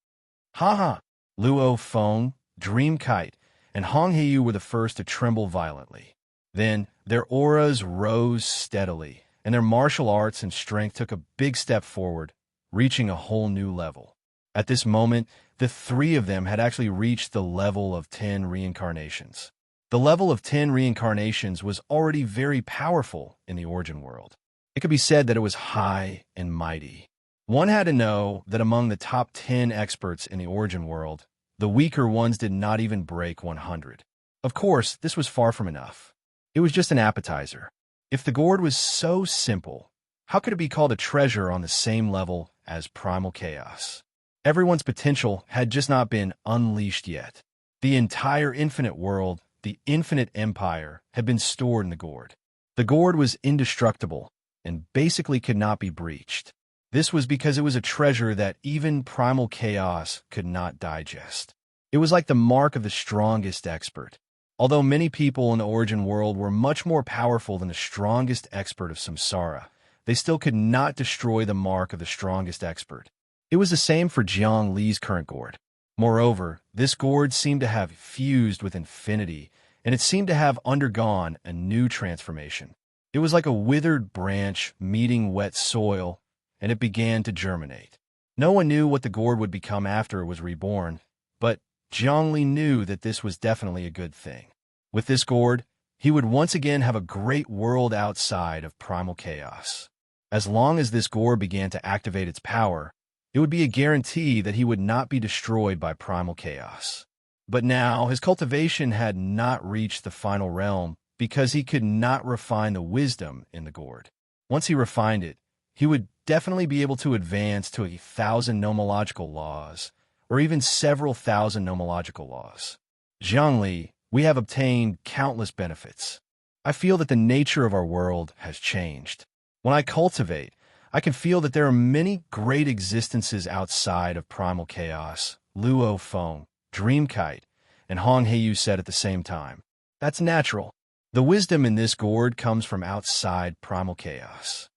S1: Luo Feng, Dream Kite, and Hong Heiyu were the first to tremble violently. Then, their auras rose steadily, and their martial arts and strength took a big step forward, reaching a whole new level. At this moment, the three of them had actually reached the level of 10 reincarnations. The level of 10 reincarnations was already very powerful in the origin world. It could be said that it was high and mighty. One had to know that among the top 10 experts in the origin world, the weaker ones did not even break 100. Of course, this was far from enough. It was just an appetizer. If the gourd was so simple, how could it be called a treasure on the same level as primal chaos? Everyone's potential had just not been unleashed yet. The entire infinite world, the infinite empire, had been stored in the gourd. The gourd was indestructible and basically could not be breached. This was because it was a treasure that even primal chaos could not digest. It was like the mark of the strongest expert. Although many people in the origin world were much more powerful than the strongest expert of samsara, they still could not destroy the mark of the strongest expert. It was the same for Jiang Li's current gourd. Moreover, this gourd seemed to have fused with infinity, and it seemed to have undergone a new transformation. It was like a withered branch meeting wet soil, and it began to germinate. No one knew what the gourd would become after it was reborn, but Jiang Li knew that this was definitely a good thing. With this gourd, he would once again have a great world outside of primal chaos. As long as this gourd began to activate its power, it would be a guarantee that he would not be destroyed by primal chaos. But now, his cultivation had not reached the final realm because he could not refine the wisdom in the gourd. Once he refined it, he would definitely be able to advance to 1,000 nomological laws, or even several thousand nomological laws. Jiang Li, we have obtained countless benefits. I feel that the nature of our world has changed. When I cultivate, I can feel that there are many great existences outside of primal chaos, Luo Feng, Dream Kite, and Hong Heiyu said at the same time. That's natural. The wisdom in this gourd comes from outside primal chaos.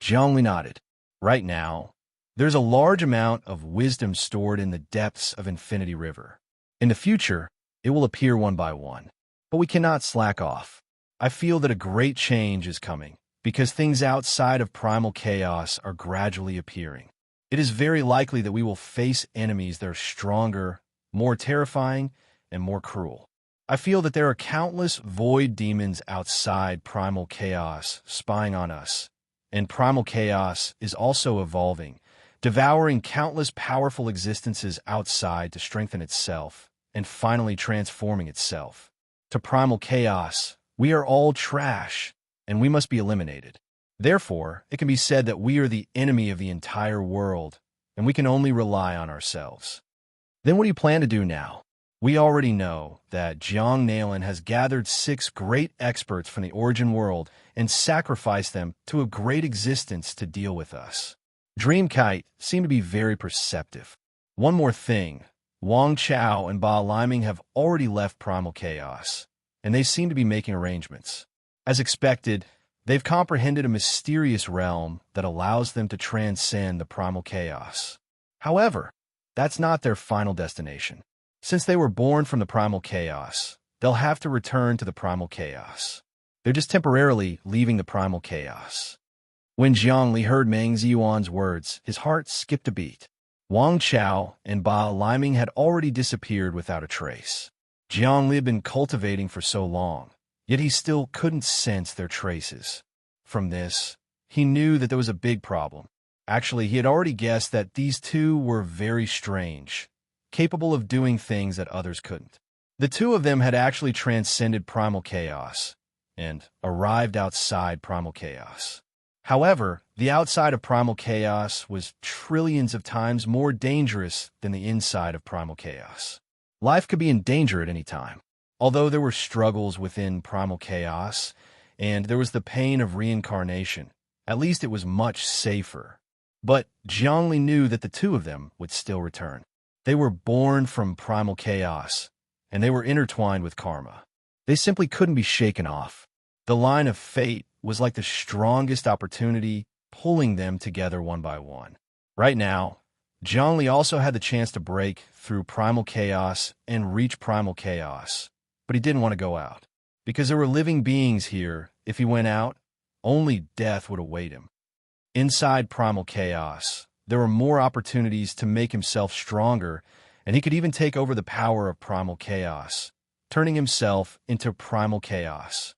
S1: Jiang Li nodded. Right now, there's a large amount of wisdom stored in the depths of Infinity River. In the future, it will appear one by one. But we cannot slack off. I feel that a great change is coming, because things outside of primal chaos are gradually appearing. It is very likely that we will face enemies that are stronger, more terrifying, and more cruel. I feel that there are countless void demons outside primal chaos spying on us, and primal chaos is also evolving, devouring countless powerful existences outside to strengthen itself, and finally transforming itself. To primal chaos, we are all trash, and we must be eliminated. Therefore, it can be said that we are the enemy of the entire world, and we can only rely on ourselves. Then what do you plan to do now? We already know that Jiang Nailin has gathered 6 great experts from the origin world and sacrificed them to a great existence to deal with us. Dreamkite seemed to be very perceptive. One more thing, Wang Chao and Ba Liming have already left primal chaos, and they seem to be making arrangements. As expected, they've comprehended a mysterious realm that allows them to transcend the primal chaos. However, that's not their final destination. Since they were born from the primal chaos, they'll have to return to the primal chaos. They're just temporarily leaving the primal chaos. When Jiangli heard Meng Ziyuan's words, his heart skipped a beat. Wang Chao and Ba Liming had already disappeared without a trace. Jiangli had been cultivating for so long, yet he still couldn't sense their traces. From this, he knew that there was a big problem. Actually, he had already guessed that these two were very strange, capable of doing things that others couldn't. The two of them had actually transcended primal chaos and arrived outside primal chaos. However, the outside of primal chaos was trillions of times more dangerous than the inside of primal chaos. Life could be in danger at any time. Although there were struggles within primal chaos, and there was the pain of reincarnation, at least it was much safer. But Jiangli knew that the two of them would still return. They were born from primal chaos, and they were intertwined with karma. They simply couldn't be shaken off. The line of fate was like the strongest opportunity, pulling them together one by one. Right now, Jiangli also had the chance to break through primal chaos and reach primal chaos, but he didn't want to go out. Because there were living beings here, if he went out, only death would await him. Inside primal chaos, there were more opportunities to make himself stronger, and he could even take over the power of primal chaos, turning himself into primal chaos.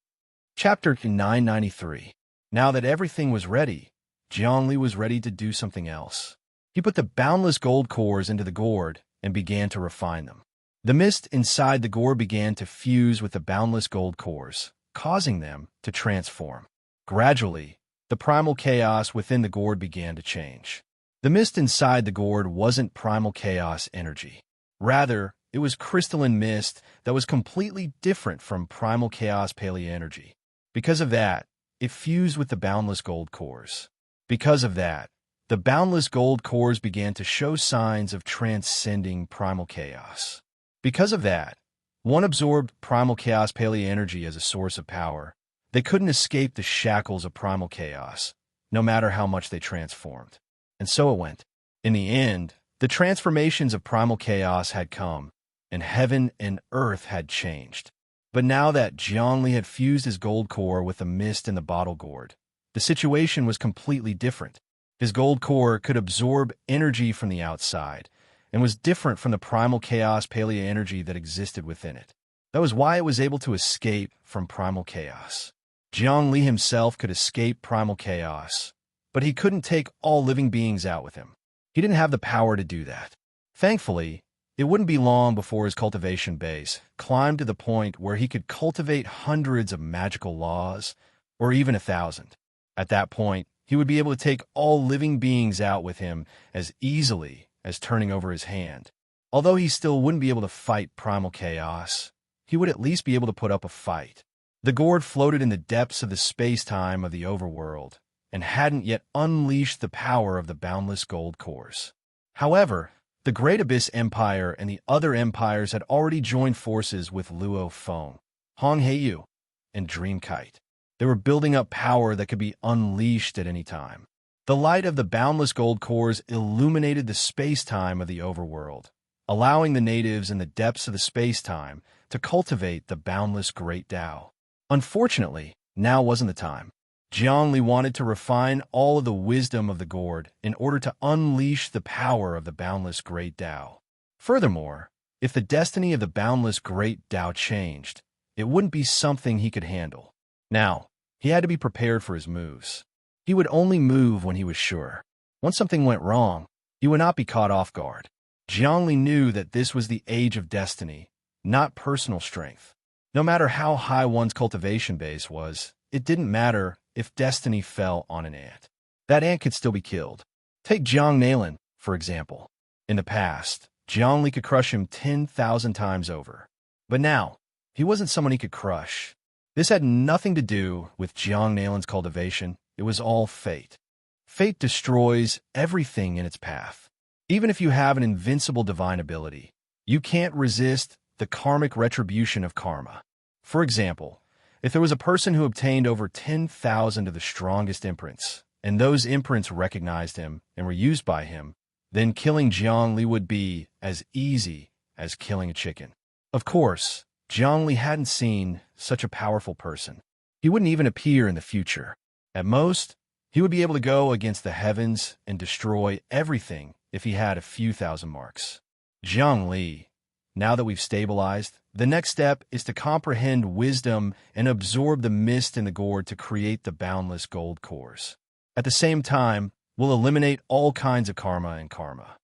S1: Chapter 993. Now that everything was ready, Jiangli was ready to do something else. He put the boundless gold cores into the gourd and began to refine them. The mist inside the gourd began to fuse with the boundless gold cores, causing them to transform. Gradually, the primal chaos within the gourd began to change. The mist inside the gourd wasn't primal chaos energy. Rather, it was crystalline mist that was completely different from primal chaos paleo energy. Because of that, it fused with the boundless gold cores. Because of that, the boundless gold cores began to show signs of transcending primal chaos. Because of that, one absorbed primal chaos paleo energy as a source of power. They couldn't escape the shackles of primal chaos, no matter how much they transformed. And so it went. In the end, the transformations of primal chaos had come, and heaven and earth had changed. But now that Jiangli had fused his gold core with the mist in the bottle gourd, the situation was completely different. His gold core could absorb energy from the outside, and was different from the primal chaos paleo energy that existed within it. That was why it was able to escape from primal chaos. Jiangli himself could escape primal chaos, but he couldn't take all living beings out with him. He didn't have the power to do that. Thankfully, it wouldn't be long before his cultivation base climbed to the point where he could cultivate hundreds of magical laws, or even 1,000. At that point, he would be able to take all living beings out with him as easily as turning over his hand. Although he still wouldn't be able to fight primal chaos, he would at least be able to put up a fight. The gourd floated in the depths of the space-time of the overworld, and hadn't yet unleashed the power of the boundless gold cores. However, the Great Abyss Empire and the other empires had already joined forces with Luo Feng, Hong Heiyu, and Dreamkite. They were building up power that could be unleashed at any time. The light of the boundless gold cores illuminated the space-time of the overworld, allowing the natives in the depths of the space-time to cultivate the boundless Great Tao. Unfortunately, now wasn't the time. Jiang Li wanted to refine all of the wisdom of the gourd in order to unleash the power of the boundless great Tao. Furthermore, if the destiny of the boundless great Tao changed, it wouldn't be something he could handle. Now, he had to be prepared for his moves. He would only move when he was sure. Once something went wrong, he would not be caught off guard. Jiang Li knew that this was the age of destiny, not personal strength. No matter how high one's cultivation base was, it didn't matter if destiny fell on an ant. That ant could still be killed. Take Jiang Nailan, for example. In the past, Jiang Li could crush him 10,000 times over. But now, he wasn't someone he could crush. This had nothing to do with Jiang Nailan's cultivation. It was all fate. Fate destroys everything in its path. Even if you have an invincible divine ability, you can't resist the karmic retribution of karma. For example, if there was a person who obtained over 10,000 of the strongest imprints, and those imprints recognized him and were used by him, then killing Jiang Li would be as easy as killing a chicken. Of course, Jiang Li hadn't seen such a powerful person. He wouldn't even appear in the future. At most, he would be able to go against the heavens and destroy everything if he had a few thousand marks. Jiang Li, now that we've stabilized, the next step is to comprehend wisdom and absorb the mist in the gourd to create the boundless gold cores. At the same time, we'll eliminate all kinds of karma and karma.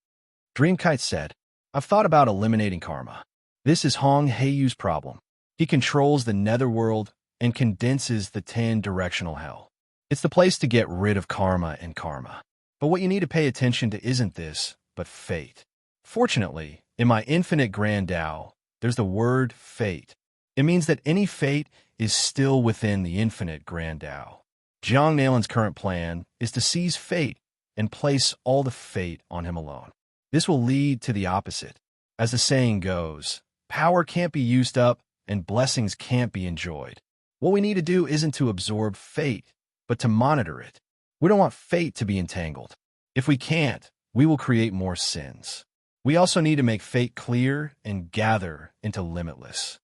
S1: Dreamkite said, I've thought about eliminating karma. This is Hong Heiyu's problem. He controls the netherworld and condenses the 10-directional hell. It's the place to get rid of karma and karma. But what you need to pay attention to isn't this, but fate. Fortunately, in my infinite grand Tao, there's the word fate. It means that any fate is still within the infinite grand Tao. Jiang Nailan's current plan is to seize fate and place all the fate on him alone. This will lead to the opposite. As the saying goes, power can't be used up and blessings can't be enjoyed. What we need to do isn't to absorb fate, but to monitor it. We don't want fate to be entangled. If we can't, we will create more sins. We also need to make fate clear and gather into limitless.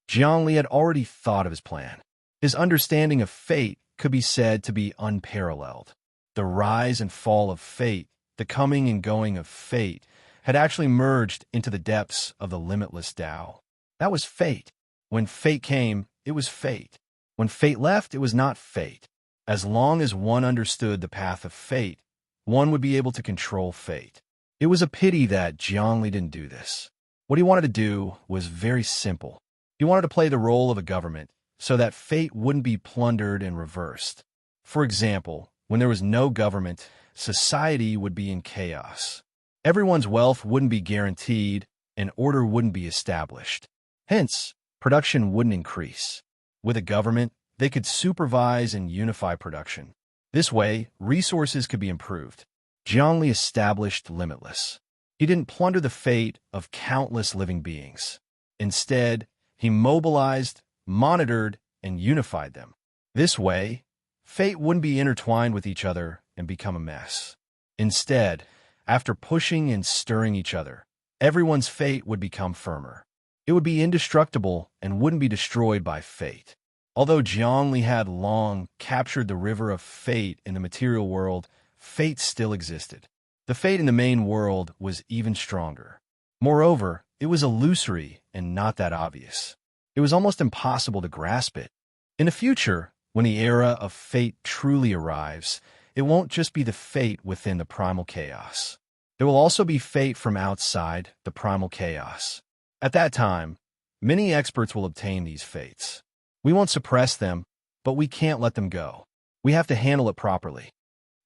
S1: Jiang Li had already thought of his plan. His understanding of fate could be said to be unparalleled. The rise and fall of fate, the coming and going of fate, had actually merged into the depths of the limitless Tao. That was fate. When fate came, it was fate. When fate left, it was not fate. As long as one understood the path of fate, one would be able to control fate. It was a pity that Jiang Li didn't do this. What he wanted to do was very simple. He wanted to play the role of a government so that fate wouldn't be plundered and reversed. For example, when there was no government, society would be in chaos. Everyone's wealth wouldn't be guaranteed, and order wouldn't be established. Hence, production wouldn't increase. With a government, they could supervise and unify production. This way, resources could be improved. Jiang Li established limitless. He didn't plunder the fate of countless living beings. Instead, he mobilized, monitored, and unified them. This way, fate wouldn't be intertwined with each other and become a mess. Instead, after pushing and stirring each other, everyone's fate would become firmer. It would be indestructible and wouldn't be destroyed by fate. Although Jiang Li had long captured the river of fate in the material world, fate still existed. The fate in the main world was even stronger. Moreover, it was illusory and not that obvious. It was almost impossible to grasp it. In the future, when the era of fate truly arrives, it won't just be the fate within the primal chaos. There will also be fate from outside the primal chaos. At that time, many experts will obtain these fates. We won't suppress them, but we can't let them go. We have to handle it properly.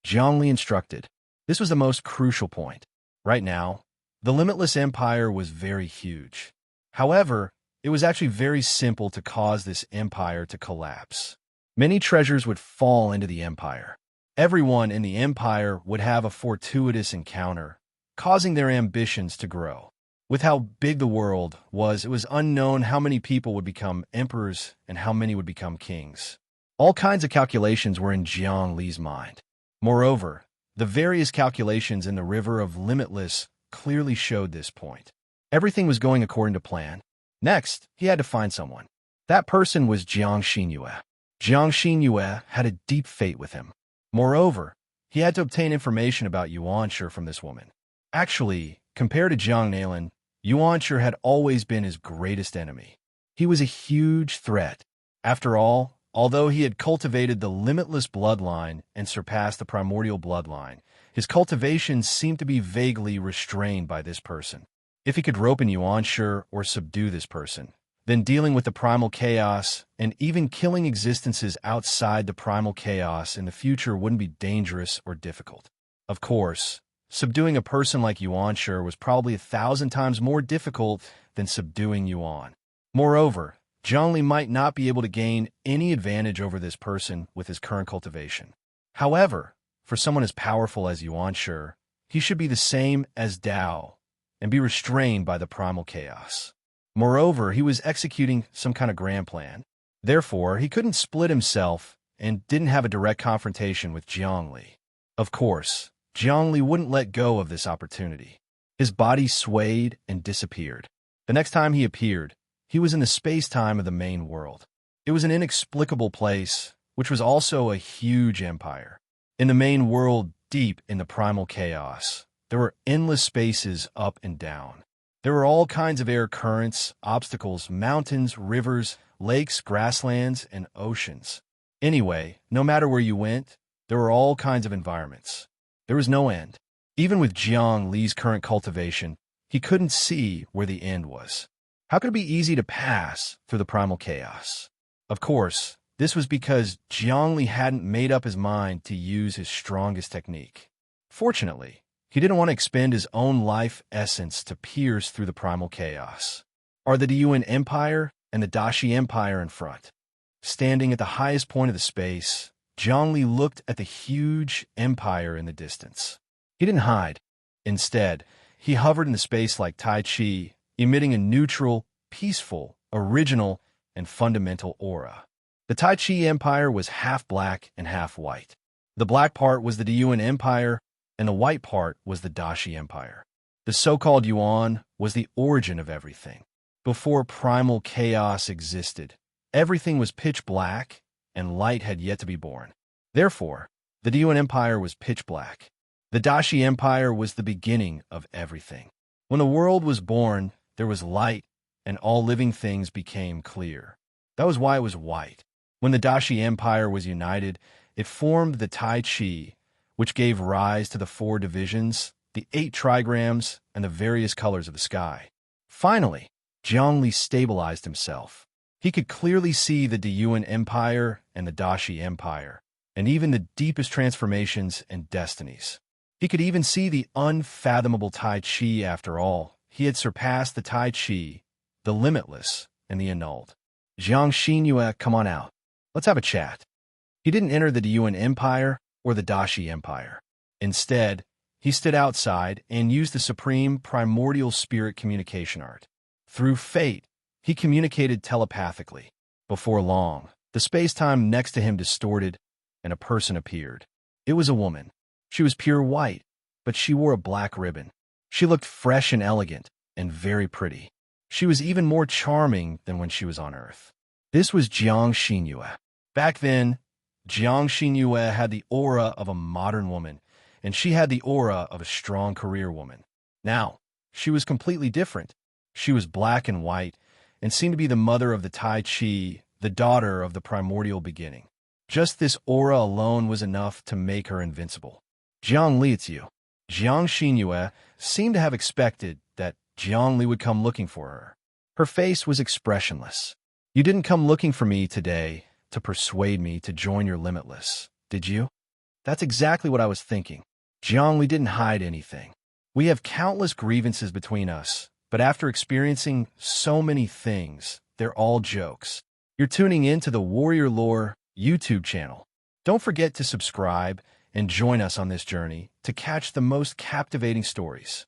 S1: Jiang Li instructed. This was the most crucial point. Right now, the limitless empire was very huge. However, it was actually very simple to cause this empire to collapse. Many treasures would fall into the empire. Everyone in the empire would have a fortuitous encounter, causing their ambitions to grow. With how big the world was, it was unknown how many people would become emperors and how many would become kings. All kinds of calculations were in Jiang Li's mind. Moreover, the various calculations in the river of limitless clearly showed this point. Everything was going according to plan. Next, he had to find someone. That person was Jiang Xinyue. Jiang Xinyue had a deep fate with him. Moreover, he had to obtain information about Yuanshi from this woman. Actually, compared to Jiang Nailan, Yuanshi had always been his greatest enemy. He was a huge threat. After all, although he had cultivated the limitless bloodline and surpassed the primordial bloodline, his cultivation seemed to be vaguely restrained by this person. If he could rope in Yuanshi or subdue this person, then dealing with the primal chaos and even killing existences outside the primal chaos in the future wouldn't be dangerous or difficult. Of course, subduing a person like Yuanshi was probably 1,000 times more difficult than subduing Yuan. Moreover, Zhongli might not be able to gain any advantage over this person with his current cultivation. However, for someone as powerful as Yuanshi, he should be the same as Dao and be restrained by the primal chaos. Moreover, he was executing some kind of grand plan. Therefore, he couldn't split himself and didn't have a direct confrontation with Zhongli. Of course, Zhongli wouldn't let go of this opportunity. His body swayed and disappeared. The next time he appeared, he was in the space-time of the main world. It was an inexplicable place, which was also a huge empire. In the main world, deep in the primal chaos, there were endless spaces up and down. There were all kinds of air currents, obstacles, mountains, rivers, lakes, grasslands, and oceans. Anyway, no matter where you went, there were all kinds of environments. There was no end. Even with Jiang Li's current cultivation, he couldn't see where the end was. How could it be easy to pass through the primal chaos? Of course, this was because Jiang Li hadn't made up his mind to use his strongest technique. Fortunately, he didn't want to expend his own life essence to pierce through the primal chaos. Are the Yuan Empire and the Dashi Empire in front? Standing at the highest point of the space, Zhongli looked at the huge empire in the distance. He didn't hide. Instead, he hovered in the space like Tai Chi, emitting a neutral, peaceful, original, and fundamental aura. The Tai Chi Empire was half black and half white. The black part was the Yuan Empire, and the white part was the Dashi Empire. The so-called Yuan was the origin of everything. Before primal chaos existed, everything was pitch black, and light had yet to be born. Therefore, the Yuan Empire was pitch black. The Dashi Empire was the beginning of everything. When the world was born, there was light, and all living things became clear. That was why it was white. When the Dashi Empire was united, it formed the Tai Chi, which gave rise to the 4 divisions, the 8 trigrams, and the various colors of the sky. Finally, Zhongli stabilized himself. He could clearly see the Yuan Empire and the Dashi Empire, and even the deepest transformations and destinies. He could even see the unfathomable Tai Chi. After all, he had surpassed the Tai Chi, the limitless, and the annulled. Jiang Xinyue, come on out. Let's have a chat. He didn't enter the Yuan Empire or the Dashi Empire. Instead, he stood outside and used the supreme primordial spirit communication art. Through fate, he communicated telepathically. Before long, the space-time next to him distorted, and a person appeared. It was a woman. She was pure white, but she wore a black ribbon. She looked fresh and elegant, and very pretty. She was even more charming than when she was on Earth. This was Jiang Xinyue. Back then, Jiang Xinyue had the aura of a modern woman, and she had the aura of a strong career woman. Now, she was completely different. She was black and white, and seemed to be the mother of the Tai Chi, the daughter of the primordial beginning. Just this aura alone was enough to make her invincible. Jiang Li, it's you. Jiang Xinyue seemed to have expected that Jiang Li would come looking for her. Her face was expressionless. You didn't come looking for me today to persuade me to join your limitless, did you? That's exactly what I was thinking. Jiang Li didn't hide anything. We have countless grievances between us, but after experiencing so many things, they're all jokes. You're tuning in to the Warrior Lore YouTube channel. Don't forget to subscribe and join us on this journey to catch the most captivating stories.